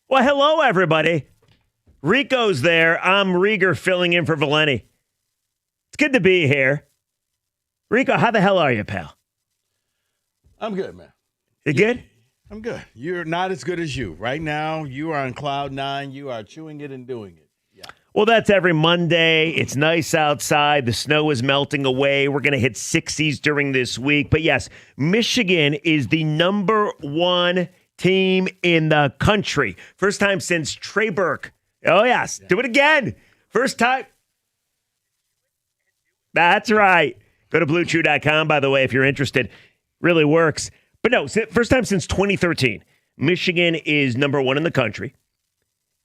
Well, hello, everybody. Rico's there. I'm Rieger filling in for Valenti. It's good to be here. Rico, how the hell are you, pal? I'm good, man. You good? I'm good. You're not as good as you. Right now, you are on cloud nine. You are chewing it and doing it. Yeah. Well, that's every Monday. It's nice outside. The snow is melting away. We're going to hit 60s during this week. But yes, Michigan is the number one team in the country. First time since Trey Burke. Oh, yes. Yeah. Do it again. First time. That's right. Go to BlueChew.com, by the way, if you're interested. Really works. But no, first time since 2013, Michigan is number one in the country.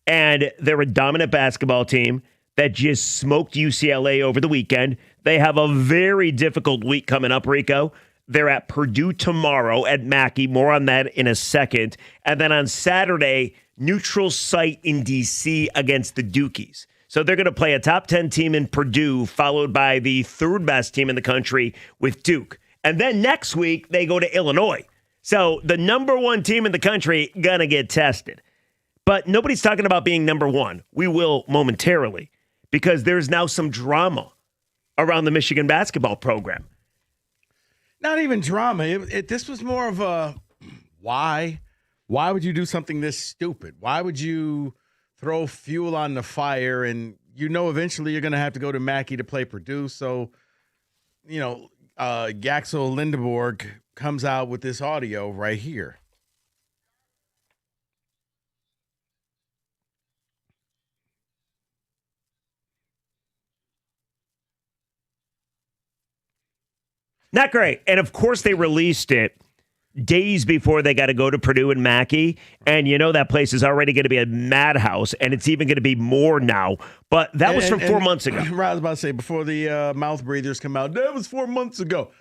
And they're a dominant basketball team that just smoked UCLA over the weekend. They have a very difficult week coming up, Rico. They're at Purdue tomorrow at Mackey. More on that in a second. And then on Saturday, neutral site in D.C. against the Dukies. So they're going to play a top 10 team in Purdue, followed by the third best team in the country with Duke. And then next week, they go to Illinois. So the number one team in the country going to get tested. But nobody's talking about being number one. We will momentarily, because there's now some drama around the Michigan basketball program. Not even drama. This was more of a why. Why would you do something this stupid? Why would you throw fuel on the fire? And eventually you're going to have to go to Mackey to play Purdue. So, Yaxel Lindeborg comes out with this audio right here. Not great. And of course they released it days before they got to go to Purdue and Mackey. And that place is already going to be a madhouse, and it's even going to be more now. But that was from 4 months ago. I was about to say, before the mouth breathers come out, that was 4 months ago.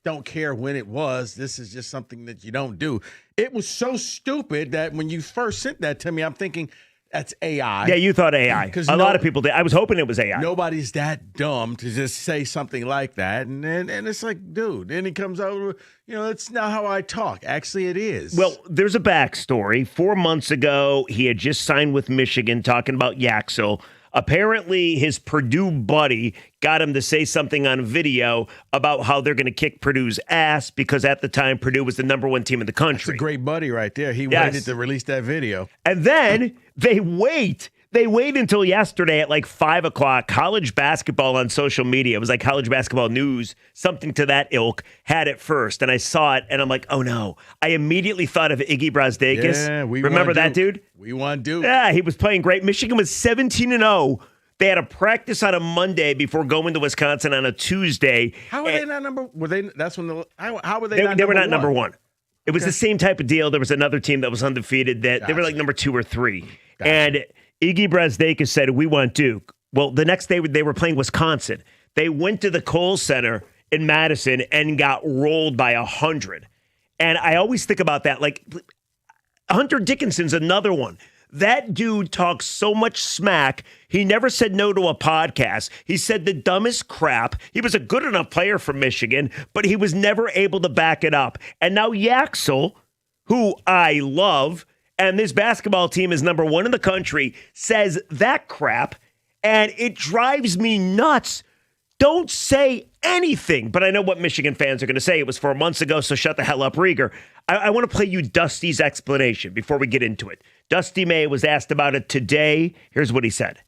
Don't care when it was. This is just something that you don't do. It was so stupid that when you first sent that to me, I'm thinking, that's AI. Yeah, you thought AI. A lot of people did. I was hoping it was AI. Nobody's that dumb to just say something like that. And it's like, dude, then he comes out, that's not how I talk. Actually, it is. Well, there's a backstory. 4 months ago, he had just signed with Michigan, talking about Yaxel. Apparently, his Purdue buddy got him to say something on video about how they're going to kick Purdue's ass because at the time, Purdue was the number one team in the country. That's a great buddy right there. He waited to release that video. And then they wait. They wait until yesterday at like 5 o'clock. College basketball on social media, it was like College Basketball News, something to that ilk, had it first. And I saw it, and I'm like, oh, no. I immediately thought of Iggy Brazdakis. Yeah, remember that dude? We want Duke. Yeah, he was playing great. Michigan was 17-0. They had a practice on a Monday before going to Wisconsin on a Tuesday. How were they not number? Were they? That's when the. How were they? They were not number one. It was the same type of deal. There was another team that was undefeated that they were like number 2 or 3, and Iggy Brazdakis said, "We want Duke." Well, the next day they were playing Wisconsin. They went to the Kohl Center in Madison and got rolled by 100. And I always think about that. Like Hunter Dickinson's another one. That dude talks so much smack. He never said no to a podcast. He said the dumbest crap. He was a good enough player for Michigan, but he was never able to back it up. And now Yaxel, who I love, and this basketball team is number one in the country, says that crap, and it drives me nuts. Don't say anything. But I know what Michigan fans are going to say. It was 4 months ago, so shut the hell up, Rieger. I want to play you Dusty's explanation before we get into it. Dusty May was asked about it today. Here's what he said.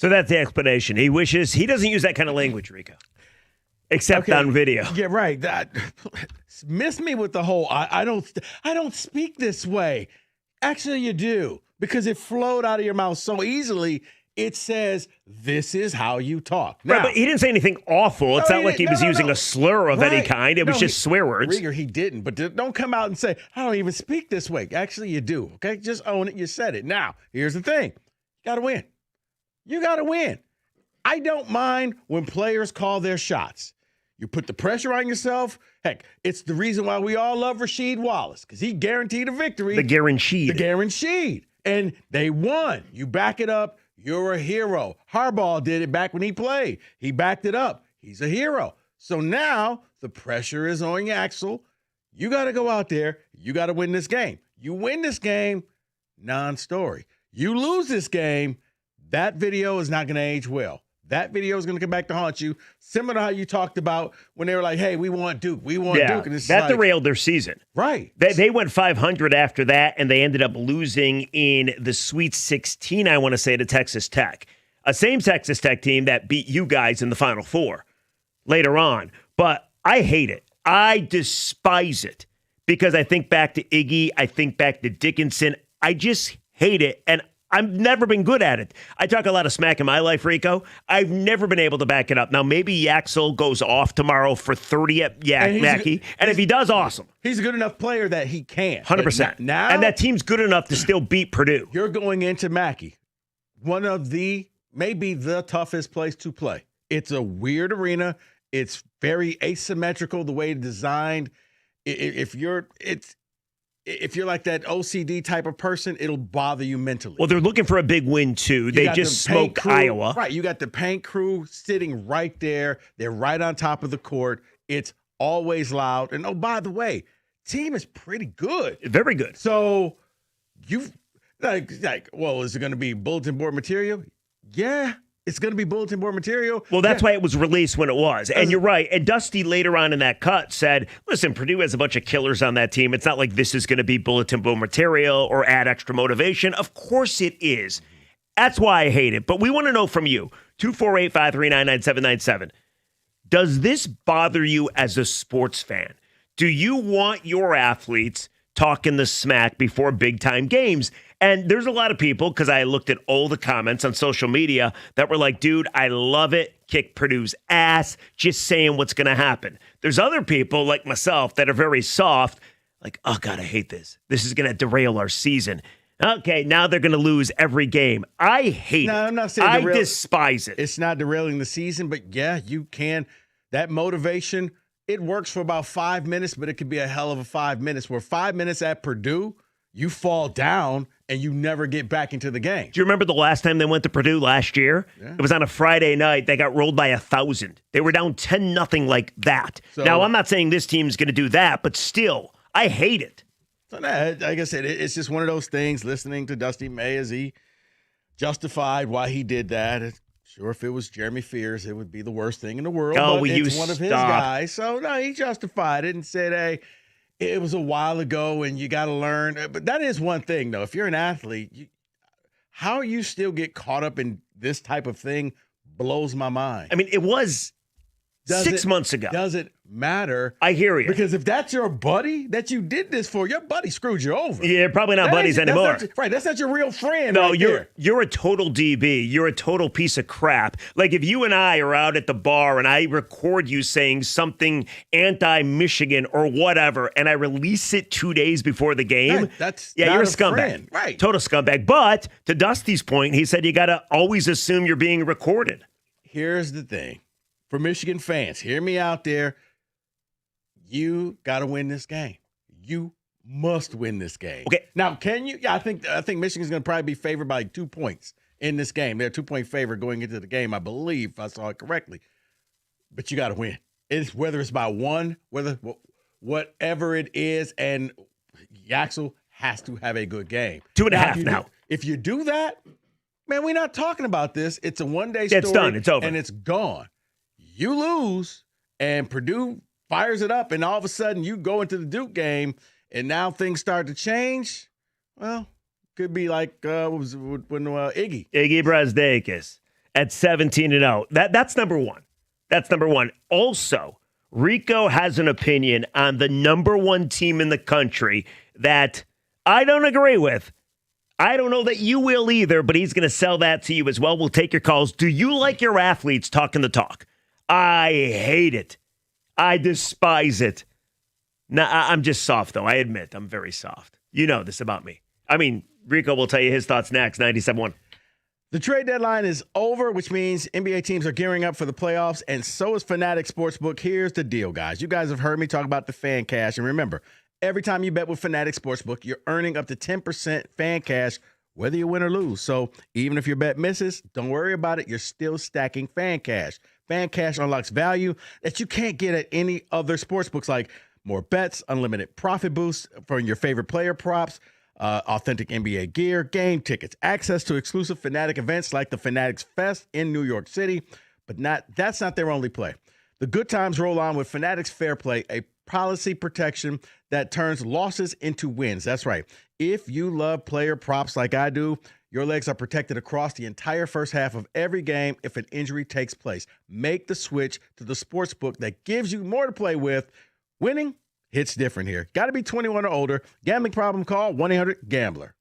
So that's the explanation. He wishes he doesn't use that kind of language, Rico, except on video. Yeah, right. Miss me with the whole I don't speak this way. Actually, you do, because it flowed out of your mouth so easily. It says, this is how you talk. Now, right, but he didn't say anything awful. It's not like he was using a slur of any kind. It was just swear words. Rieger, he didn't. But don't come out and say, I don't even speak this way. Actually, you do. Okay? Just own it. You said it. Now, here's the thing. You got to win. You got to win. I don't mind when players call their shots. You put the pressure on yourself. Heck, it's the reason why we all love Rasheed Wallace, because he guaranteed a victory. The guaranteed. The guaranteed. And they won. You back it up. You're a hero. Harbaugh did it back when he played. He backed it up. He's a hero. So now the pressure is on you, Axel. You got to go out there. You got to win this game. You win this game, non-story. You lose this game, that video is not going to age well. That video is going to come back to haunt you, similar to how you talked about when they were like, hey, we want Duke. We want Duke. And that derailed their season. Right. They went 500 after that, and they ended up losing in the Sweet 16, I want to say, to Texas Tech. A same Texas Tech team that beat you guys in the Final Four later on. But I hate it. I despise it because I think back to Iggy. I think back to Dickinson. I just hate it, and I've never been good at it. I talk a lot of smack in my life, Rico. I've never been able to back it up. Now, maybe Yaxel goes off tomorrow for 30 at Mackey, and if he does, awesome. He's a good enough player that he can. 100%. Now, and that team's good enough to still beat Purdue. You're going into Mackey, one of maybe the toughest place to play. It's a weird arena. It's very asymmetrical the way it's designed. If you're like that OCD type of person, it'll bother you mentally. Well, they're looking for a big win, too. They just smoked Iowa. Right. You got the paint crew sitting right there. They're right on top of the court. It's always loud. And, oh, by the way, team is pretty good. Very good. So you've well, is it going to be bulletin board material? Yeah. It's going to be bulletin board material. Well, that's why it was released when it was. And you're right. And Dusty later on in that cut said, listen, Purdue has a bunch of killers on that team. It's not like this is going to be bulletin board material or add extra motivation. Of course it is. That's why I hate it. But we want to know from you, 248-539-9797. Does this bother you as a sports fan? Do you want your athletes talking the smack before big-time games? And there's a lot of people, because I looked at all the comments on social media, that were like, dude, I love it. Kick Purdue's ass. Just saying what's going to happen. There's other people like myself that are very soft, like, oh, God, I hate this. This is going to derail our season. Okay, now they're going to lose every game. I hate it. I'm not saying I despise it. It's not derailing the season, but yeah, you can. That motivation, it works for about 5 minutes, but it could be a hell of a 5 minutes. Where 5 minutes at Purdue, you fall down and you never get back into the game. Do you remember the last time they went to Purdue last year? Yeah. It was on a Friday night. They got rolled by 1,000. They were down 10-0 like that. So, now, I'm not saying this team's going to do that, but still, I hate it. So, like I said, it's just one of those things, listening to Dusty May as he justified why he did that. Sure, if it was Jeremy Fears, it would be the worst thing in the world. Oh, but it's one of his guys. So, no, he justified it and said, hey, it was a while ago and you got to learn. But that is one thing, though. If you're an athlete, how you still get caught up in this type of thing blows my mind. I mean, it was 6 months ago. Does it matter? I hear you. Because if that's your buddy that you did this for, your buddy screwed you over. Yeah, probably not buddies anymore. That's not your real friend. No, right you're a total DB. You're a total piece of crap. Like if you and I are out at the bar and I record you saying something anti-Michigan or whatever, and I release it 2 days before the game, you're a scumbag. Friend. Right. Total scumbag. But to Dusty's point, he said you got to always assume you're being recorded. Here's the thing. For Michigan fans, hear me out there. You got to win this game. You must win this game. Okay. Now, can you? Yeah, I think Michigan's going to probably be favored by 2 points in this game. They're a 2-point favorite going into the game, I believe, if I saw it correctly. But you got to win. It's whether it's by one, whatever it is, and Yaxel has to have a good game. 2.5 now. If you do that, man, we're not talking about this. It's a one-day story. It's done. It's over. And it's gone. You lose, and Purdue fires it up, and all of a sudden you go into the Duke game, and now things start to change. Well, could be like when Iggy Brazdeikis. at 17-0. That's number one. That's number one. Also, Rico has an opinion on the number one team in the country that I don't agree with. I don't know that you will either, but he's going to sell that to you as well. We'll take your calls. Do you like your athletes talking the talk? I hate it. I despise it. Nah, I'm just soft, though. I admit I'm very soft. You know this about me. I mean, Rico will tell you his thoughts next. 97.1. The trade deadline is over, which means NBA teams are gearing up for the playoffs, and so is Fanatics Sportsbook. Here's the deal, guys. You guys have heard me talk about the fan cash, and remember, every time you bet with Fanatics Sportsbook, you're earning up to 10% fan cash, whether you win or lose. So even if your bet misses, don't worry about it. You're still stacking fan cash. Fan cash unlocks value that you can't get at any other sportsbooks, like more bets, unlimited profit boosts from your favorite player props, authentic NBA gear, game tickets, access to exclusive Fanatic events like the Fanatics Fest in New York City. But that's not their only play. The good times roll on with Fanatics Fair Play, a policy protection that turns losses into wins. That's right. If you love player props like I do, your legs are protected across the entire first half of every game if an injury takes place. Make the switch to the sportsbook that gives you more to play with. Winning hits different here. Got to be 21 or older. Gambling problem? Call 1-800-GAMBLER.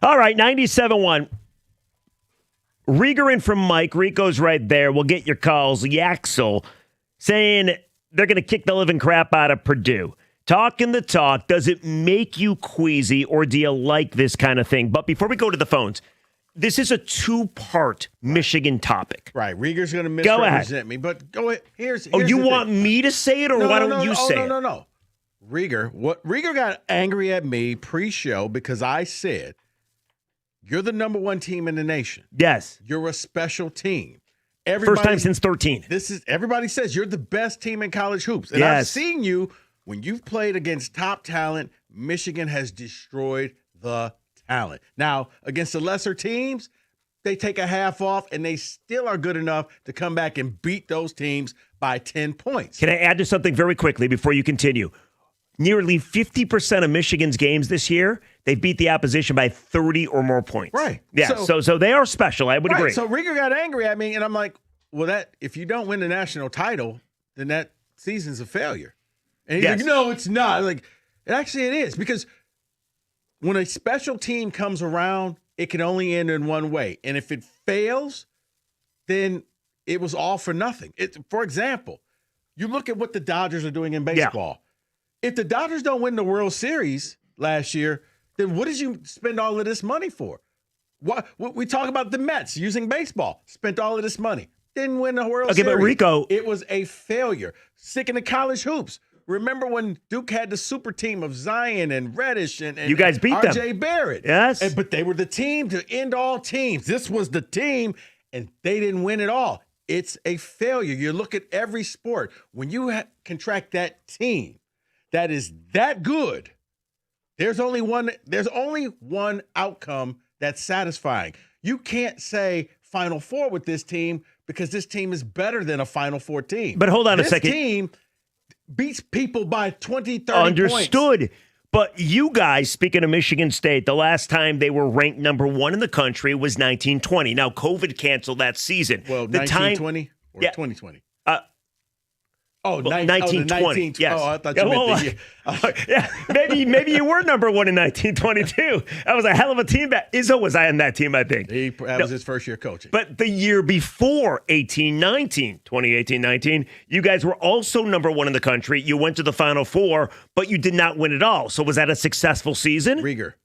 All right, 97.1. Rieger in from Mike. Rico's right there. We'll get your calls. Yaxel saying they're going to kick the living crap out of Purdue. Talking the talk, does it make you queasy or do you like this kind of thing? But before we go to the phones, this is a two-part Michigan topic. Right. Rieger's going to misrepresent me, but go ahead. Here's you want me to say it, or why don't you say it? No. Rieger got angry at me pre-show because I said, you're the number one team in the nation. Yes. You're a special team. First time since 13. Everybody says you're the best team in college hoops. And I've seen you, when you've played against top talent, Michigan has destroyed the talent. Now, against the lesser teams, they take a half off, and they still are good enough to come back and beat those teams by 10 points. Can I add to something very quickly before you continue? Nearly 50% of Michigan's games this year, they've beat the opposition by 30 or more points. Right. Yeah, so they are special. I would agree. So Rieger got angry at me, and I'm like, well, if you don't win the national title, then that season's a failure. And he's like, no, it's not. Like, actually it is, because when a special team comes around, it can only end in one way. And if it fails, then it was all for nothing. For example, you look at what the Dodgers are doing in baseball. If the Dodgers don't win the World Series last year, then what did you spend all of this money for? What we talk about the Mets using baseball, spent all of this money, didn't win the World Series. Okay, but Rico, it was a failure. Sticking to college hoops. Remember when Duke had the super team of Zion and Reddish and you guys beat them. R.J. Barrett. Yes. But they were the team to end all teams. This was the team, and they didn't win it all. It's a failure. You look at every sport. When you contract that team that is that good, there's only one outcome that's satisfying. You can't say Final Four with this team because this team is better than a Final Four team. But hold on a second. This team beats people by 20, 30 Understood. points. But you guys, speaking of Michigan State, the last time they were ranked number one in the country was 1920. Now, COVID canceled that season. Well, 1920 or 2020? 1920. Yes. Oh, I thought you meant maybe you were number one in 1922. That was a hell of a team. Izzo was on that team, I think. That was his first year coaching. But the year before, 2018-19, you guys were also number one in the country. You went to the Final Four, but you did not win it all. So was that a successful season? Rieger,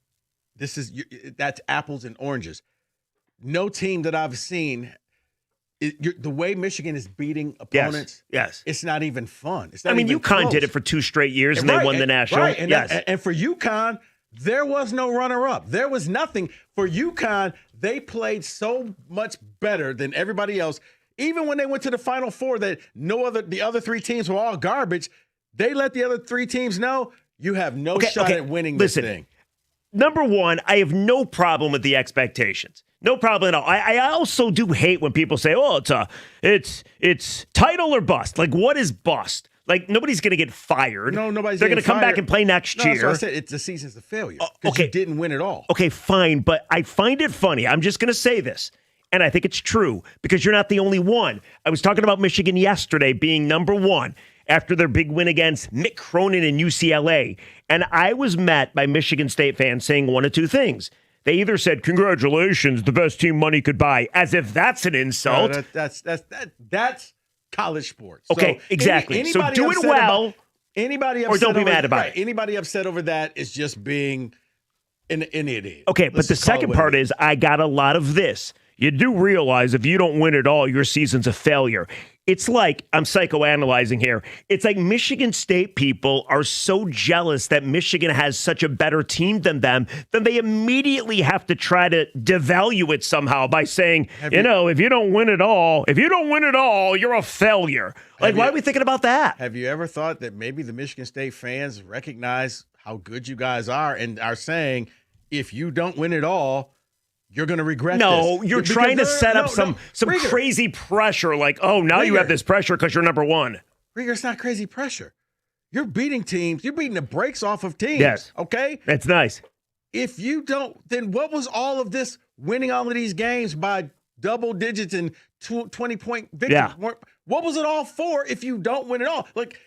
that's apples and oranges. No team that I've seen. The way Michigan is beating opponents, yes. It's not even fun. It's not UConn did it for 2 straight years, and they won the national. Right, and for UConn, there was no runner-up. There was nothing. For UConn, they played so much better than everybody else. Even when they went to the Final Four, the other 3 teams were all garbage. They let the other 3 teams know you have no shot at winning this thing. Number one, I have no problem with the expectations. No problem at all. I also do hate when people say, "Oh, it's title or bust." Like, what is bust? Like, nobody's going to get fired. No, nobody's. They're going to come back and play next year. That's what I said. It's a season's a failure because you didn't win it all. Okay, fine, but I find it funny. I'm just going to say this, and I think it's true because you're not the only one. I was talking about Michigan yesterday being number one after their big win against Mick Cronin and UCLA, and I was met by Michigan State fans saying one of two things. They either said, "Congratulations, the best team money could buy," as if that's an insult. That's college sports. Okay, so exactly. So do it well. Anybody or don't be mad about it. Anybody upset over that is just being an idiot. Okay, but the second part is I got a lot of this. You do realize if you don't win it all, your season's a failure. It's like, I'm psychoanalyzing here. It's like Michigan State people are so jealous that Michigan has such a better team than them, then they immediately have to try to devalue it somehow by saying, if you don't win it all, you're a failure. Like, why are we thinking about that? Have you ever thought that maybe the Michigan State fans recognize how good you guys are and are saying, if you don't win it all, you're going to regret this. No, you're trying to set up some Rieger, crazy pressure like, oh, now you have this pressure because you're number one. Rieger, it's not crazy pressure. You're beating teams. You're beating the brakes off of teams. Yes. Okay? That's nice. If you don't, then what was all of this winning all of these games by double digits and 20-point victories? Yeah. What was it all for if you don't win it all? Like,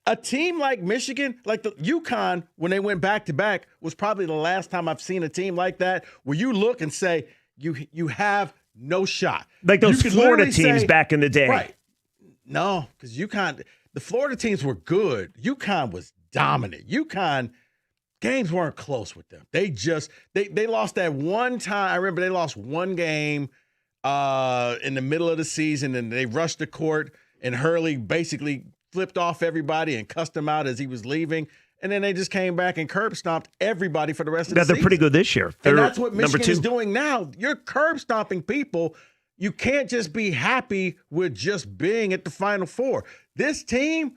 a team like Michigan, like the UConn, when they went back-to-back, was probably the last time I've seen a team like that where you look and say, you have no shot. Like those Florida teams back in the day. Right. No, because UConn, the Florida teams were good. UConn was dominant. UConn, games weren't close with them. They lost that one time. I remember they lost one game in the middle of the season, and they rushed the court, and Hurley basically flipped off everybody and cussed him out as he was leaving. And then they just came back and curb stomped everybody for the rest of the season. They're pretty good this year. And that's what Michigan is doing now. You're curb stomping people. You can't just be happy with just being at the Final Four. This team,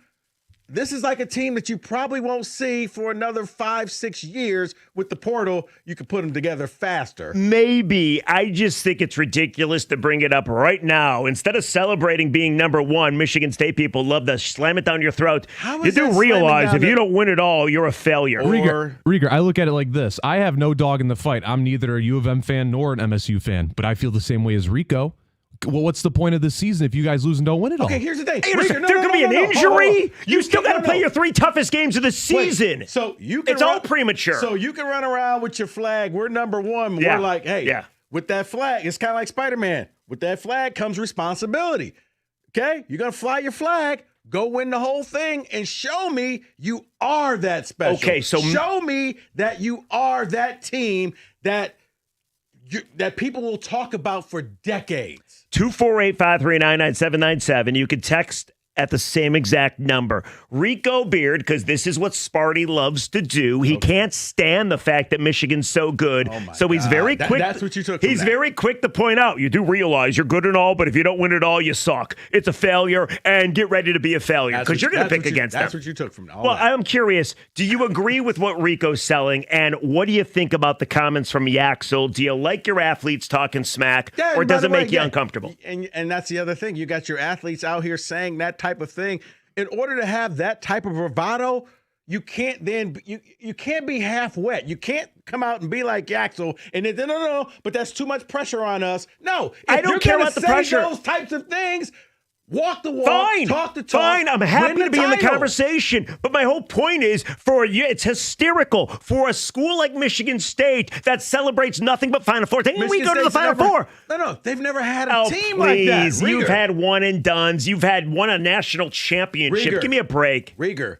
this is like a team that you probably won't see for another 5-6 years. With the portal, you can put them together faster. Maybe. I just think it's ridiculous to bring it up right now. Instead of celebrating being number one, Michigan State people love to slam it down your throat. You do realize if you don't win it all, you're a failure. Rieger, I look at it like this. I have no dog in the fight. I'm neither a U of M fan nor an MSU fan, but I feel the same way as Rico. Well, what's the point of this season if you guys lose and don't win it all? Okay, here's the thing. There's going to be an injury. You still got to play your 3 toughest games of the season. Wait, so it's all premature. So you can run around with your flag. We're number one. Yeah. We're like, hey, with that flag, it's kind of like Spider-Man. With that flag comes responsibility. Okay? You're going to fly your flag. Go win the whole thing and show me you are that special. Okay, so show me that you are that team that people will talk about for decades. 248-539-9797. You can text at the same exact number. Rico Beard, because this is what Sparty loves to do. He can't stand the fact that Michigan's so good. So he's very quick. That's what you took from He's that. very quick to point out, you do realize you're good and all, but if you don't win it all, you suck. It's a failure, and get ready to be a failure, because you're going to pick against them. That's what you took from that. Well, I'm curious, do you agree with what Rico's selling, and what do you think about the comments from Yaxel? Do you like your athletes talking smack, or does it make you uncomfortable? And that's the other thing. You got your athletes out here saying that type of thing. In order to have that type of bravado, you can't then you can't be half wet. You can't come out and be like Yaxel and then no, but that's too much pressure on us. No, I don't care about the pressure. Those types of things. Walk the walk, Fine. talk the talk. Fine, I'm happy to be in the title. conversation. But my whole point is, for you, it's hysterical for a school like Michigan State that celebrates nothing but Final Four. Didn't we go to the Final Four? No, they've never had a team like that. Please, you've had one and dones. You've won a national championship. Give me a break. Rieger,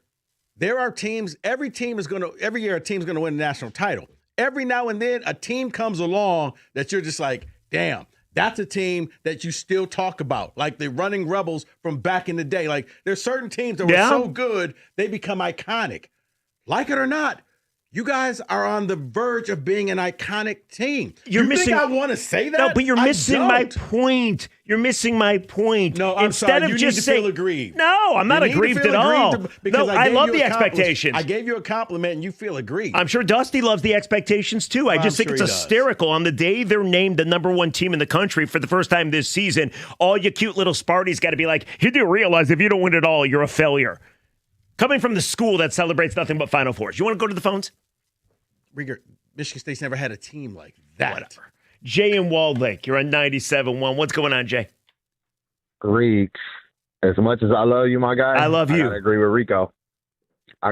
there are teams. Every year a team's going to win a national title. Every now and then a team comes along that you're just like, damn. That's a team that you still talk about, like the Running Rebels from back in the day. Like there's certain teams that were so good, they become iconic. Like it or not, you guys are on the verge of being an iconic team. You're missing. Think I want to say that? No, but you're missing my point. You're missing my point. No, I'm Instead sorry. of You just need to saying, feel aggrieved. No, I'm not aggrieved at all. No, I love the expectations. I gave you a compliment and you feel aggrieved. I'm sure Dusty loves the expectations too. I just think it's hysterical. On the day they're named the number one team in the country for the first time this season, all you cute little Sparties got to be like, you do realize if you don't win it all, you're a failure. Coming from the school that celebrates nothing but Final Fours. You want to go to the phones? Rieger, Michigan State's never had a team like that. Whatever. Jay in Walled Lake, you're on 97.1. What's going on, Jay? Reek, as much as I love you, my guy, I love you. I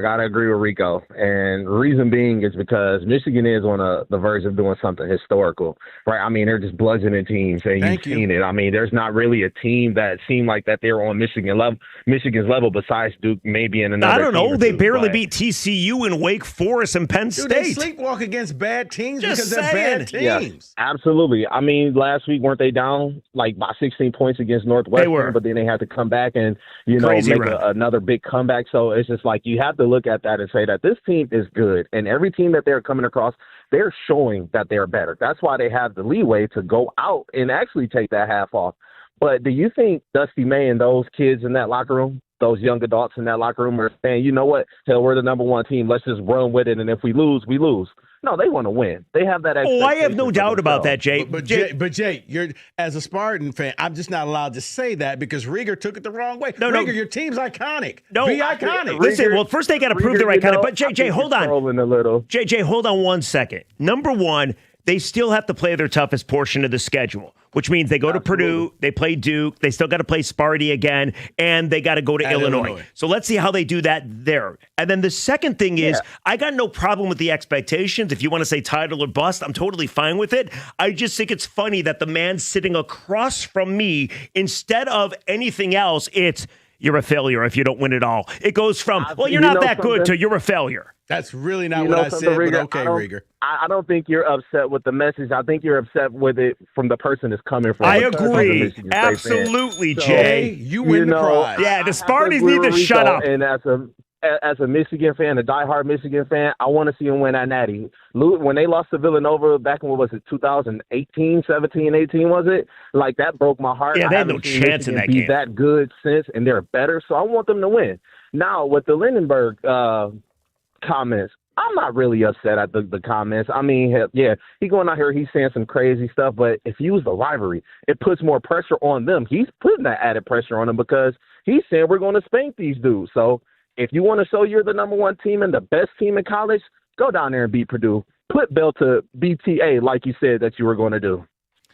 gotta agree with Rico. And reason being is because Michigan is on the verge of doing something historical, right? I mean, they're just bludgeoning teams, and you've seen it. I mean, there's not really a team that seemed like that they were on Michigan's level besides Duke, maybe in another. I don't know. They two, barely beat TCU and Wake Forest and Penn State. They sleepwalk against bad teams because they're bad teams. Yeah, absolutely. I mean, last week weren't they down like by 16 points against Northwestern? They were. But then they had to come back and make another big comeback. So it's just like you have to look at that and say that this team is good, and every team that they're coming across, they're showing that they're better. That's why they have the leeway to go out and actually take that half off. But do you think Dusty May and those kids in that locker room, those young adults in that locker room, are saying, you know what, hell, we're the number one team, let's just run with it, and if we lose, we lose? No, they want to win. They have that expectation. Oh, I have no doubt about that, Jay. But Jay, you're as a Spartan fan, I'm just not allowed to say that because Rieger took it the wrong way. Rieger, your team's iconic. No, be iconic. Listen, well, first they got to prove they're iconic. But Jay, hold on. Jay, hold on 1 second. Number one, they still have to play their toughest portion of the schedule, which means they go to Purdue, they play Duke, they still got to play Sparty again, and they got to go to Illinois. So let's see how they do that there. And then the second thing is, I got no problem with the expectations. If you want to say title or bust, I'm totally fine with it. I just think it's funny that the man sitting across from me, instead of anything else, it's, you're a failure if you don't win it all. It goes from, well, you're not that good to you're a failure. That's really not what I said, Rieger, but okay, Rieger. I don't think you're upset with the message. I think you're upset with it from the person it's coming from. I agree. Absolutely, Jay. You win the prize. Yeah, the Sparties need to shut up. And as a Michigan fan, a diehard Michigan fan, I want to see him win that natty. When they lost to Villanova back in, what was it, 2018, 17, 18, was it? Like, that broke my heart. Yeah, they had no chance in that game. That good since, and they're better, so I want them to win. Now, with the Lindenberg comments, I'm not really upset at the comments. I mean, yeah, he going out here, he's saying some crazy stuff, but if you use the rivalry, it puts more pressure on them. He's putting that added pressure on them because he's saying we're going to spank these dudes. So if you want to show you're the number one team and the best team in college, go down there and beat Purdue. Put Bell to BTA like you said that you were going to do.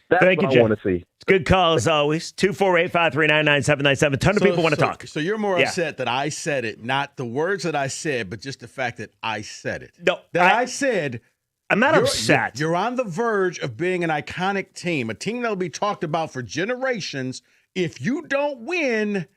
That's Thank what you, I want to see. It's good call as always. 248-539-9797. Ton of people want to talk. So you're more upset that I said it, not the words that I said, but just the fact that I said it. No, I said. I'm not upset. You're on the verge of being an iconic team, a team that will be talked about for generations. If you don't win,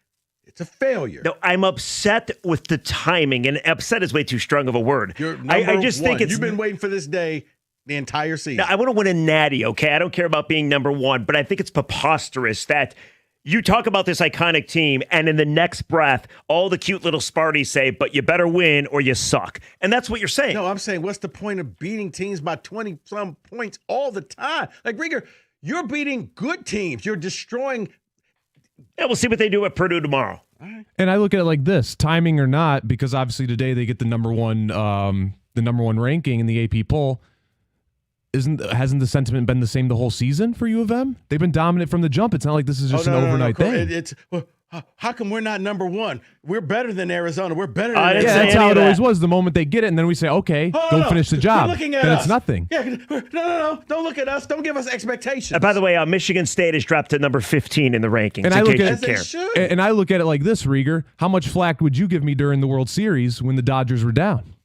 it's a failure. No, I'm upset with the timing, and upset is way too strong of a word. I just think you've been waiting for this day the entire season. Now, I want to win a natty, okay? I don't care about being number one, but I think it's preposterous that you talk about this iconic team, and in the next breath, all the cute little Sparties say, but you better win or you suck. And that's what you're saying. No, I'm saying, what's the point of beating teams by 20-some points all the time? Like, Rieger, you're beating good teams. You're destroying. Yeah, we'll see what they do at Purdue tomorrow. And I look at it like this, timing or not, because obviously today they get the number one ranking in the AP poll. Hasn't the sentiment been the same the whole season for U of M? They've been dominant from the jump. It's not like this is just an overnight thing. How come we're not number one? We're better than Arizona. We're better than Arizona. Yeah, that's how it always was. The moment they get it, and then we say, okay, go finish the job. Looking at then us. It's nothing. Yeah, no. Don't look at us. Don't give us expectations. By the way, Michigan State has dropped to number 15 in the rankings. And I look at it like this, Rieger. How much flack would you give me during the World Series when the Dodgers were down?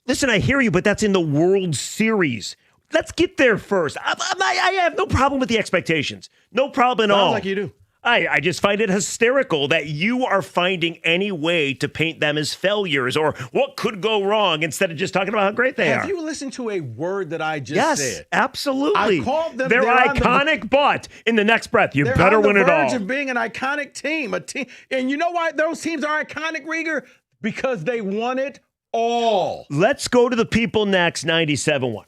Listen, I hear you, but that's in the World Series. Let's get there first. I have no problem with the expectations. No problem at all. Sounds like you do. I just find it hysterical that you are finding any way to paint them as failures or what could go wrong instead of just talking about how great they are. Have you listened to a word that I just said? Yes, absolutely. I called them. They're iconic, but in the next breath, you better win it all. They're on the verge of being an iconic team. And you know why those teams are iconic, Rieger? Because they won it all. Let's go to the people next, 97.1.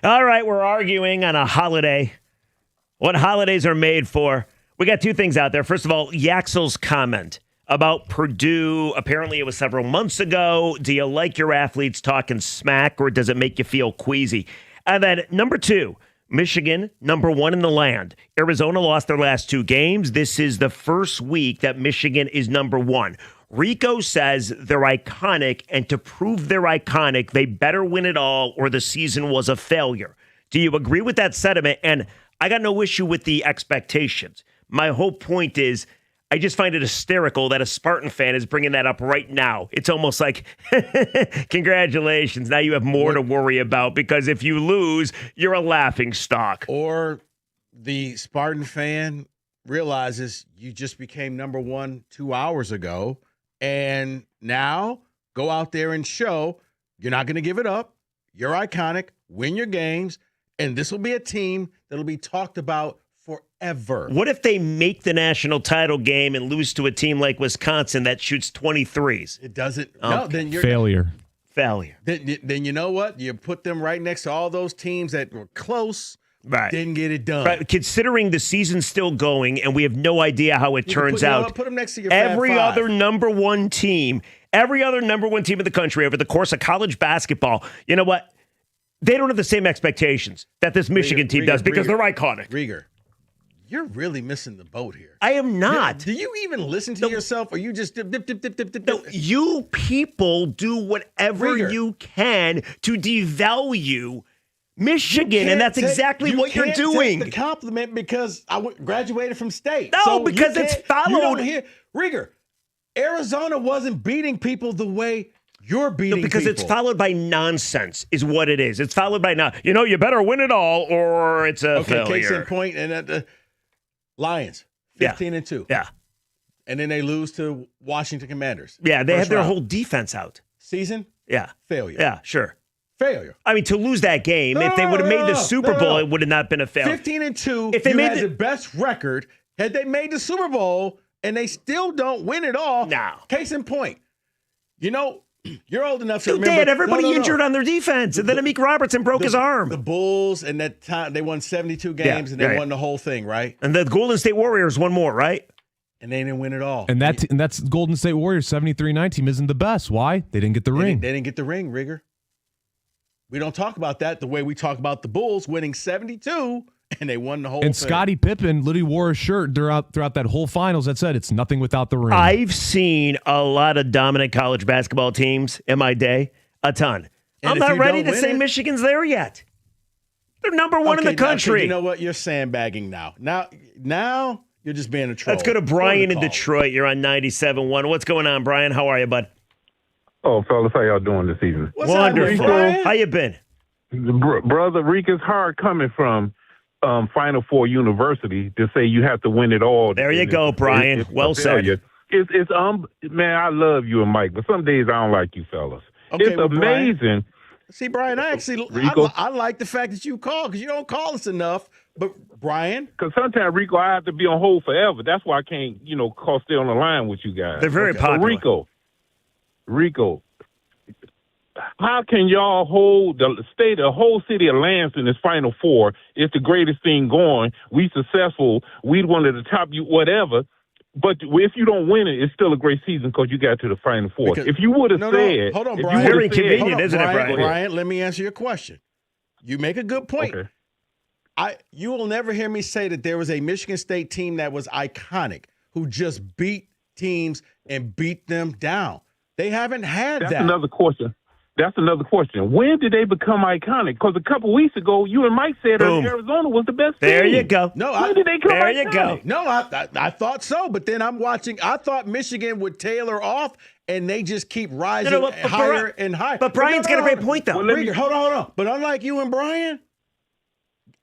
All right, we're arguing on a holiday. What holidays are made for? We got two things out there. First of all, Yaxel's comment about Purdue. Apparently, it was several months ago. Do you like your athletes talking smack, or does it make you feel queasy? And then number two, Michigan, number one in the land. Arizona lost their last two games. This is the first week that Michigan is number one. Rico says they're iconic, and to prove they're iconic, they better win it all or the season was a failure. Do you agree with that sentiment? And I got no issue with the expectations. My whole point is I just find it hysterical that a Spartan fan is bringing that up right now. It's almost like, congratulations, now you have more to worry about because if you lose, you're a laughing stock. Or the Spartan fan realizes you just became number one 2 hours ago, and now go out there and show you're not going to give it up. You're iconic. Win your games. And this will be a team that'll be talked about forever. What if they make the national title game and lose to a team like Wisconsin that shoots 23s? It doesn't. No, then you're failure. Then you know what? You put them right next to all those teams that were close. Right. Didn't get it done. Right. Considering the season's still going and we have no idea how it turns out. Put them next to your every Fab Five. other number one team in the country over the course of college basketball, you know what? They don't have the same expectations that this Michigan team does because they're iconic. Rieger, you're really missing the boat here. I am not. Do you even listen to yourself, or you just dip? No, you people do whatever you can to devalue Michigan, and that's exactly what you're doing. The compliment because I graduated from state. No, so because it's followed. Rieger, Arizona wasn't beating people the way you're beating because people. It's followed by nonsense is what it is. It's followed by you better win it all or it's a failure. Case in point, and at the Lions, 15-2. Yeah. And then they lose to Washington Commanders. Yeah, they had their whole defense out. Season? Yeah. Failure. Yeah, sure. Failure. I mean, to lose that game, if they would have made the Super Bowl, it would have not been a failure. 15-2, if they made the best record, had they made the Super Bowl, and they still don't win it all. No. Case in point, you're old enough to remember. They had everybody injured on their defense, and then Amik Robertson broke his arm. The Bulls, and that time they won 72 games, and they won the whole thing, right? And the Golden State Warriors won more, right? And they didn't win it all. And that's Golden State Warriors 73-9 team isn't the best. Why? They didn't get the ring. They didn't get the ring, Rieger. We don't talk about that the way we talk about the Bulls winning 72, and they won the whole thing. And Scottie Pippen literally wore a shirt throughout that whole finals that said it's nothing without the ring. I've seen a lot of dominant college basketball teams in my day, a ton. And I'm not ready to say Michigan's there yet. They're number one in the country. You know what? You're sandbagging now. Now you're just being a troll. Let's go to Brian in Detroit. You're on 97.1. What's going on, Brian? How are you, bud? Oh, fellas, how y'all doing this evening? Wonderful. How you been? Brother Rick, it's hard coming from Final Four University to say you have to win it all. There you go, Brian. Well said. It's man, I love you and Mike, but some days I don't like you fellas. Okay, it's amazing. Brian, see, Brian, I like the fact that you call because you don't call us enough. But Brian, because sometimes Rico, I have to be on hold forever. That's why I can't, stay on the line with you guys. They're very popular. So Rico, how can y'all hold the whole city of Lansing is Final Four? It's the greatest thing going. We successful. We one of the top, whatever. But if you don't win it, it's still a great season because you got to the Final Four. If you would have said, hold on, Brian. Very convenient, isn't it, Brian? Brian, let me answer your question. You make a good point. Okay. You will never hear me say that there was a Michigan State team that was iconic who just beat teams and beat them down. They haven't had that. That's another question. When did they become iconic? Because a couple weeks ago, you and Mike said that Arizona was the best team. There you go. No, when did they come there iconic? You go. No, I thought so, but then I'm watching. I thought Michigan would tailor off, and they just keep rising higher and higher. But Brian's got a great point, though. Well, hold on. But unlike you and Brian,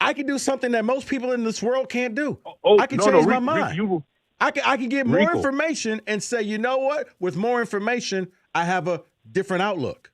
I can do something that most people in this world can't do. I can change my mind. I can get more information and say, you know what? With more information, I have a different outlook.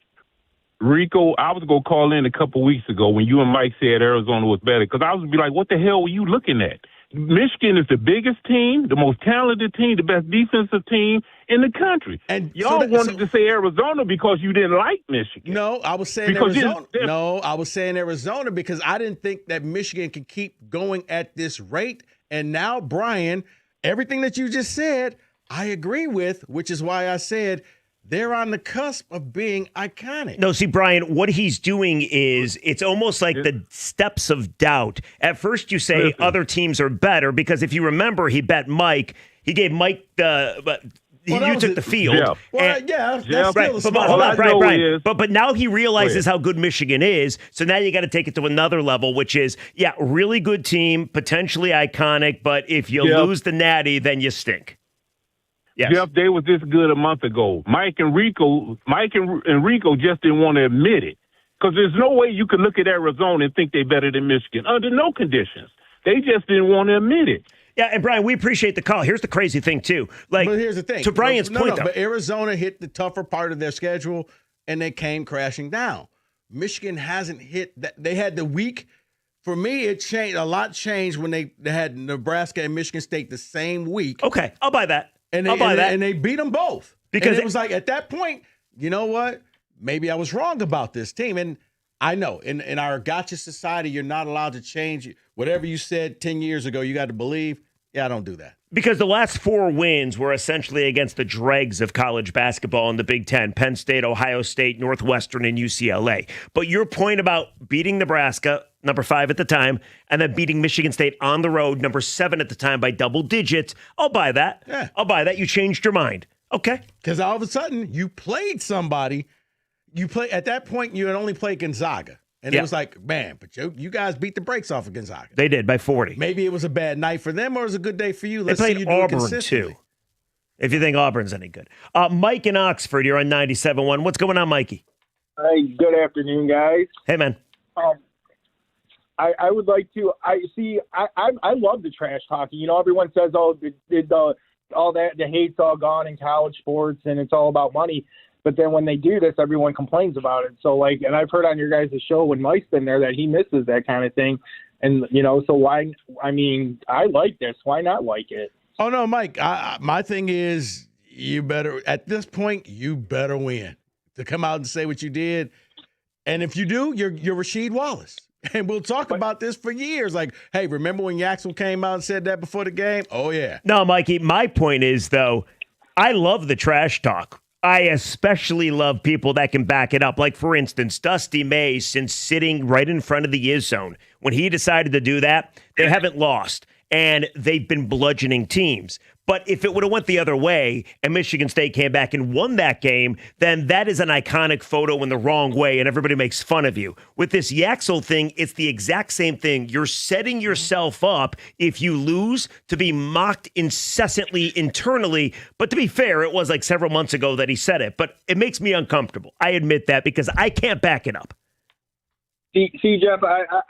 Rico, I was going to call in a couple weeks ago when you and Mike said Arizona was better because I was going to be like, what the hell were you looking at? Michigan is the biggest team, the most talented team, the best defensive team in the country. And y'all wanted to say Arizona because you didn't like Michigan. No, I was saying Arizona. No, I was saying Arizona because I didn't think that Michigan could keep going at this rate. And now, Brian, everything that you just said, I agree with, which is why I said they're on the cusp of being iconic. No, see, Brian, what he's doing is it's almost like the steps of doubt. At first, you say other teams are better because if you remember, he bet Mike. He gave Mike you took the field. Yeah. Well, that's still right. smart. Hold on, Brian. But now he realizes how good Michigan is. So now you got to take it to another level, which is, really good team, potentially iconic. But if you lose the Natty, then you stink. Yes. Jeff, they was this good a month ago. Mike and Rico just didn't want to admit it because there's no way you could look at Arizona and think they're better than Michigan under no conditions. They just didn't want to admit it. Yeah, and Brian, we appreciate the call. Here's the crazy thing, too. But here's the thing. To Brian's point, though. But Arizona hit the tougher part of their schedule, and they came crashing down. Michigan hasn't hit that. They had the week. For me, it changed. A lot changed when they had Nebraska and Michigan State the same week. Okay, I'll buy that. I'll buy that. And they beat them both. Because it was like, at that point, you know what? Maybe I was wrong about this team. And I know in our gotcha society, you're not allowed to change whatever you said 10 years ago. You got to believe. Yeah, I don't do that. Because the last 4 wins were essentially against the dregs of college basketball in the Big Ten, Penn State, Ohio State, Northwestern, and UCLA. But your point about beating Nebraska, number 5 at the time, and then beating Michigan State on the road, number 7 at the time, by double digits, I'll buy that. Yeah. I'll buy that. You changed your mind. Okay. Because all of a sudden, you played somebody. At that point, you had only played Gonzaga. And it was like, man, but you guys beat the brakes off of Gonzaga. They did by 40. Maybe it was a bad night for them or it was a good day for you. They played Auburn, too, if you think Auburn's any good. Mike in Oxford, you're on 97.1. What's going on, Mikey? Hey, good afternoon, guys. Hey, man. I would like to – I love the trash talking. You know, everyone says, all that, the hate's all gone in college sports and it's all about money. But then when they do this, everyone complains about it. So, and I've heard on your guys' show when Mike's been there that he misses that kind of thing. And, so why – I mean, I like this. Why not like it? Oh, no, Mike, my thing is you better – at this point, you better win to come out and say what you did. And if you do, you're Rasheed Wallace. And we'll talk about this for years. Like, hey, remember when Yaxel came out and said that before the game? Oh, yeah. No, Mikey, my point is, though, I love the trash talk. I especially love people that can back it up. Like, for instance, Dusty May, since sitting right in front of the zone, when he decided to do that, they haven't lost. And they've been bludgeoning teams. But if it would have went the other way and Michigan State came back and won that game, then that is an iconic photo in the wrong way and everybody makes fun of you. With this Yaxel thing, it's the exact same thing. You're setting yourself up, if you lose, to be mocked incessantly internally. But to be fair, it was like several months ago that he said it. But it makes me uncomfortable. I admit that because I can't back it up. See, Jeff,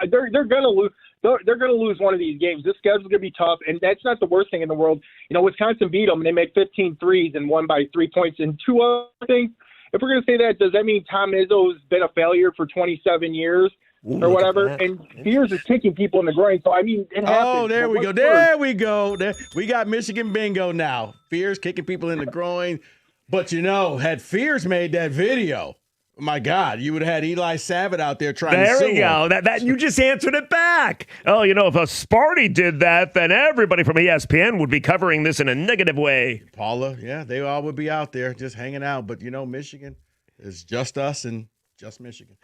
they're going to lose. They're going to lose one of these games. This schedule's going to be tough, and that's not the worst thing in the world. You know, Wisconsin beat them, and they made 15 threes and won by 3 points. And two other things, if we're going to say that, does that mean Tom Izzo's been a failure for 27 years or whatever? And Fears is kicking people in the groin. So, I mean, it happens. Oh, there we go. There we go. We got Michigan bingo now. Fears kicking people in the groin. But, had Fears made that video, my God, you would have had Eli Savit out there trying to sue him. There we go. That you just answered it back. Oh, if a Sparty did that, then everybody from ESPN would be covering this in a negative way. Paula, yeah, they all would be out there just hanging out. But, Michigan is just us and just Michigan.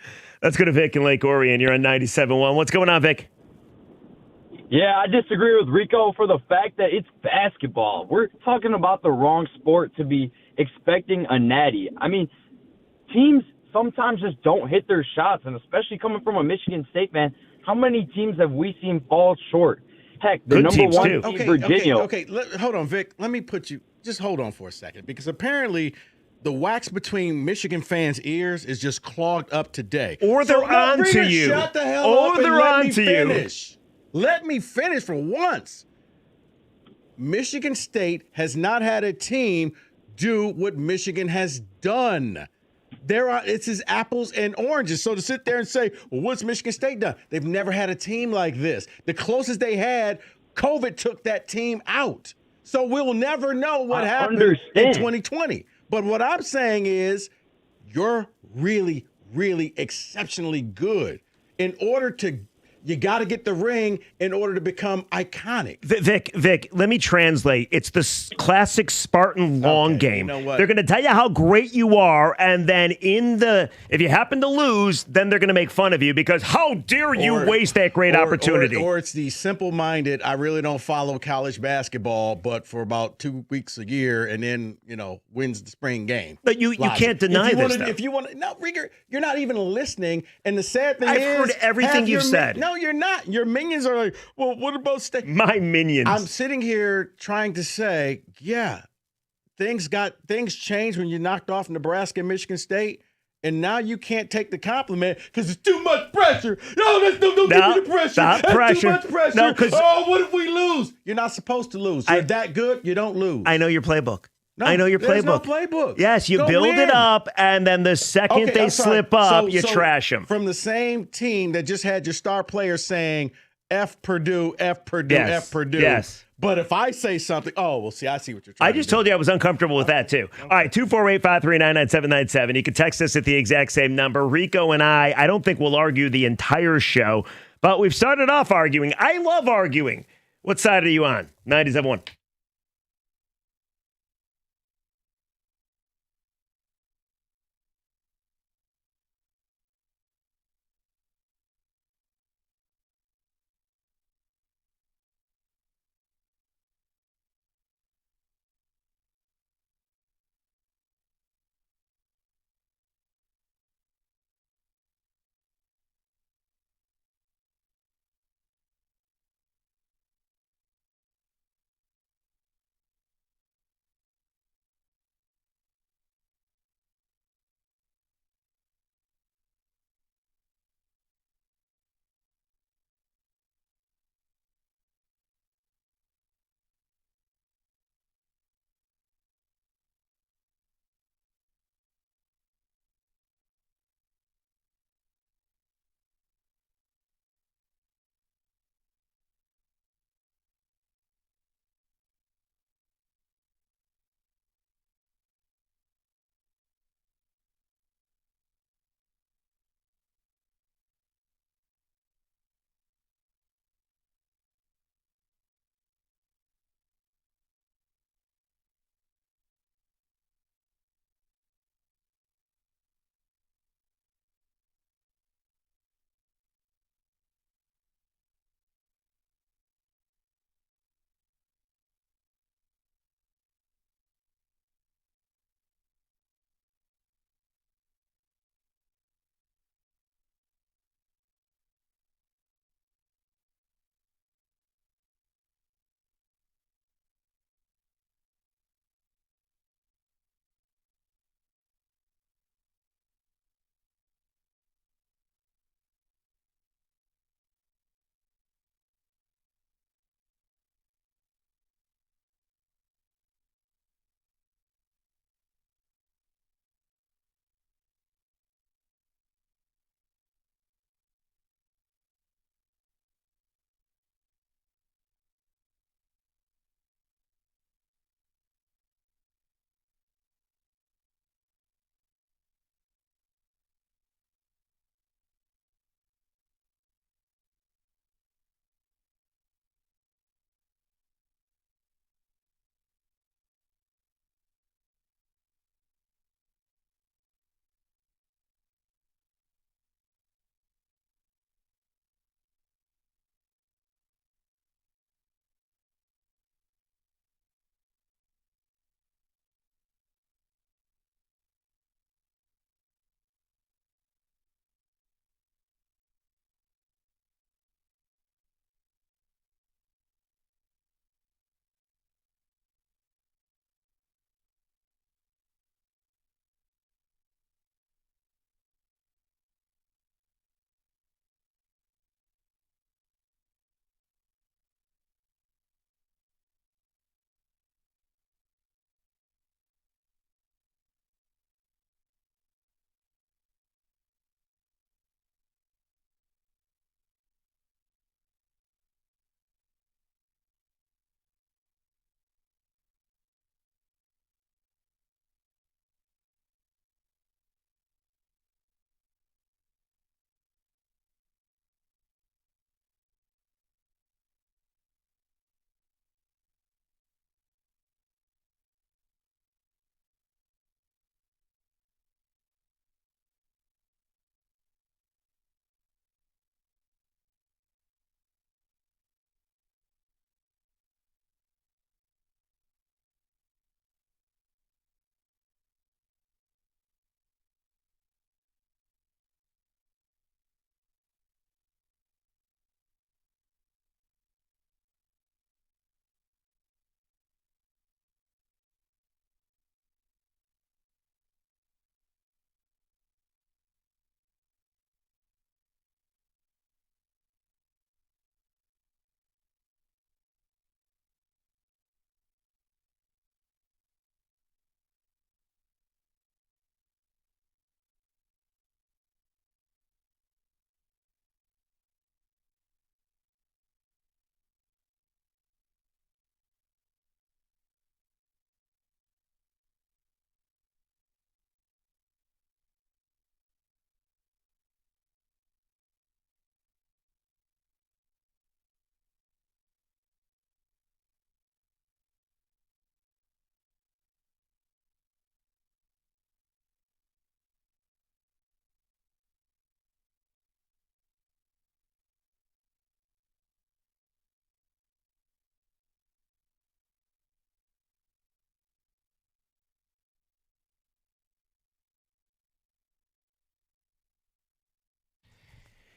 Let's go to Vic in Lake Orion. You're on 97.1. What's going on, Vic? Yeah, I disagree with Rico for the fact that it's basketball. We're talking about the wrong sport to be expecting a natty. I mean, teams sometimes just don't hit their shots, and especially coming from a Michigan State fan, how many teams have we seen fall short? Heck, the number one team, Virginia. Okay, hold on, Vic. Let me put you – just hold on for a second, because apparently the wax between Michigan fans' ears is just clogged up today. Or they're on to you. Shut the hell up and let me finish. Let me finish for once. Michigan State has not had a team do what Michigan has done. It's as apples and oranges. So to sit there and say, well, what's Michigan State done? They've never had a team like this. The closest they had COVID took that team out. So we'll never know what happened in 2020. But what I'm saying is you're really, really exceptionally good. You got to get the ring in order to become iconic. Vic, let me translate. It's the classic Spartan long game. You know what? They're going to tell you how great you are, and then if you happen to lose, then they're going to make fun of you because how dare you waste that great opportunity. Or it's the simple-minded, I really don't follow college basketball, but for about 2 weeks a year, and then, wins the spring game. But you can't deny this, If you want to, no, Rieger, you're not even listening, and the sad thing I've heard everything you've said. No, you're not. Your minions are like, well, what about state? My minions. I'm sitting here trying to say, yeah, things changed when you knocked off Nebraska and Michigan State, and now you can't take the compliment because it's too much pressure. No, don't give me the pressure. Stop That's pressure. Too much pressure. No, what if we lose? You're not supposed to lose. You're that good, you don't lose. I know your playbook. No, I know your there's playbook. No playbook. Yes, you build it up, and then the second they slip up, you trash them. From the same team that just had your star player saying, F Purdue, F Purdue, Yes. F Purdue. Yes. But if I say something, I see what you're trying to do. I just told you I was uncomfortable with that, too. All right, 248-539-9797. You can text us at the exact same number. Rico and I don't think we'll argue the entire show, but we've started off arguing. I love arguing. What side are you on? 97.1.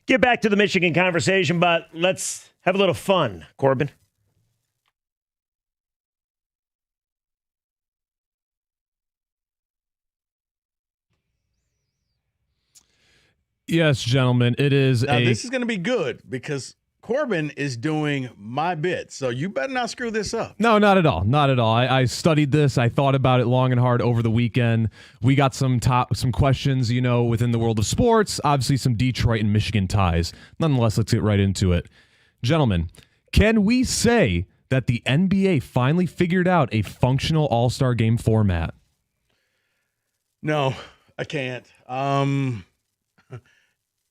Get back to the Michigan conversation, but let's have a little fun, Corbin. Yes, gentlemen, it is now, this is going to be good because Corbin is doing my bit, so you better not screw this up. No, not at all. Not at all. I studied this. I thought about it long and hard over the weekend. We got some questions, within the world of sports, obviously some Detroit and Michigan ties. Nonetheless, let's get right into it. Gentlemen, can we say that the NBA finally figured out a functional all-star game format? No, I can't.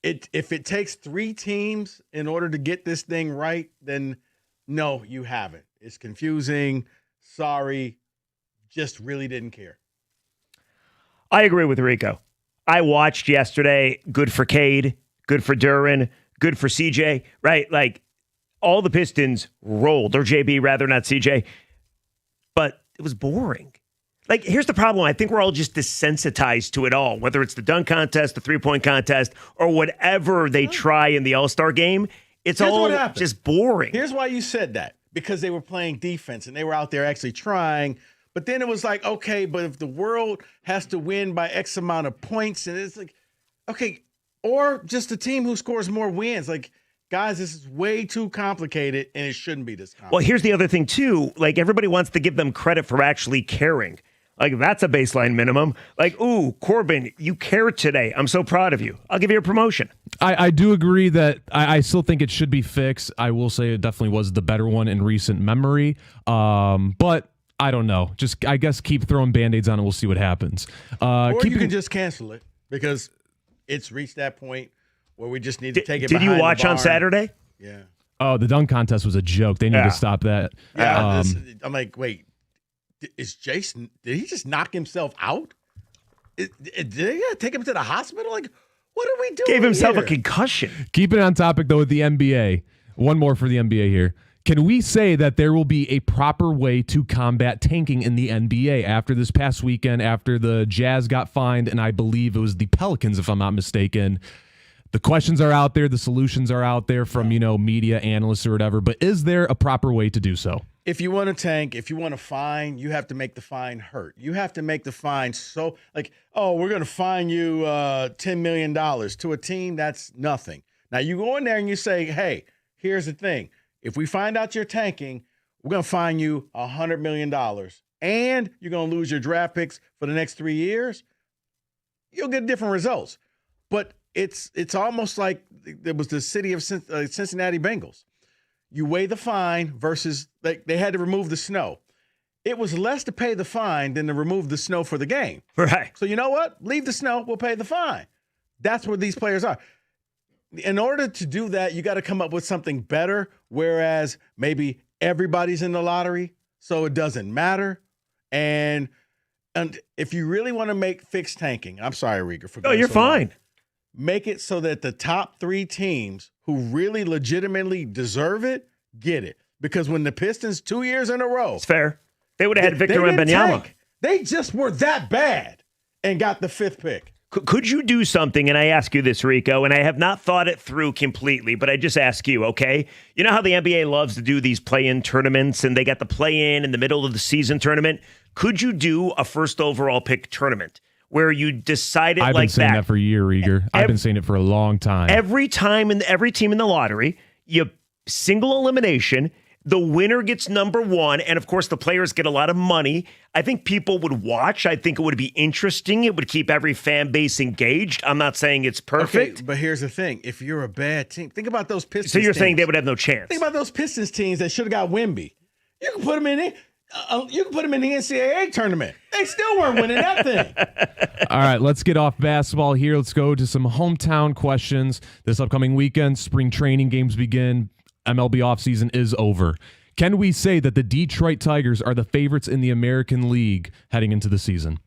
If it takes 3 teams in order to get this thing right, then no, you haven't. It's confusing. Sorry. Just really didn't care. I agree with Rico. I watched yesterday. Good for Cade. Good for Duran. Good for CJ. Right? Like, all the Pistons rolled, or JB rather, not CJ. But it was boring. Like, here's the problem. I think we're all just desensitized to it all, whether it's the dunk contest, the three-point contest, or whatever they try in the All-Star game. It's all just boring. Here's why you said that. Because they were playing defense and they were out there actually trying. But then it was like, okay, but if the world has to win by X amount of points, and it's like, okay, or just a team who scores more wins. Like, guys, this is way too complicated, and it shouldn't be this complicated. Well, here's the other thing, too. Like, everybody wants to give them credit for actually caring. Like, that's a baseline minimum. Like, ooh, Corbin, you cared today. I'm so proud of you. I'll give you a promotion. I do agree that I still think it should be fixed. I will say it definitely was the better one in recent memory. But I don't know. Just, I guess, keep throwing Band-Aids on it. We'll see what happens. Or you can just cancel it because it's reached that point where we just need to take it Did you watch on Saturday? Yeah. Oh, the dunk contest was a joke. They need to stop that. Yeah. I'm like, wait. Is Jason, did he just knock himself out? Did they take him to the hospital? Like, what are we doing? Gave himself here? a concussion. Keeping it on topic, though, with the NBA. One more for the NBA here. Can we say that there will be a proper way to combat tanking in the NBA after this past weekend, after the Jazz got fined, and I believe it was the Pelicans, if I'm not mistaken? The questions are out there. The solutions are out there from, media analysts or whatever. But is there a proper way to do so? If you want to tank, if you want to fine, you have to make the fine hurt. You have to make the fine so, like, oh, we're going to fine you $10 million. To a team, that's nothing. Now, you go in there and you say, hey, here's the thing. If we find out you're tanking, we're going to fine you $100 million. And you're going to lose your draft picks for the next 3 years. You'll get different results. But it's almost like there was the city of Cincinnati Bengals. You weigh the fine versus they had to remove the snow. It was less to pay the fine than to remove the snow for the game. Right. So you know what? Leave the snow. We'll pay the fine. That's where these players are. In order to do that, you got to come up with something better, whereas maybe everybody's in the lottery, so it doesn't matter. And if you really want to fix tanking, I'm sorry, Rieger. Oh, you're fine. Make it so that the top 3 teams who really legitimately deserve it get it. Because when the Pistons 2 years in a row, it's fair. They would have had Victor Wembanyama. They just were that bad and got the 5th pick. Could you do something, and I ask you this, Rico, and I have not thought it through completely, but I just ask you, okay? You know how the NBA loves to do these play-in tournaments, and they got the play-in in the middle of the season tournament? Could you do a first overall pick tournament where you decide it like that? I've been saying that for a year, Rieger. I've been saying it for a long time. Every time in every team in the lottery, you single elimination, the winner gets number 1, and of course the players get a lot of money. I think people would watch. I think it would be interesting. It would keep every fan base engaged. I'm not saying it's perfect. Okay, but here's the thing. If you're a bad team, think about those Pistons So you're teams. saying they would have no chance? Think about those Pistons teams that should have got Wemby. You can put them in it. You can put them in the NCAA tournament. They still weren't winning that thing. All right, let's get off basketball here. Let's go to some hometown questions. This upcoming weekend, spring training games begin. MLB offseason is over. Can we say that the Detroit Tigers are the favorites in the American League heading into the season?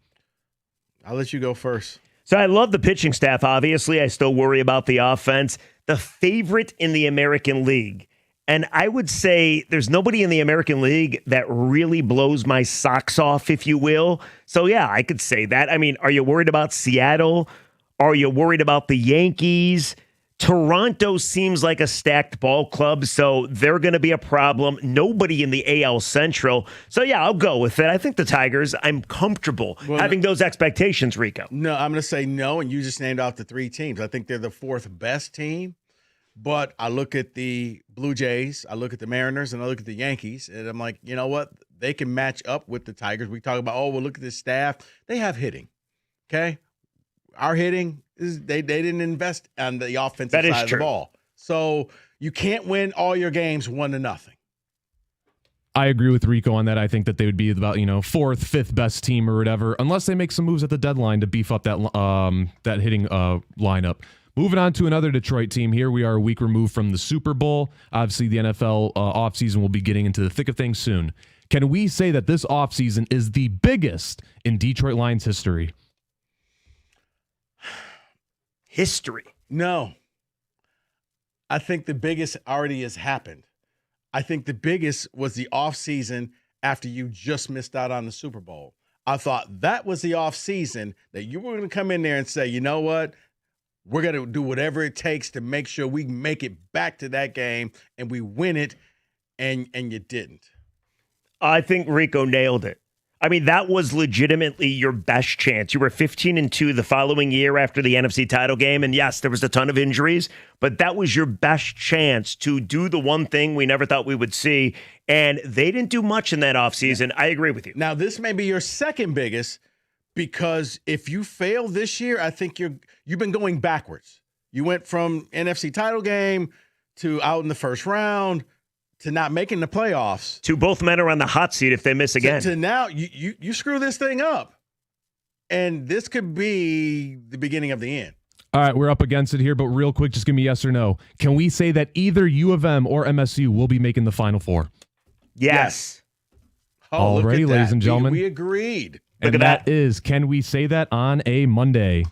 I'll let you go first. So I love the pitching staff, obviously. I still worry about the offense. The favorite in the American League. And I would say there's nobody in the American League that really blows my socks off, if you will. So, yeah, I could say that. I mean, are you worried about Seattle? Are you worried about the Yankees? Toronto seems like a stacked ball club, so they're going to be a problem. Nobody in the AL Central. So, yeah, I'll go with it. I think the Tigers, I'm comfortable having those expectations, Rico. No, I'm going to say no, and you just named off the three teams. I think they're the fourth best team, but I look at the Blue Jays, I look at the Mariners, and I look at the Yankees, and I'm like, you know what? They can match up with the Tigers. We talk about, well, look at this staff. They have hitting, okay? Our hitting they didn't invest on the offensive side of the ball. So you can't win all your games 1-0. I agree with Rico on that. I think that they would be about, fourth, fifth best team or whatever, unless they make some moves at the deadline to beef up that hitting lineup. Moving on to another Detroit team here. We are a week removed from the Super Bowl. Obviously, the NFL offseason will be getting into the thick of things soon. Can we say that this offseason is the biggest in Detroit Lions history? History. No. I think the biggest already has happened. I think the biggest was the offseason after you just missed out on the Super Bowl. I thought that was the offseason that you were going to come in there and say, you know what? We're going to do whatever it takes to make sure we make it back to that game and we win it, and you didn't. I think Rico nailed it. I mean, that was legitimately your best chance. You were 15-2 the following year after the NFC title game. And yes, there was a ton of injuries, but that was your best chance to do the one thing we never thought we would see. And they didn't do much in that offseason. Yeah. I agree with you. Now, this may be your second biggest, because if you fail this year, I think you've been going backwards. You went from NFC title game to out in the first round to not making the playoffs. To both men are on the hot seat if they miss again. To now, you screw this thing up, and this could be the beginning of the end. All right, we're up against it here, but real quick, just give me yes or no. Can we say that either U of M or MSU will be making the Final Four? Yes. Already, ladies and gentlemen. We agreed. And that is, can we say that on a Monday?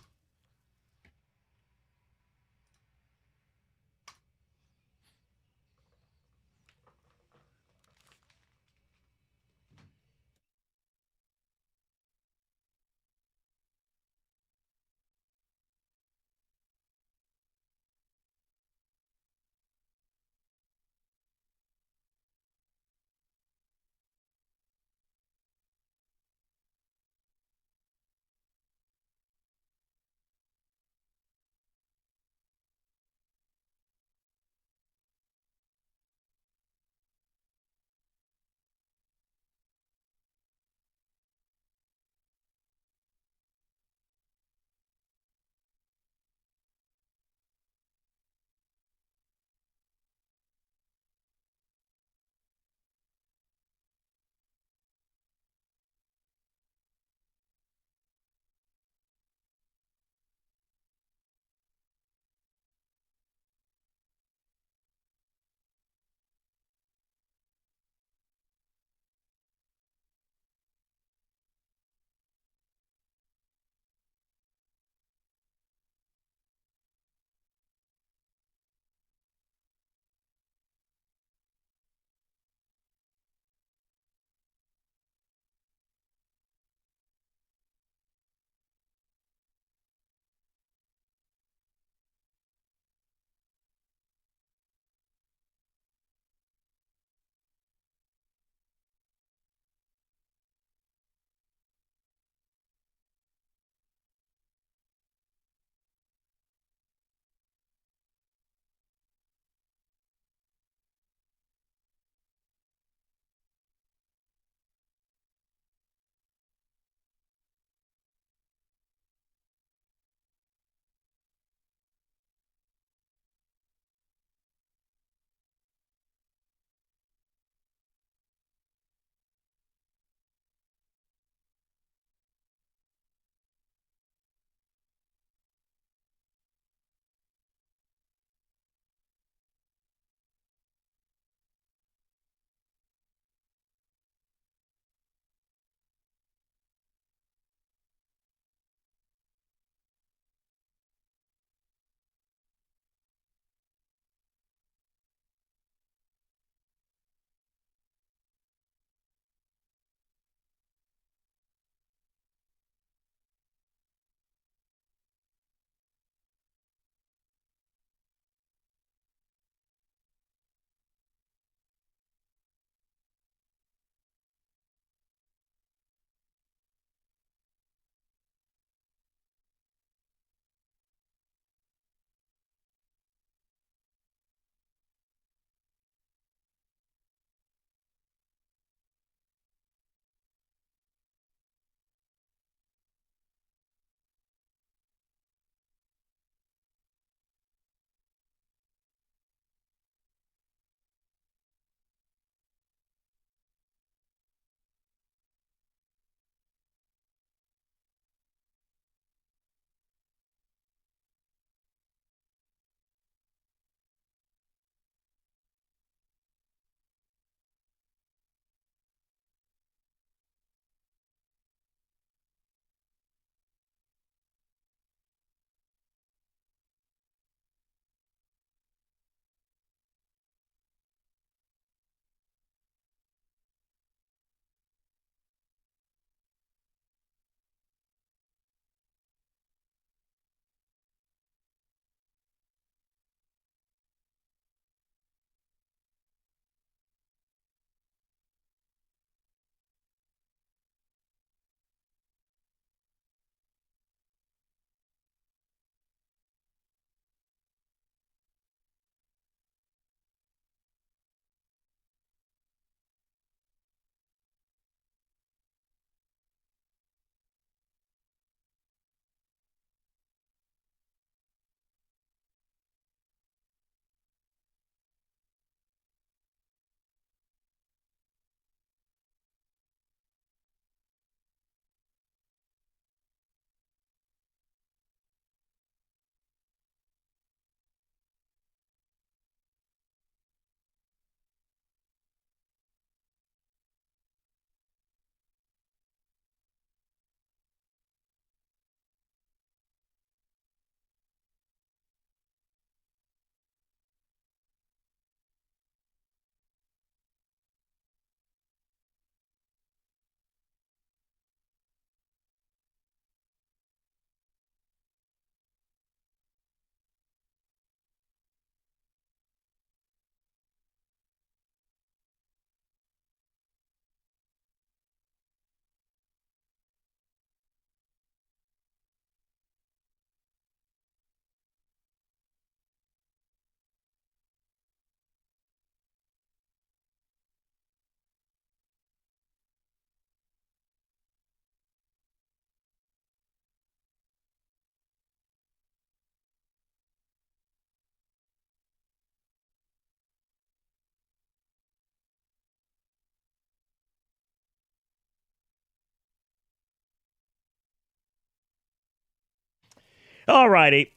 All righty.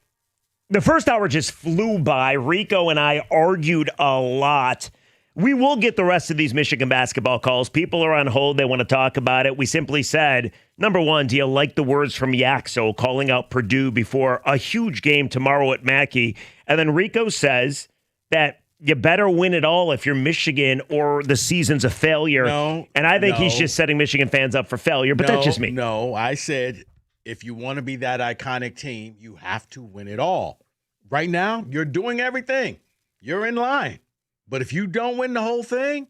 The first hour just flew by. Rico and I argued a lot. We will get the rest of these Michigan basketball calls. People are on hold. They want to talk about it. We simply said, number one, do you like the words from Yaxo calling out Purdue before a huge game tomorrow at Mackey? And then Rico says that you better win it all if you're Michigan or the season's a failure. No, and I think he's just setting Michigan fans up for failure, but that's just me. No, I said if you want to be that iconic team, you have to win it all. Right now, you're doing everything. You're in line. But if you don't win the whole thing,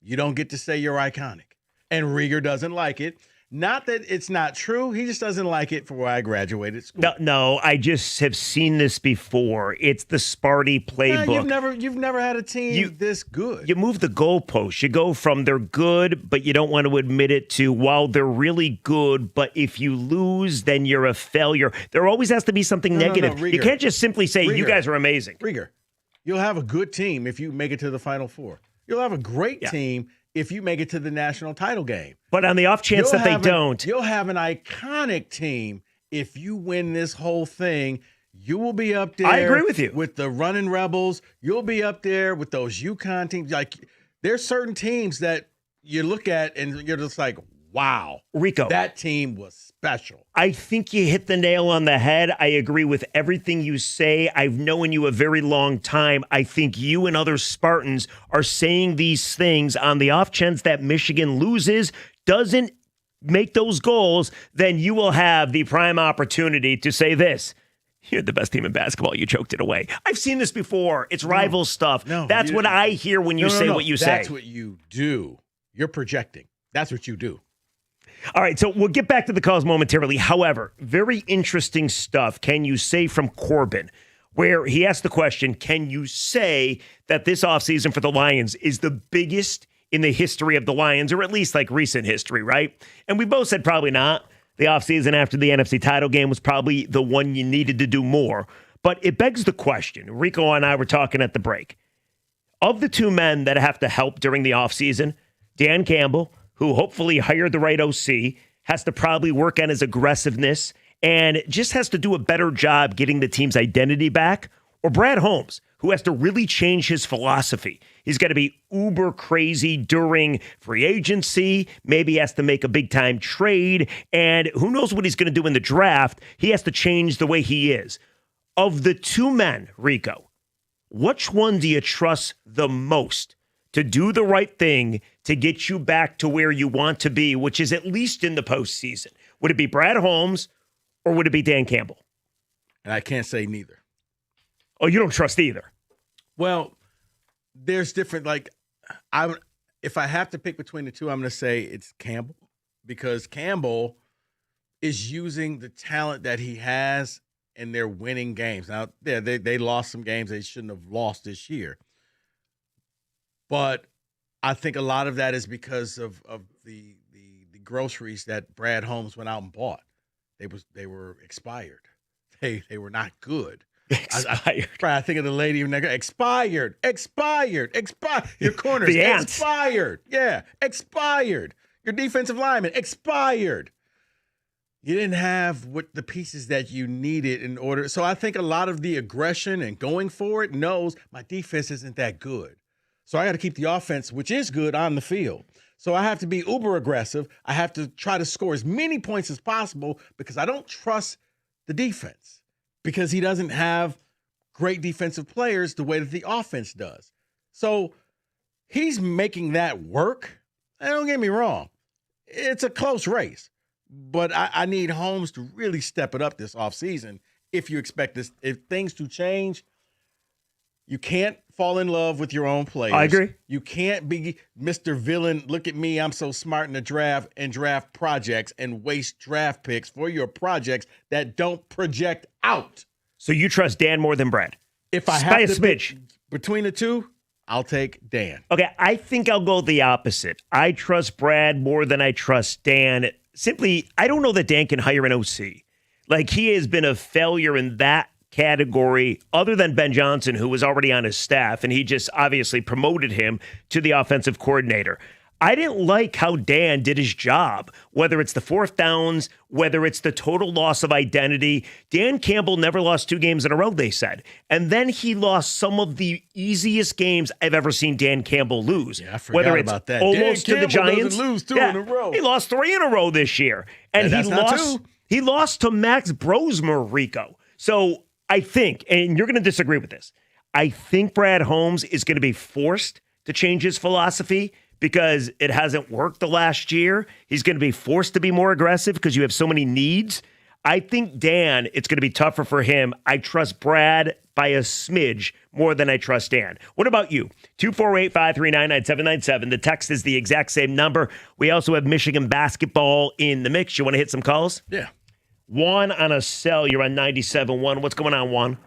you don't get to say you're iconic. And Rieger doesn't like it. Not that it's not true. He just doesn't like it for where I graduated school. No, I just have seen this before. It's the Sparty playbook. No, you've never had a team this good. You move the goalposts. You go from they're good, but you don't want to admit it, to, well, they're really good, but if you lose, then you're a failure. There always has to be something negative. Rieger. You can't just simply say, you guys are amazing. Rieger, you'll have a good team if you make it to the Final Four. You'll have a great team if you make it to the national title game. But on the off chance that they don't. You'll have an iconic team if you win this whole thing. You will be up there. I agree with you. With the Running Rebels. You'll be up there with those UConn teams. Like, there's certain teams that you look at and you're just like, wow. Rico. That team was special. I think you hit the nail on the head. I agree with everything you say. I've known you a very long time. I think you and other Spartans are saying these things on the off chance that Michigan loses, doesn't make those goals, then you will have the prime opportunity to say this. You're the best team in basketball. You choked it away. I've seen this before. It's rival stuff. That's what I hear when you say what you say. That's what you do. You're projecting. That's what you do. All right, so we'll get back to the calls momentarily. However, very interesting stuff. Can you say from Corbin, where he asked the question, can you say that this offseason for the Lions is the biggest in the history of the Lions, or at least like recent history, right? And we both said probably not. The offseason after the NFC title game was probably the one you needed to do more. But it begs the question. Rico and I were talking at the break. Of the two men that have to help during the offseason, Dan Campbell, who hopefully hired the right OC, has to probably work on his aggressiveness and just has to do a better job getting the team's identity back, or Brad Holmes, who has to really change his philosophy. He's got to be uber crazy during free agency, maybe has to make a big-time trade, and who knows what he's going to do in the draft. He has to change the way he is. Of the two men, Rico, which one do you trust the most to do the right thing to get you back to where you want to be, which is at least in the postseason? Would it be Brad Holmes or would it be Dan Campbell? And I can't say neither. Oh, you don't trust either? Well, there's different, if I have to pick between the two, I'm going to say it's Campbell, because Campbell is using the talent that he has and they're winning games. Now, they lost some games they shouldn't have lost this year. But I think a lot of that is because of the groceries that Brad Holmes went out and bought. They were expired. They were not good. Expired. I think of the lady in there. Expired. Your corners the ants. Expired. Yeah, expired. Your defensive lineman expired. You didn't have what the pieces that you needed in order. So I think a lot of the aggression and going for it knows my defense isn't that good. So I got to keep the offense, which is good, on the field. So I have to be uber aggressive. I have to try to score as many points as possible because I don't trust the defense, because he doesn't have great defensive players the way that the offense does. So he's making that work. And don't get me wrong. It's a close race. But I need Holmes to really step it up this offseason if you expect if things to change. You can't fall in love with your own players. I agree. You can't be Mr. Villain. Look at me. I'm so smart in the draft and draft projects and waste draft picks for your projects that don't project out. So you trust Dan more than Brad? If I have to pick between the two, I'll take Dan. Okay, I think I'll go the opposite. I trust Brad more than I trust Dan. Simply, I don't know that Dan can hire an OC. Like, he has been a failure in that category, other than Ben Johnson, who was already on his staff, and he just obviously promoted him to the offensive coordinator. I didn't like how Dan did his job, whether it's the fourth downs, whether it's the total loss of identity. Dan Campbell never lost 2 games in a row, they said. And then he lost some of the easiest games I've ever seen Dan Campbell lose. Yeah, I forgot about that. Almost Dan to the Campbell Giants. doesn't lose 2 in a row. He lost 3 in a row this year. And he lost to Max Brosmer, Rico. So I think, and you're going to disagree with this, I think Brad Holmes is going to be forced to change his philosophy because it hasn't worked the last year. He's going to be forced to be more aggressive because you have so many needs. I think Dan, it's going to be tougher for him. I trust Brad by a smidge more than I trust Dan. What about you? 248-539-9797. The text is the exact same number. We also have Michigan basketball in the mix. You want to hit some calls? Yeah. Juan on a cell. You're on 97.1. What's going on, Juan?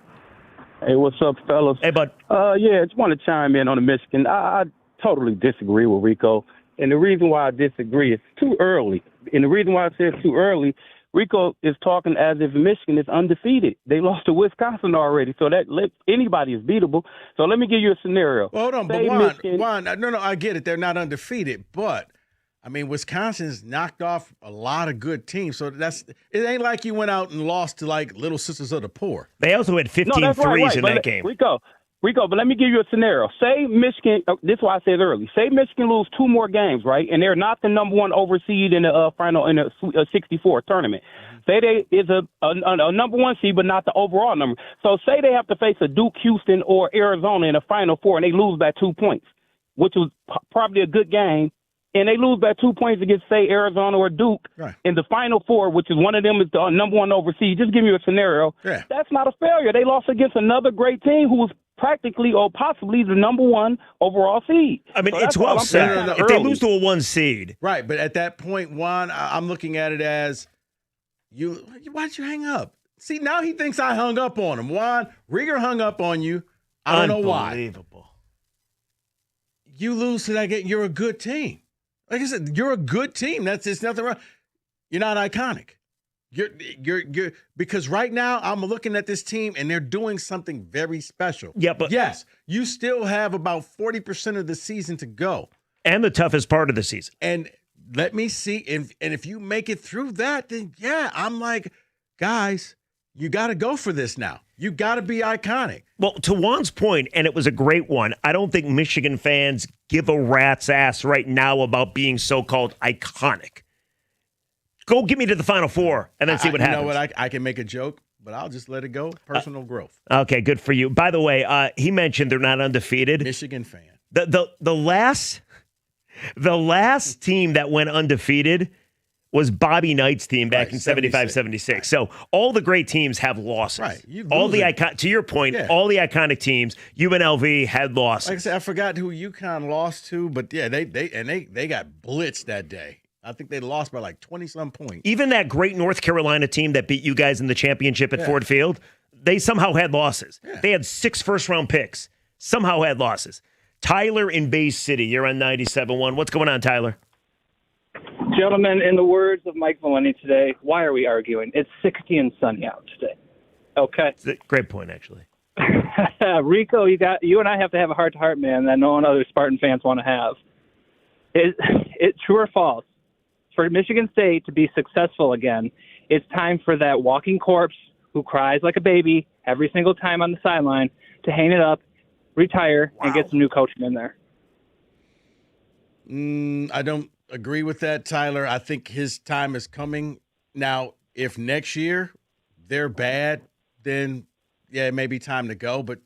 Hey, what's up, fellas? Hey, bud. Yeah, just want to chime in on the Michigan. I totally disagree with Rico. And the reason why I disagree is too early. And the reason why I say it's too early, Rico is talking as if Michigan is undefeated. They lost to Wisconsin already, so that anybody is beatable. So let me give you a scenario. Well, hold on, but Juan, no, I get it. They're not undefeated, but I mean, Wisconsin's knocked off a lot of good teams, so it ain't like you went out and lost to like Little Sisters of the Poor. They also had 15 threes in that game. Rico, but let me give you a scenario. Say Michigan, this is why I said early. Say Michigan lose 2 more games, right? And they're not the number 1 overseed in the final in the 64 tournament. Say they is a number 1 seed, but not the overall number. So say they have to face a Duke, Houston, or Arizona in the Final Four, and they lose by 2 points, which was probably a good game. And they lose by 2 points against, say, Arizona or Duke in the Final Four, which is one of them is the number 1 overseas. Just give me a scenario. Yeah. That's not a failure. They lost against another great team who was practically or possibly the number 1 overall seed. I mean, it's well said. If they lose to a 1 seed. Right, but at that point, Juan, I'm looking at it as, why'd you hang up? See, now he thinks I hung up on him. Juan, Rieger hung up on you. I don't know why. Unbelievable. You lose to that game, you're a good team. Like I said, you're a good team. There's nothing wrong. You're not iconic. You're because right now I'm looking at this team and they're doing something very special. Yeah, but yes, you still have about 40% of the season to go, and the toughest part of the season. And let me see, and if you make it through that, then yeah, I'm like, guys, you got to go for this now. You got to be iconic. Well, to Juan's point, and it was a great one, I don't think Michigan fans give a rat's ass right now about being so-called iconic. Go get me to the Final Four and then see what happens. You know what? I can make a joke, but I'll just let it go. Personal growth. Okay, good for you. By the way, he mentioned they're not undefeated. Michigan fan. The last team that went undefeated was Bobby Knight's team back in 75-76. Right. So all the great teams have losses. Right. To your point, all the iconic teams, UNLV had losses. Like I said, I forgot who UConn lost to, but yeah, they got blitzed that day. I think they lost by like 20-some points. Even that great North Carolina team that beat you guys in the championship at Ford Field, they somehow had losses. Yeah. They had 6 first-round picks, somehow had losses. Tyler in Bay City, you're on 97.1. What's going on, Tyler? Gentlemen, in the words of Mike Maloney today, why are we arguing? It's 60 and sunny out today. Okay? Great point, actually. Rico, you and I have to have a heart-to-heart, man, that no one other Spartan fans want to have. It true or false? For Michigan State to be successful again, it's time for that walking corpse who cries like a baby every single time on the sideline to hang it up, retire, and get some new coaching in there. I don't agree with that, Tyler. I think his time is coming. Now, if next year they're bad, then, yeah, it may be time to go. But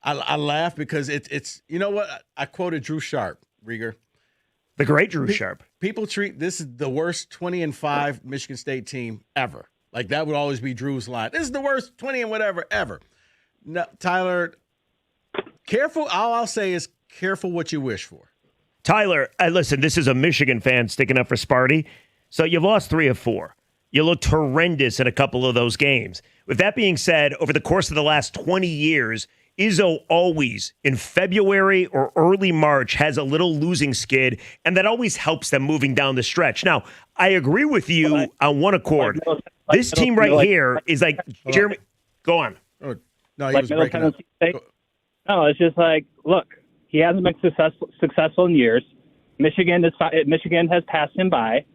I laugh because it's you know what? I quoted Drew Sharp, Rieger. The great Drew Sharp. People treat this is the worst 20-5 Michigan State team ever. Like, that would always be Drew's line. This is the worst 20 and whatever ever. No, Tyler, careful. All I'll say is careful what you wish for. Tyler, listen, this is a Michigan fan sticking up for Sparty. So you've lost 3 of 4. You looked horrendous in a couple of those games. With that being said, over the course of the last 20 years, Izzo always, in February or early March, has a little losing skid, and that always helps them moving down the stretch. Now, I agree with you on one accord. This team right here is like Jeremy. Go on. Oh, no, he was breaking up. No, it's just like, look, he hasn't been successful in years. Michigan has passed him by,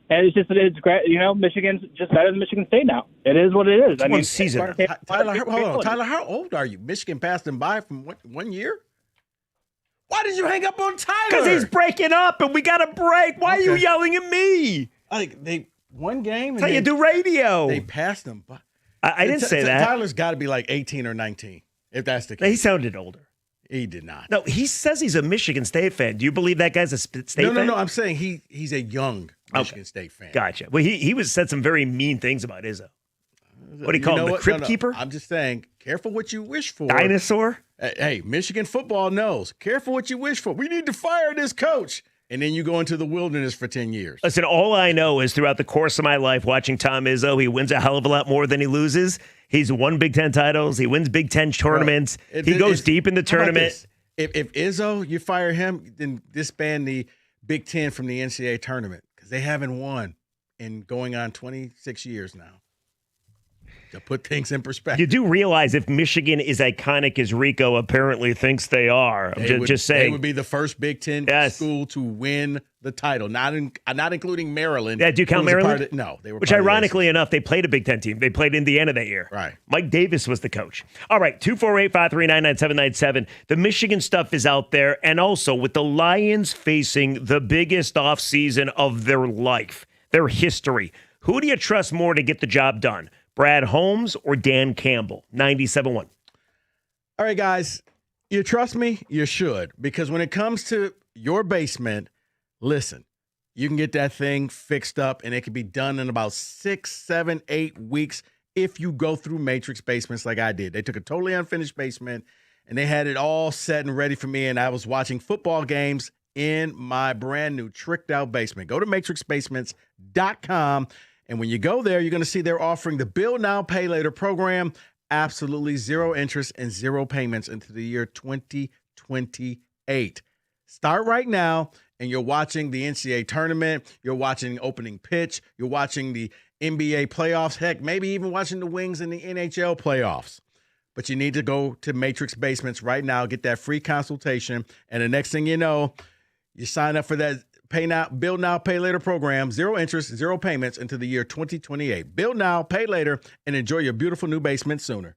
and it's great. Michigan's just better than Michigan State now. It is what it is. It's one season. Tyler, hold on. Tyler, how old are you? Michigan passed him by from one year? Why did you hang up on Tyler? Because he's breaking up and we got a break. Why are you yelling at me? They won game. That's how you do radio. They passed him by. I didn't say that. Tyler's got to be like 18 or 19, if that's the case. He sounded older. He did not. No, he says he's a Michigan State fan. Do you believe that guy's a state fan? No. I'm saying he's a young Michigan State fan. Gotcha. Well, he said some very mean things about Izzo. What do you call him? The Crypt Keeper? I'm just saying, careful what you wish for. Dinosaur? Hey, Michigan football knows. Careful what you wish for. We need to fire this coach. And then you go into the wilderness for 10 years. Listen, all I know is throughout the course of my life watching Tom Izzo, he wins a hell of a lot more than he loses. He's won Big Ten titles. He wins Big Ten tournaments. He goes deep in the tournament. If Izzo, you fire him, then disband the Big Ten from the NCAA tournament because they haven't won in going on 26 years now. To put things in perspective. You do realize if Michigan is iconic as Rico apparently thinks they are. I'm just saying. They would be the first Big Ten school to win the title, not including Maryland. Yeah, do you count Maryland? No, they were. Which, ironically enough, they played a Big Ten team. They played Indiana that year. Right. Mike Davis was the coach. All right, 248-539-9797. The Michigan stuff is out there, and also with the Lions facing the biggest offseason of their life, their history. Who do you trust more to get the job done? Brad Holmes or Dan Campbell? 97.1. All right, guys. You trust me? You should. Because when it comes to your basement, listen, you can get that thing fixed up, and it can be done in about 6, 7, 8 weeks if you go through Matrix Basements like I did. They took a totally unfinished basement, and they had it all set and ready for me, and I was watching football games in my brand new tricked out basement. Go to matrixbasements.com. And when you go there, you're going to see they're offering the Build Now, Pay Later program, absolutely zero interest and zero payments into the year 2028. Start right now, and you're watching the NCAA tournament. You're watching opening pitch. You're watching the NBA playoffs. Heck, maybe even watching the Wings in the NHL playoffs. But you need to go to Matrix Basements right now, get that free consultation. And the next thing you know, you sign up for that Build Now, Pay Later program, zero interest, zero payments into the year 2028. Build now, pay later, and enjoy your beautiful new basement sooner.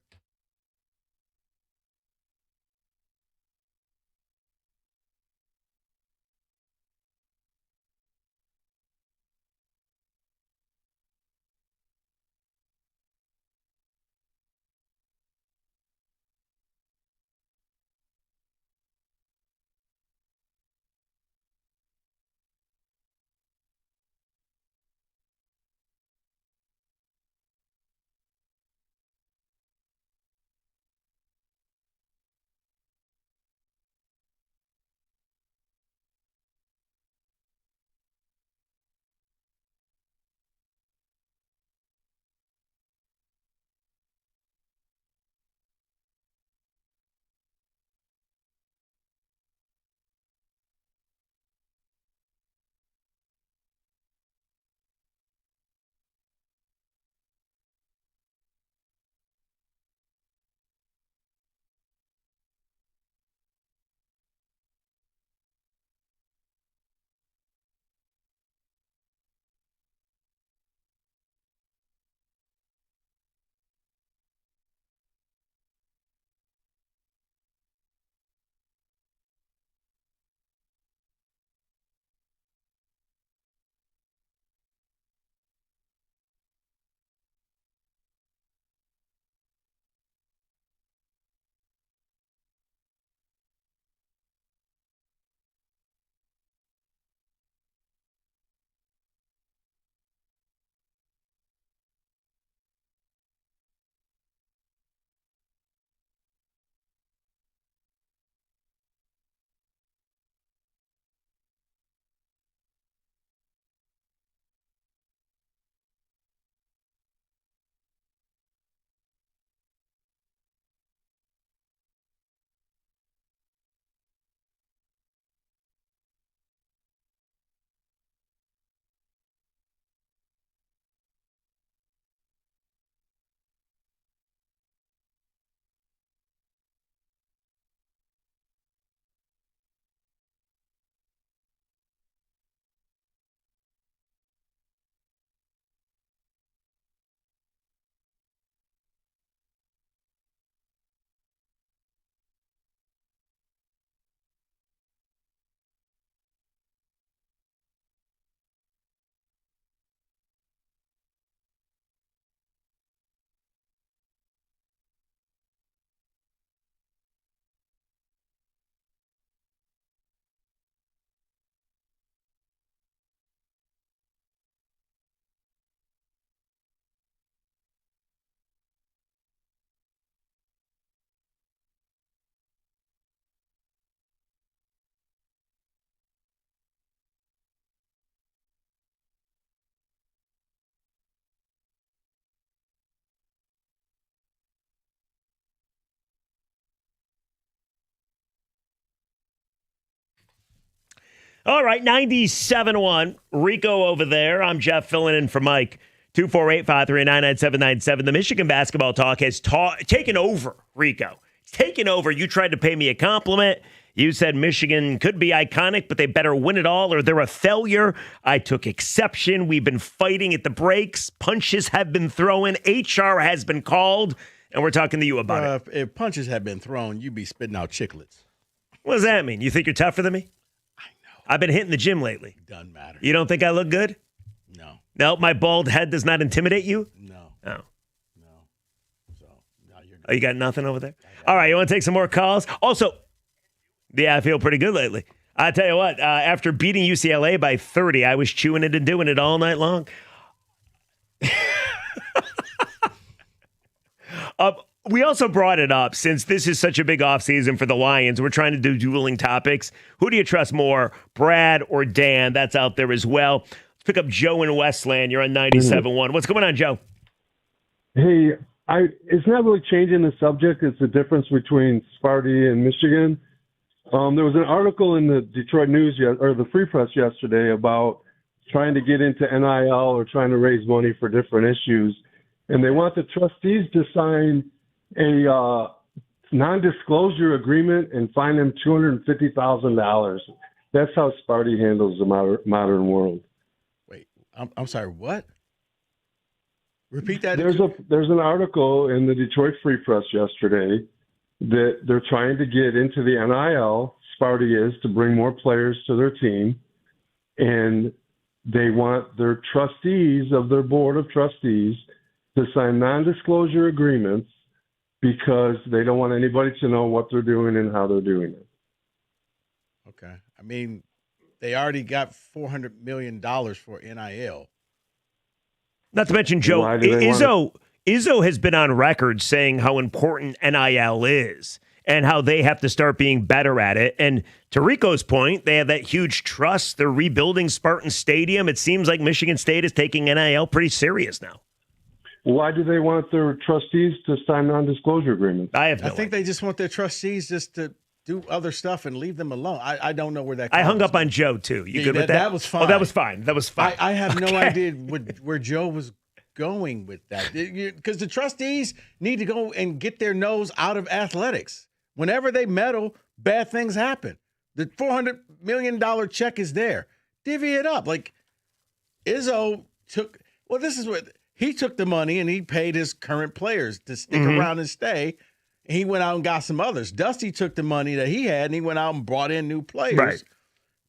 All right, 97.1. Rico over there. I'm Jeff filling in for Mike. 248-539-9797. The Michigan basketball talk has taken over, Rico. It's taken over. You tried to pay me a compliment. You said Michigan could be iconic, but they better win it all or they're a failure. I took exception. We've been fighting at the breaks. Punches have been thrown. HR has been called, and we're talking to you about it. If punches had been thrown, you'd be spitting out chiclets. What does that mean? You think you're tougher than me? I know. I've been hitting the gym lately. Doesn't matter. You don't think I look good? No. No, my bald head does not intimidate you? No. Oh. No. So, no, you're good. Oh, you got nothing over there? All right, you want to take some more calls? Also, yeah, I feel pretty good lately. I tell you what, after beating UCLA by 30, I was chewing it and doing it all night long. We also brought it up, since this is such a big offseason for the Lions, we're trying to do dueling topics. Who do you trust more, Brad or Dan? That's out there as well. Let's pick up Joe in Westland. You're on 97.1. What's going on, Joe? Hey, it's not really changing the subject. It's the difference between Sparty and Michigan. There was an article in the Detroit News or the Free Press yesterday about trying to get into NIL or trying to raise money for different issues. And they want the trustees to sign a non-disclosure agreement and fine them $250,000. That's how Sparty handles the modern world. Wait, I'm sorry, what? Repeat that. There's an article in the Detroit Free Press yesterday that they're trying to get into the NIL, Sparty is, to bring more players to their team. And they want their trustees of their board of trustees to sign non-disclosure agreements because they don't want anybody to know what they're doing and how they're doing it. Okay. I mean, they already got $400 million for NIL. Not to mention, Joe, Izzo has been on record saying how important NIL is and how they have to start being better at it. And to Rico's point, they have that huge trust. They're rebuilding Spartan Stadium. It seems like Michigan State is taking NIL pretty serious now. Why do they want their trustees to sign non-disclosure agreements? I think they just want their trustees just to do other stuff and leave them alone. I don't know where that I hung up on Joe, too. You good with that? That was fine. Oh, that was fine. That was fine. I have no idea where Joe was going with that. Because the trustees need to go and get their nose out of athletics. Whenever they meddle, bad things happen. The $400 million check is there. Divvy it up. Like, Izzo took – well, this is what – he took the money and he paid his current players to stick around and stay. And he went out and got some others. Dusty took the money that he had and he went out and brought in new players. Right.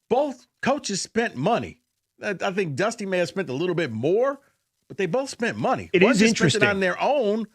Both coaches spent money. I think Dusty may have spent a little bit more, but they both spent money. It is interesting. Spent it on their own.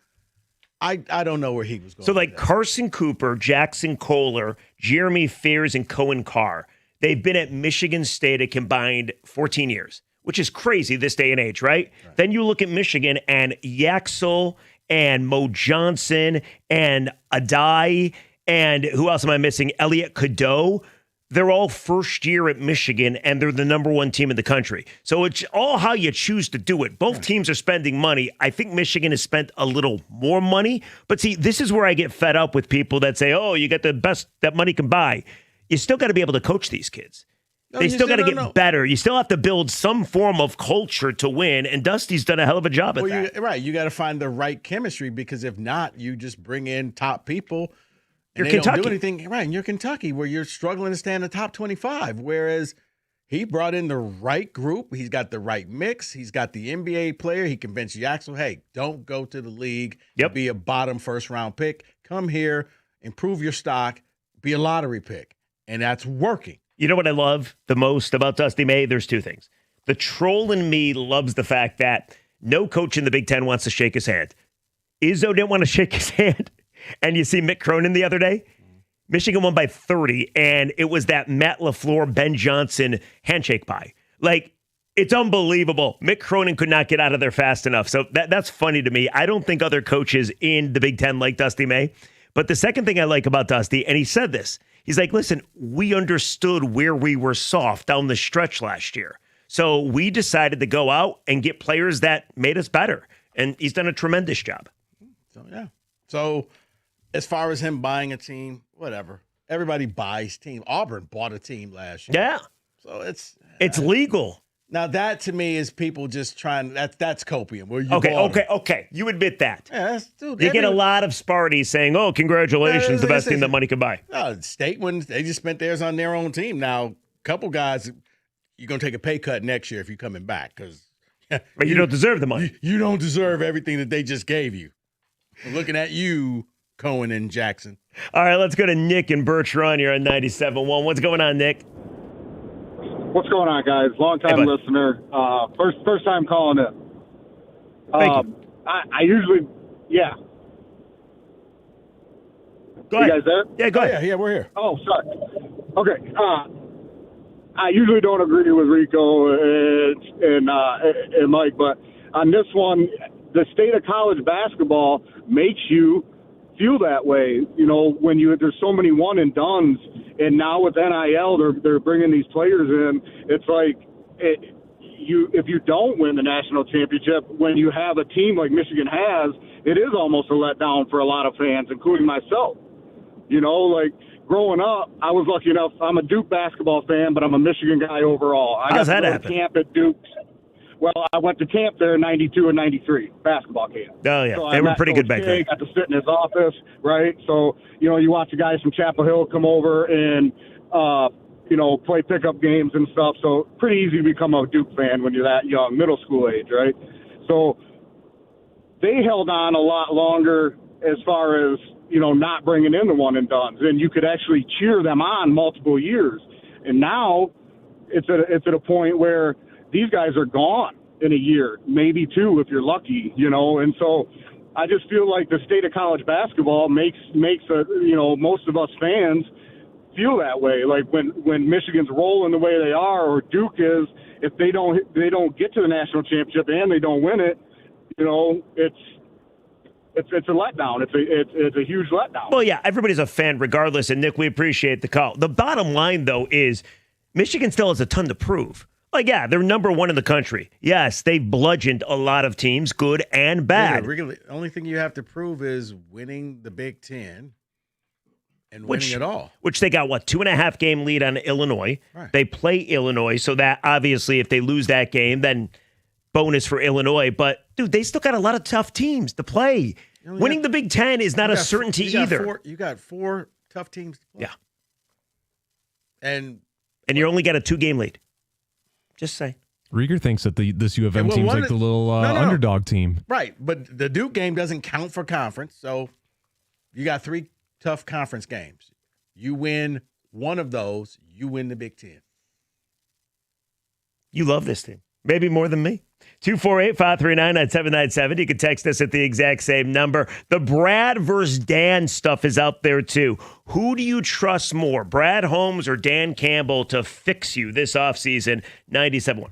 I don't know where he was going. So, like Carson Cooper, Jackson Kohler, Jeremy Fears, and Cohen Carr, they've been at Michigan State a combined 14 years. Which is crazy this day and age, right? Then you look at Michigan and Yaxel and Mo Johnson and Adai and who else am I missing? Elliot Cadeau. They're all first year at Michigan and they're the number one team in the country. So it's all how you choose to do it. Both teams are spending money. I think Michigan has spent a little more money. But see, this is where I get fed up with people that say, oh, you got the best that money can buy. You still got to be able to coach these kids. They still got to get better. You still have to build some form of culture to win, and Dusty's done a hell of a job at that. You got to find the right chemistry because if not, you just bring in top people and you're they Kentucky. don't do anything. Right, and you're Kentucky where you're struggling to stay in the top 25, whereas he brought in the right group. He's got the right mix. He's got the NBA player. He convinced Yaxel, hey, don't go to the league and be a bottom first-round pick. Come here, improve your stock, be a lottery pick, and that's working. You know what I love the most about Dusty May? There's two things. The troll in me loves the fact that no coach in the Big Ten wants to shake his hand. Izzo didn't want to shake his hand. And you see Mick Cronin the other day? Michigan won by 30, and it was that Matt LaFleur, Ben Johnson handshake pie. Like, it's unbelievable. Mick Cronin could not get out of there fast enough. So that's funny to me. I don't think other coaches in the Big Ten like Dusty May. But the second thing I like about Dusty, and he said this, he's like, listen, we understood where we were soft down the stretch last year. So we decided to go out and get players that made us better. And he's done a tremendous job. So, yeah. So as far as him buying a team, whatever. Everybody buys team. Auburn bought a team last year. Yeah. So it's legal. Now that to me is people just trying. That's copium. Where you Okay. You admit that. Yeah, you get a lot of Sparties saying, "Oh, congratulations, the best team that money could buy." State ones, they just spent theirs on their own team. Now, a couple guys, you're gonna take a pay cut next year if you're coming back because. But you don't deserve the money. You don't deserve everything that they just gave you. I'm looking at you, Cohen and Jackson. All right, let's go to Nick and Birch Run here on 97.1. What's going on, Nick? What's going on, guys? Long-time listener. First time calling in. Thank you. I usually, yeah. Go ahead. You guys there? Yeah, go ahead. Yeah, we're here. Oh, sorry. Okay. I usually don't agree with Rico and Mike, but on this one, the state of college basketball makes you feel that way. You know, when there's so many one and dones, and now with NIL, they're bringing these players in. It's like if you don't win the national championship, when you have a team like Michigan has, it is almost a letdown for a lot of fans, including myself. You know, like growing up, I was lucky enough. I'm a Duke basketball fan, but I'm a Michigan guy overall. I How's got that to go happen? to camp at Duke. Well, I went to camp there in 92 and 93, basketball camp. Oh, yeah. So They I were met pretty good Coach back K, then. Got to sit in his office, right? So, you know, you watch the guys from Chapel Hill come over and, play pickup games and stuff. So pretty easy to become a Duke fan when you're that young, middle school age, right? So they held on a lot longer as far as, not bringing in the one and dones. And you could actually cheer them on multiple years. And now it's at a point where these guys are gone in a year, maybe two if you're lucky, and so I just feel like the state of college basketball makes most of us fans feel that way. Like when Michigan's rolling the way they are, or Duke is, if they don't get to the national championship and they don't win it, it's a letdown. It's a huge letdown. Well, yeah, everybody's a fan regardless, and Nick, we appreciate the call. The bottom line, though, is Michigan still has a ton to prove. Like, yeah, they're number one in the country. Yes, they've bludgeoned a lot of teams, good and bad. The only thing you have to prove is winning the Big Ten and winning it all. Which they got, 2.5 game lead on Illinois. Right. They play Illinois, so that obviously if they lose that game, then bonus for Illinois. But, dude, they still got a lot of tough teams to play. Winning the Big Ten is not a certainty either. You got 4 tough teams to play. Yeah. And you only got a 2-game lead. Just say. Rieger thinks that this U of M team's like the little underdog team. Right, but the Duke game doesn't count for conference, so you got 3 tough conference games. You win one of those, you win the Big Ten. You love this team. Maybe more than me. 248-539-9797. You can text us at the exact same number. The Brad versus Dan stuff is out there, too. Who do you trust more, Brad Holmes or Dan Campbell, to fix you this offseason? 97.1.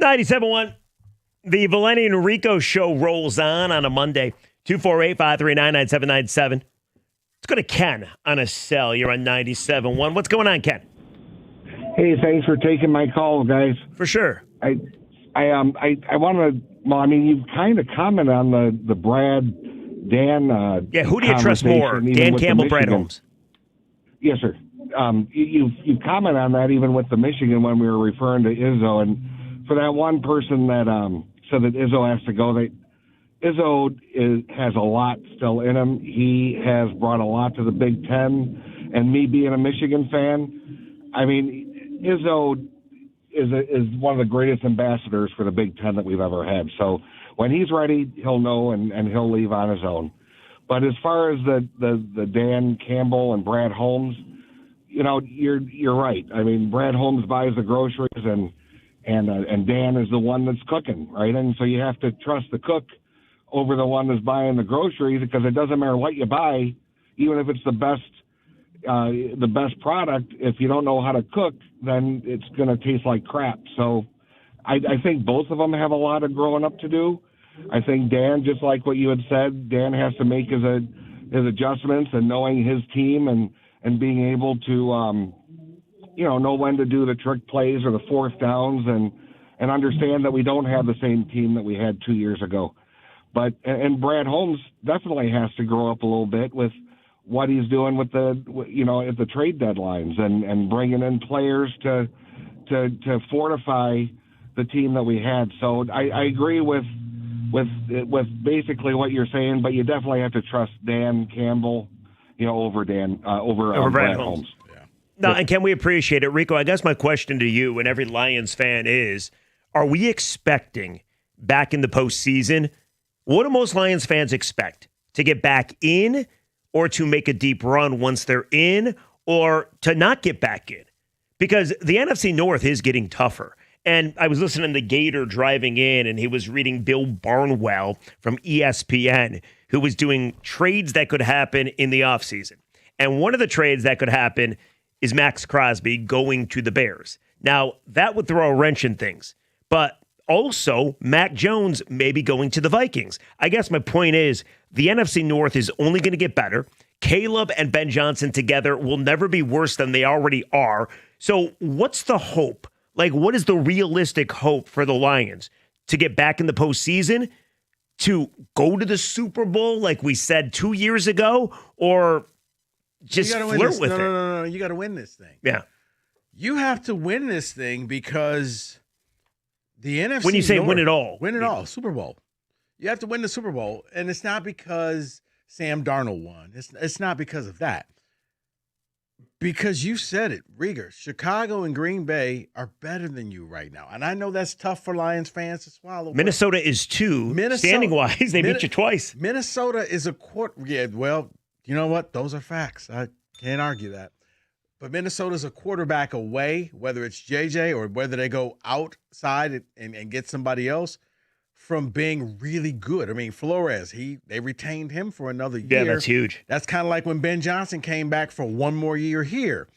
97.1. The Valenti and Rico show rolls on a Monday. 248-539-9797. Let's go to Ken on a cell. You're on 97.1. What's going on, Ken? Hey, thanks for taking my call, guys. For sure. I want to. Well, I mean, you've kind of commented on the Brad Dan. Who do you trust more, Dan Campbell, Brad Holmes? Yes, sir. You comment on that even with the Michigan when we were referring to Izzo, and for that one person that said that Izzo has to go, Izzo has a lot still in him. He has brought a lot to the Big Ten, and me being a Michigan fan, I mean, Izzo is one of the greatest ambassadors for the Big Ten that we've ever had. So when he's ready, he'll know and he'll leave on his own. But as far as the Dan Campbell and Brad Holmes, you know, you're right. I mean, Brad Holmes buys the groceries and Dan is the one that's cooking, right? And so you have to trust the cook over the one that's buying the groceries, because it doesn't matter what you buy, even if it's the best product. If you don't know how to cook, then it's going to taste like crap. So I think both of them have a lot of growing up to do. I think Dan, just like what you had said, Dan has to make his adjustments and knowing his team and being able to, know when to do the trick plays or the fourth downs and understand that we don't have the same team that we had 2 years ago. But Brad Holmes definitely has to grow up a little bit with what he's doing with at the trade deadlines and bringing in players to fortify the team that we had. So I agree with basically what you're saying, but you definitely have to trust Dan Campbell, over Brad Holmes. No, and can we appreciate it? Rico, I guess my question to you and every Lions fan is, are we expecting back in the postseason, what do most Lions fans expect? To get back in, or to make a deep run once they're in, or to not get back in? Because the NFC North is getting tougher. And I was listening to Gator driving in, and he was reading Bill Barnwell from ESPN, who was doing trades that could happen in the offseason. And one of the trades that could happen is Max Crosby going to the Bears. Now, that would throw a wrench in things. But also, Mac Jones may be going to the Vikings. I guess my point is, the NFC North is only going to get better. Caleb and Ben Johnson together will never be worse than they already are. So what's the hope? Like, what is the realistic hope for the Lions? To get back in the postseason? To go to the Super Bowl like we said 2 years ago? Or just flirt with it? No. You got to win this thing. Yeah. You have to win this thing because the NFC when you say North, win it all. Win it all. Super Bowl. You have to win the Super Bowl. And it's not because Sam Darnold won. It's not because of that. Because you said it, Rieger, Chicago and Green Bay are better than you right now. And I know that's tough for Lions fans to swallow. Minnesota is too. Standing-wise, they beat you twice. Minnesota is a quarter. Yeah, well, you know what? Those are facts. I can't argue that. But Minnesota's a quarterback away, whether it's JJ or whether they go outside and get somebody else, from being really good. I mean, Flores, they retained him for another year. Yeah, that's huge. That's kind of like when Ben Johnson came back for one more year here.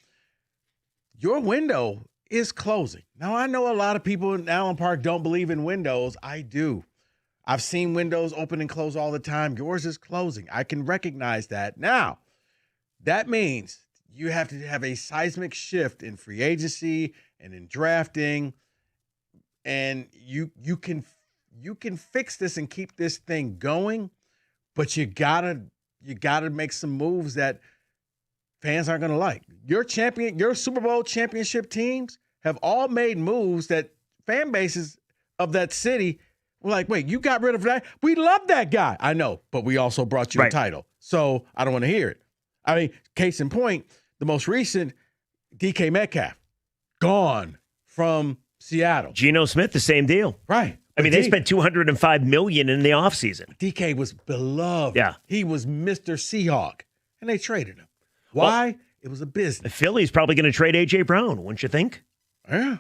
Your window is closing. Now, I know a lot of people in Allen Park don't believe in windows. I do. I've seen windows open and close all the time. Yours is closing. I can recognize that. Now, that means you have to have a seismic shift in free agency and in drafting, and you can fix this and keep this thing going, but you gotta make some moves that fans aren't gonna like. Your Super Bowl championship teams have all made moves that fan bases of that city were like, wait, you got rid of that? We love that guy. I know, but we also brought you a title. So I don't want to hear it. I mean, case in point, the most recent, DK Metcalf, gone from Seattle. Geno Smith, the same deal. Right. I mean, they spent $205 million in the offseason. DK was beloved. Yeah. He was Mr. Seahawk, and they traded him. Why? Well, it was a business. Philly's probably going to trade A.J. Brown, wouldn't you think? Yeah.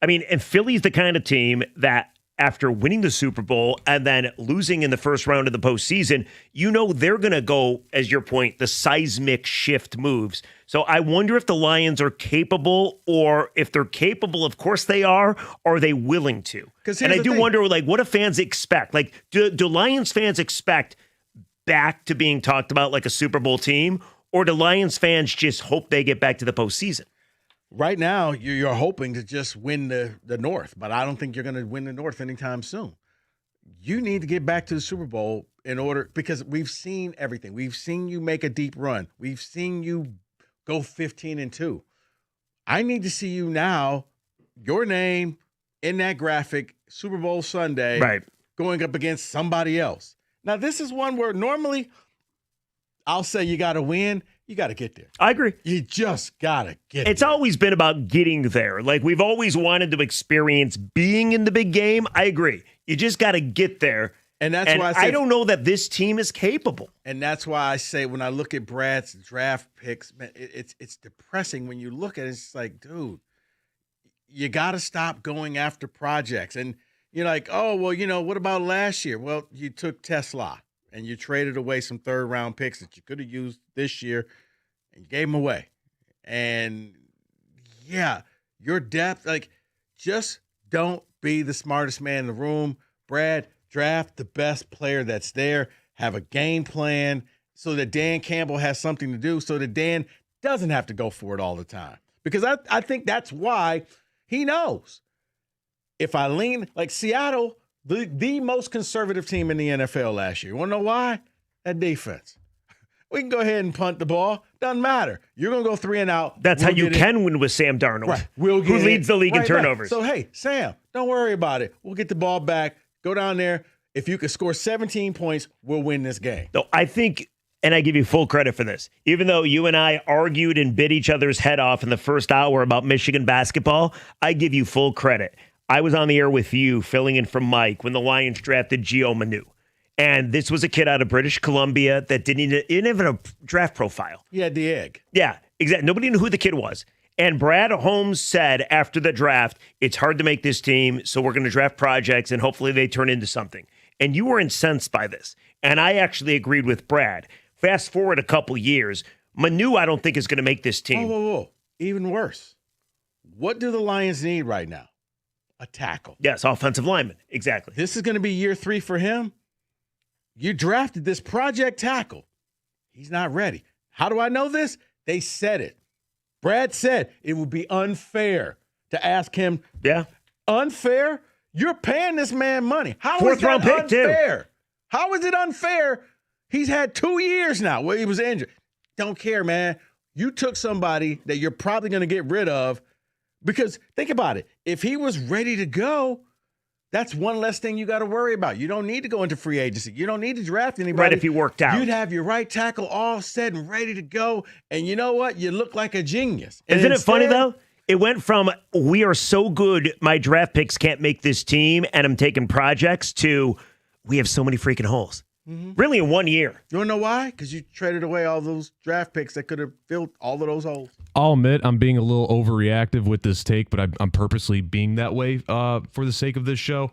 I mean, and Philly's the kind of team that after winning the Super Bowl and then losing in the first round of the postseason, you know they're going to go, as your point, the seismic shift moves. So I wonder if the Lions are capable, or if they're capable, of course they are they willing to? And I do wonder, like, what do fans expect? Like, do Lions fans expect back to being talked about like a Super Bowl team, or do Lions fans just hope they get back to the postseason? Right now, you're hoping to just win the North, but I don't think you're going to win the North anytime soon. You need to get back to the Super Bowl in order, because we've seen everything. We've seen you make a deep run. We've seen you go 15-2. I need to see you now, your name in that graphic, Super Bowl Sunday, right, going up against somebody else. Now, this is one where normally I'll say you got to win. You got to get there. I agree. You just got to get there. It's always been about getting there. Like, we've always wanted to experience being in the big game. I agree. You just got to get there. And that's why I don't know that this team is capable. And that's why I say, when I look at Brad's draft picks, man, it's depressing when you look at it. It's like, dude, you got to stop going after projects. And you're like, oh, well, what about last year? Well, you took Tesla and you traded away some third-round picks that you could have used this year, and you gave them away. And, yeah, your depth, like, just don't be the smartest man in the room. Brad, draft the best player that's there. Have a game plan so that Dan Campbell has something to do, so that Dan doesn't have to go for it all the time. Because I think that's why he knows. If I lean, like Seattle, the most conservative team in the NFL last year. You want to know why? That defense. We can go ahead and punt the ball. Doesn't matter. You're going to go 3 and out. That's how you can win with Sam Darnold, right. who leads the league in turnovers. So, hey, Sam, don't worry about it. We'll get the ball back. Go down there. If you can score 17 points, we'll win this game. No, I think, and I give you full credit for this, even though you and I argued and bit each other's head off in the first hour about Michigan basketball, I give you full credit. I was on the air with you, filling in for Mike, when the Lions drafted Gio Manu. And this was a kid out of British Columbia that didn't even have a draft profile. He had the egg. Yeah, exactly. Nobody knew who the kid was. And Brad Holmes said after the draft, it's hard to make this team, so we're going to draft projects, and hopefully they turn into something. And you were incensed by this. And I actually agreed with Brad. Fast forward a couple years, Manu, I don't think, is going to make this team. Whoa. Even worse. What do the Lions need right now? A tackle. Yes, offensive lineman. Exactly. This is going to be year 3 for him. You drafted this project tackle. He's not ready. How do I know this? They said it. Brad said it would be unfair to ask him. Yeah. Unfair? You're paying this man money. How is Fourth-round that pick, unfair? too. How is it unfair? He's had 2 years now where he was injured. Don't care, man. You took somebody that you're probably going to get rid of, because think about it. If he was ready to go, that's one less thing you got to worry about. You don't need to go into free agency. You don't need to draft anybody. Right, if he worked out. You'd have your right tackle all set and ready to go. And you know what? You look like a genius. Isn't it funny, though? It went from, we are so good, my draft picks can't make this team, and I'm taking projects, to, we have so many freaking holes. Mm-hmm. Really, in 1 year. You want to know why? Because you traded away all those draft picks that could have filled all of those holes. I'll admit I'm being a little overreactive with this take, but I'm purposely being that way for the sake of this show.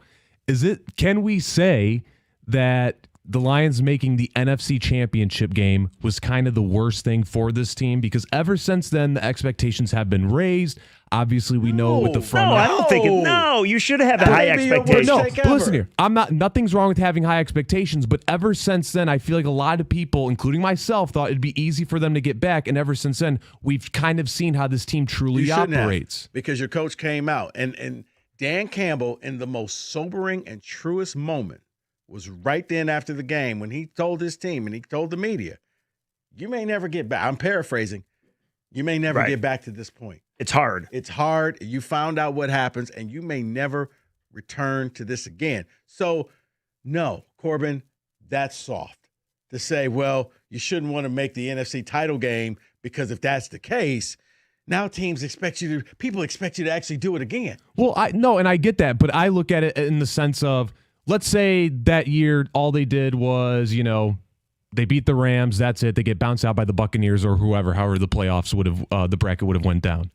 Can we say that the Lions making the NFC Championship game was kind of the worst thing for this team? Because ever since then, the expectations have been raised. Obviously, we know with the front. No, I don't think it. No, you should have high expectations. No, but listen here. Nothing's wrong with having high expectations, but ever since then, I feel like a lot of people, including myself, thought it'd be easy for them to get back. And ever since then, we've kind of seen how this team truly operates. Because your coach came out, and Dan Campbell, in the most sobering and truest moment, was right then after the game when he told his team and he told the media, you may never get back. I'm paraphrasing. You may never get back to this point. It's hard. It's hard. You found out what happens, and you may never return to this again. So, no, Corbin, that's soft. To say, well, you shouldn't want to make the NFC title game, because if that's the case, now people expect you to actually do it again. Well, I get that, but I look at it in the sense of, let's say that year all they did was, they beat the Rams. That's it. They get bounced out by the Buccaneers or however the playoffs would have, the bracket would have went down.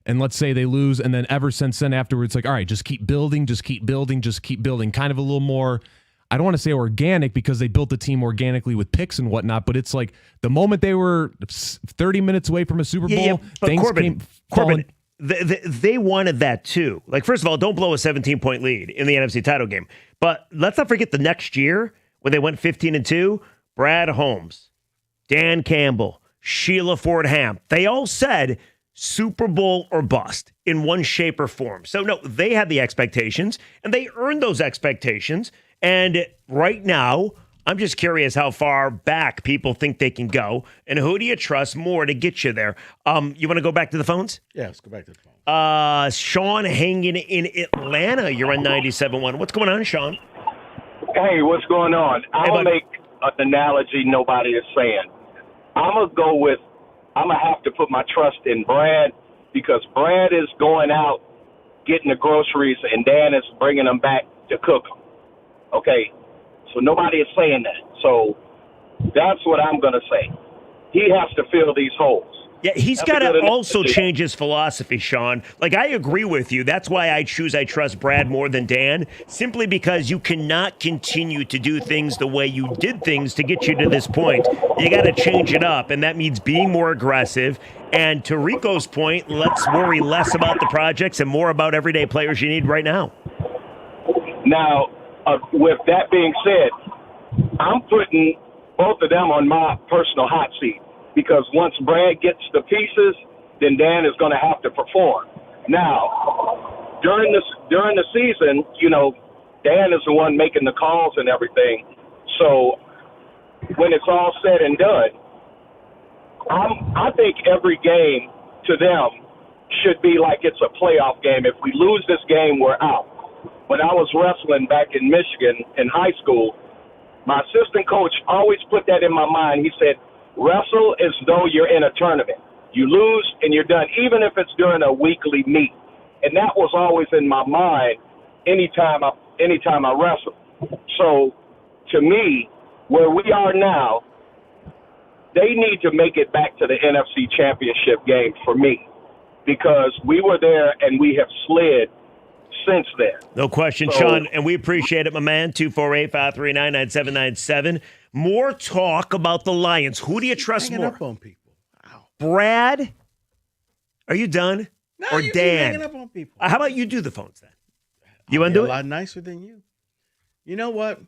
and let's say they lose, and then ever since then afterwards, like, all right, just keep building, just keep building, just keep building. Kind of a little more, I don't want to say organic because they built the team organically with picks and whatnot, but it's like the moment they were 30 minutes away from a Super Bowl, but things Corbin, they wanted that too. Like, first of all, don't blow a 17-point lead in the NFC title game. But let's not forget the next year when they went 15-2, Brad Holmes, Dan Campbell, Sheila Ford Ham, they all said Super Bowl or bust in one shape or form. So, no, they had the expectations, and they earned those expectations. And right now, I'm just curious how far back people think they can go, and who do you trust more to get you there? You want to go back to the phones? Yeah, let's go back to the phones. Sean hanging in Atlanta. You're on 97.1. What's going on, Sean? Hey, what's going on? I'll make an analogy nobody is saying. I'm going to have to put my trust in Brad because Brad is going out getting the groceries and Dan is bringing them back to cook them. Okay, so nobody is saying that. So that's what I'm going to say. He has to fill these holes. Yeah, he's got to also change his philosophy, Sean. Like, I agree with you. That's why I trust Brad more than Dan, simply because you cannot continue to do things the way you did things to get you to this point. You got to change it up, and that means being more aggressive. And to Rico's point, let's worry less about the projects and more about everyday players you need right now. Now, with that being said, I'm putting both of them on my personal hot seat. Because once Brad gets the pieces, then Dan is going to have to perform. Now, during the season, Dan is the one making the calls and everything. So when it's all said and done, I think every game to them should be like it's a playoff game. If we lose this game, we're out. When I was wrestling back in Michigan in high school, my assistant coach always put that in my mind. He said, wrestle as though you're in a tournament. You lose and you're done, even if it's during a weekly meet. And that was always in my mind anytime I wrestle. So to me, where we are now, they need to make it back to the NFC Championship game for me, because we were there and we have slid since then. No question, Sean, and we appreciate it, my man. 248-539-9797. More talk about the Lions. Who do you trust more? Up on people. Wow. Brad? Are you done? No, or you Dan? Hanging up on people. How about you do the phones then? You want to do it? A lot nicer than you. You know what?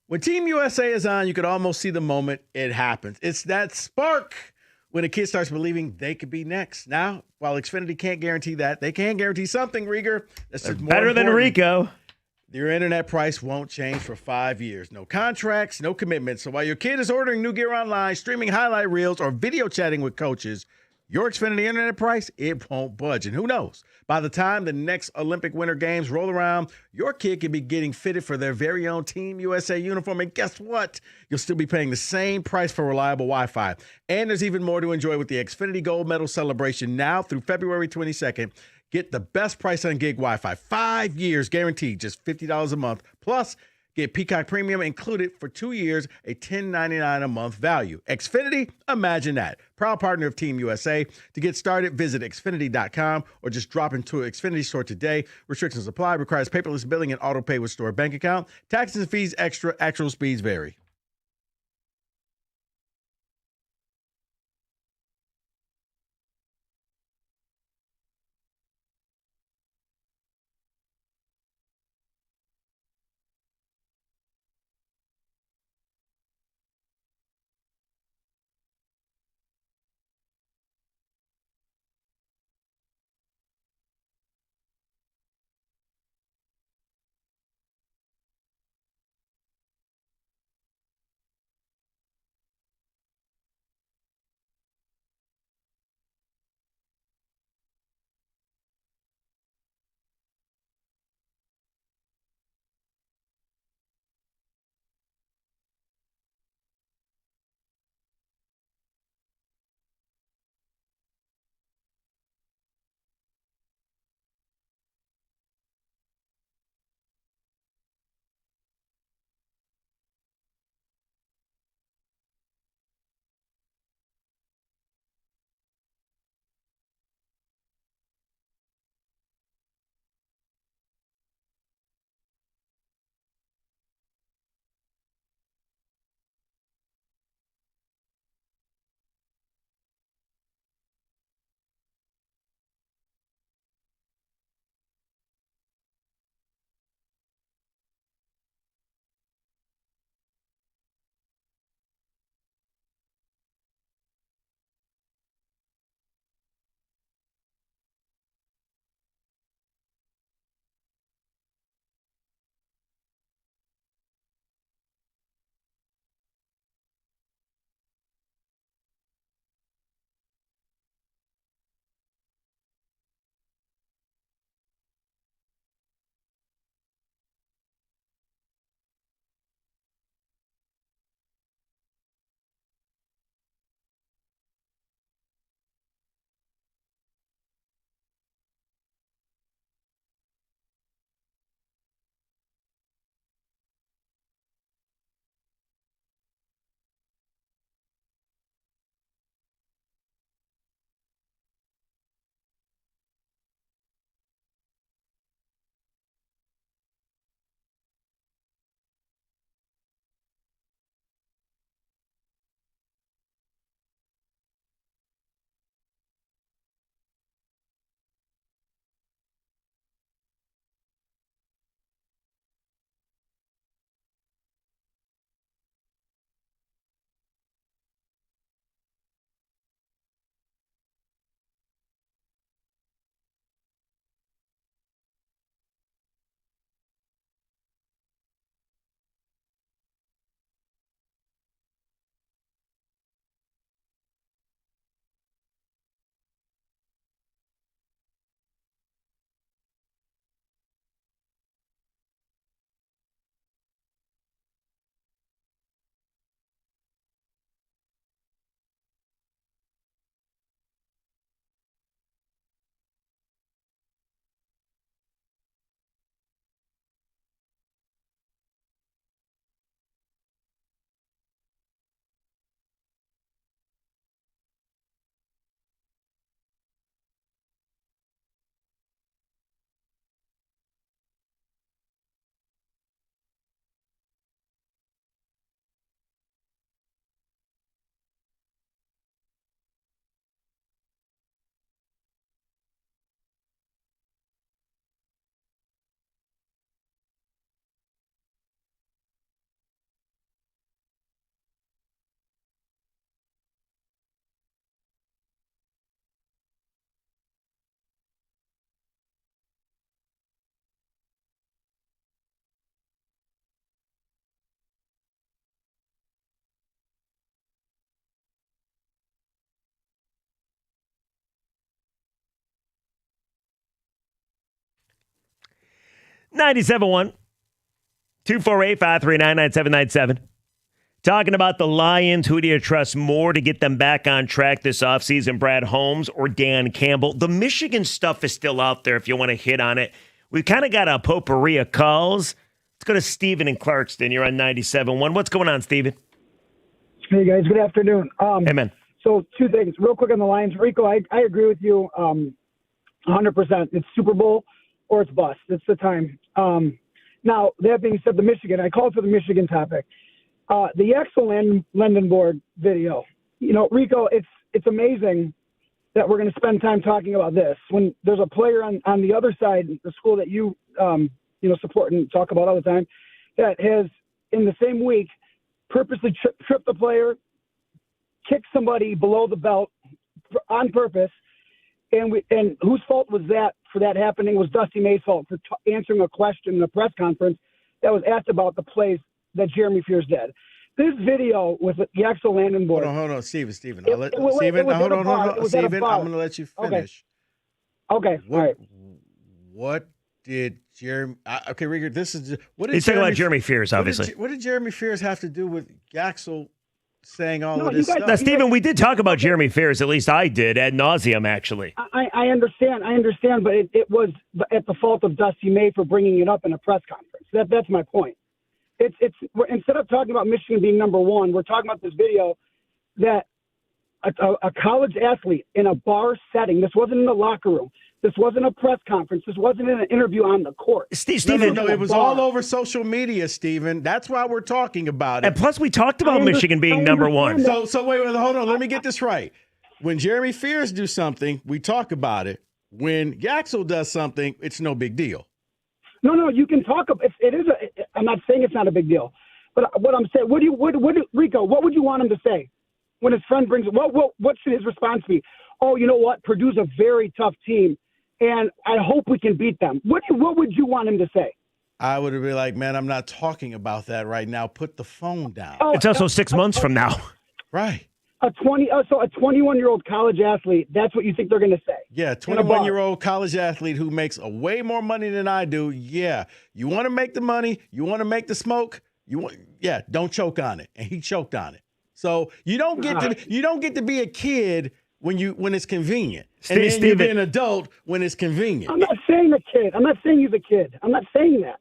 When Team USA is on, you could almost see the moment it happens. It's that spark when a kid starts believing they could be next. Now, while Xfinity can't guarantee that, they can guarantee something, Rieger. That's better than Rico. Your internet price won't change for 5 years. No contracts, no commitments. So while your kid is ordering new gear online, streaming highlight reels, or video chatting with coaches, your Xfinity internet price, it won't budge. And who knows? By the time the next Olympic Winter Games roll around, your kid could be getting fitted for their very own Team USA uniform. And guess what? You'll still be paying the same price for reliable Wi-Fi. And there's even more to enjoy with the Xfinity Gold Medal celebration now through February 22nd. Get the best price on gig Wi-Fi. 5 years guaranteed, just $50 a month. Plus, get Peacock Premium included for 2 years, a $10.99 a month value. Xfinity, imagine that. Proud partner of Team USA. To get started, visit Xfinity.com or just drop into an Xfinity store today. Restrictions apply. Requires paperless billing and auto pay with store bank account. Taxes and fees extra. Actual speeds vary. 97.1 248-539-9797. Talking about the Lions. Who do you trust more to get them back on track this offseason, Brad Holmes or Dan Campbell? The Michigan stuff is still out there if you want to hit on it. We've kind of got a potpourri of calls. Let's go to Steven in Clarkston. You're on 97.1. What's going on, Steven? Hey, guys. Good afternoon. Hey, man. So two things. Real quick on the Lions. Rico, I agree with you 100%. It's Super Bowl or it's bust. It's the time. Now, that being said, the Michigan, I called for the Michigan topic. The Axel Lendenborg video. You know, Rico, it's amazing that we're going to spend time talking about this when there's a player on the other side, the school that you support and talk about all the time, that has in the same week purposely tripped the player, kicked somebody below the belt on purpose, and whose fault was that for that happening? Was Dusty May's fault for answering a question in a press conference that was asked about the plays that Jeremy Fears did. This video with the Axel Lendenborg. Hold on, Steven. Hold on, Steven. I'm going to let you finish. Okay. All right. What did Jeremy? Okay, Rigger. This is what did he's talking about Jeremy Fears, obviously. What did Jeremy Fears have to do with Axel saying all of this stuff? Now, Steven, we did talk about Jeremy Fears. At least I did ad nauseum, actually. I understand, but it was at the fault of Dusty May for bringing it up in a press conference. That's my point. It's instead of talking about Michigan being number one, we're talking about this video that a college athlete in a bar setting. This wasn't in the locker room. This wasn't a press conference. This wasn't in an interview on the court. Steven, no, it was all over social media, Steven. That's why we're talking about it. And plus, we talked about Michigan being number one. So wait, hold on. Let me get this right. When Jeremy Fears do something, we talk about it. When Yaxel does something, it's no big deal. No, you can talk about it. I'm not saying it's not a big deal, but what I'm saying, Rico, what would you want him to say when his friend brings it? What should his response be? Oh, you know what? Purdue's a very tough team, and I hope we can beat them. What would you want him to say? I would be like, man, I'm not talking about that right now. Put the phone down. It's also 6 months from now. Right. A 21-year-old college athlete, that's what you think they're going to say. Yeah, 21-year-old college athlete who makes way more money than I do. Yeah, you want to make the money, you want to make the smoke, don't choke on it. And he choked on it. So you don't get to be a kid when it's convenient. And then you be an adult when it's convenient. I'm not saying a kid. I'm not saying he's a kid. I'm not saying that.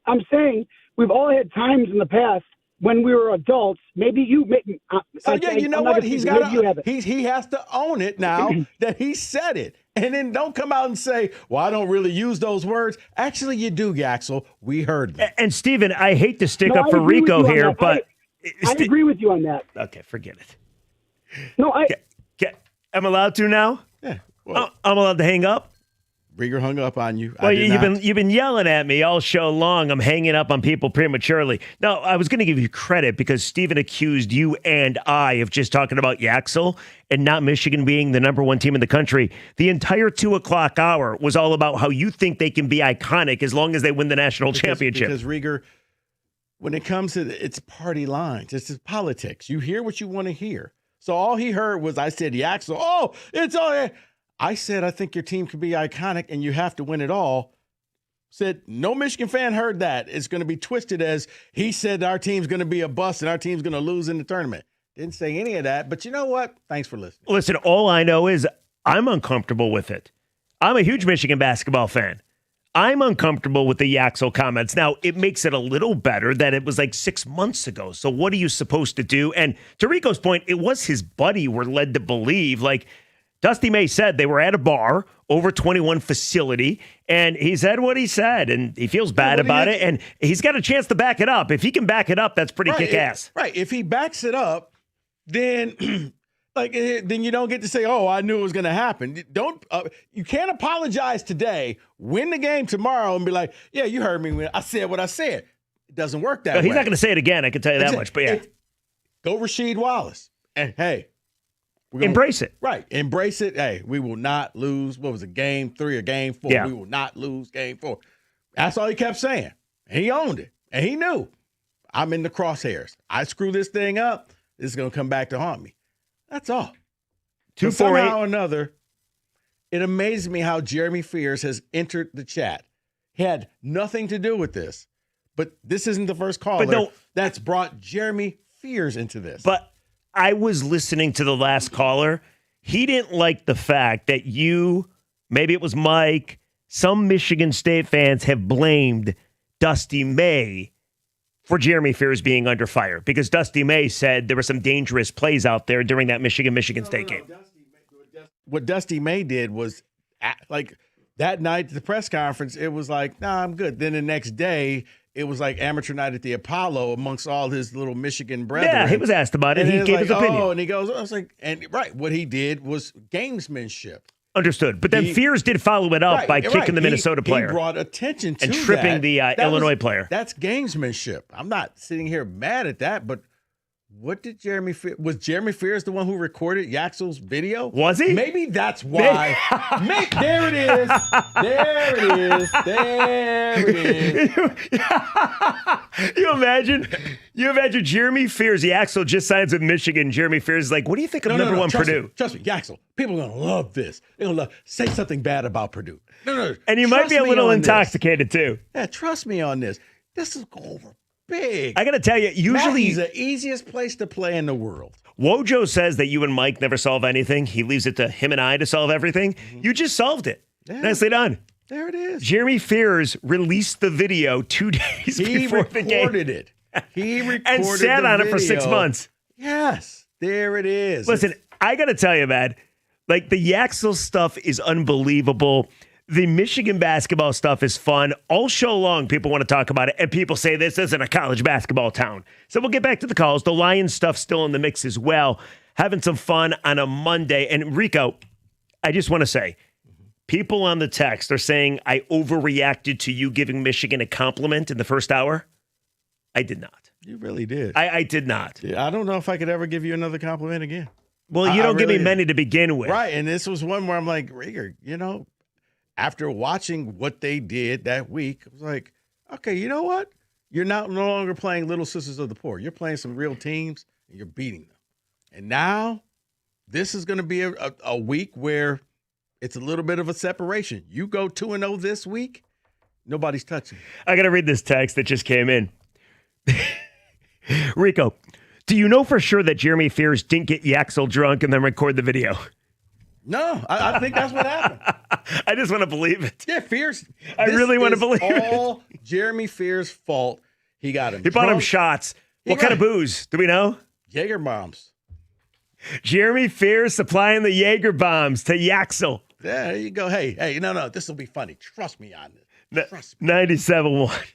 I'm saying we've all had times in the past when we were adults. Maybe you you know what? He has to own it now that he said it. And then don't come out and say, well, I don't really use those words. Actually, you do, Yaxel. We heard them. And Steven, I hate to stick up for Rico here, but I agree with you on that. Okay, forget it. No, I'm allowed to now? Yeah. Well, I'm allowed to hang up? Rieger hung up on you. Well, you've been yelling at me all show long. I'm hanging up on people prematurely. Now, I was going to give you credit because Steven accused you and I of just talking about Yaxel and not Michigan being the number one team in the country. The entire 2 o'clock hour was all about how you think they can be iconic as long as they win the national championship. Because Rieger, when it comes to it's party lines, it's just politics. You hear what you want to hear. So all he heard was I said Yaxel. Oh, it's all. I said, I think your team could be iconic and you have to win it all. Said, no Michigan fan heard that. It's going to be twisted as he said our team's going to be a bust and our team's going to lose in the tournament. Didn't say any of that, but you know what? Thanks for listening. Listen, all I know is I'm uncomfortable with it. I'm a huge Michigan basketball fan. I'm uncomfortable with the Yaxel comments. Now, it makes it a little better that it was like 6 months ago. So what are you supposed to do? And to Rico's point, it was his buddy we're led to believe. Like, Dusty May said they were at a bar, over 21 facility, and he said what he said, and he feels bad about it, and he's got a chance to back it up. If he can back it up, that's pretty kick-ass. Right. If he backs it up, then then you don't get to say, oh, I knew it was going to happen. You can't apologize today, win the game tomorrow, and be like, yeah, you heard me when I said what I said. It doesn't work that way. He's not going to say it again, I can tell you that much, but yeah. Go Rasheed Wallace, and hey. Embrace it. Right. Embrace it. Hey, we will not lose. What was it, game 3 or game 4? Yeah. We will not lose game 4. That's all he kept saying. And he owned it. And he knew I'm in the crosshairs. I screw this thing up, this is going to come back to haunt me. That's all. 248. Somehow or another, it amazes me how Jeremy Fears has entered the chat. had nothing to do with this. But this isn't the first caller that's brought Jeremy Fears into this. But I was listening to the last caller. He didn't like the fact that maybe it was Mike, some Michigan State fans have blamed Dusty May for Jeremy Fears being under fire because Dusty May said there were some dangerous plays out there during that Michigan State game. What Dusty May did was, like, that night at the press conference, it was like, nah, I'm good. Then the next day, it was like amateur night at the Apollo amongst all his little Michigan brethren. Yeah, he was asked about it. And He gave his opinion. Oh, and he goes, I was like, and right, what he did was gamesmanship. Understood. But then Fears did follow it up by kicking the Minnesota player. He brought attention to and tripping the Illinois player. That's gamesmanship. I'm not sitting here mad at that, but what did was Jeremy Fears the one who recorded Yaxel's video? Was he? Maybe that's why. There it is. There it is. There it is. You imagine Jeremy Fears, Yaxel just signs with Michigan. Jeremy Fears is like, what do you think of number one Purdue? Trust me, Yaxel. People are going to love this. They're going to say something bad about Purdue. No. And you might be a little intoxicated too. Yeah, trust me on this. This is over big. I got to tell you, usually Mackey's the easiest place to play in the world. Wojo says that you and Mike never solve anything. He leaves it to him and I to solve everything. Mm-hmm. You just solved it. Yeah. Nicely done. There it is. Jeremy Fears released the video 2 days before the game. He recorded and sat on it for 6 months. Yes, there it is. Listen, I got to tell you, man, like the Yaxel stuff is unbelievable. The Michigan basketball stuff is fun. All show long, people want to talk about it, and people say this isn't a college basketball town. So we'll get back to the calls. The Lions stuff still in the mix as well. Having some fun on a Monday. And Rico, I just want to say, people on the text are saying I overreacted to you giving Michigan a compliment in the first hour. I did not. You really did. I did not. Yeah, I don't know if I could ever give you another compliment again. Well, you don't give me many to begin with. Right, and this was one where I'm like, Rieger, after watching what they did that week, I was like, okay, you know what? You're no longer playing Little Sisters of the Poor. You're playing some real teams, and you're beating them. And now this is going to be a week where it's a little bit of a separation. You go 2-0 this week, nobody's touching you. I got to read this text that just came in. Rico, do you know for sure that Jeremy Fears didn't get Yaxel drunk and then record the video? No, I think that's what happened. I just want to believe it. Yeah, Fears. I really want to believe it. All Jeremy Fears' fault. He got him. He bought him shots. What kind of booze? Do we know? Jaeger bombs. Jeremy Fears supplying the Jaeger bombs to Yaxel. Yeah, there you go. Hey, no, this will be funny. Trust me on this. Trust me. 97.1.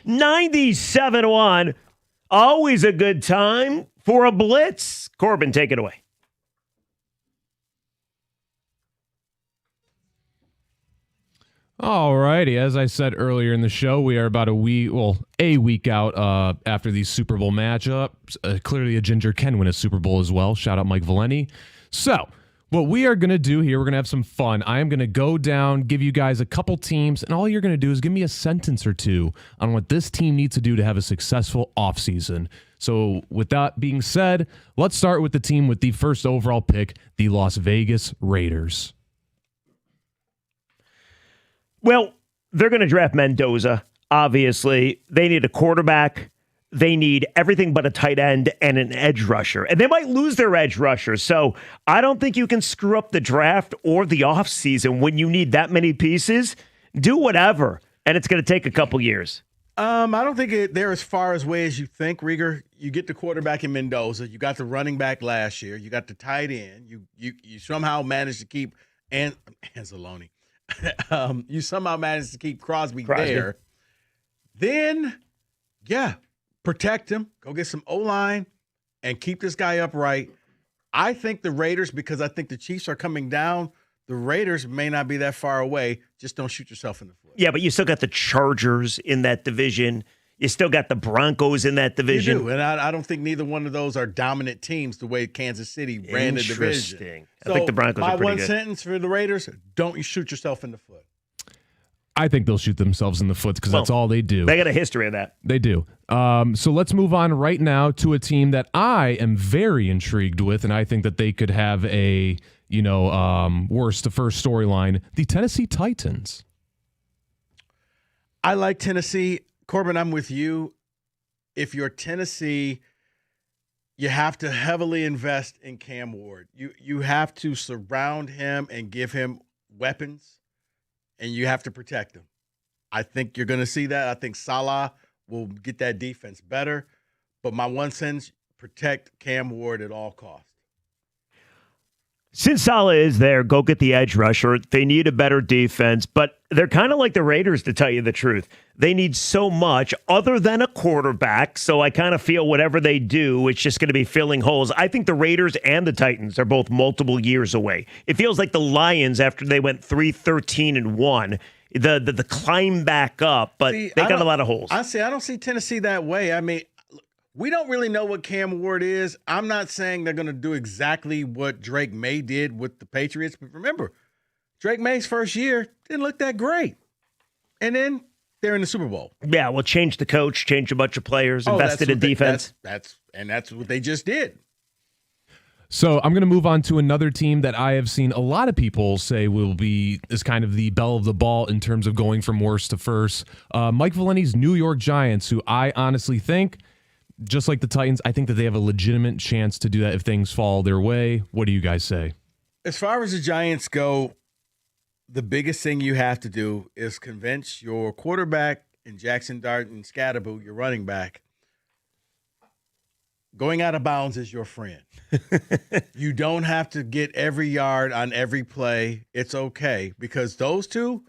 97.1. Always a good time for a blitz. Corbin, take it away. All righty. As I said earlier in the show, we are about a week out after these Super Bowl matchups. Clearly, a ginger can win a Super Bowl as well. Shout out Mike Valeni. So, what we are going to do here, we're going to have some fun. I am going to go down, give you guys a couple teams, and all you're going to do is give me a sentence or two on what this team needs to do to have a successful offseason. So, with that being said, let's start with the team with the first overall pick, the Las Vegas Raiders. Well, they're going to draft Mendoza, obviously. They need a quarterback. They need everything but a tight end and an edge rusher. And they might lose their edge rusher. So I don't think you can screw up the draft or the offseason when you need that many pieces. Do whatever, and it's going to take a couple years. I don't think they're as far away as you think, Rieger. You get the quarterback in Mendoza. You got the running back last year. You got the tight end. You somehow managed to keep Anzalone. You somehow managed to keep Crosby there. Then, protect him. Go get some O-line and keep this guy upright. I think the Raiders, because I think the Chiefs are coming down, the Raiders may not be that far away. Just don't shoot yourself in the foot. Yeah, but you still got the Chargers in that division. You still got the Broncos in that division. You do, and I don't think neither one of those are dominant teams the way Kansas City ran the division. Interesting. I think the Broncos are pretty good. My one sentence for the Raiders, don't you shoot yourself in the foot. I think they'll shoot themselves in the foot because that's all they do. They got a history of that. They do. So let's move on right now to a team that I am very intrigued with, and I think that they could have a, worst to first storyline, the Tennessee Titans. I like Tennessee. Corbin, I'm with you. If you're Tennessee, you have to heavily invest in Cam Ward. You have to surround him and give him weapons, and you have to protect him. I think you're going to see that. I think Salah will get that defense better. But my one sentence, protect Cam Ward at all costs. Since Salah is there, go get the edge rusher. They need a better defense, but they're kind of like the Raiders, to tell you the truth. They need so much other than a quarterback, so I kind of feel whatever they do, it's just going to be filling holes. I think the Raiders and the Titans are both multiple years away. It feels like the Lions, after they went 3-13-1, the climb back up, but they got a lot of holes. I don't see Tennessee that way. I mean, we don't really know what Cam Ward is. I'm not saying they're going to do exactly what Drake May did with the Patriots. But remember, Drake May's first year didn't look that great. And then they're in the Super Bowl. Yeah, well, change the coach, change a bunch of players, invested in defense. That's what they just did. So I'm going to move on to another team that I have seen a lot of people say is kind of the belle of the ball in terms of going from worst to first. Mike Valeni's New York Giants, who I honestly think, just like the Titans, I think that they have a legitimate chance to do that if things fall their way. What do you guys say? As far as the Giants go, the biggest thing you have to do is convince your quarterback and Jackson Dart and Scatterboot, your running back, going out of bounds is your friend. You don't have to get every yard on every play. It's okay, because those two,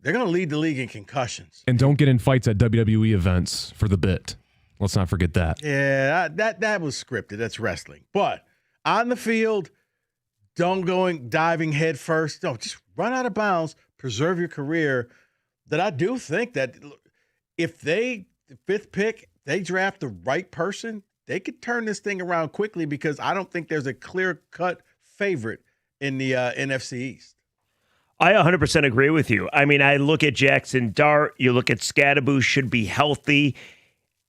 they're going to lead the league in concussions. And don't get in fights at WWE events for the bit. Let's not forget that. Yeah, that was scripted. That's wrestling. But on the field, don't go diving head first. No, just run out of bounds, preserve your career. That I do think that if the fifth pick, they draft the right person, they could turn this thing around quickly, because I don't think there's a clear-cut favorite in the NFC East. I 100% agree with you. I mean, I look at Jackson Dart. You look at Scatterboot, should be healthy.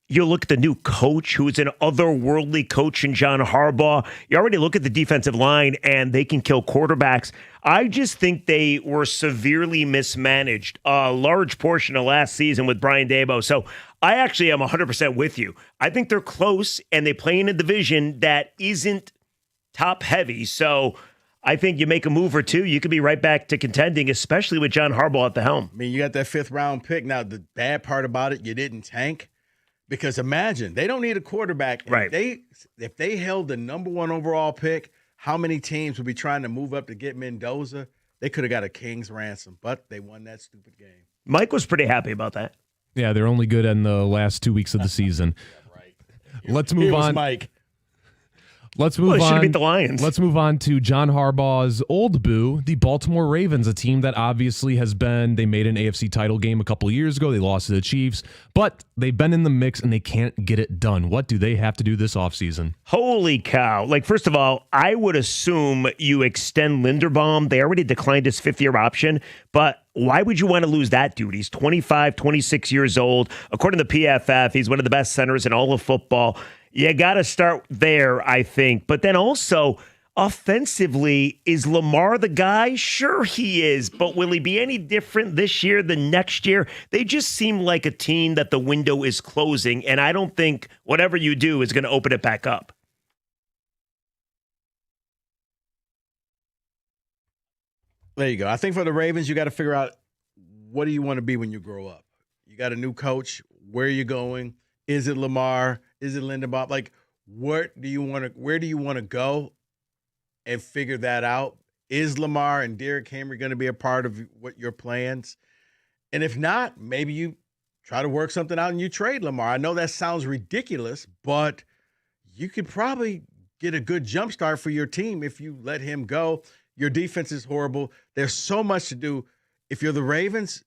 You look at the new coach, who is an otherworldly coach in John Harbaugh. You already look at the defensive line, and they can kill quarterbacks. I just think they were severely mismanaged a large portion of last season with Brian Daboll. So I actually am 100% with you. I think they're close, and they play in a division that isn't top heavy. So I think you make a move or two, you could be right back to contending, especially with John Harbaugh at the helm. I mean, you got that fifth-round pick. Now, the bad part about it, you didn't tank. Because imagine, they don't need a quarterback. Right. If they held the number one overall pick, how many teams would be trying to move up to get Mendoza? They could have got a king's ransom, but they won that stupid game. Mike was pretty happy about that. Yeah, they're only good in the last 2 weeks of the season. Let's move on. Mike. Let's move should have on. beat the Lions. Let's move on to John Harbaugh's old boo, the Baltimore Ravens, a team that obviously they made an AFC title game a couple years ago. They lost to the Chiefs, but they've been in the mix and they can't get it done. What do they have to do this offseason? Holy cow. First of all, I would assume you extend Linderbaum. They already declined his 5th-year option, but why would you want to lose that dude? He's 25, 26 years old. According to PFF, he's one of the best centers in all of football. You got to start there, I think. But then also, offensively, is Lamar the guy? Sure he is, but will he be any different this year than next year? They just seem like a team that the window is closing, and I don't think whatever you do is going to open it back up. There you go. I think for the Ravens, you got to figure out what do you want to be when you grow up. You got a new coach. Where are you going? Is it Lamar? Is it Linderbaum? Where do you want to go and figure that out? Is Lamar and Derrick Henry going to be a part of what your plans? And if not, maybe you try to work something out and you trade Lamar. I know that sounds ridiculous, but you could probably get a good jump start for your team if you let him go. Your defense is horrible. There's so much to do. If you're the Ravens,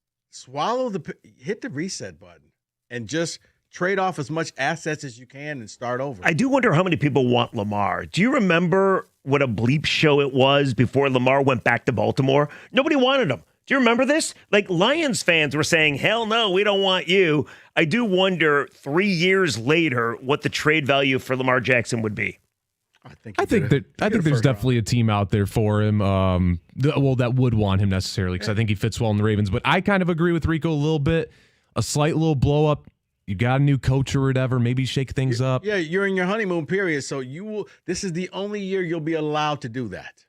hit the reset button and just trade off as much assets as you can and start over. I do wonder how many people want Lamar. Do you remember what a bleep show it was before Lamar went back to Baltimore? Nobody wanted him. Do you remember this? Lions fans were saying, hell no, we don't want you. I do wonder 3 years later what the trade value for Lamar Jackson would be. I think there's definitely a team out there for him. That would want him necessarily because I think he fits well in the Ravens. But I kind of agree with Rico a little bit. A slight little blow up. You got a new coach or whatever. Maybe shake things up. Yeah, you're in your honeymoon period, so this is the only year you'll be allowed to do that.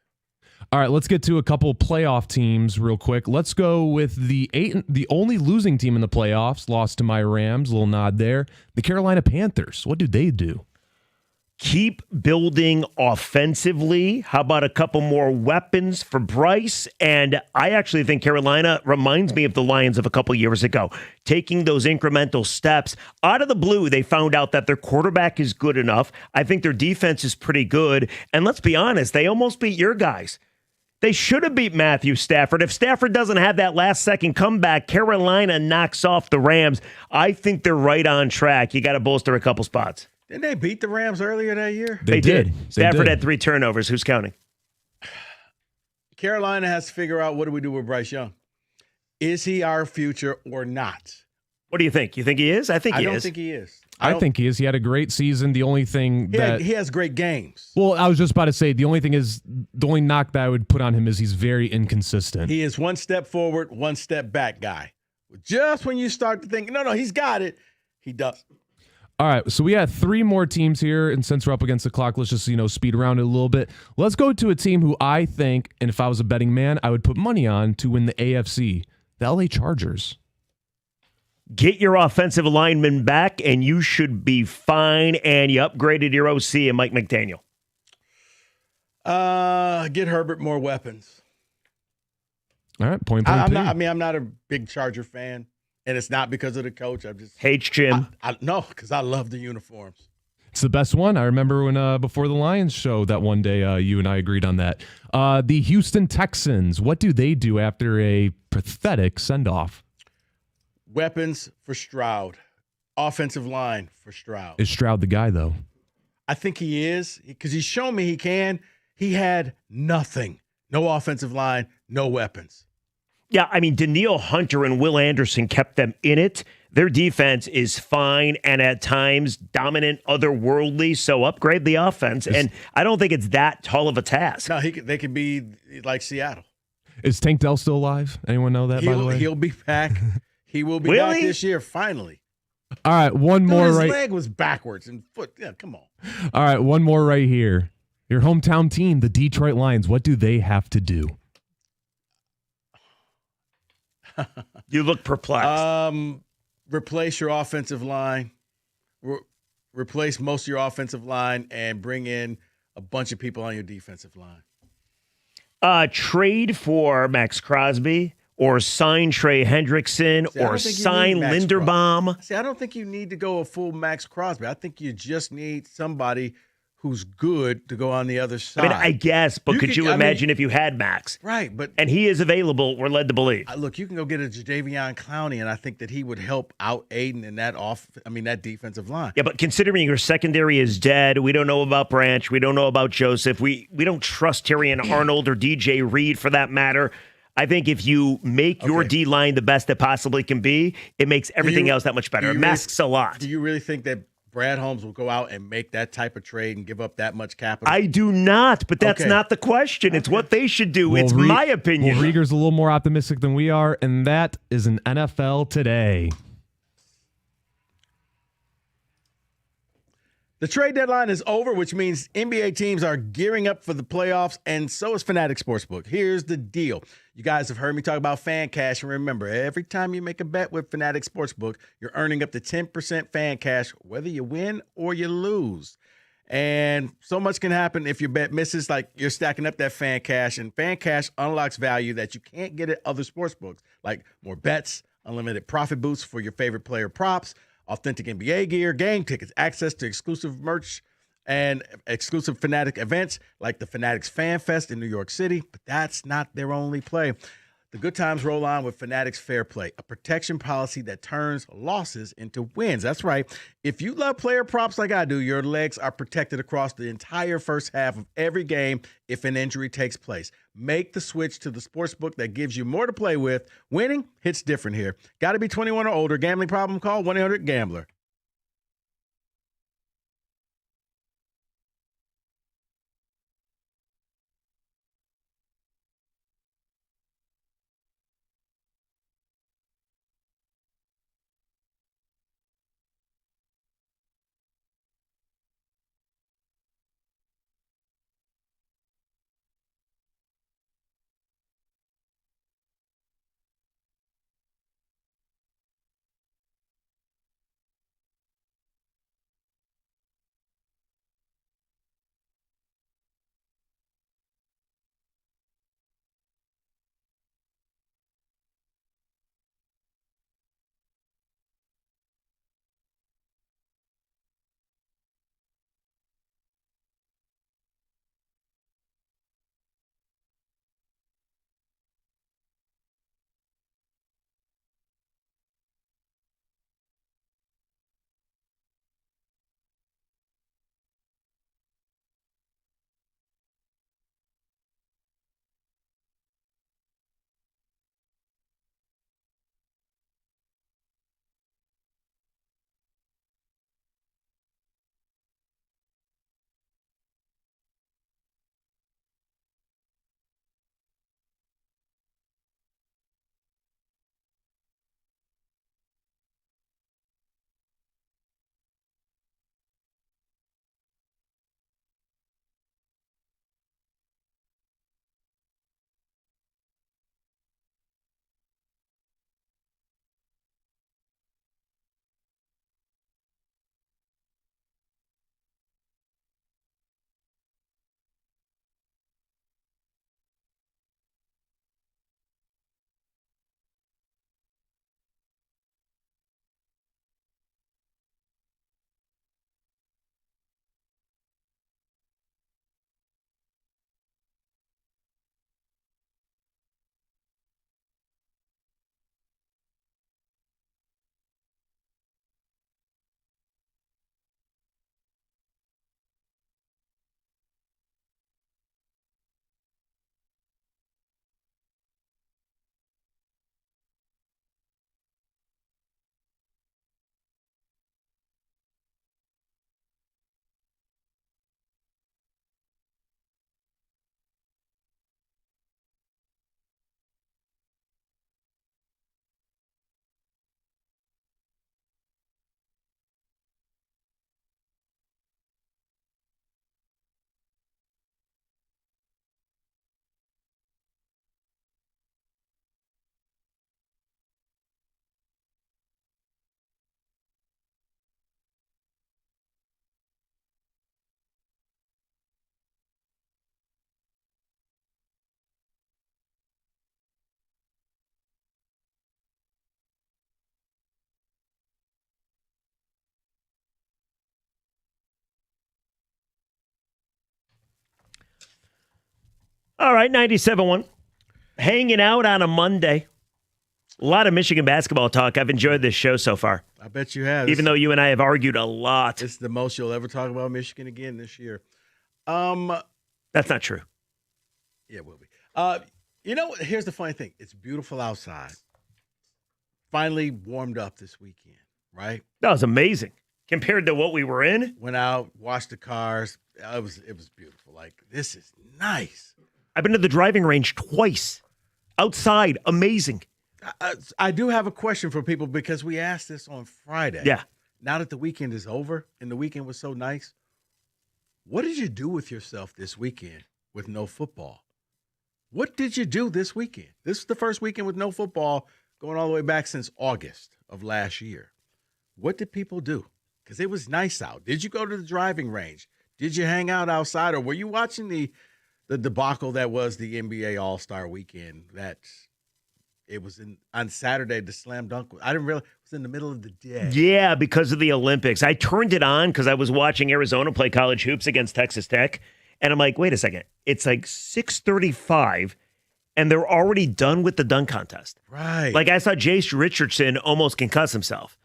All right, let's get to a couple playoff teams real quick. Let's go with the only losing team in the playoffs. Lost to my Rams. Little nod there. The Carolina Panthers. What do they do? Keep building offensively. How about a couple more weapons for Bryce? And I actually think Carolina reminds me of the Lions of a couple years ago, taking those incremental steps. Out of the blue, they found out that their quarterback is good enough. I think their defense is pretty good. And let's be honest, they almost beat your guys. They should have beat Matthew Stafford. If Stafford doesn't have that last-second comeback, Carolina knocks off the Rams. I think they're right on track. You got to bolster a couple spots. Didn't they beat the Rams earlier that year? They did. Stafford had 3 turnovers. Who's counting? Carolina has to figure out what do we do with Bryce Young. Is he our future or not? What do you think? You think he is? I think he is. I don't think he is. I think he is. He had a great season. The only thing he has great games. Well, I was just about to say the only knock that I would put on him is he's very inconsistent. He is one step forward, one step back guy. Just when you start to think, no, he's got it, he does. All right, so we had 3 more teams here, and since we're up against the clock, let's just speed around it a little bit. Let's go to a team who I think, and if I was a betting man, I would put money on to win the AFC, the LA Chargers. Get your offensive lineman back, and you should be fine. And you upgraded your OC and Mike McDaniel. Get Herbert more weapons. All right, point. I'm not a big Charger fan. And it's not because of the coach. I'm just hates Jim. No, because I love the uniforms. It's the best one. I remember when before the Lions show that one day you and I agreed on that. The Houston Texans. What do they do after a pathetic send-off? Weapons for Stroud. Offensive line for Stroud. Is Stroud the guy, though? I think he is because he's shown me he can. He had nothing. No offensive line, no weapons. Yeah, I mean, Danielle Hunter and Will Anderson kept them in it. Their defense is fine and at times dominant, otherworldly, so upgrade the offense. And I don't think it's that tall of a task. No, they could be like Seattle. Is Tank Dell still alive? Anyone know that, by the way? He'll be back. He will be back this year, finally. All right, one more his leg was backwards and foot. Yeah, come on. All right, one more right here. Your hometown team, the Detroit Lions, what do they have to do? You look perplexed. Replace your offensive line. Replace most of your offensive line and bring in a bunch of people on your defensive line. Trade for Max Crosby or sign Trey Hendrickson or sign Linderbaum. See, I don't think you need to go a full Max Crosby. I think you just need somebody who's good to go on the other side. I mean, I guess, but could you imagine if you had Max? Right, but and he is available, we're led to believe. Look, you can go get a Jadeveon Clowney, and I think that he would help out Aiden in that defensive line. Yeah, but considering your secondary is dead, we don't know about Branch, we don't know about Joseph, we don't trust Terry and Arnold or DJ Reed for that matter. I think if you make your D-line the best it possibly can be, it makes everything else that much better. It masks a lot. Do you really think that Brad Holmes will go out and make that type of trade and give up that much capital? I do not, but that's not the question. It's what they should do. It's my opinion. Well, Rieger's a little more optimistic than we are, and that is an NFL Today. The trade deadline is over, which means NBA teams are gearing up for the playoffs, and so is Fanatics Sportsbook. Here's the deal. You guys have heard me talk about fan cash, and remember, every time you make a bet with Fanatics Sportsbook, you're earning up to 10% fan cash, whether you win or you lose. And so much can happen if your bet misses, like you're stacking up that fan cash, and fan cash unlocks value that you can't get at other sportsbooks, like more bets, unlimited profit boosts for your favorite player props, authentic NBA gear, game tickets, access to exclusive merch, and exclusive Fanatic events like the Fanatics Fan Fest in New York City. But that's not their only play. The good times roll on with Fanatics Fair Play, a protection policy that turns losses into wins. That's right. If you love player props like I do, your legs are protected across the entire first half of every game if an injury takes place. Make the switch to the sportsbook that gives you more to play with. Winning hits different here. Got to be 21 or older. Gambling problem? Call 1-800-GAMBLER. All right, 97.1. Hanging out on a Monday. A lot of Michigan basketball talk. I've enjoyed this show so far. I bet you have. Even though you and I have argued a lot. It's the most you'll ever talk about Michigan again this year. That's not true. Yeah, it will be. Here's the funny thing. It's beautiful outside. Finally warmed up this weekend, right? That was amazing. Compared to what we were in? Went out, washed the cars. It was beautiful. Like, this is nice. I've been to the driving range twice. Outside, amazing. I do have a question for people because we asked this on Friday. Yeah. Now that the weekend is over and the weekend was so nice, what did you do with yourself this weekend with no football? What did you do this weekend? This is the first weekend with no football going all the way back since August of last year. What did people do? Because it was nice out. Did you go to the driving range? Did you hang out outside? Or were you watching the debacle that was the NBA All-Star Weekend? It was on Saturday, the slam dunk. I didn't realize it was in the middle of the day. Yeah, because of the Olympics. I turned it on because I was watching Arizona play college hoops against Texas Tech. And I'm like, wait a second. It's like 6:35, and they're already done with the dunk contest. Right. Like, I saw Jace Richardson almost concuss himself.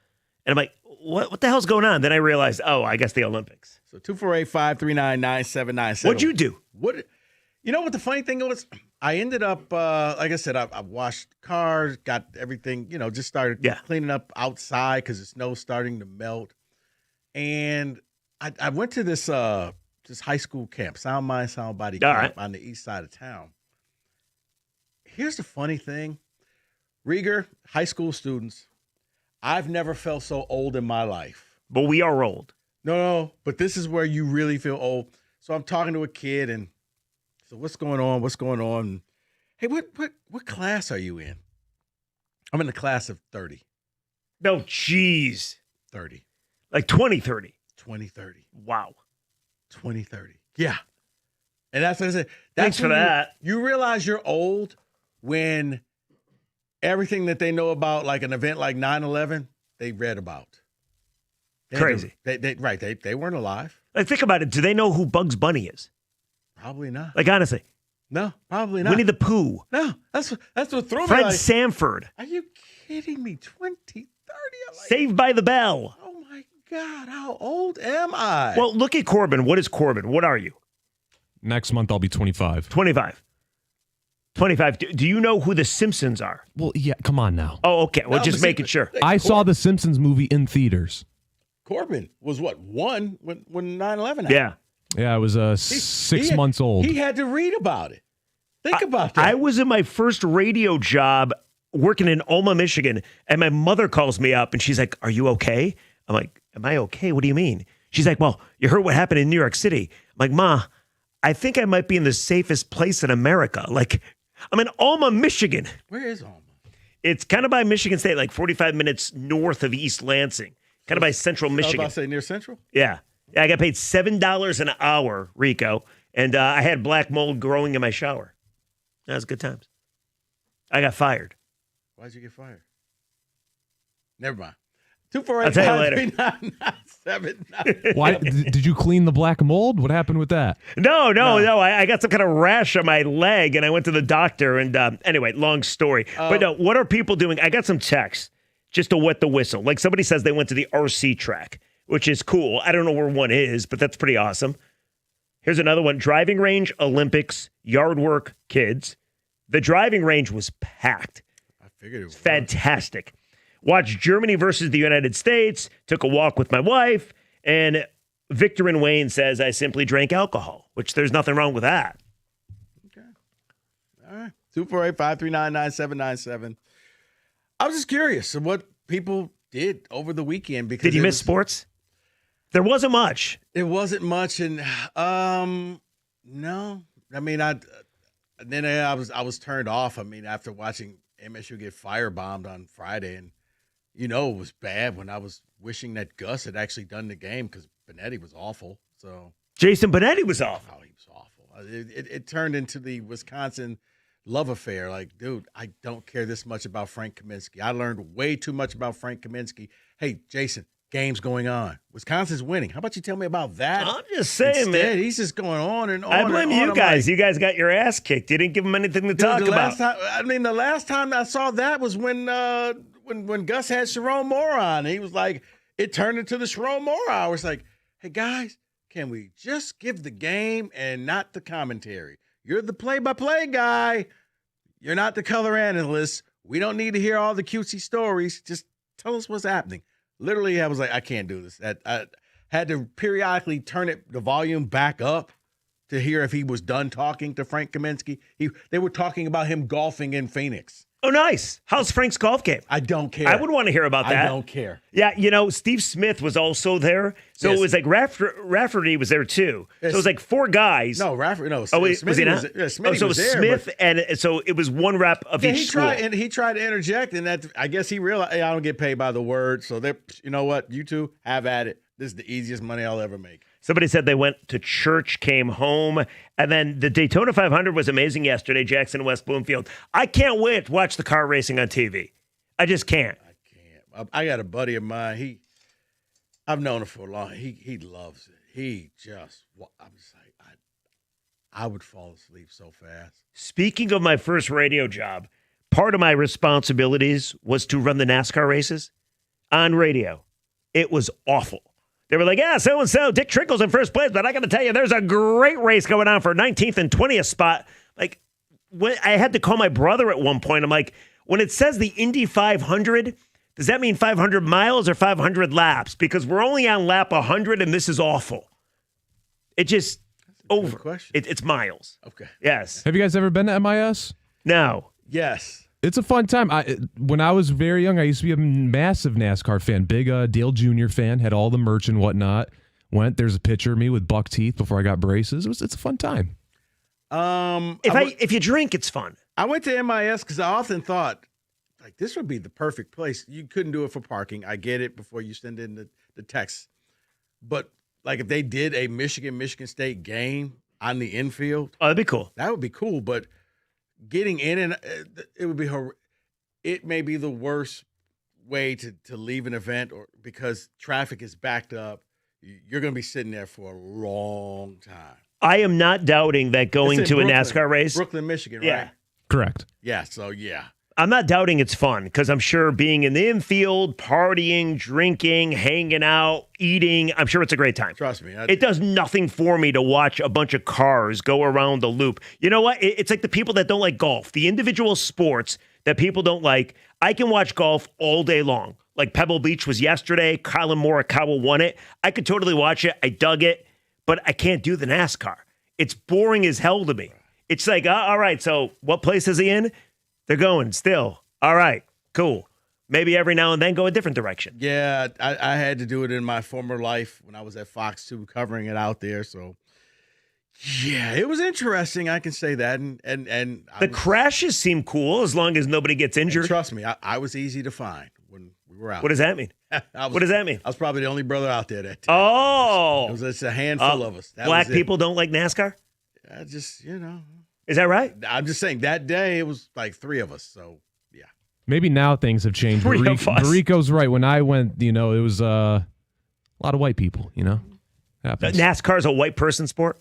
And I'm like, what the hell's going on? Then I realized, I guess the Olympics. So 248-539-9797. What'd you do? You know what the funny thing was? I ended up, like I said, I washed cars, got everything, just started cleaning up outside because the snow's starting to melt. And I went to this high school camp, Sound Mind, Sound Body camp on the east side of town. Here's the funny thing. Rieger, high school students, I've never felt so old in my life. But we are old. No, but this is where you really feel old. So I'm talking to a kid, and so what's going on? What's going on? Hey, what class are you in? I'm in the class of 30. No, jeez. 30. Like 2030. 2030. Wow. 2030. Yeah. And that's what I said. Thanks for that. You realize you're old when everything that they know about, like an event like 9/11, they read about. Crazy. They weren't alive. Like, think about it. Do they know who Bugs Bunny is? Probably not. Like, honestly. No, probably not. Winnie the Pooh. No, that's what threw me. Fred Sanford. Are you kidding me? 2030? Saved by the Bell. Oh, my God. How old am I? Well, look at Corbin. What is Corbin? What are you? Next month, I'll be 25. 25. Do you know who the Simpsons are? Well, yeah, come on now. Oh, okay. Well, just making sure. I saw the Simpsons movie in theaters. Corbin was one when 9/11 happened? Yeah. Yeah, I was 6 months old. He had to read about it. Think about that. I was in my first radio job working in Alma, Michigan, and my mother calls me up, and she's like, "Are you okay?" I'm like, "Am I okay? What do you mean?" She's like, "Well, you heard what happened in New York City." I'm like, "Ma, I think I might be in the safest place in America. Like, I'm in Alma, Michigan." Where is Alma? It's kind of by Michigan State, like 45 minutes north of East Lansing, kind of by central Michigan. I was about to say near Central? Yeah. I got paid $7 an hour, Rico, and I had black mold growing in my shower. That was good times. I got fired. Why'd you get fired? Never mind. 248. I'll tell you later. Why did you clean the black mold? What happened with that? No. I got some kind of rash on my leg, and I went to the doctor. And anyway, long story. But no, what are people doing? I got some texts just to wet the whistle. Like, somebody says they went to the RC track, which is cool. I don't know where one is, but that's pretty awesome. Here's another one. Driving range, Olympics, yard work, kids. The driving range was packed. I figured it was fantastic. Watched Germany versus the United States. Took a walk with my wife. And Victor and Wayne says I simply drank alcohol, which there's nothing wrong with that. Okay. All right. 248-539-9797. I was just curious of what people did over the weekend. Because did you miss sports? There wasn't much. It wasn't much, and no. I mean, I was turned off. I mean, after watching MSU get firebombed on Friday, and it was bad when I was wishing that Gus had actually done the game because Benetti was awful. So Jason Benetti was awful. Oh, he was awful. It turned into the Wisconsin love affair. Like, dude, I don't care this much about Frank Kaminsky. I learned way too much about Frank Kaminsky. Hey, Jason, games going on. Wisconsin's winning. How about you tell me about that? I'm just saying, Instead, man. he's just going on and on. I blame and on. you guys. You guys got your ass kicked. You didn't give them anything to talk about. The last time I saw that was when Gus had Sharon Moore on. He was like, it turned into the Sharon Moore hour. It's like, hey, guys, can we just give the game and not the commentary? You're the play-by-play guy. You're not the color analyst. We don't need to hear all the cutesy stories. Just tell us what's happening. Literally, I was like, I can't do this. I had to periodically turn the volume back up to hear if he was done talking to Frank Kaminsky. They were talking about him golfing in Phoenix. Oh, nice. How's Frank's golf game? I don't care. I would want to hear about that. I don't care. Yeah, Steve Smith was also there. So Yes. it was like Rafferty was there too. So it was like 4 guys. No, Rafferty, no. Oh, wait, was he not? Smitty so was there, Smith, but- and so it was 1 rep of each school. He tried to interject, and that I guess he realized, hey, I don't get paid by the word. So you know what? You two have at it. This is the easiest money I'll ever make. Somebody said they went to church, came home, and then the Daytona 500 was amazing yesterday, Jackson West Bloomfield. I can't wait to watch the car racing on TV. I just can't. I got a buddy of mine. I've known him for a long. He loves it. I'm just like, I would fall asleep so fast. Speaking of my first radio job, part of my responsibilities was to run the NASCAR races on radio. It was awful. They were like, yeah, so-and-so, Dick Trickle's in first place, but I got to tell you, there's a great race going on for 19th and 20th spot. Like, when I had to call my brother at one point. I'm like, when it says the Indy 500, does that mean 500 miles or 500 laps? Because we're only on lap 100, and this is awful. It just, over. It's miles. Okay. Yes. Have you guys ever been to MIS? No. Yes. It's a fun time. When I was very young, I used to be a massive NASCAR fan, big Dale Jr. fan, had all the merch and whatnot. There's a picture of me with buck teeth before I got braces. It's a fun time. If you drink, it's fun. I went to MIS because I often thought, like, this would be the perfect place. You couldn't do it for parking. I get it before you send in the text. But, like, if they did a Michigan State game on the infield. Oh, that'd be cool. That would be cool, but getting in and it would be it may be the worst way to leave an event, or because traffic is backed up. You're going to be sitting there for a long time. I am not doubting that going to Brooklyn, a NASCAR race. Brooklyn, Michigan, right? Yeah. Correct. Yeah, so yeah. I'm not doubting it's fun because I'm sure being in the infield, partying, drinking, hanging out, eating, I'm sure it's a great time. Trust me. It does nothing for me to watch a bunch of cars go around the loop. You know what? It's like the people that don't like golf, the individual sports that people don't like. I can watch golf all day long. Like Pebble Beach was yesterday. Colin Morikawa won it. I could totally watch it. I dug it, but I can't do the NASCAR. It's boring as hell to me. It's like, all right, so what place is he in? They're going still. All right, cool. Maybe every now and then go a different direction. Yeah, I had to do it in my former life when I was at Fox 2 covering it out there. So, yeah, it was interesting. I can say that. And the crashes seem cool as long as nobody gets injured. Trust me, I was easy to find when we were out. What does that mean? What does that mean? I was probably the only brother out there that day. Oh. It was a handful of us. That Black was it. people don't like NASCAR? I just, Is that right? I'm just saying that day it was like 3 of us. So, yeah. Maybe now things have changed. 3 of us. Rico's right. When I went, it was a lot of white people, Happens. NASCAR's a white person sport?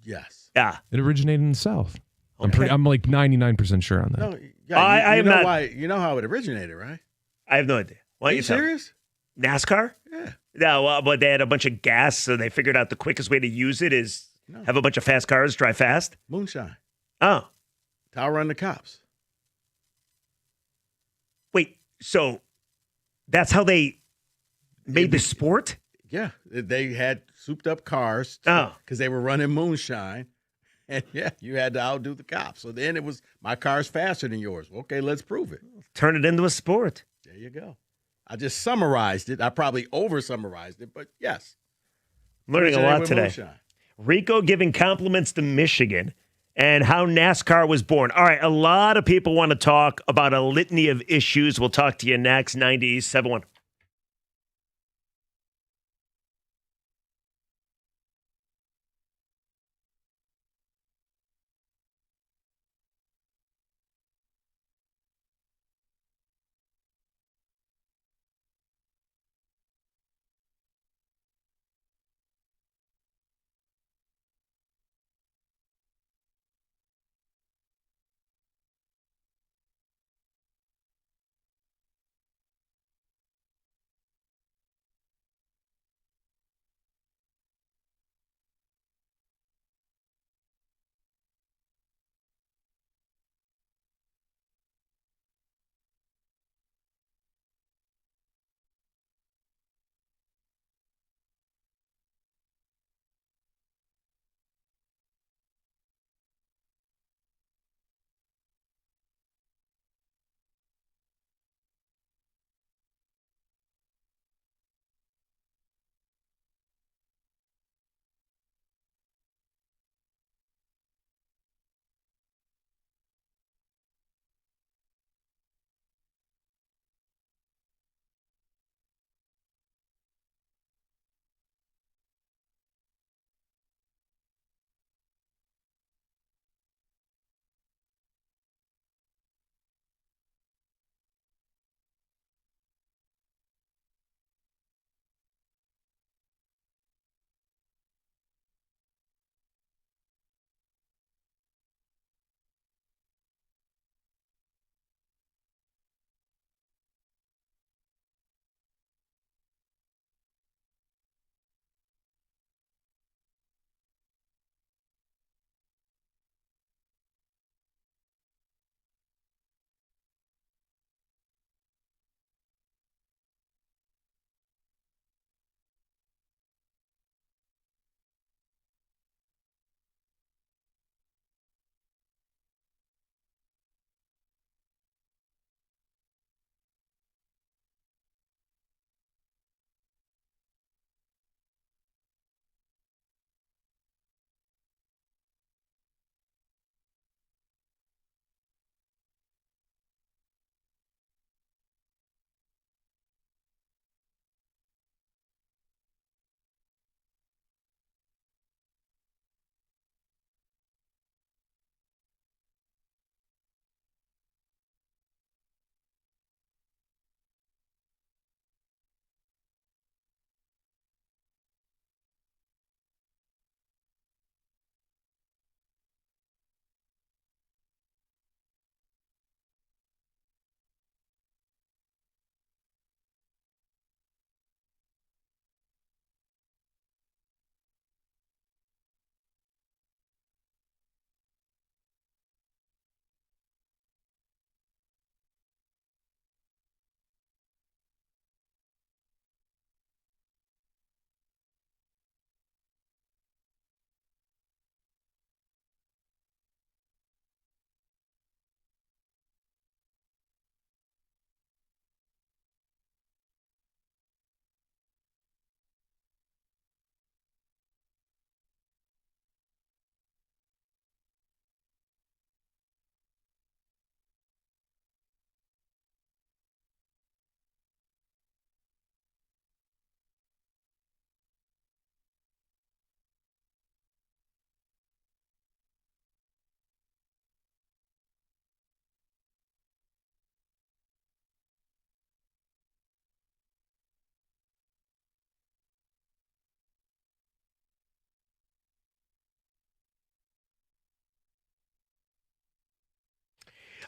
Yes. Yeah. It originated in the South. Okay. I'm like 99% sure on that. No, yeah, I am know not. Why, you know how it originated, right? I have no idea. Why Are don't you tell me? serious? NASCAR? Yeah. No, but they had a bunch of gas, so they figured out the quickest way to use it is have a bunch of fast cars drive fast. Moonshine. Oh. To outrun the cops. Wait, so that's how they made the sport? Yeah. They had souped up cars because they were running moonshine. And, yeah, you had to outdo the cops. So then it was, my car's faster than yours. Okay, let's prove it. Turn it into a sport. There you go. I just summarized it. I probably over-summarized it, but yes. Learning a lot with today. moonshine. Rico giving compliments to Michigan and how NASCAR was born. All right, a lot of people want to talk about a litany of issues. We'll talk to you next. 97.1.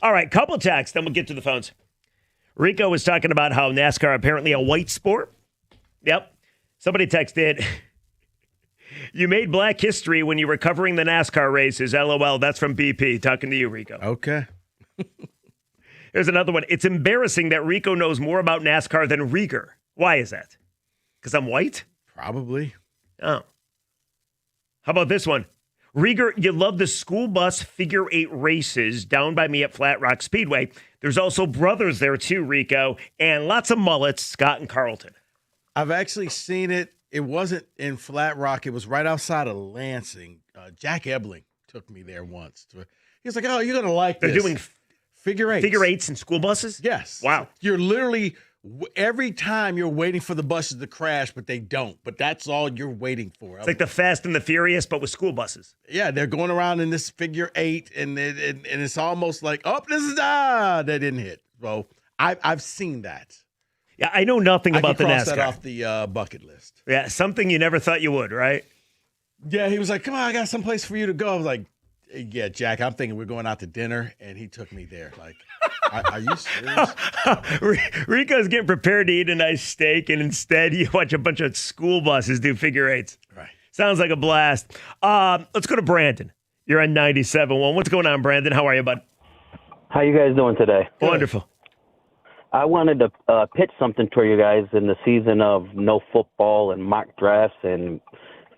All right, couple texts, then we'll get to the phones. Rico was talking about how NASCAR apparently a white sport. Yep. Somebody texted, you made black history when you were covering the NASCAR races. LOL. That's from BP. Talking to you, Rico. Okay. Here's another one. It's embarrassing that Rico knows more about NASCAR than Rieger. Why is that? Because I'm white? Probably. Oh. How about this one? Rieger, you love the school bus figure 8 races down by me at Flat Rock Speedway. There's also brothers there too, Rico, and lots of mullets, Scott and Carlton. I've actually seen it. It wasn't in Flat Rock. It was right outside of Lansing. Jack Ebling took me there once. He was like, oh, you're going to like this. They're doing figure 8s. Figure 8s in school buses? Yes. Wow. You're literally, every time you're waiting for the buses to crash, but they don't. But that's all you're waiting for. It's like the Fast and the Furious, but with school buses. Yeah, they're going around in this figure 8, and it's almost like, oh, that didn't hit. So I've seen that. Yeah, I know nothing about the NASCAR. Cross that off the bucket list. Yeah, something you never thought you would, right? Yeah, he was like, come on, I got someplace for you to go. I was like, yeah, Jack, I'm thinking we're going out to dinner, and he took me there. Like, are you serious? Rico's getting prepared to eat a nice steak, and instead you watch a bunch of school buses do figure 8s. Right. Sounds like a blast. Let's go to Brandon. You're on 97.1. What's going on, Brandon? How are you, bud? How you guys doing today? Wonderful. I wanted to pitch something for you guys in the season of no football and mock drafts and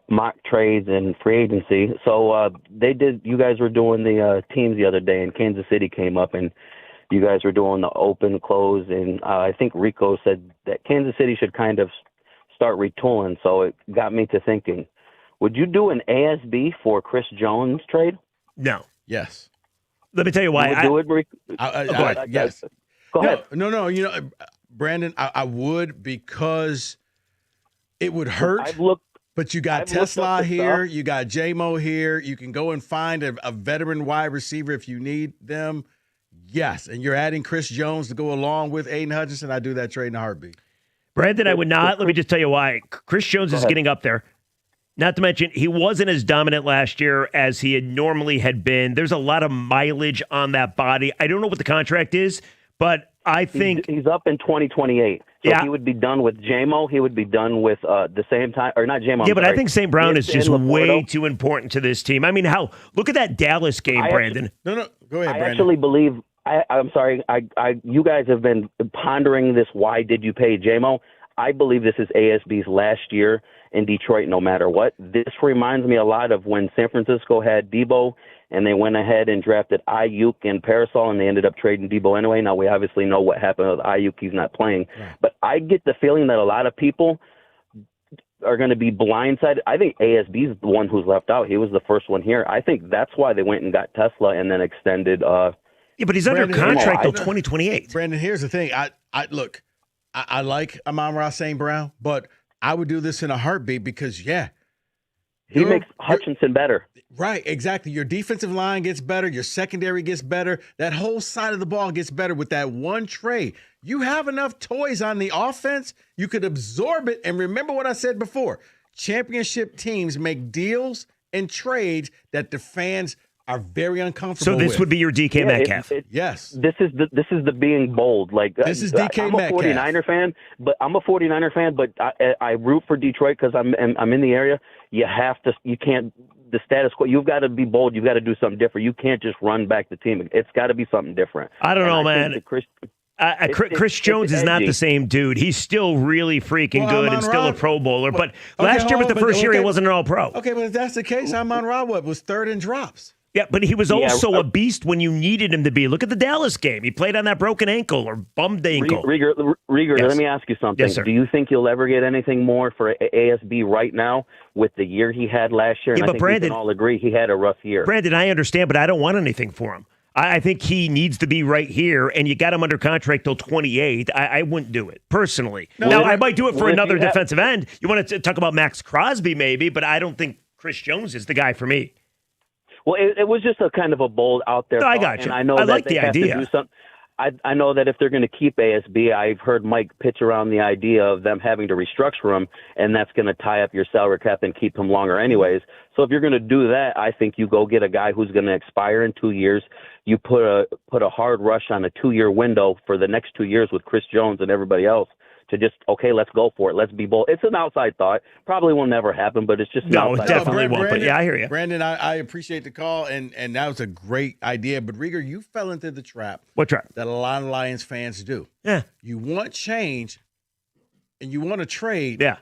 mock trades and free agency. So you guys were doing the teams the other day, and Kansas City came up, and you guys were doing the open, close, and I think Rico said that Kansas City should kind of start retooling. So it got me to thinking, would you do an ASB for Chris Jones trade? No. Yes. Let me tell you why. You would do it, Rico? Yes. Go ahead. No. You know, Brandon, I would, because it would hurt. But you got Tesla here. You got J-Mo here. You can go and find a veteran wide receiver if you need them. Yes. And you're adding Chris Jones to go along with Aiden Hutchinson. I do that trade in a heartbeat. Brandon, I would not. Let me just tell you why. Chris Jones is getting up there. Not to mention, he wasn't as dominant last year as he normally had been. There's a lot of mileage on that body. I don't know what the contract is, but I think he's up in 2028. So he would be done with J-Mo. He would be done with the same time, or not J-Mo. Yeah, but I think St. Brown is just way too important to this team. I mean, look at that Dallas game, Brandon. No, go ahead, Brandon. I actually believe. I'm sorry. You guys have been pondering this. Why did you pay J-Mo? I believe this is ASB's last year in Detroit, no matter what. This reminds me a lot of when San Francisco had Debo, and they went ahead and drafted Ayuk and Parasol, and they ended up trading Debo anyway. Now, we obviously know what happened with Ayuk. He's not playing. Right. But I get the feeling that a lot of people are going to be blindsided. I think ASB's the one who's left out. He was the first one here. I think that's why they went and got Tesla and then extended. Yeah, but he's under contract till 2028. Brandon, here's the thing. Look, I like Amon-Ra St. Brown, but I would do this in a heartbeat because, he makes Hutchinson better. Right, exactly. Your defensive line gets better. Your secondary gets better. That whole side of the ball gets better with that one trade. You have enough toys on the offense. You could absorb it. And remember what I said before. Championship teams make deals and trades that the fans are very uncomfortable with. So this would be your DK Metcalf. Yes. This is the being bold. Like this is DK Metcalf. I'm a 49er fan, but I root for Detroit because I'm in the area. You can't, the status quo, you've got to be bold. You've got to do something different. You can't just run back the team. It's got to be something different. I don't know, man. Chris Jones is not the same dude. He's still really freaking good and still a Pro Bowler. But last year was the first year he wasn't an All-Pro. Okay, but if that's the case, Amon-Ra was third in drops. Yeah, but he was also a beast when you needed him to be. Look at the Dallas game. He played on that broken ankle or bummed ankle. Rieger, yes. Let me ask you something. Yes, sir. Do you think you'll ever get anything more for ASB right now with the year he had last year? And I think Brandon, we can all agree he had a rough year. Brandon, I understand, but I don't want anything for him. I think he needs to be right here, and you got him under contract till 28. I wouldn't do it, personally. Now, I might do it for another defensive end. You want to talk about Max Crosby maybe, but I don't think Chris Jones is the guy for me. Well, it was just a kind of a bold out there. No, I got you. And I know I like the idea. I know that if they're going to keep ASB, I've heard Mike pitch around the idea of them having to restructure him, and that's going to tie up your salary cap and keep him longer anyways. So if you're going to do that, I think you go get a guy who's going to expire in 2 years. You put a hard rush on a 2-year window for the next 2 years with Chris Jones and everybody else to just, okay, let's go for it. Let's be bold. It's an outside thought. Probably will never happen, but it's just an outside definitely thought. won't. But yeah, I hear you. Brandon, I appreciate the call, and that was a great idea. But Rieger, you fell into the trap. What trap? That a lot of Lions fans do. Yeah. You want change, and you want to trade. Yeah.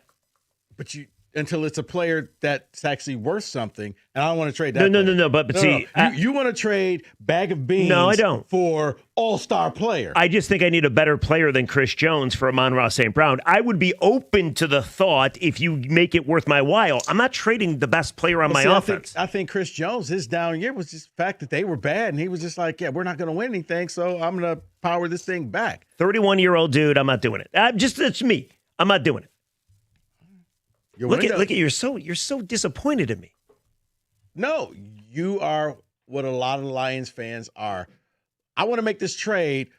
But until it's a player that's actually worth something, and I don't want to trade that. No. But see, you want to trade bag of beans? No, I don't. For all-star player. I just think I need a better player than Chris Jones for Amon-Ra St. Brown. I would be open to the thought if you make it worth my while. I'm not trading the best player on my offense. I think Chris Jones, his down year was just the fact that they were bad, and he was just like, yeah, we're not going to win anything, so I'm going to power this thing back. 31-year-old dude, I'm not doing it. It's me. I'm not doing it. Look at you're so disappointed in me. No, you are what a lot of Lions fans are. I want to make this trade,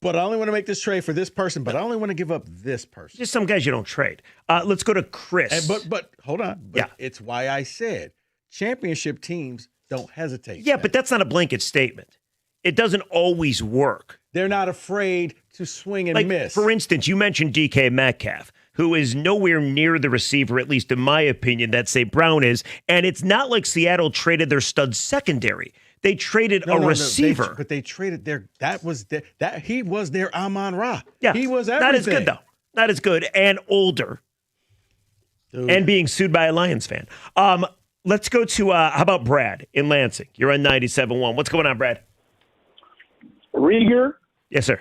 but I only want to make this trade for this person, but I only want to give up this person. Just some guys you don't trade. Let's go to Chris. But hold on. It's why I said championship teams don't hesitate. Yeah, but that's not a blanket statement. It doesn't always work. They're not afraid to swing and miss. For instance, you mentioned DK Metcalf, who is nowhere near the receiver, at least in my opinion, that St. Brown is. And it's not like Seattle traded their stud secondary. They traded a receiver. But they traded he was their Amon-Ra. Yeah. He was everything. Not as good, though. Not as good and older. Dude. And being sued by a Lions fan. Let's go to, how about Brad in Lansing? You're on 97.1. What's going on, Brad? Rieger? Yes, sir.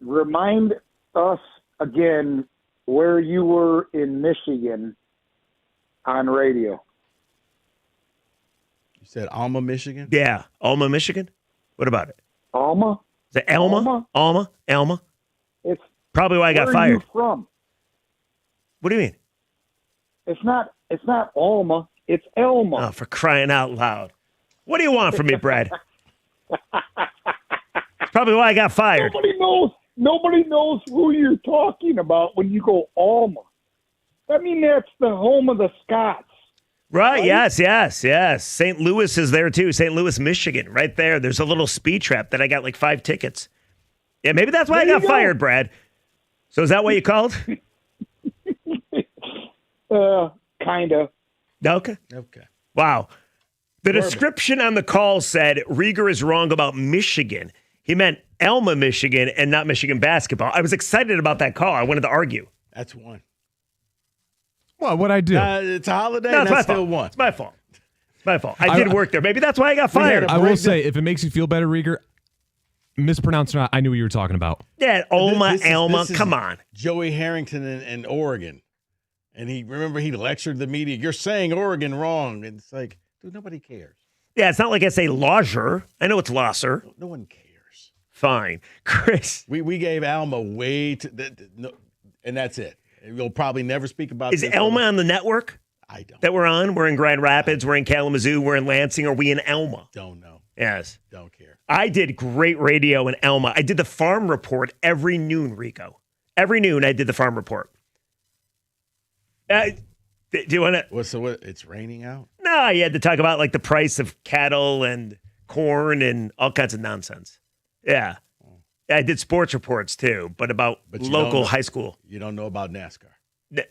Remind us again where you were in Michigan on radio. You said Alma, Michigan? Yeah. Alma, Michigan? What about it? Alma? Is it Elma? Alma? It's probably why I got fired. Where are you from? What do you mean? It's not Alma. It's Elma. Oh, for crying out loud. What do you want from me, Brad? That's probably why I got fired. Nobody knows who you're talking about when you go Alma. I mean, that's the home of the Scots. Right? Yes. St. Louis is there, too. St. Louis, Michigan, right there. There's a little speed trap that I got like 5 tickets. Yeah, maybe that's why I got fired, Brad. So is that why you called? Kind of. Okay. Wow. The description on the call said Rieger is wrong about Michigan. He meant Elma, Michigan, and not Michigan basketball. I was excited about that call. I wanted to argue. That's one. Well, what'd I do? It's a holiday, No, and that's still one. It's my fault. I did work there. Maybe that's why I got fired. I will say, if it makes you feel better, Rieger, mispronounced or not, I knew what you were talking about. Yeah, Elma, come on. Joey Harrington in Oregon. And he lectured the media. You're saying Oregon wrong. And it's like, dude, nobody cares. Yeah, it's not like I say Lodger. I know it's Losser. No one cares. Fine. Chris. We gave Alma way and that's it. We'll probably never speak about Is Elma on the network? I don't. That we're on? We're in Grand Rapids. We're in Kalamazoo. We're in Lansing. Are we in Elma? Don't know. Yes. Don't care. I did great radio in Elma. I did the farm report every noon, Rico. Every noon I did the farm report. Do you want to? So it's raining out? No, you had to talk about like the price of cattle and corn and all kinds of nonsense. Yeah. I did sports reports too, but local high school. You don't know about NASCAR?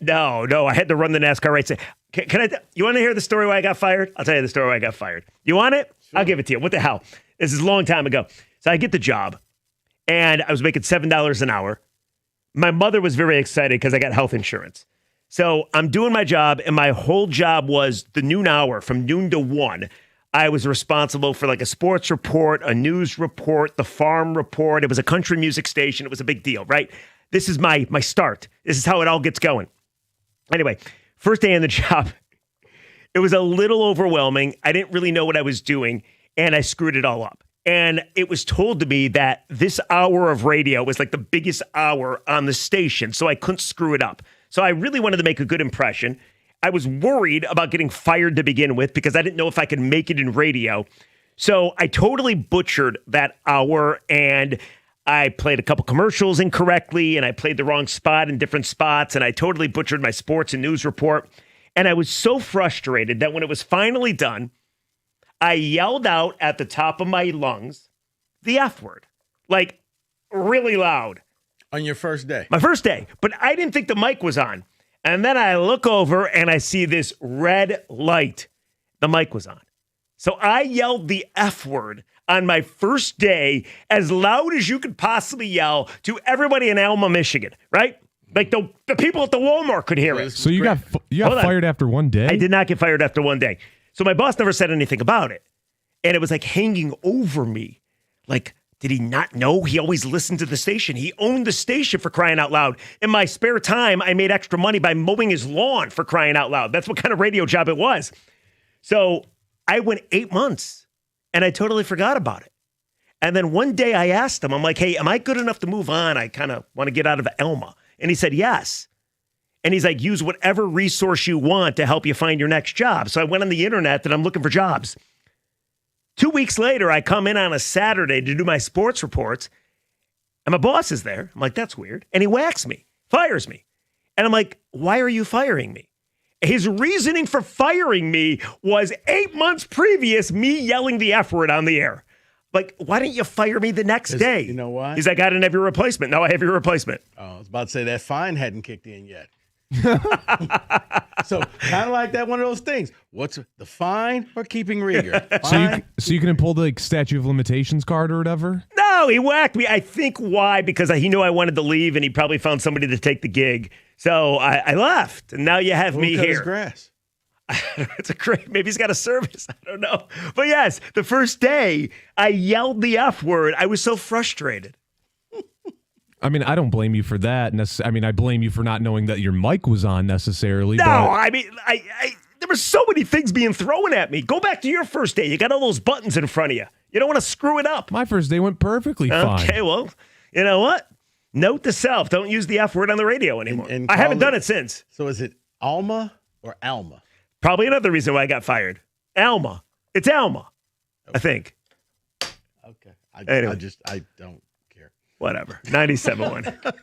No. I had to run the NASCAR race. Can I? You want to hear the story why I got fired? I'll tell you the story why I got fired. You want it? Sure. I'll give it to you. What the hell? This is a long time ago. So I get the job, and I was making $7 an hour. My mother was very excited because I got health insurance. So I'm doing my job, and my whole job was the noon hour, from noon to 1. I was responsible for like a sports report, a news report, the farm report. It was a country music station. It was a big deal, right? This is my start. This is how it all gets going. Anyway, first day on the job, it was a little overwhelming. I didn't really know what I was doing, and I screwed it all up. And it was told to me that this hour of radio was like the biggest hour on the station, so I couldn't screw it up. So I really wanted to make a good impression. I was worried about getting fired to begin with because I didn't know if I could make it in radio. So I totally butchered that hour, and I played a couple commercials incorrectly, and I played the wrong spot in different spots, and I totally butchered my sports and news report. And I was so frustrated that when it was finally done, I yelled out at the top of my lungs the F word, like really loud. On your first day? My first day. But I didn't think the mic was on. And then I look over and I see this red light. The mic was on. So I yelled the F word on my first day as loud as you could possibly yell to everybody in Alma, Michigan, right? Like the people at the Walmart could hear it. So you got fired after one day? I did not get fired after one day. So my boss never said anything about it. And it was like hanging over me. Like, did he not know? He always listened to the station. He owned the station, for crying out loud. In my spare time, I made extra money by mowing his lawn, for crying out loud. That's what kind of radio job it was. So I went 8 months and I totally forgot about it. And then one day I asked him, I'm like, hey, am I good enough to move on? I kind of want to get out of Elma. And he said, yes. And he's like, use whatever resource you want to help you find your next job. So I went on the internet and I'm looking for jobs. 2 weeks later, I come in on a Saturday to do my sports reports, and my boss is there. I'm like, that's weird. And he whacks me, fires me. And I'm like, why are you firing me? His reasoning for firing me was 8 months previous, me yelling the F word on the air. Like, why didn't you fire me the next day? You know why? He's like, I didn't have your replacement. Now I have your replacement. Oh, I was about to say that fine hadn't kicked in yet. So kind of like that, one of those things. What's the fine or keeping Rieger? So you can pull the statute of limitations card or whatever? No, he whacked me. I think why? Because he knew I wanted to leave, and he probably found somebody to take the gig. So I left, and now you have me cut here. his grass? It's a great. Maybe he's got a service. I don't know. But yes, the first day I yelled the F word. I was so frustrated. I mean, I don't blame you for that. I mean, I blame you for not knowing that your mic was on necessarily. No, but I mean, I there were so many things being thrown at me. Go back to your first day. You got all those buttons in front of you. You don't want to screw it up. My first day went perfectly fine. Okay, well, you know what? Note to self: don't use the F word on the radio anymore. I haven't done it since. So is it Alma or Alma? Probably another reason why I got fired. Alma. It's Alma. Okay. I think. Okay. Anyway. I don't care. Whatever. 97.1.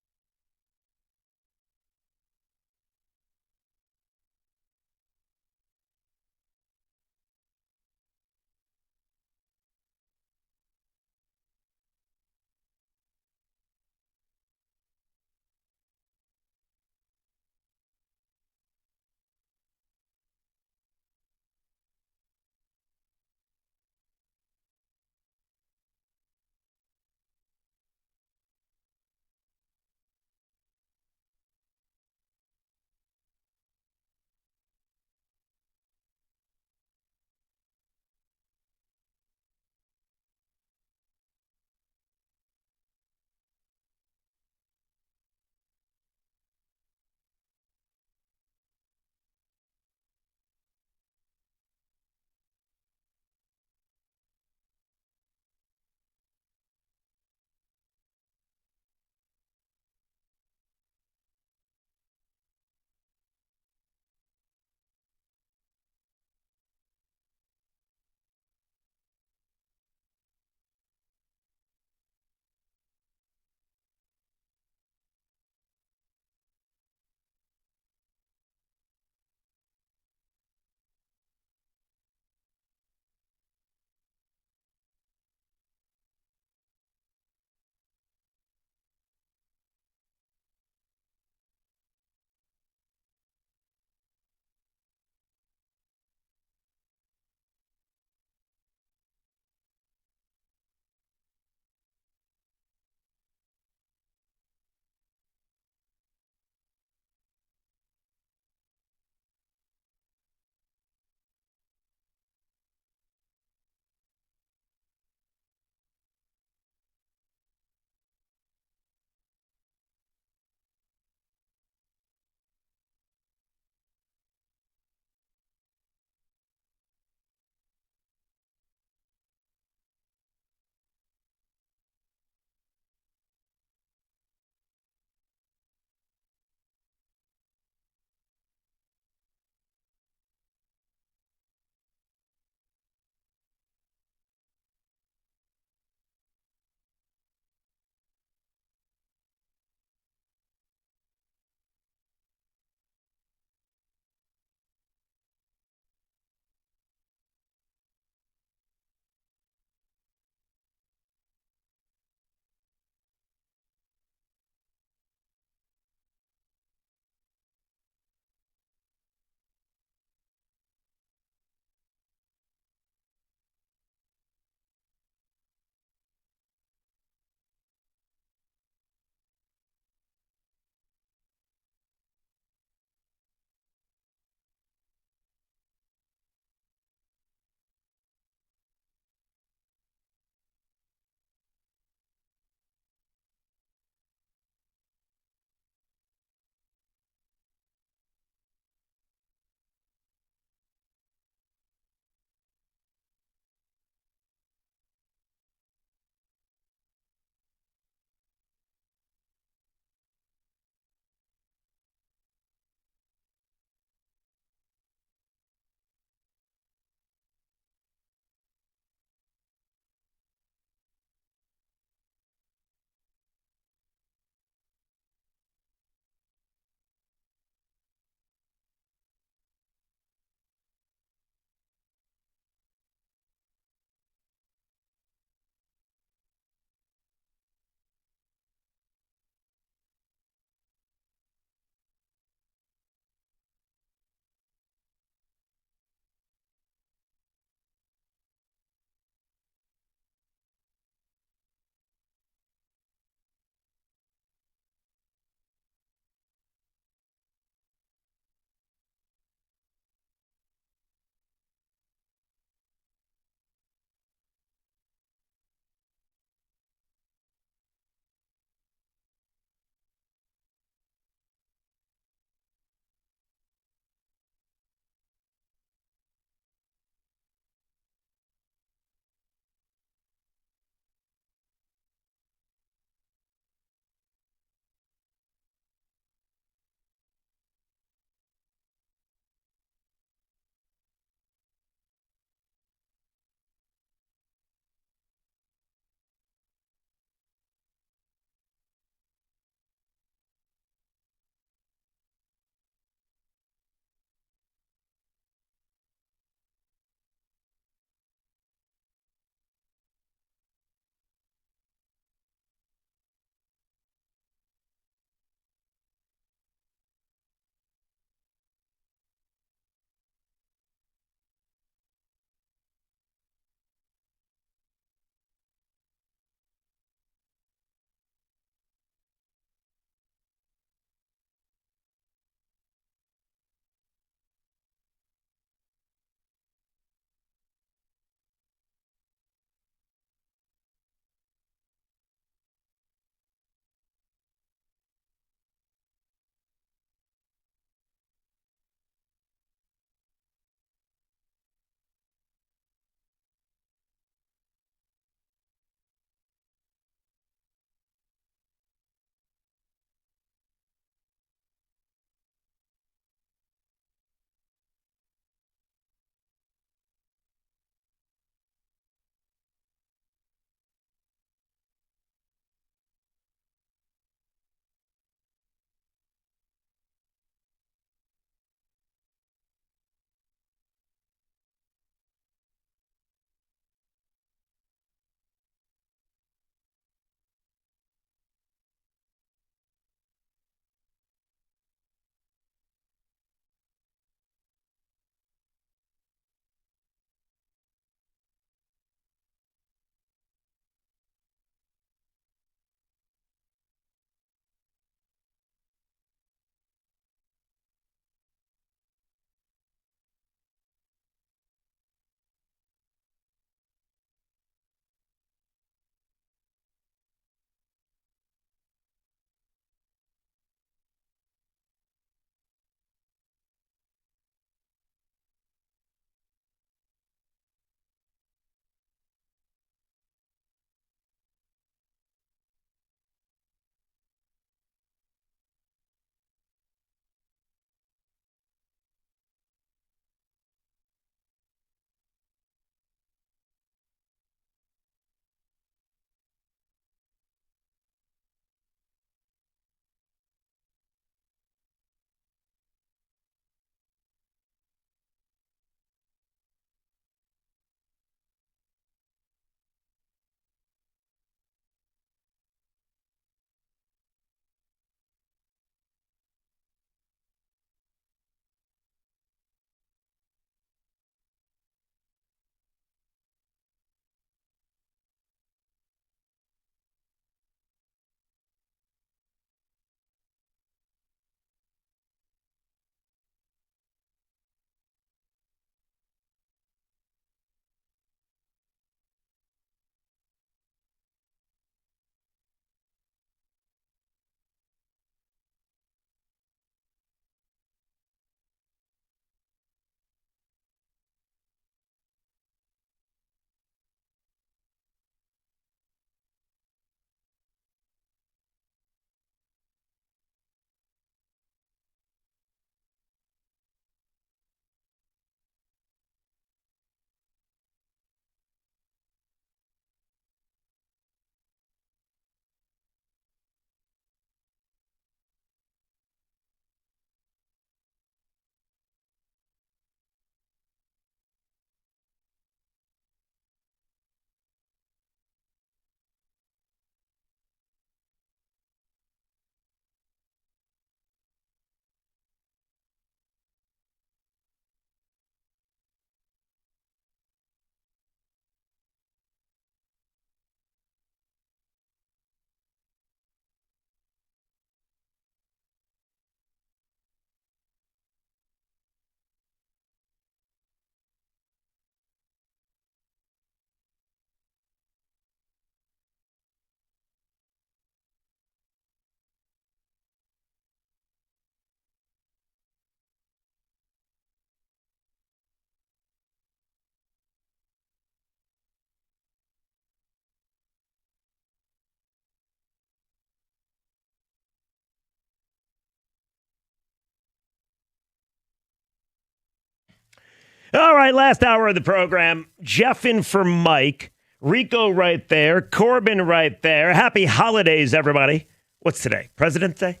All right, last hour of the program. Jeff in for Mike. Rico right there. Corbin right there. Happy holidays, everybody. What's today? President's Day?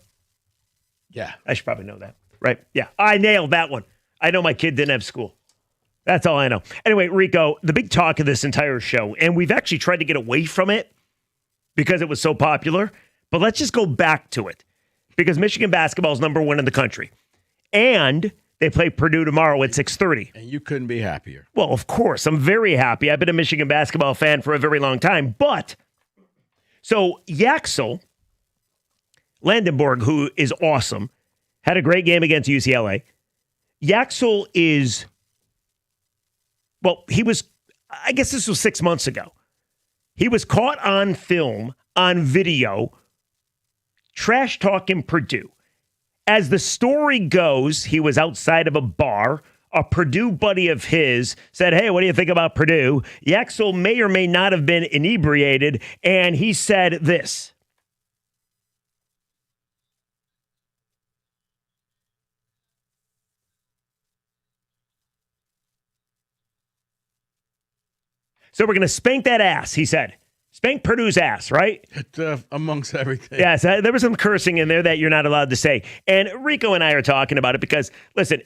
Yeah. I should probably know that. Right? Yeah. I nailed that one. I know my kid didn't have school. That's all I know. Anyway, Rico, the big talk of this entire show, and we've actually tried to get away from it because it was so popular, but let's just go back to it because Michigan basketball is number 1 in the country. And they play Purdue tomorrow at 6:30. And you couldn't be happier. Well, of course. I'm very happy. I've been a Michigan basketball fan for a very long time. But, so Yaxel Landenborg, who is awesome, had a great game against UCLA. Yaxel is, well, he was, I guess this was 6 months ago. He was caught on film, on video, trash talking Purdue. As the story goes, he was outside of a bar. A Purdue buddy of his said, hey, what do you think about Purdue? Yaxel may or may not have been inebriated, and he said this. So we're going to spank that ass, he said. Spank Purdue's ass, right? Amongst everything. Yes, there was some cursing in there that you're not allowed to say. And Rico and I are talking about it because, listen,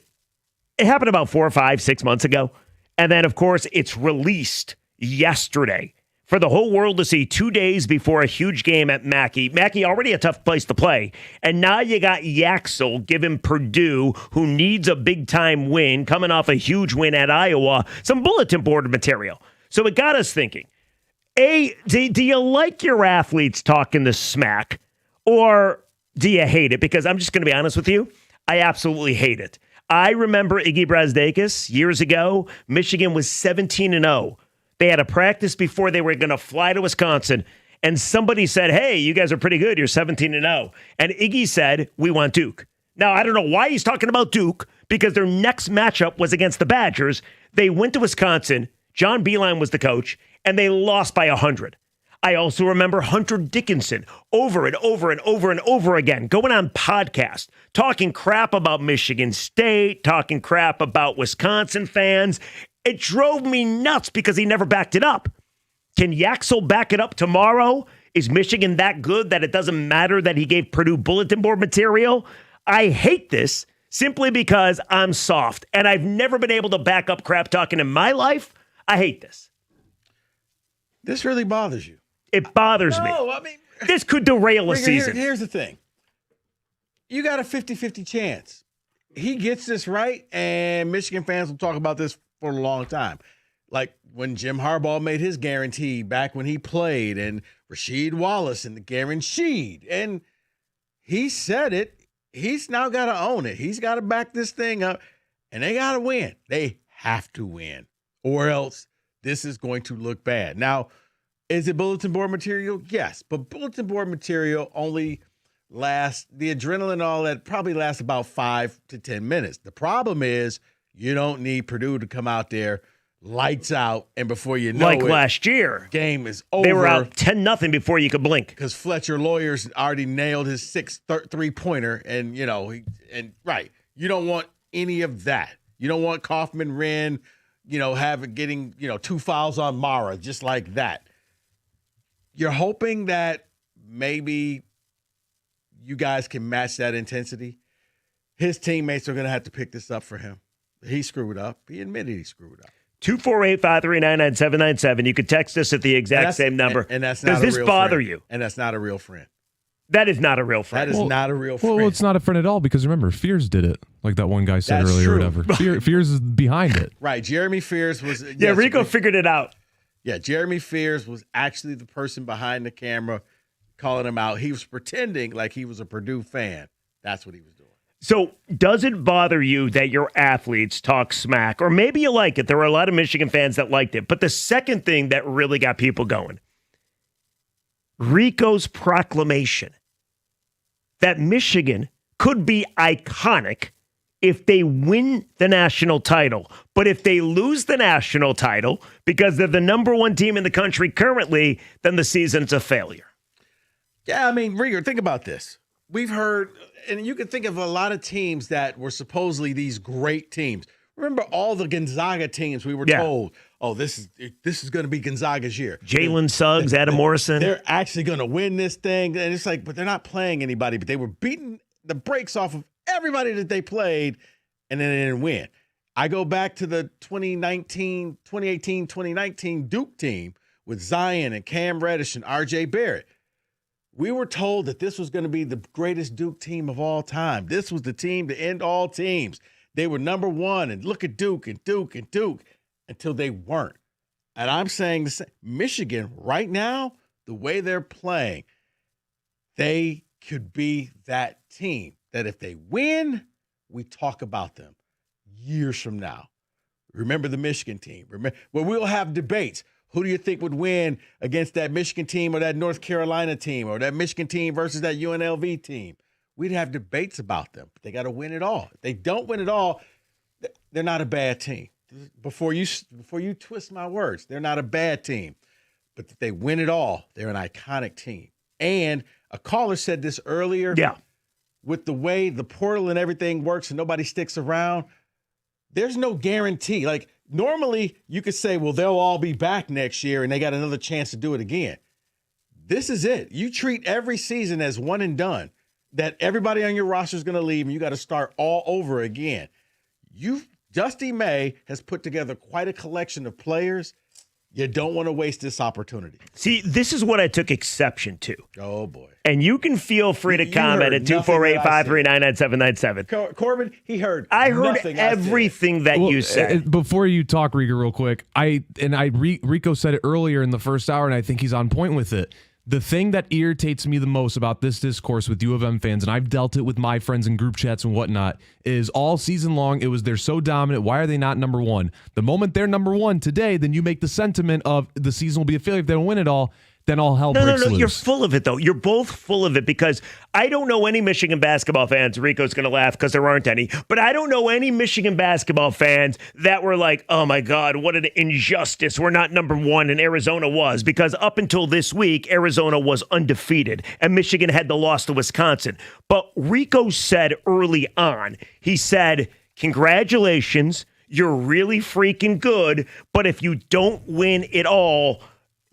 it happened about 4 or 5, 6 months ago. And then, of course, it's released yesterday for the whole world to see 2 days before a huge game at Mackey. Mackey already a tough place to play. And now you got Yaxel giving Purdue, who needs a big-time win, coming off a huge win at Iowa, some bulletin board material. So it got us thinking. A, do you like your athletes talking the smack, or do you hate it? Because I'm just going to be honest with you, I absolutely hate it. I remember Iggy Brazdakis years ago. Michigan was 17-0. They had a practice before they were going to fly to Wisconsin, and somebody said, hey, you guys are pretty good. You're 17-0. And Iggy said, we want Duke. Now, I don't know why he's talking about Duke, because their next matchup was against the Badgers. They went to Wisconsin. John Beilein was the coach, and they lost by 100. I also remember Hunter Dickinson over and over and over and over again going on podcasts, talking crap about Michigan State, talking crap about Wisconsin fans. It drove me nuts because he never backed it up. Can Yaxel back it up tomorrow? Is Michigan that good that it doesn't matter that he gave Purdue bulletin board material? I hate this simply because I'm soft, and I've never been able to back up crap talking in my life. I hate this. This really bothers you. It bothers me. No, I mean, this could derail a season. Here's the thing. You got a 50-50 chance. He gets this right, and Michigan fans will talk about this for a long time. Like when Jim Harbaugh made his guarantee back when he played, and Rasheed Wallace and the guaranteed. And he said it. He's now got to own it. He's got to back this thing up, and they got to win. They have to win, or else this is going to look bad. Now, is it bulletin board material? Yes, but bulletin board material only lasts, the adrenaline and all that probably lasts about 5 to 10 minutes. The problem is you don't need Purdue to come out there lights out, and before you know like it, last year, game is over. They were out 10-0 before you could blink. Because Fletcher Lawyers already nailed his 6 3-pointer, and you don't want any of that. You don't want Kaufman Wren, getting 2 fouls on Mara just like that. You're hoping that maybe you guys can match that intensity. His teammates are going to have to pick this up for him. He screwed up. He admitted he screwed up. 248-539-9797. You could text us at the exact same number. And that's not Does this bother you? And that's not a real friend. That is not a real friend. That is not a real friend. Well, it's not a friend at all because remember, Fears did it, like that one guy said That's earlier true. or whatever. Fears is behind it. Right. Jeremy Fears was. Yeah, Rico figured it out. Yeah, Jeremy Fears was actually the person behind the camera calling him out. He was pretending like he was a Purdue fan. That's what he was doing. So does it bother you that your athletes talk smack? Or maybe you like it. There were a lot of Michigan fans that liked it. But the second thing that really got people going, Rico's proclamation that Michigan could be iconic if they win the national title. But if they lose the national title because they're the number 1 team in the country currently, then the season's a failure. Yeah, I mean, Rieger, think about this. We've heard, and you can think of a lot of teams that were supposedly these great teams. Remember all the Gonzaga teams we were told, oh, this is going to be Gonzaga's year. Jalen Suggs, Adam Morrison. They're actually going to win this thing. And it's like, but they're not playing anybody. But they were beating the brakes off of everybody that they played, and then they didn't win. I go back to the 2018-2019 Duke team with Zion and Cam Reddish and R.J. Barrett. We were told that this was going to be the greatest Duke team of all time. This was the team to end all teams. They were number one, and look at Duke and Duke and Duke, until they weren't. And I'm saying the same. Michigan, right now, the way they're playing, they could be that team that if they win, we talk about them years from now. Remember the Michigan team. We'll have debates. Who do you think would win against that Michigan team or that North Carolina team or that Michigan team versus that UNLV team? We'd have debates about them. But they got to win it all. If they don't win it all, they're not a bad team. Before you twist my words, they're not a bad team. But if they win it all, they're an iconic team. And a caller said this earlier. Yeah. With the way the portal and everything works and nobody sticks around, there's no guarantee. Like, normally you could say, well, they'll all be back next year and they got another chance to do it again. This is it. You treat every season as one and done, that everybody on your roster is going to leave and you got to start all over again. Dusty May has put together quite a collection of players. You don't want to waste this opportunity. See, this is what I took exception to. Oh, boy. And you can feel free to comment at 248-539-9797. Corbin, I heard everything that you said. Before you talk, Rico, real quick, Rico said it earlier in the first hour, and I think he's on point with it. The thing that irritates me the most about this discourse with U of M fans, and I've dealt it with my friends in group chats and whatnot, is all season long, they're so dominant. Why are they not number one? The moment they're number one today, then you make the sentiment of the season will be a failure if they don't win it all. Then all hell breaks loose. You're full of it, though. You're both full of it because I don't know any Michigan basketball fans. Rico's going to laugh because there aren't any. But I don't know any Michigan basketball fans that were like, oh, my God, what an injustice. We're not number one, and Arizona was. Because up until this week, Arizona was undefeated, and Michigan had the loss to Wisconsin. But Rico said early on, he said, congratulations, you're really freaking good, but if you don't win it all,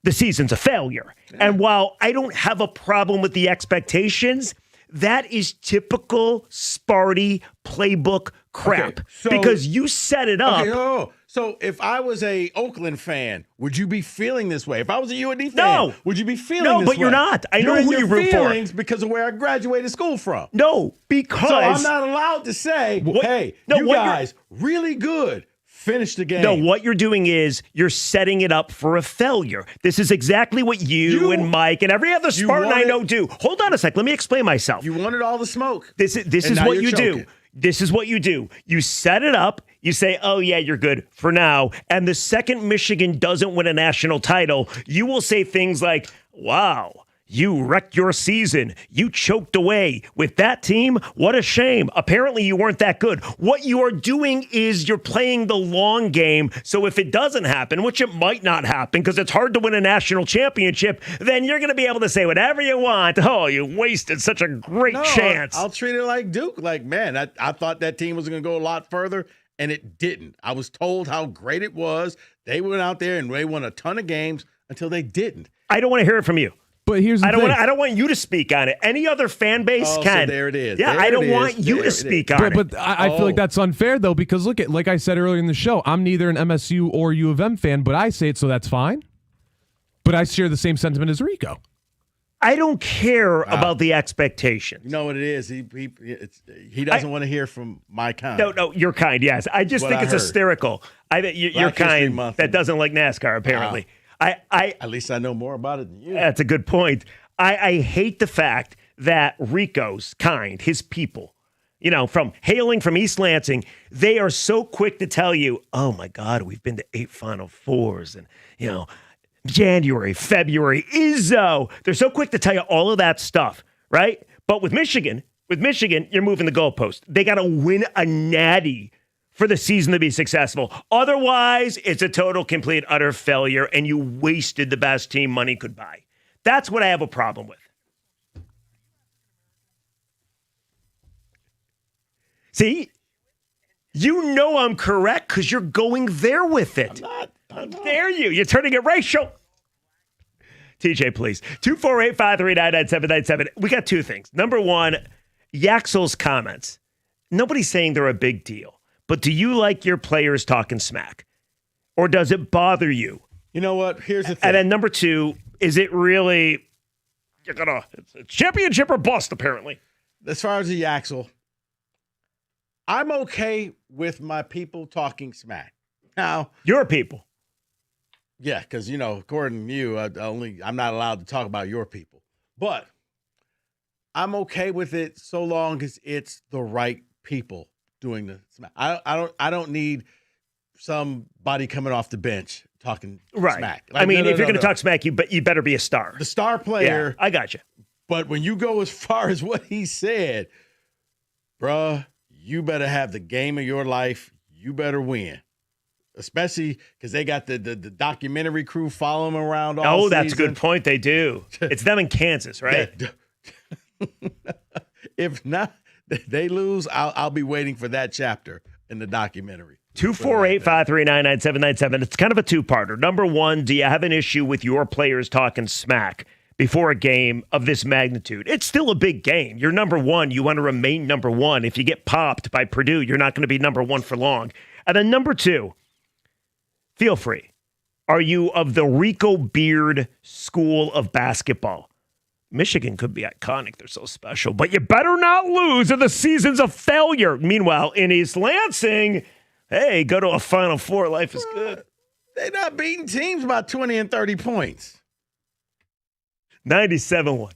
the season's a failure. Yeah. And while I don't have a problem with the expectations, that is typical Sparty playbook crap. Okay, because you set it up. Okay, so if I was a Oakland fan, would you be feeling this way? If I was a UND fan, would you be feeling this way? No, but you're not. I know who you root for. Because of where I graduated school from. No, because... So I'm not allowed to say, hey, you guys, really good. Finish the game. No, what you're doing is you're setting it up for a failure. This is exactly what you and Mike and every other Spartan I know do. Hold on a sec. Let me explain myself. You wanted all the smoke. This is what you do. This is what you do. You set it up. You say, oh, yeah, you're good for now. And the second Michigan doesn't win a national title, you will say things like, wow, you wrecked your season. You choked away with that team. What a shame. Apparently you weren't that good. What you are doing is you're playing the long game. So if it doesn't happen, which it might not happen because it's hard to win a national championship, then you're going to be able to say whatever you want. Oh, you wasted such a great chance. I'll treat it like Duke. Like, man, I thought that team was going to go a lot further, and it didn't. I was told how great it was. They went out there and they won a ton of games until they didn't. I don't want to hear it from you. But here's the thing. I don't want you to speak on it. Any other fan base can. So there it is. Yeah, I don't want you to speak on it. But I feel like that's unfair, though, because look at, like I said earlier in the show, I'm neither an MSU or U of M fan, but I say it, so that's fine. But I share the same sentiment as Rico. I don't care about the expectations. You know what it is? He doesn't want to hear from my kind. No, you're kind, yes. I just think it's hysterical. You're kind that doesn't like NASCAR, apparently. Wow. At least I know more about it than you. That's a good point. I hate the fact that Rico's kind, his people, hailing from East Lansing, they are so quick to tell you, oh my God, we've been to 8 Final Fours and, January, February, Izzo. They're so quick to tell you all of that stuff, right? But with Michigan, you're moving the goalpost. They got to win a natty for the season to be successful. Otherwise, it's a total, complete, utter failure, and you wasted the best team money could buy. That's what I have a problem with. See? You know I'm correct because you're going there with it. How dare you? You're turning it racial. TJ, please. 248-539-9797. We got two things. Number one, Yaxel's comments. Nobody's saying they're a big deal. But do you like your players talking smack? Or does it bother you? You know what? Here's the thing. And then number two, is it really, it's championship or bust, apparently? As far as the Yaxel, I'm okay with my people talking smack. Now, your people. Yeah, because, according to you, I'm not allowed to talk about your people. But I'm okay with it so long as it's the right people doing the smack. I don't need somebody coming off the bench talking smack. Like, if you're going to talk smack, you better be a star. The star player. Yeah, I got you. But when you go as far as what he said, bruh, you better have the game of your life. You better win. Especially because they got the documentary crew following them around all season. That's a good point. They do. It's them in Kansas, right? If not, they lose, I'll be waiting for that chapter in the documentary. 248-539-9797. It's kind of a two-parter. Number one, do you have an issue with your players talking smack before a game of this magnitude? It's still a big game. You're number one. You want to remain number one. If you get popped by Purdue, you're not going to be number one for long. And then number two, feel free. Are you of the Rico Beard school of basketball? Michigan could be iconic. They're so special. But you better not lose or the season's a failure. Meanwhile, in East Lansing, hey, go to a Final Four. Life is good. They're not beating teams by 20 and 30 points. 97-1.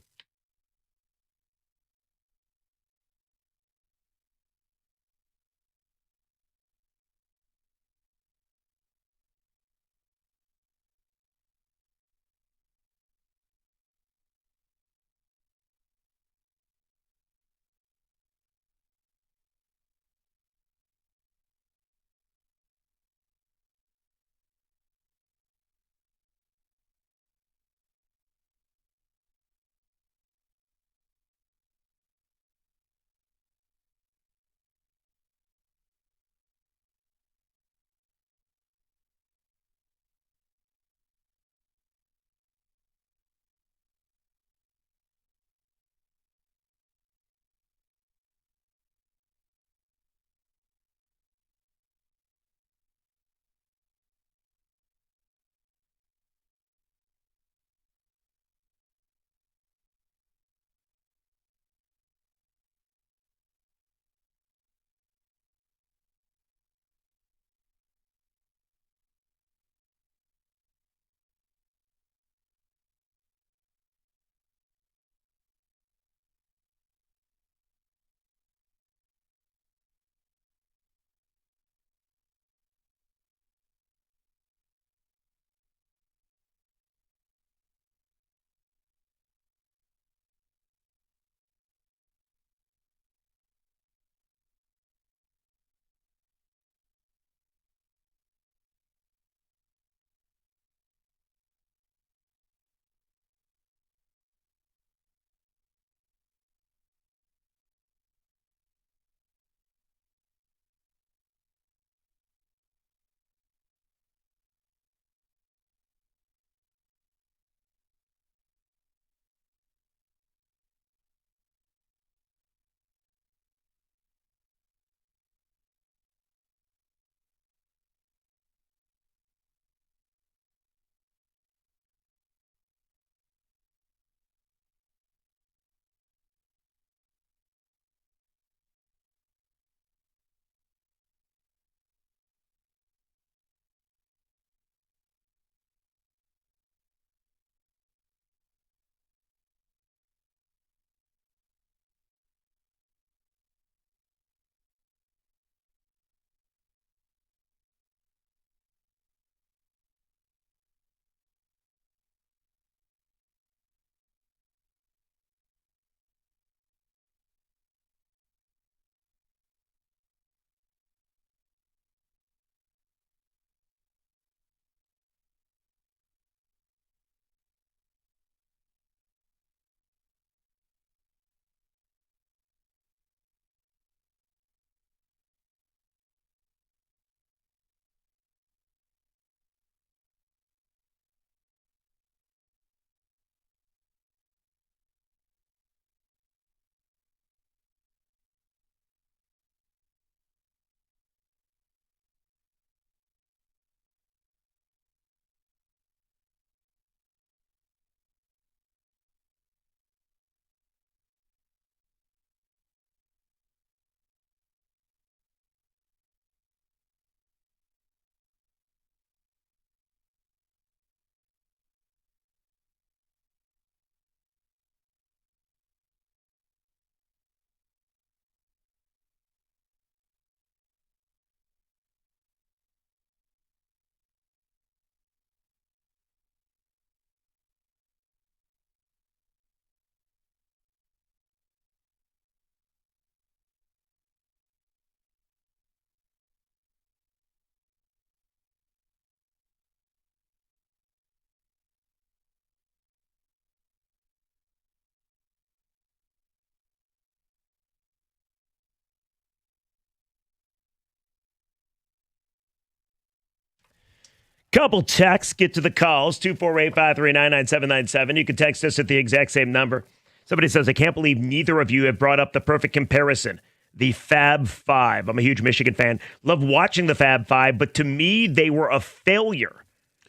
Couple texts, get to the calls, 248-539-9797. You can text us at the exact same number. Somebody says, I can't believe neither of you have brought up the perfect comparison, the Fab Five. I'm a huge Michigan fan. Love watching the Fab Five, but to me, they were a failure.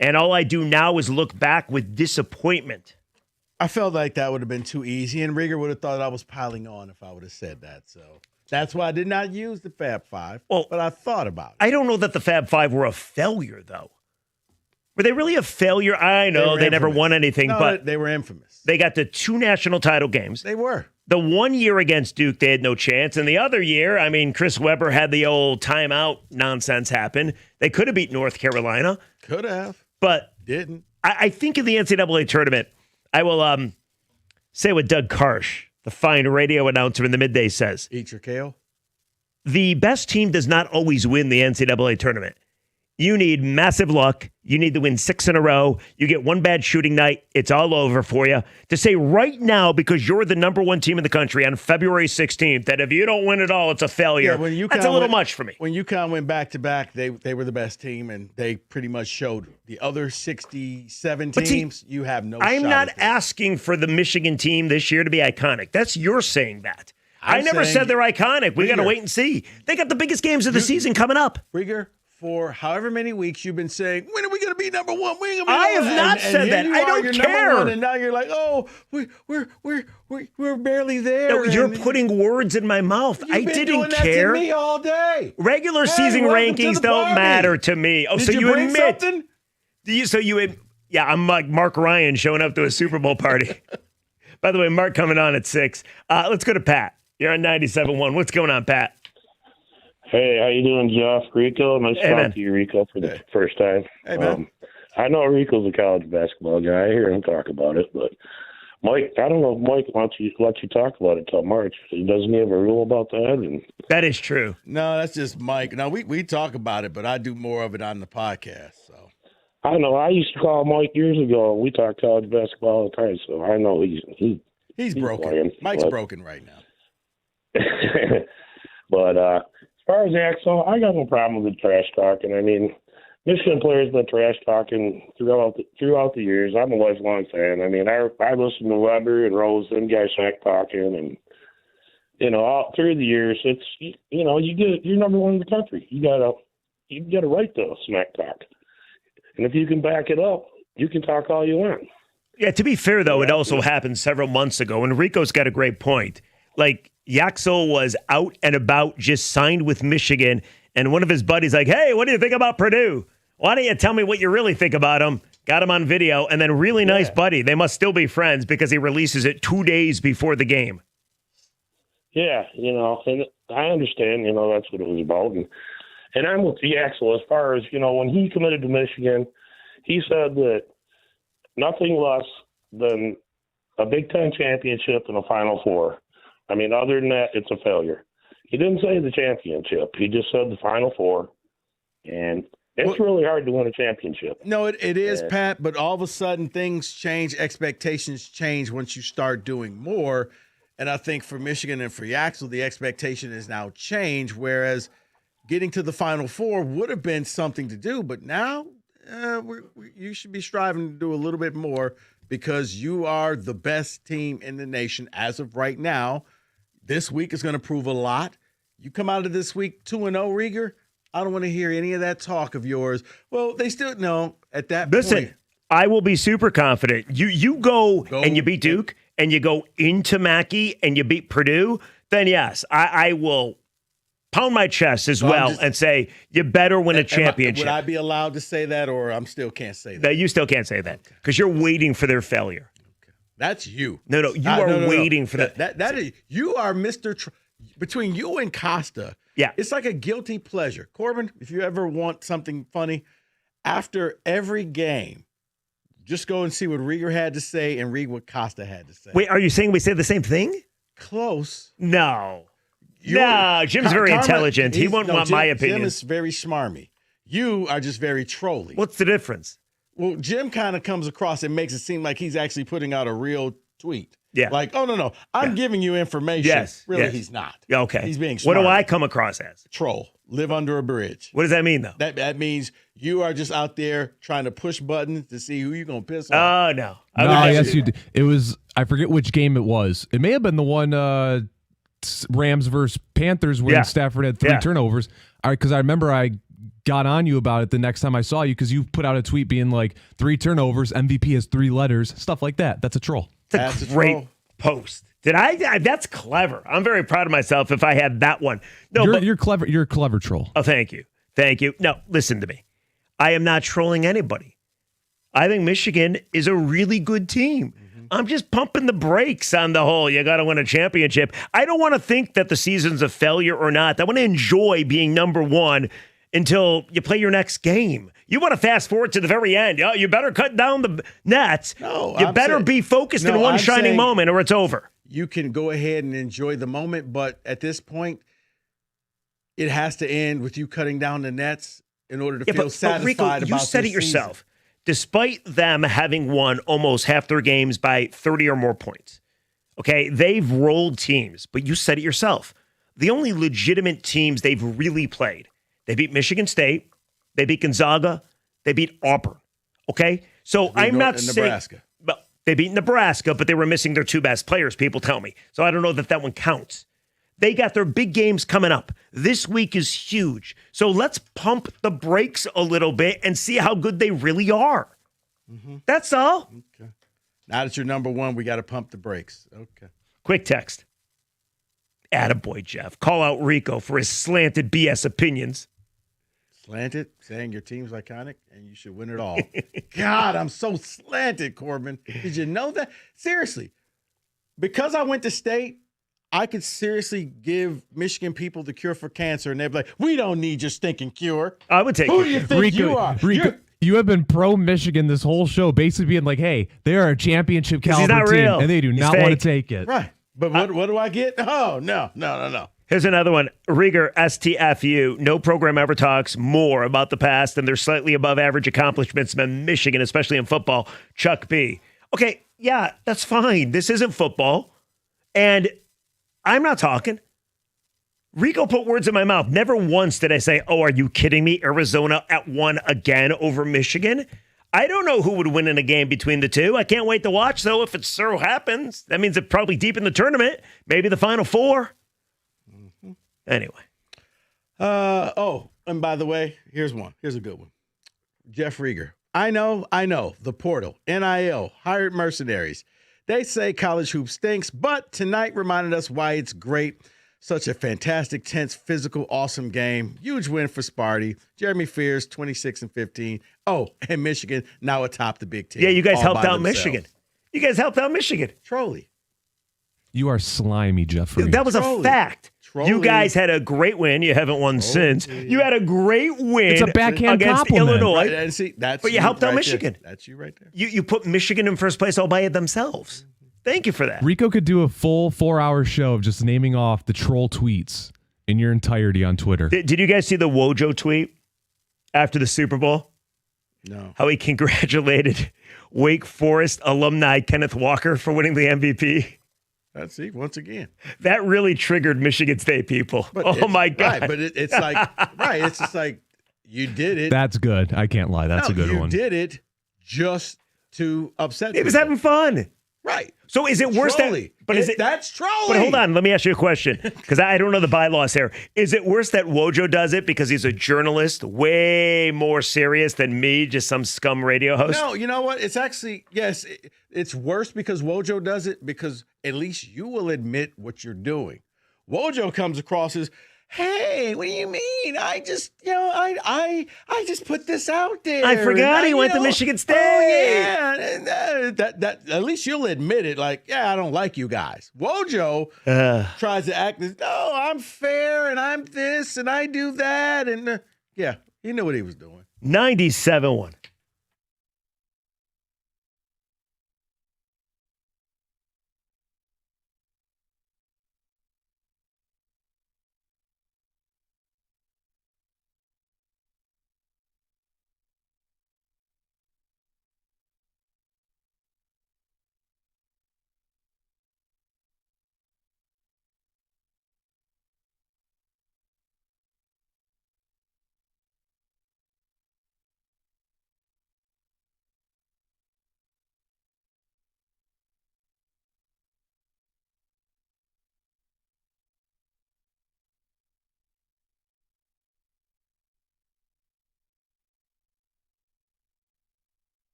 And all I do now is look back with disappointment. I felt like that would have been too easy, and Rieger would have thought I was piling on if I would have said that. So that's why I did not use the Fab Five, but I thought about it. I don't know that the Fab Five were a failure, though. Were they really a failure? I know they never won anything, but they were infamous. They got to 2 national title games. They were. The 1 year against Duke, they had no chance. And the other year, I mean, Chris Webber had the old timeout nonsense happen. They could have beat North Carolina. Could have. But didn't. I think in the NCAA tournament, I will say what Doug Karsh, the fine radio announcer in the midday, says. Eat your kale. The best team does not always win the NCAA tournament. You need massive luck. You need to win 6 in a row. You get one bad shooting night, it's all over for you. To say right now, because you're the number 1 team in the country on February 16th, that if you don't win it all, it's a failure. Yeah, that's a little much for me. When UConn went back-to-back, they were the best team, and they pretty much showed the other 67 teams, you have no shot. I'm not asking for the Michigan team this year to be iconic. That's you're saying that. I never said they're iconic. We got to wait and see. They got the biggest games of the season coming up. Rieger, for however many weeks you've been saying, when are we going to be number 1? I have not said that. I don't care. And now you're like, oh, we're barely there. No, you're putting words in my mouth. I didn't care. That to me all day. Regular season rankings don't matter to me. Oh, Did so you bring admit something? Yeah, I'm like Mark Ryan showing up to a Super Bowl party. By the way, Mark coming on at 6. Let's go to Pat. You're on 97.1. What's going on, Pat? Hey, how you doing, Jeff? Rico? Nice to talk to you, Rico, for the first time. Hey, man. I know Rico's a college basketball guy. I hear him talk about it, but Mike, I don't know if Mike let you talk about it till March. Doesn't he have a rule about that? And that is true. No, that's just Mike. Now, we talk about it, but I do more of it on the podcast. So I know. I used to call Mike years ago. We talk college basketball all the time, so I know he's broken. Playing, Mike's broken right now. But as far as Axel, I got no problem with the trash talking. I mean, Michigan players been trash talking throughout the years. I'm a lifelong fan. I mean, I listen to Weber and Rose, them guys smack talking, and all through the years, it's you're number 1 in the country. You got a right to smack talk, and if you can back it up, you can talk all you want. Yeah, to be fair though, it also happened several months ago, and Rico's got a great point. Like, Yaxel was out and about, just signed with Michigan, and one of his buddies like, hey, what do you think about Purdue? Why don't you tell me what you really think about him? Got him on video, and then really nice buddy. They must still be friends because he releases it 2 days before the game. Yeah, and I understand, that's what it was about. And I'm with Yaxel as far as, when he committed to Michigan, he said that nothing less than a Big Ten championship and a Final Four. I mean, other than that, it's a failure. He didn't say the championship. He just said the Final Four. And it's really hard to win a championship. No, it is, Pat, but all of a sudden things change, expectations change once you start doing more. And I think for Michigan and for Yaxel, the expectation is now changed, whereas getting to the Final Four would have been something to do. But now you should be striving to do a little bit more because you are the best team in the nation as of right now. This week is going to prove a lot. You come out of this week 2-0, Rieger. I don't want to hear any of that talk of yours. Well, they still know at that point. I will be super confident. You go and you beat Duke and you go into Mackey and you beat Purdue, then yes, I will pound my chest as well and say you better win a championship. Would I be allowed to say that, or I still can't say that? You still can't say that because you're waiting for their failure. That's you. No, you are waiting for that. That is you are Mr. Between you and Costa. Yeah, it's like a guilty pleasure. Corbin, if you ever want something funny, after every game, just go and see what Rieger had to say and read what Costa had to say. Wait, are you saying we say the same thing? Close. No. Jim's very intelligent. He won't want my opinion. Jim is very smarmy. You are just very trolly. What's the difference? Well, Jim kind of comes across and makes it seem like he's actually putting out a real tweet. Yeah. Like, oh, no. I'm giving you information. Yes. Really, yes. he's not. Okay. He's being What smart. do I come across as? Troll. Live under a bridge. What does that mean, though? That means you are just out there trying to push buttons to see who you're going to piss off. Oh, no. Yes, you did. It was, I forget which game it was. It may have been the one Rams versus Panthers when Stafford had 3 turnovers. Because I remember I got on you about it the next time I saw you because you put out a tweet being like 3 turnovers, MVP has 3 letters, stuff like that. That's a troll. That's a great post. Did I? That's clever. I'm very proud of myself if I had that one. No, you're clever. You're a clever troll. Oh, thank you. Thank you. No, listen to me. I am not trolling anybody. I think Michigan is a really good team. I'm just pumping the brakes on the whole, you got to win a championship. I don't want to think that the season's a failure or not. I want to enjoy being number one until you play your next game. You want to fast forward to the very end. Oh, you better cut down the nets. No, you better be focused in one shining moment or it's over. You can go ahead and enjoy the moment, but at this point, it has to end with you cutting down the nets in order to feel satisfied Rico, about you said it yourself. Season. Despite them having won almost half their games by 30 or more points, okay, they've rolled teams, but you said it yourself. The only legitimate teams they've really played, they beat Michigan State, they beat Gonzaga, they beat Auburn, okay? So I'm not saying... Nebraska. They beat Nebraska, but they were missing their 2 best players, people tell me. So I don't know that one counts. They got their big games coming up. This week is huge. So let's pump the brakes a little bit and see how good they really are. That's all. Okay. Now that you're number one, we got to pump the brakes. Okay. Quick text. Attaboy, Jeff. Call out Rico for his slanted BS opinions. Slanted, saying your team's iconic and you should win it all. God, I'm so slanted, Corbin. Did you know that? Seriously. Because I went to state, I could seriously give Michigan people the cure for cancer, and they'd be like, we don't need your stinking cure. I would take Who do you think you are? Rico, you have been pro-Michigan this whole show, basically being like, hey, they are a championship caliber team, and they do not want to take it. Right. But what do I get? Oh, no. Here's another one. Rieger, STFU. No program ever talks more about the past than their slightly above average accomplishments in Michigan, especially in football. Chuck B. Okay, yeah, that's fine. This isn't football. And I'm not talking. Rico put words in my mouth. Never once did I say, oh, are you kidding me? Arizona at 1 again over Michigan? I don't know who would win in a game between the two. I can't wait to watch, though, if it so happens. That means it's probably deep in the tournament. Maybe the Final Four. Anyway. And by the way, here's one. Here's a good one. Jeff Rieger. I know. The portal, NIL, hired mercenaries. They say college hoops stinks, but tonight reminded us why it's great. Such a fantastic, tense, physical, awesome game. Huge win for Sparty. Jeremy Fears, 26-15. Oh, and Michigan now atop the Big Ten. Yeah, you guys helped out Michigan. Trolly. You are slimy, Jeffrey. That was a fact. You guys had a great win. You haven't won since. You had a great win. It's a backhand against compliment. Illinois. Right, and see, but you helped out Michigan. That's you right there. You put Michigan in first place all by themselves. Thank you for that. Rico could do a full 4-hour show of just naming off the troll tweets in your entirety on Twitter. Did you guys see the Wojo tweet after the Super Bowl? No. How he congratulated Wake Forest alumni Kenneth Walker for winning the MVP? Let's see, once again. That really triggered Michigan State people. Oh, my God. Right, but it's like, it's just like, you did it. That's good. I can't lie. That's a good one. You did it just to upset It was having fun. Right. So is it worse that... But that's trolling. But hold on, let me ask you a question, because I don't know the bylaws here. Is it worse that Wojo does it because he's a journalist, way more serious than me, just some scum radio host? No, you know what? It's actually, yes, it's worse because Wojo does it because at least you will admit what you're doing. Wojo comes across as, hey, what do you mean? I just, I just put this out there. I forgot he went to Michigan State. Oh, yeah. And that at least you'll admit it. Like, yeah, I don't like you guys. Wojo tries to act as, no, I'm fair and I'm this and I do that. And yeah, he knew what he was doing. 97-1.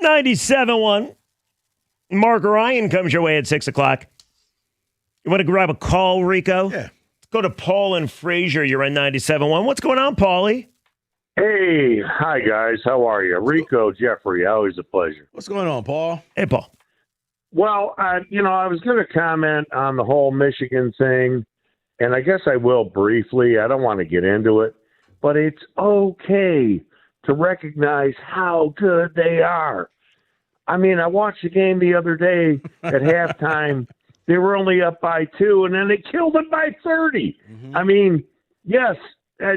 97.1. Mark Ryan comes your way at 6 o'clock. You want to grab a call, Rico? Yeah. Let's go to Paul and Fraser. You're on 97.1. What's going on, Paulie? Hey, hi, guys. How are you? Rico, Jeffrey, always a pleasure. What's going on, Paul? Hey, Paul. Well, I was going to comment on the whole Michigan thing, and I guess I will briefly. I don't want to get into it, but it's okay to recognize how good they are. I mean, I watched the game the other day at halftime. They were only up by 2, and then they killed them by 30. Mm-hmm. I mean, yes,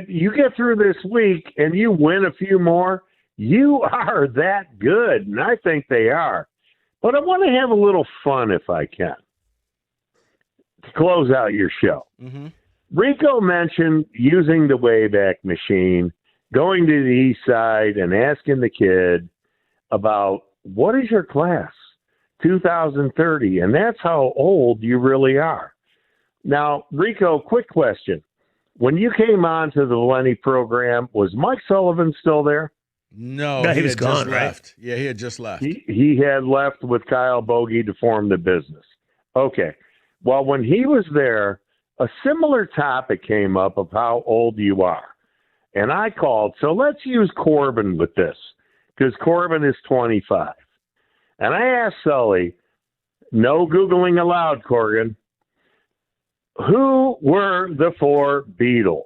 you get through this week and you win a few more, you are that good, and I think they are. But I want to have a little fun if I can to close out your show. Mm-hmm. Rico mentioned using the Wayback Machine, going to the east side and asking the kid about, what is your class? 2030, and that's how old you really are. Now, Rico, quick question. When you came on to the Lenny program, was Mike Sullivan still there? No, he was gone, right? left. Yeah, he had just left. He had left with Kyle Bogey to form the business. Okay. Well, when he was there, a similar topic came up of how old you are. And I called, so let's use Corbin with this, because Corbin is 25. And I asked Sully, no Googling allowed, Corrigan, who were the 4 Beatles?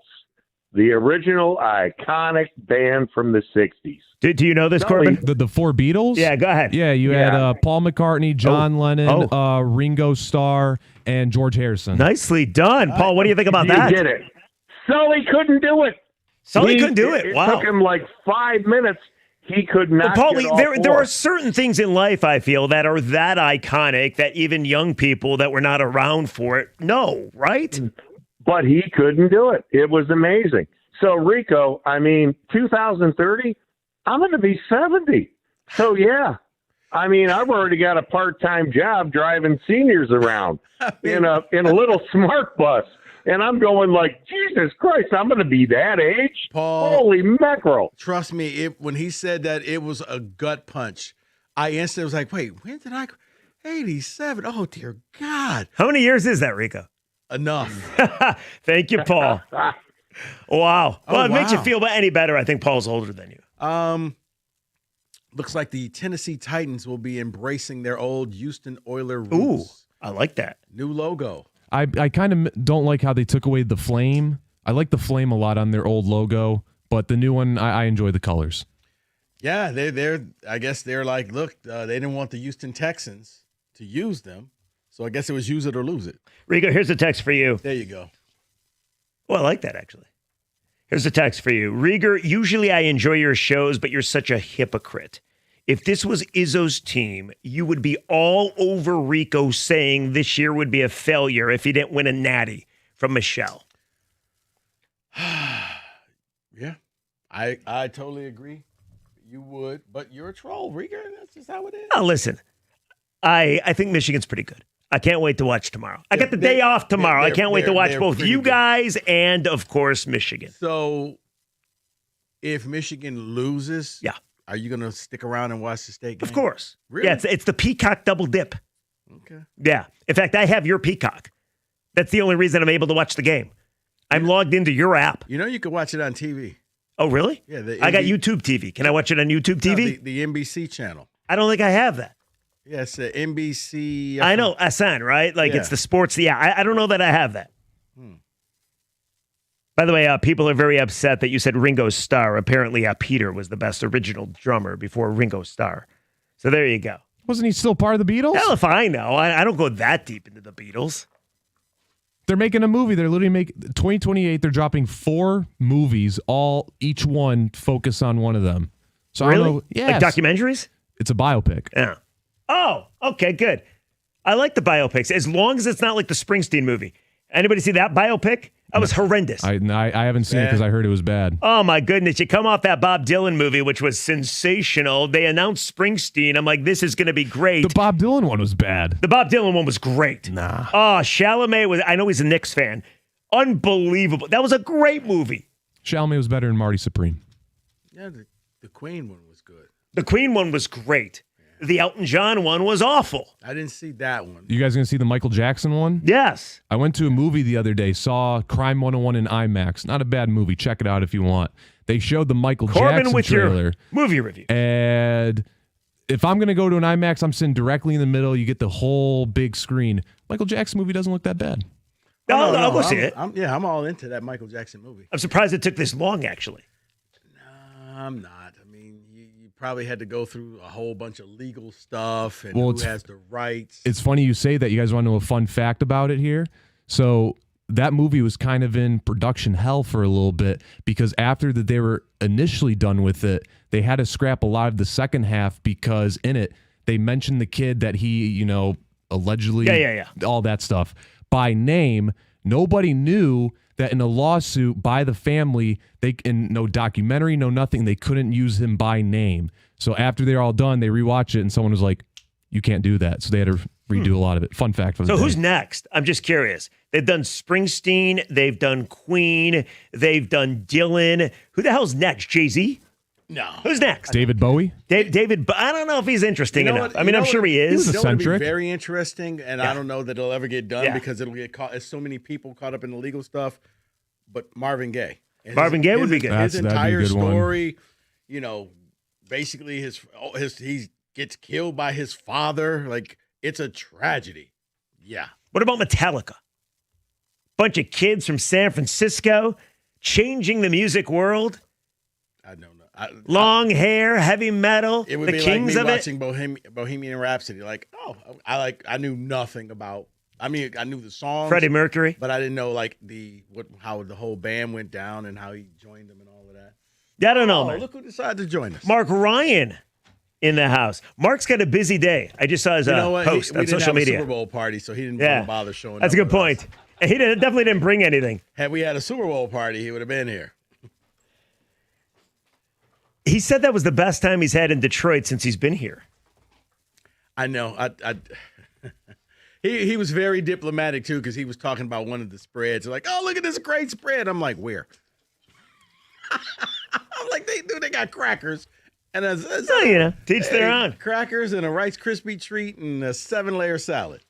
The original iconic band from the 60s. Do you know this, Corbin? The 4 Beatles? Yeah, go ahead. Yeah, you had Paul McCartney, John Lennon, Ringo Starr, and George Harrison. Nicely done. Paul, what do you think about that? You did it. Sully couldn't do it. Sully couldn't do it. Wow. It took him like 5 minutes. He could not. Well, get Paulie, all there 4. are certain things in life, I feel, that are that iconic that even young people that were not around for it know, right? But he couldn't do it. It was amazing. So, Rico, I mean, 2030, I'm going to be 70. So, yeah. I mean, I've already got a part-time job driving seniors around in a little smart bus. And I'm going like, Jesus Christ, I'm going to be that age? Paul, holy mackerel. Trust me, when he said that, it was a gut punch. I instantly was like, wait, when did 87? Oh, dear God. How many years is that, Rico? Enough. Thank you, Paul. Wow. Well, it makes you feel any better. I think Paul's older than you. Looks like the Tennessee Titans will be embracing their old Houston Oilers roots. Ooh, I like that. New logo. I kind of don't like how they took away the flame. I like the flame a lot on their old logo, but the new one, I enjoy the colors. Yeah, they're. I guess they're like, look, they didn't want the Houston Texans to use them, so I guess it was use it or lose it. Rico, here's a text for you. There you go. Well, I like that, actually. Here's a text for you. Rieger, usually I enjoy your shows, but you're such a hypocrite. If this was Izzo's team, you would be all over Rico saying this year would be a failure if he didn't win a natty from Michelle. Yeah, I totally agree. You would, but you're a troll, Rieger. That's just how it is. Now, listen, I think Michigan's pretty good. I can't wait to watch tomorrow. I got the day off tomorrow. I can't wait to watch both you guys and, of course, Michigan. So, if Michigan loses, yeah, are you going to stick around and watch the state game? Of course. Really? Yeah, it's the Peacock double dip. Okay. Yeah. In fact, I have your Peacock. That's the only reason I'm able to watch the game. I'm logged into your app. You know you can watch it on TV. Oh, really? Yeah. I got YouTube TV. Can I watch it on YouTube TV? No, the NBC channel. I don't think I have that. Yes, the NBC. I know, SN, right? Like it's the sports. Yeah, I don't know that I have that. By the way, people are very upset that you said Ringo Starr. Apparently, Peter was the best original drummer before Ringo Starr. So there you go. Wasn't he still part of the Beatles? Hell if I know. I don't go that deep into the Beatles. They're making a movie. They're literally making 2028. They're dropping 4 movies, each one focus on one of them. So really? I don't know. Yes. Like documentaries? It's a biopic. Yeah. Oh, okay, good. I like the biopics as long as it's not like the Springsteen movie. Anybody see that biopic? That was horrendous. I haven't seen it because I heard it was bad. Oh, my goodness. You come off that Bob Dylan movie, which was sensational. They announced Springsteen. I'm like, this is going to be great. The Bob Dylan one was bad. The Bob Dylan one was great. Nah. Oh, Chalamet was, I know he's a Knicks fan. Unbelievable. That was a great movie. Chalamet was better than Marty Supreme. Yeah, the Queen one was good. The Queen one was great. The Elton John one was awful. I didn't see that one. You guys going to see the Michael Jackson one? Yes. I went to a movie the other day, saw Crime 101 in IMAX. Not a bad movie. Check it out if you want. They showed the Michael Jackson with trailer. Your movie review. And if I'm going to go to an IMAX, I'm sitting directly in the middle. You get the whole big screen. Michael Jackson movie doesn't look that bad. I'll go see it. I'm all into that Michael Jackson movie. I'm surprised it took this long, actually. I'm not. I mean, you probably had to go through a whole bunch of legal stuff and Well, who has the rights. It's funny you say that. You guys want to know a fun fact about it here? So that movie was kind of in production hell for a little bit because after that they were initially done with it, they had to scrap a lot of the second half because in it they mentioned the kid that he, allegedly all that stuff by name. Nobody knew that in a lawsuit by the family, no documentary, no nothing, they couldn't use him by name. So after they're all done, they rewatch it and someone was like, you can't do that. So they had to redo a lot of it. Fun fact for the So day. who's next? I'm just curious. They've done Springsteen. They've done Queen. They've done Dylan. Who the hell's next? Jay-Z? No. Who's next? David Bowie? David, I don't know if he's interesting enough. I mean, I'm sure he is. It's going to be very interesting, and I don't know that it'll ever get done because it'll get caught. There's so many people caught up in the legal stuff. But Marvin Gaye. Marvin Gaye would be good. His That'd be a entire good one. story, basically he gets killed by his father. Like, it's a tragedy. Yeah. What about Metallica? Bunch of kids from San Francisco changing the music world. I don't know. Long hair, heavy metal, It would the be kings like me of it. watching Bohemian Rhapsody. Like, I knew nothing about. I mean, I knew the songs, Freddie Mercury, but I didn't know how the whole band went down and how he joined them and all of that. Yeah, I don't know. Oh, man. look who decided to join us. Mark Ryan in the house. Mark's got a busy day. I just saw his post we on didn't social have media. A Super Bowl party, so he didn't want to bother showing up. That's a good with point. us. He definitely didn't bring anything. Had we had a Super Bowl party, he would have been here. He said that was the best time he's had in Detroit since he's been here. I know. He was very diplomatic, too, because he was talking about one of the spreads. Like, oh, look at this great spread. I'm like, where? I'm like, they got crackers. And teach their own. Crackers and a Rice Krispie treat and a 7-layer salad.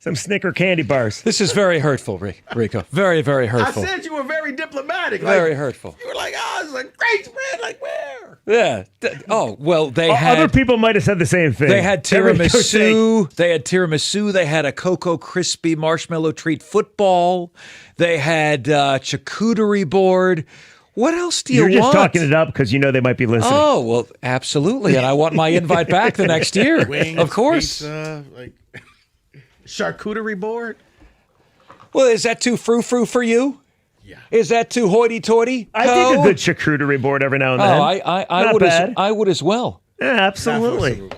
Some Snicker candy bars. This is very hurtful, Rico. Very, very hurtful. I said you were very diplomatic. Very hurtful. You were like, oh, it's a great spread. Like, where? Yeah. They had... Other people might have said the same thing. They had tiramisu. They had a Cocoa Crispy marshmallow treat football. They had charcuterie board. What else do you want? You're just talking it up because you know they might be listening. Oh, well, absolutely. And I want my invite back the next year. Wings, of course. Pizza, charcuterie board? Well, is that too frou-frou for you? Yeah. Is that too hoity-toity? I think a good charcuterie board every now and then. I would as well. Yeah, absolutely.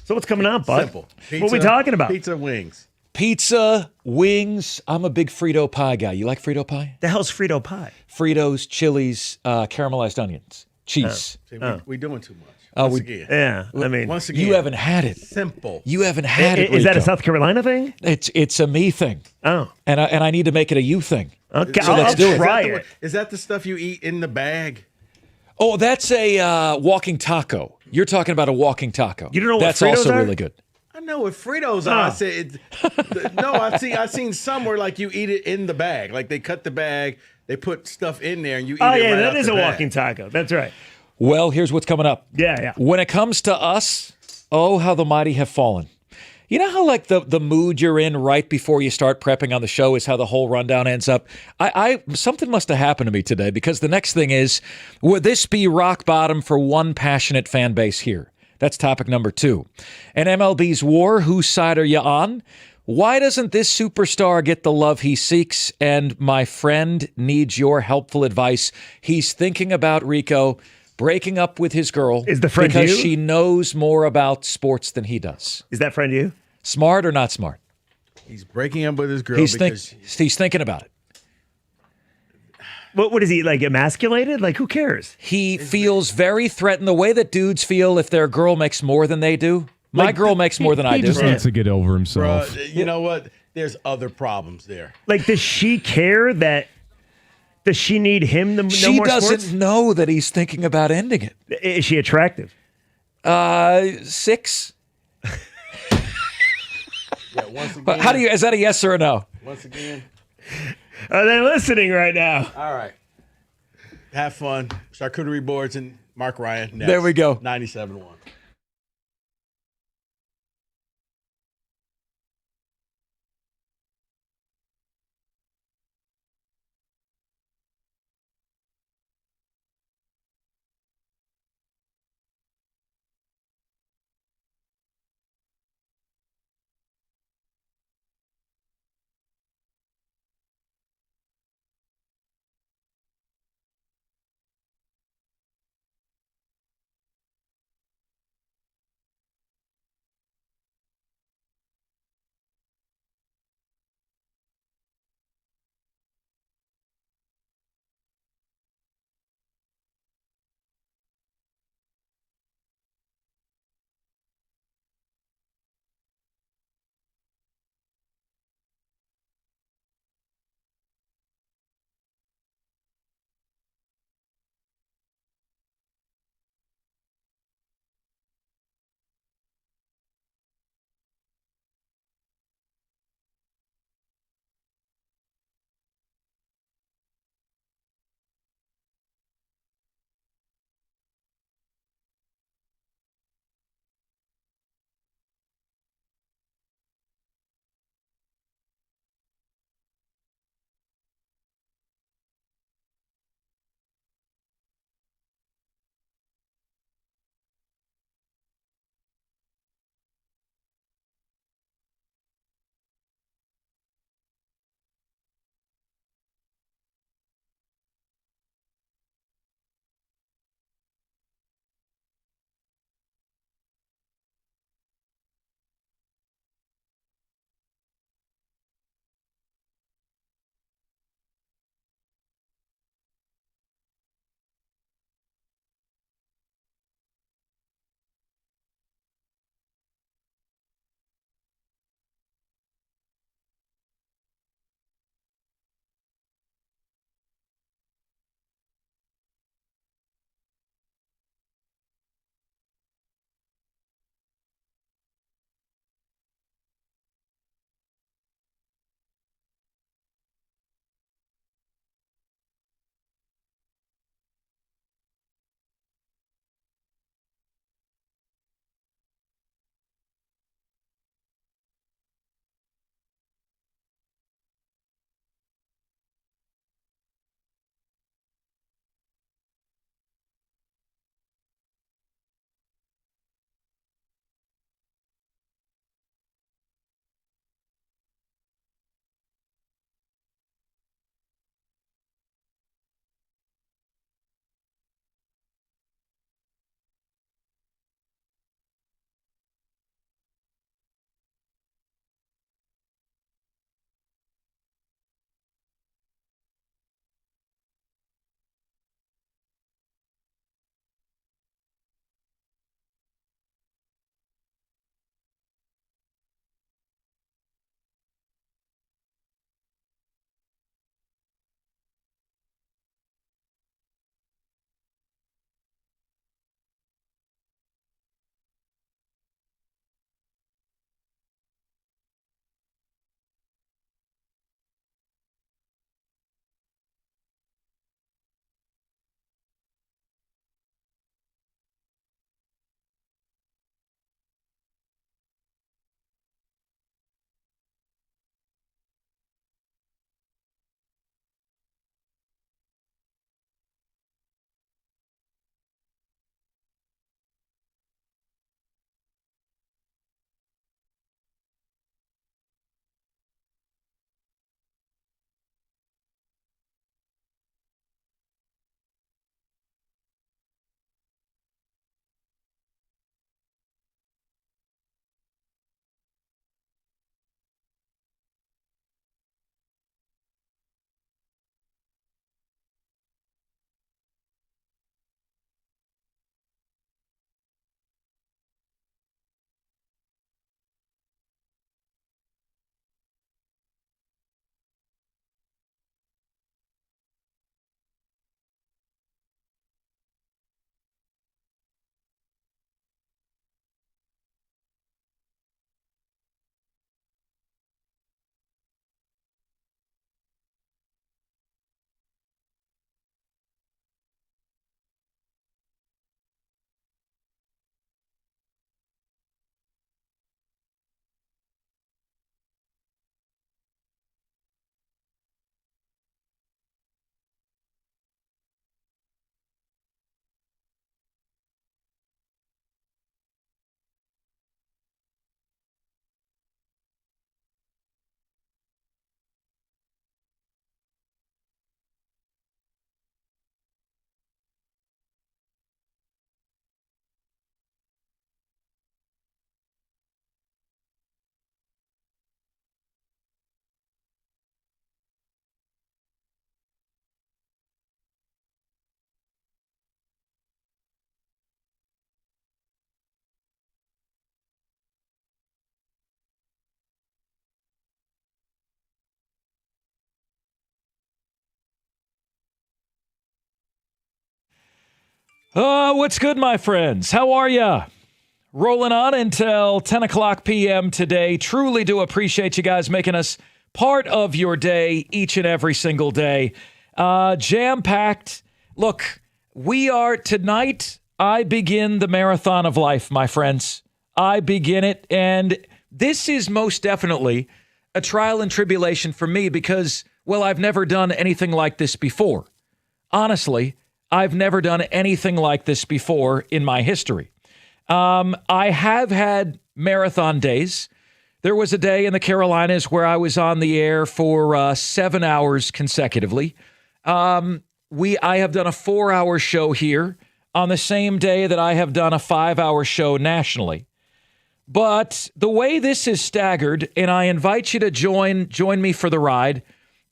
So what's coming up, bud? Simple. Pizza, what are we talking about? Pizza, wings. Pizza, wings. I'm a big Frito pie guy. You like Frito pie? The hell's Frito pie? Fritos, chilies, caramelized onions, cheese. We're doing too much. Once again. Yeah, I mean, once again, you haven't had it. Simple. You haven't had it. Is that a Rico. South Carolina thing? It's a me thing. Oh, and I need to make it a you thing. Okay, so let's do it. Is that the stuff you eat in the bag? Oh, that's a walking taco. You're talking about a walking taco. You don't know what that's Fritos also are? really good. I know what Fritos are. I said, no, I've seen somewhere like you eat it in the bag. Like they cut the bag, they put stuff in there, and you eat it right that out is the a bag. walking taco. That's right. Well, here's what's coming up. Yeah. When it comes to us, oh, how the mighty have fallen. You know how like the mood you're in right before you start prepping on the show is how the whole rundown ends up? I something must have happened to me today because the next thing is, would this be rock bottom for one passionate fan base here? That's topic number 2. And MLB's war, whose side are you on? Why doesn't this superstar get the love he seeks? And my friend needs your helpful advice. He's thinking about, Rico, breaking up with his girl is the friend because you? she knows more about sports than he does. Is that friend you? Smart or not smart? He's breaking up with his girl He's thinking about it. What is he, like, emasculated? Like, who cares? He feels very threatened the way that dudes feel if their girl makes more than they do. My girl makes more than I do. He just needs to get over himself. Bro, you know what? There's other problems there. Like, does she care that... Does she need him to know She more doesn't sports? know that he's thinking about ending it. Is she attractive? 6. Yeah, once again. How do you? Is that a yes or a no? Once again. Are they listening right now? All right. Have fun. Charcuterie boards and Mark Ryan. Next. There we go. 97.1. What's good, my friends? How are ya? Rolling on until 10 o'clock p.m. today. Truly do appreciate you guys making us part of your day each and every single day. Jam-packed. Look, we are tonight. I begin the marathon of life, my friends. I begin it, and this is most definitely a trial and tribulation for me because, well, I've never done anything like this before. Honestly, I've never done anything like this before in my history. I have had marathon days. There was a day in the Carolinas where I was on the air for 7 hours consecutively. I have done a 4-hour show here on the same day that I have done a 5-hour show nationally. But the way this is staggered, and I invite you to join me for the ride,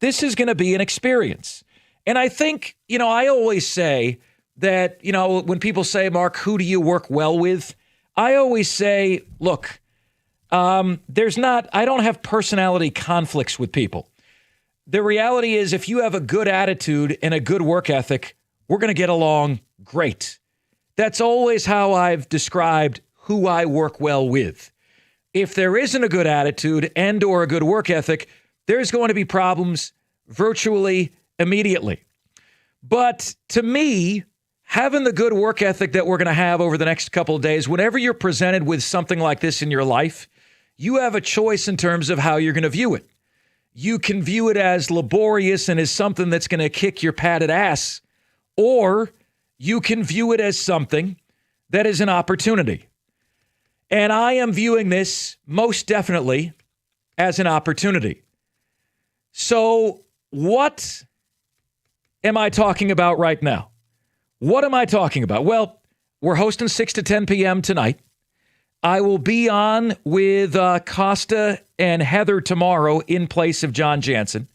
this is going to be an experience. And I think, I always say that, when people say, Mark, who do you work well with? I always say, look, I don't have personality conflicts with people. The reality is if you have a good attitude and a good work ethic, we're going to get along great. That's always how I've described who I work well with. If there isn't a good attitude and or a good work ethic, there's going to be problems virtually immediately. But to me, having the good work ethic that we're going to have over the next couple of days, whenever you're presented with something like this in your life, you have a choice in terms of how you're going to view it. You can view it as laborious and as something that's going to kick your padded ass, or you can view it as something that is an opportunity. And I am viewing this most definitely as an opportunity. So what am I talking about right now? What am I talking about? Well, we're hosting 6 to 10 p.m. tonight. I will be on with Costa and Heather tomorrow in place of John Jansen.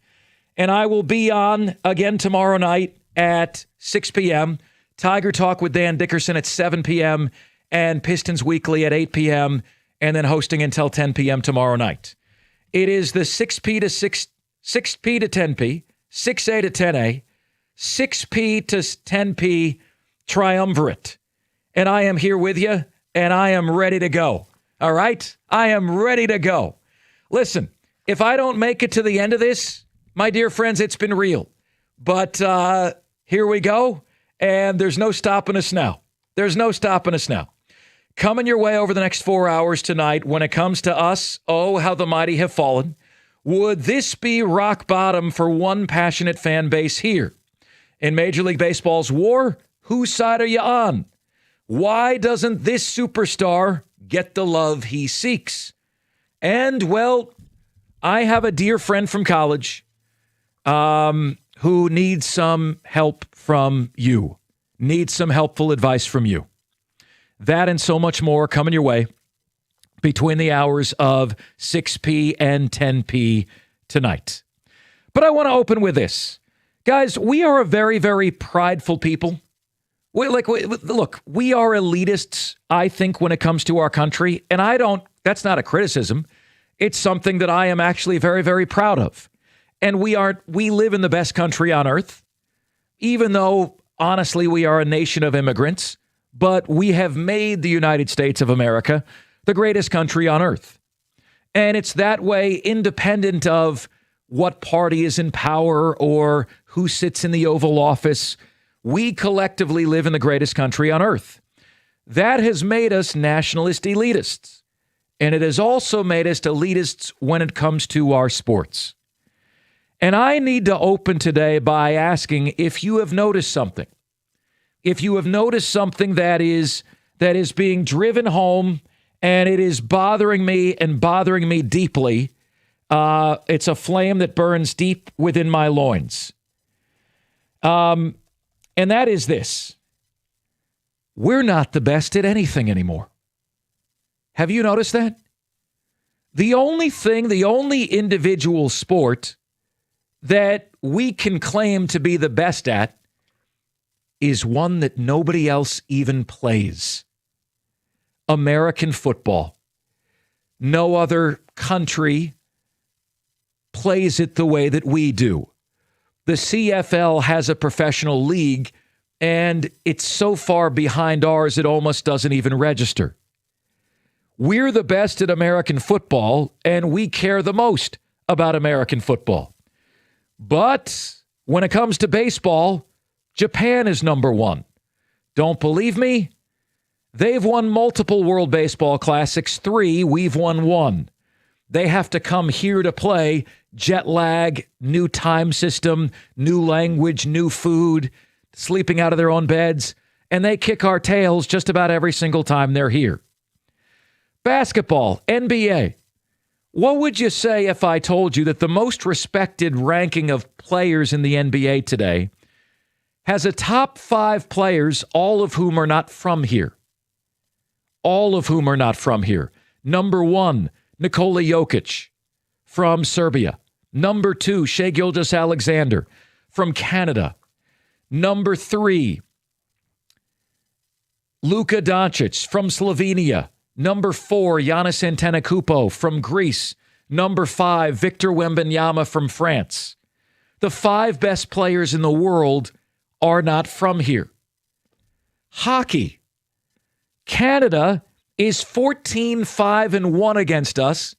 And I will be on again tomorrow night at 6 p.m. Tiger Talk with Dan Dickerson at 7 p.m. and Pistons Weekly at 8 p.m. and then hosting until 10 p.m. tomorrow night. It is the 6P to 10P, 6A to 10A, 6P to 10P triumvirate. And I am here with you, and I am ready to go. All right? I am ready to go. Listen, if I don't make it to the end of this, my dear friends, it's been real. But here we go, and there's no stopping us now. There's no stopping us now. Coming your way over the next 4 hours tonight when it comes to us, oh, how the mighty have fallen. Would this be rock bottom for one passionate fan base here? In Major League Baseball's war, whose side are you on? Why doesn't this superstar get the love he seeks? And, well, I have a dear friend from college who needs some help from you, needs some helpful advice from you. That and so much more coming your way between the hours of 6P and 10P tonight. But I want to open with this. Guys, we are a very, very prideful people. Look, we are elitists, I think, when it comes to our country. And that's not a criticism. It's something that I am actually very, very proud of. And we live in the best country on earth, even though, honestly, we are a nation of immigrants. But we have made the United States of America the greatest country on earth. And it's that way independent of what party is in power or who sits in the Oval Office. We collectively live in the greatest country on earth. That has made us nationalist elitists. And it has also made us elitists when it comes to our sports. And I need to open today by asking if you have noticed something. If you have noticed something that is being driven home and it is bothering me and bothering me deeply, it's a flame that burns deep within my loins. And that is this. We're not the best at anything anymore. Have you noticed that? The only individual sport that we can claim to be the best at is one that nobody else even plays. American football. No other country plays it the way that we do. The CFL has a professional league, and it's so far behind ours it almost doesn't even register. We're the best at American football, and we care the most about American football. But when it comes to baseball, Japan is number one. Don't believe me? They've won multiple World Baseball Classics, 3. We've won 1. They have to come here to play. Jet lag, new time system, new language, new food, sleeping out of their own beds, and they kick our tails just about every single time they're here. Basketball, NBA. What would you say if I told you that the most respected ranking of players in the NBA today has a top 5 players, all of whom are not from here? All of whom are not from here. Number 1, Nikola Jokic from Serbia. Number 2, Shai Gilgeous-Alexander from Canada. Number 3, Luka Doncic from Slovenia. Number 4, Giannis Antetokounmpo from Greece. Number 5, Victor Wembanyama from France. The 5 best players in the world are not from here. Hockey. Canada is 14-5-1 against us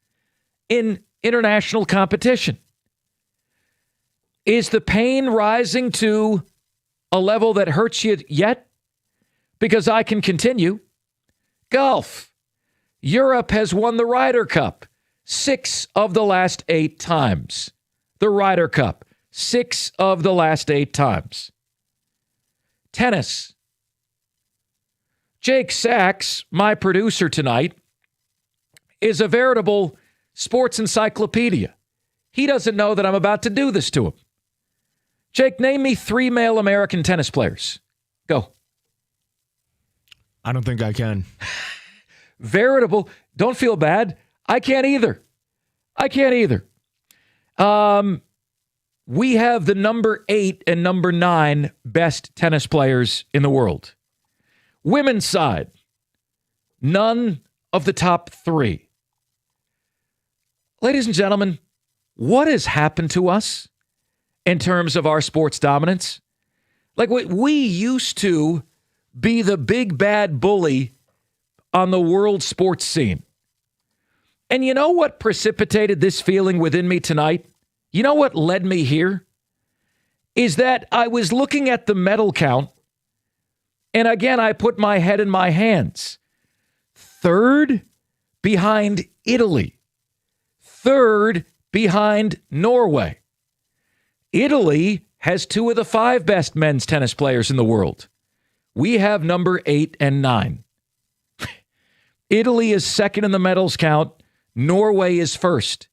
in international competition. Is the pain rising to a level that hurts you yet? Because I can continue. Golf. Europe has won the Ryder Cup 6 of the last 8 times. The Ryder Cup, 6 of the last 8 times. Tennis. Jake Sachs, my producer tonight, is a veritable sports encyclopedia. He doesn't know that I'm about to do this to him. Jake, name me 3 male American tennis players. Go. I don't think I can. Veritable. Don't feel bad. I can't either. We have the number 8 and number 9 best tennis players in the world. Women's side, none of the top 3. Ladies and gentlemen, what has happened to us in terms of our sports dominance? Like, we used to be the big bad bully on the world sports scene. And you know what precipitated this feeling within me tonight? You know what led me here? Is that I was looking at the medal count, and again, I put my head in my hands. 3rd behind Italy. 3rd behind Norway. Italy has 2 of the 5 best men's tennis players in the world. We have number 8 and 9. Italy is 2nd in the medals count. Norway is 1st.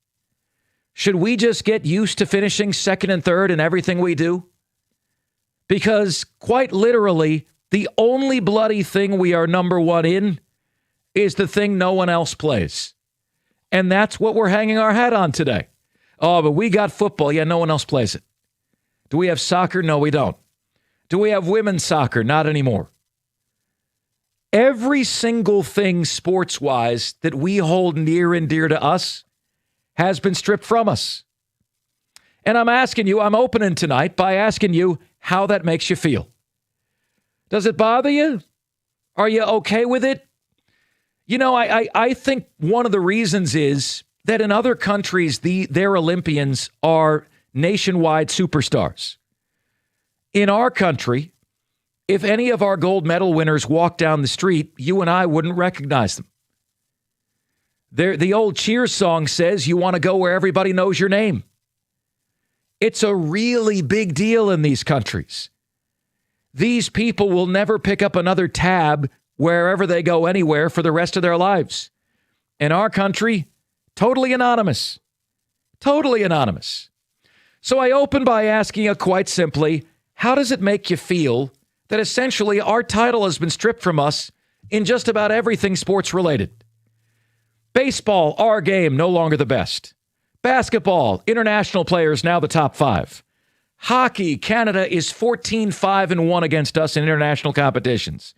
Should we just get used to finishing 2nd and 3rd in everything we do? Because quite literally, the only bloody thing we are number 1 in is the thing no one else plays. And that's what we're hanging our hat on today. Oh, but we got football. Yeah, no one else plays it. Do we have soccer? No, we don't. Do we have women's soccer? Not anymore. Every single thing sports-wise that we hold near and dear to us has been stripped from us. And I'm opening tonight by asking you how that makes you feel. Does it bother you? Are you okay with it? You know, I think one of the reasons is that in other countries, their Olympians are nationwide superstars. In our country, if any of our gold medal winners walked down the street, you and I wouldn't recognize them. The old Cheers song says you want to go where everybody knows your name. It's a really big deal in these countries. These people will never pick up another tab wherever they go anywhere for the rest of their lives. In our country, totally anonymous. Totally anonymous. So I open by asking you quite simply, how does it make you feel that essentially our title has been stripped from us in just about everything sports related? Baseball, our game, no longer the best. Basketball, international players now the top 5. Hockey, Canada is 14-5-1 against us in international competitions.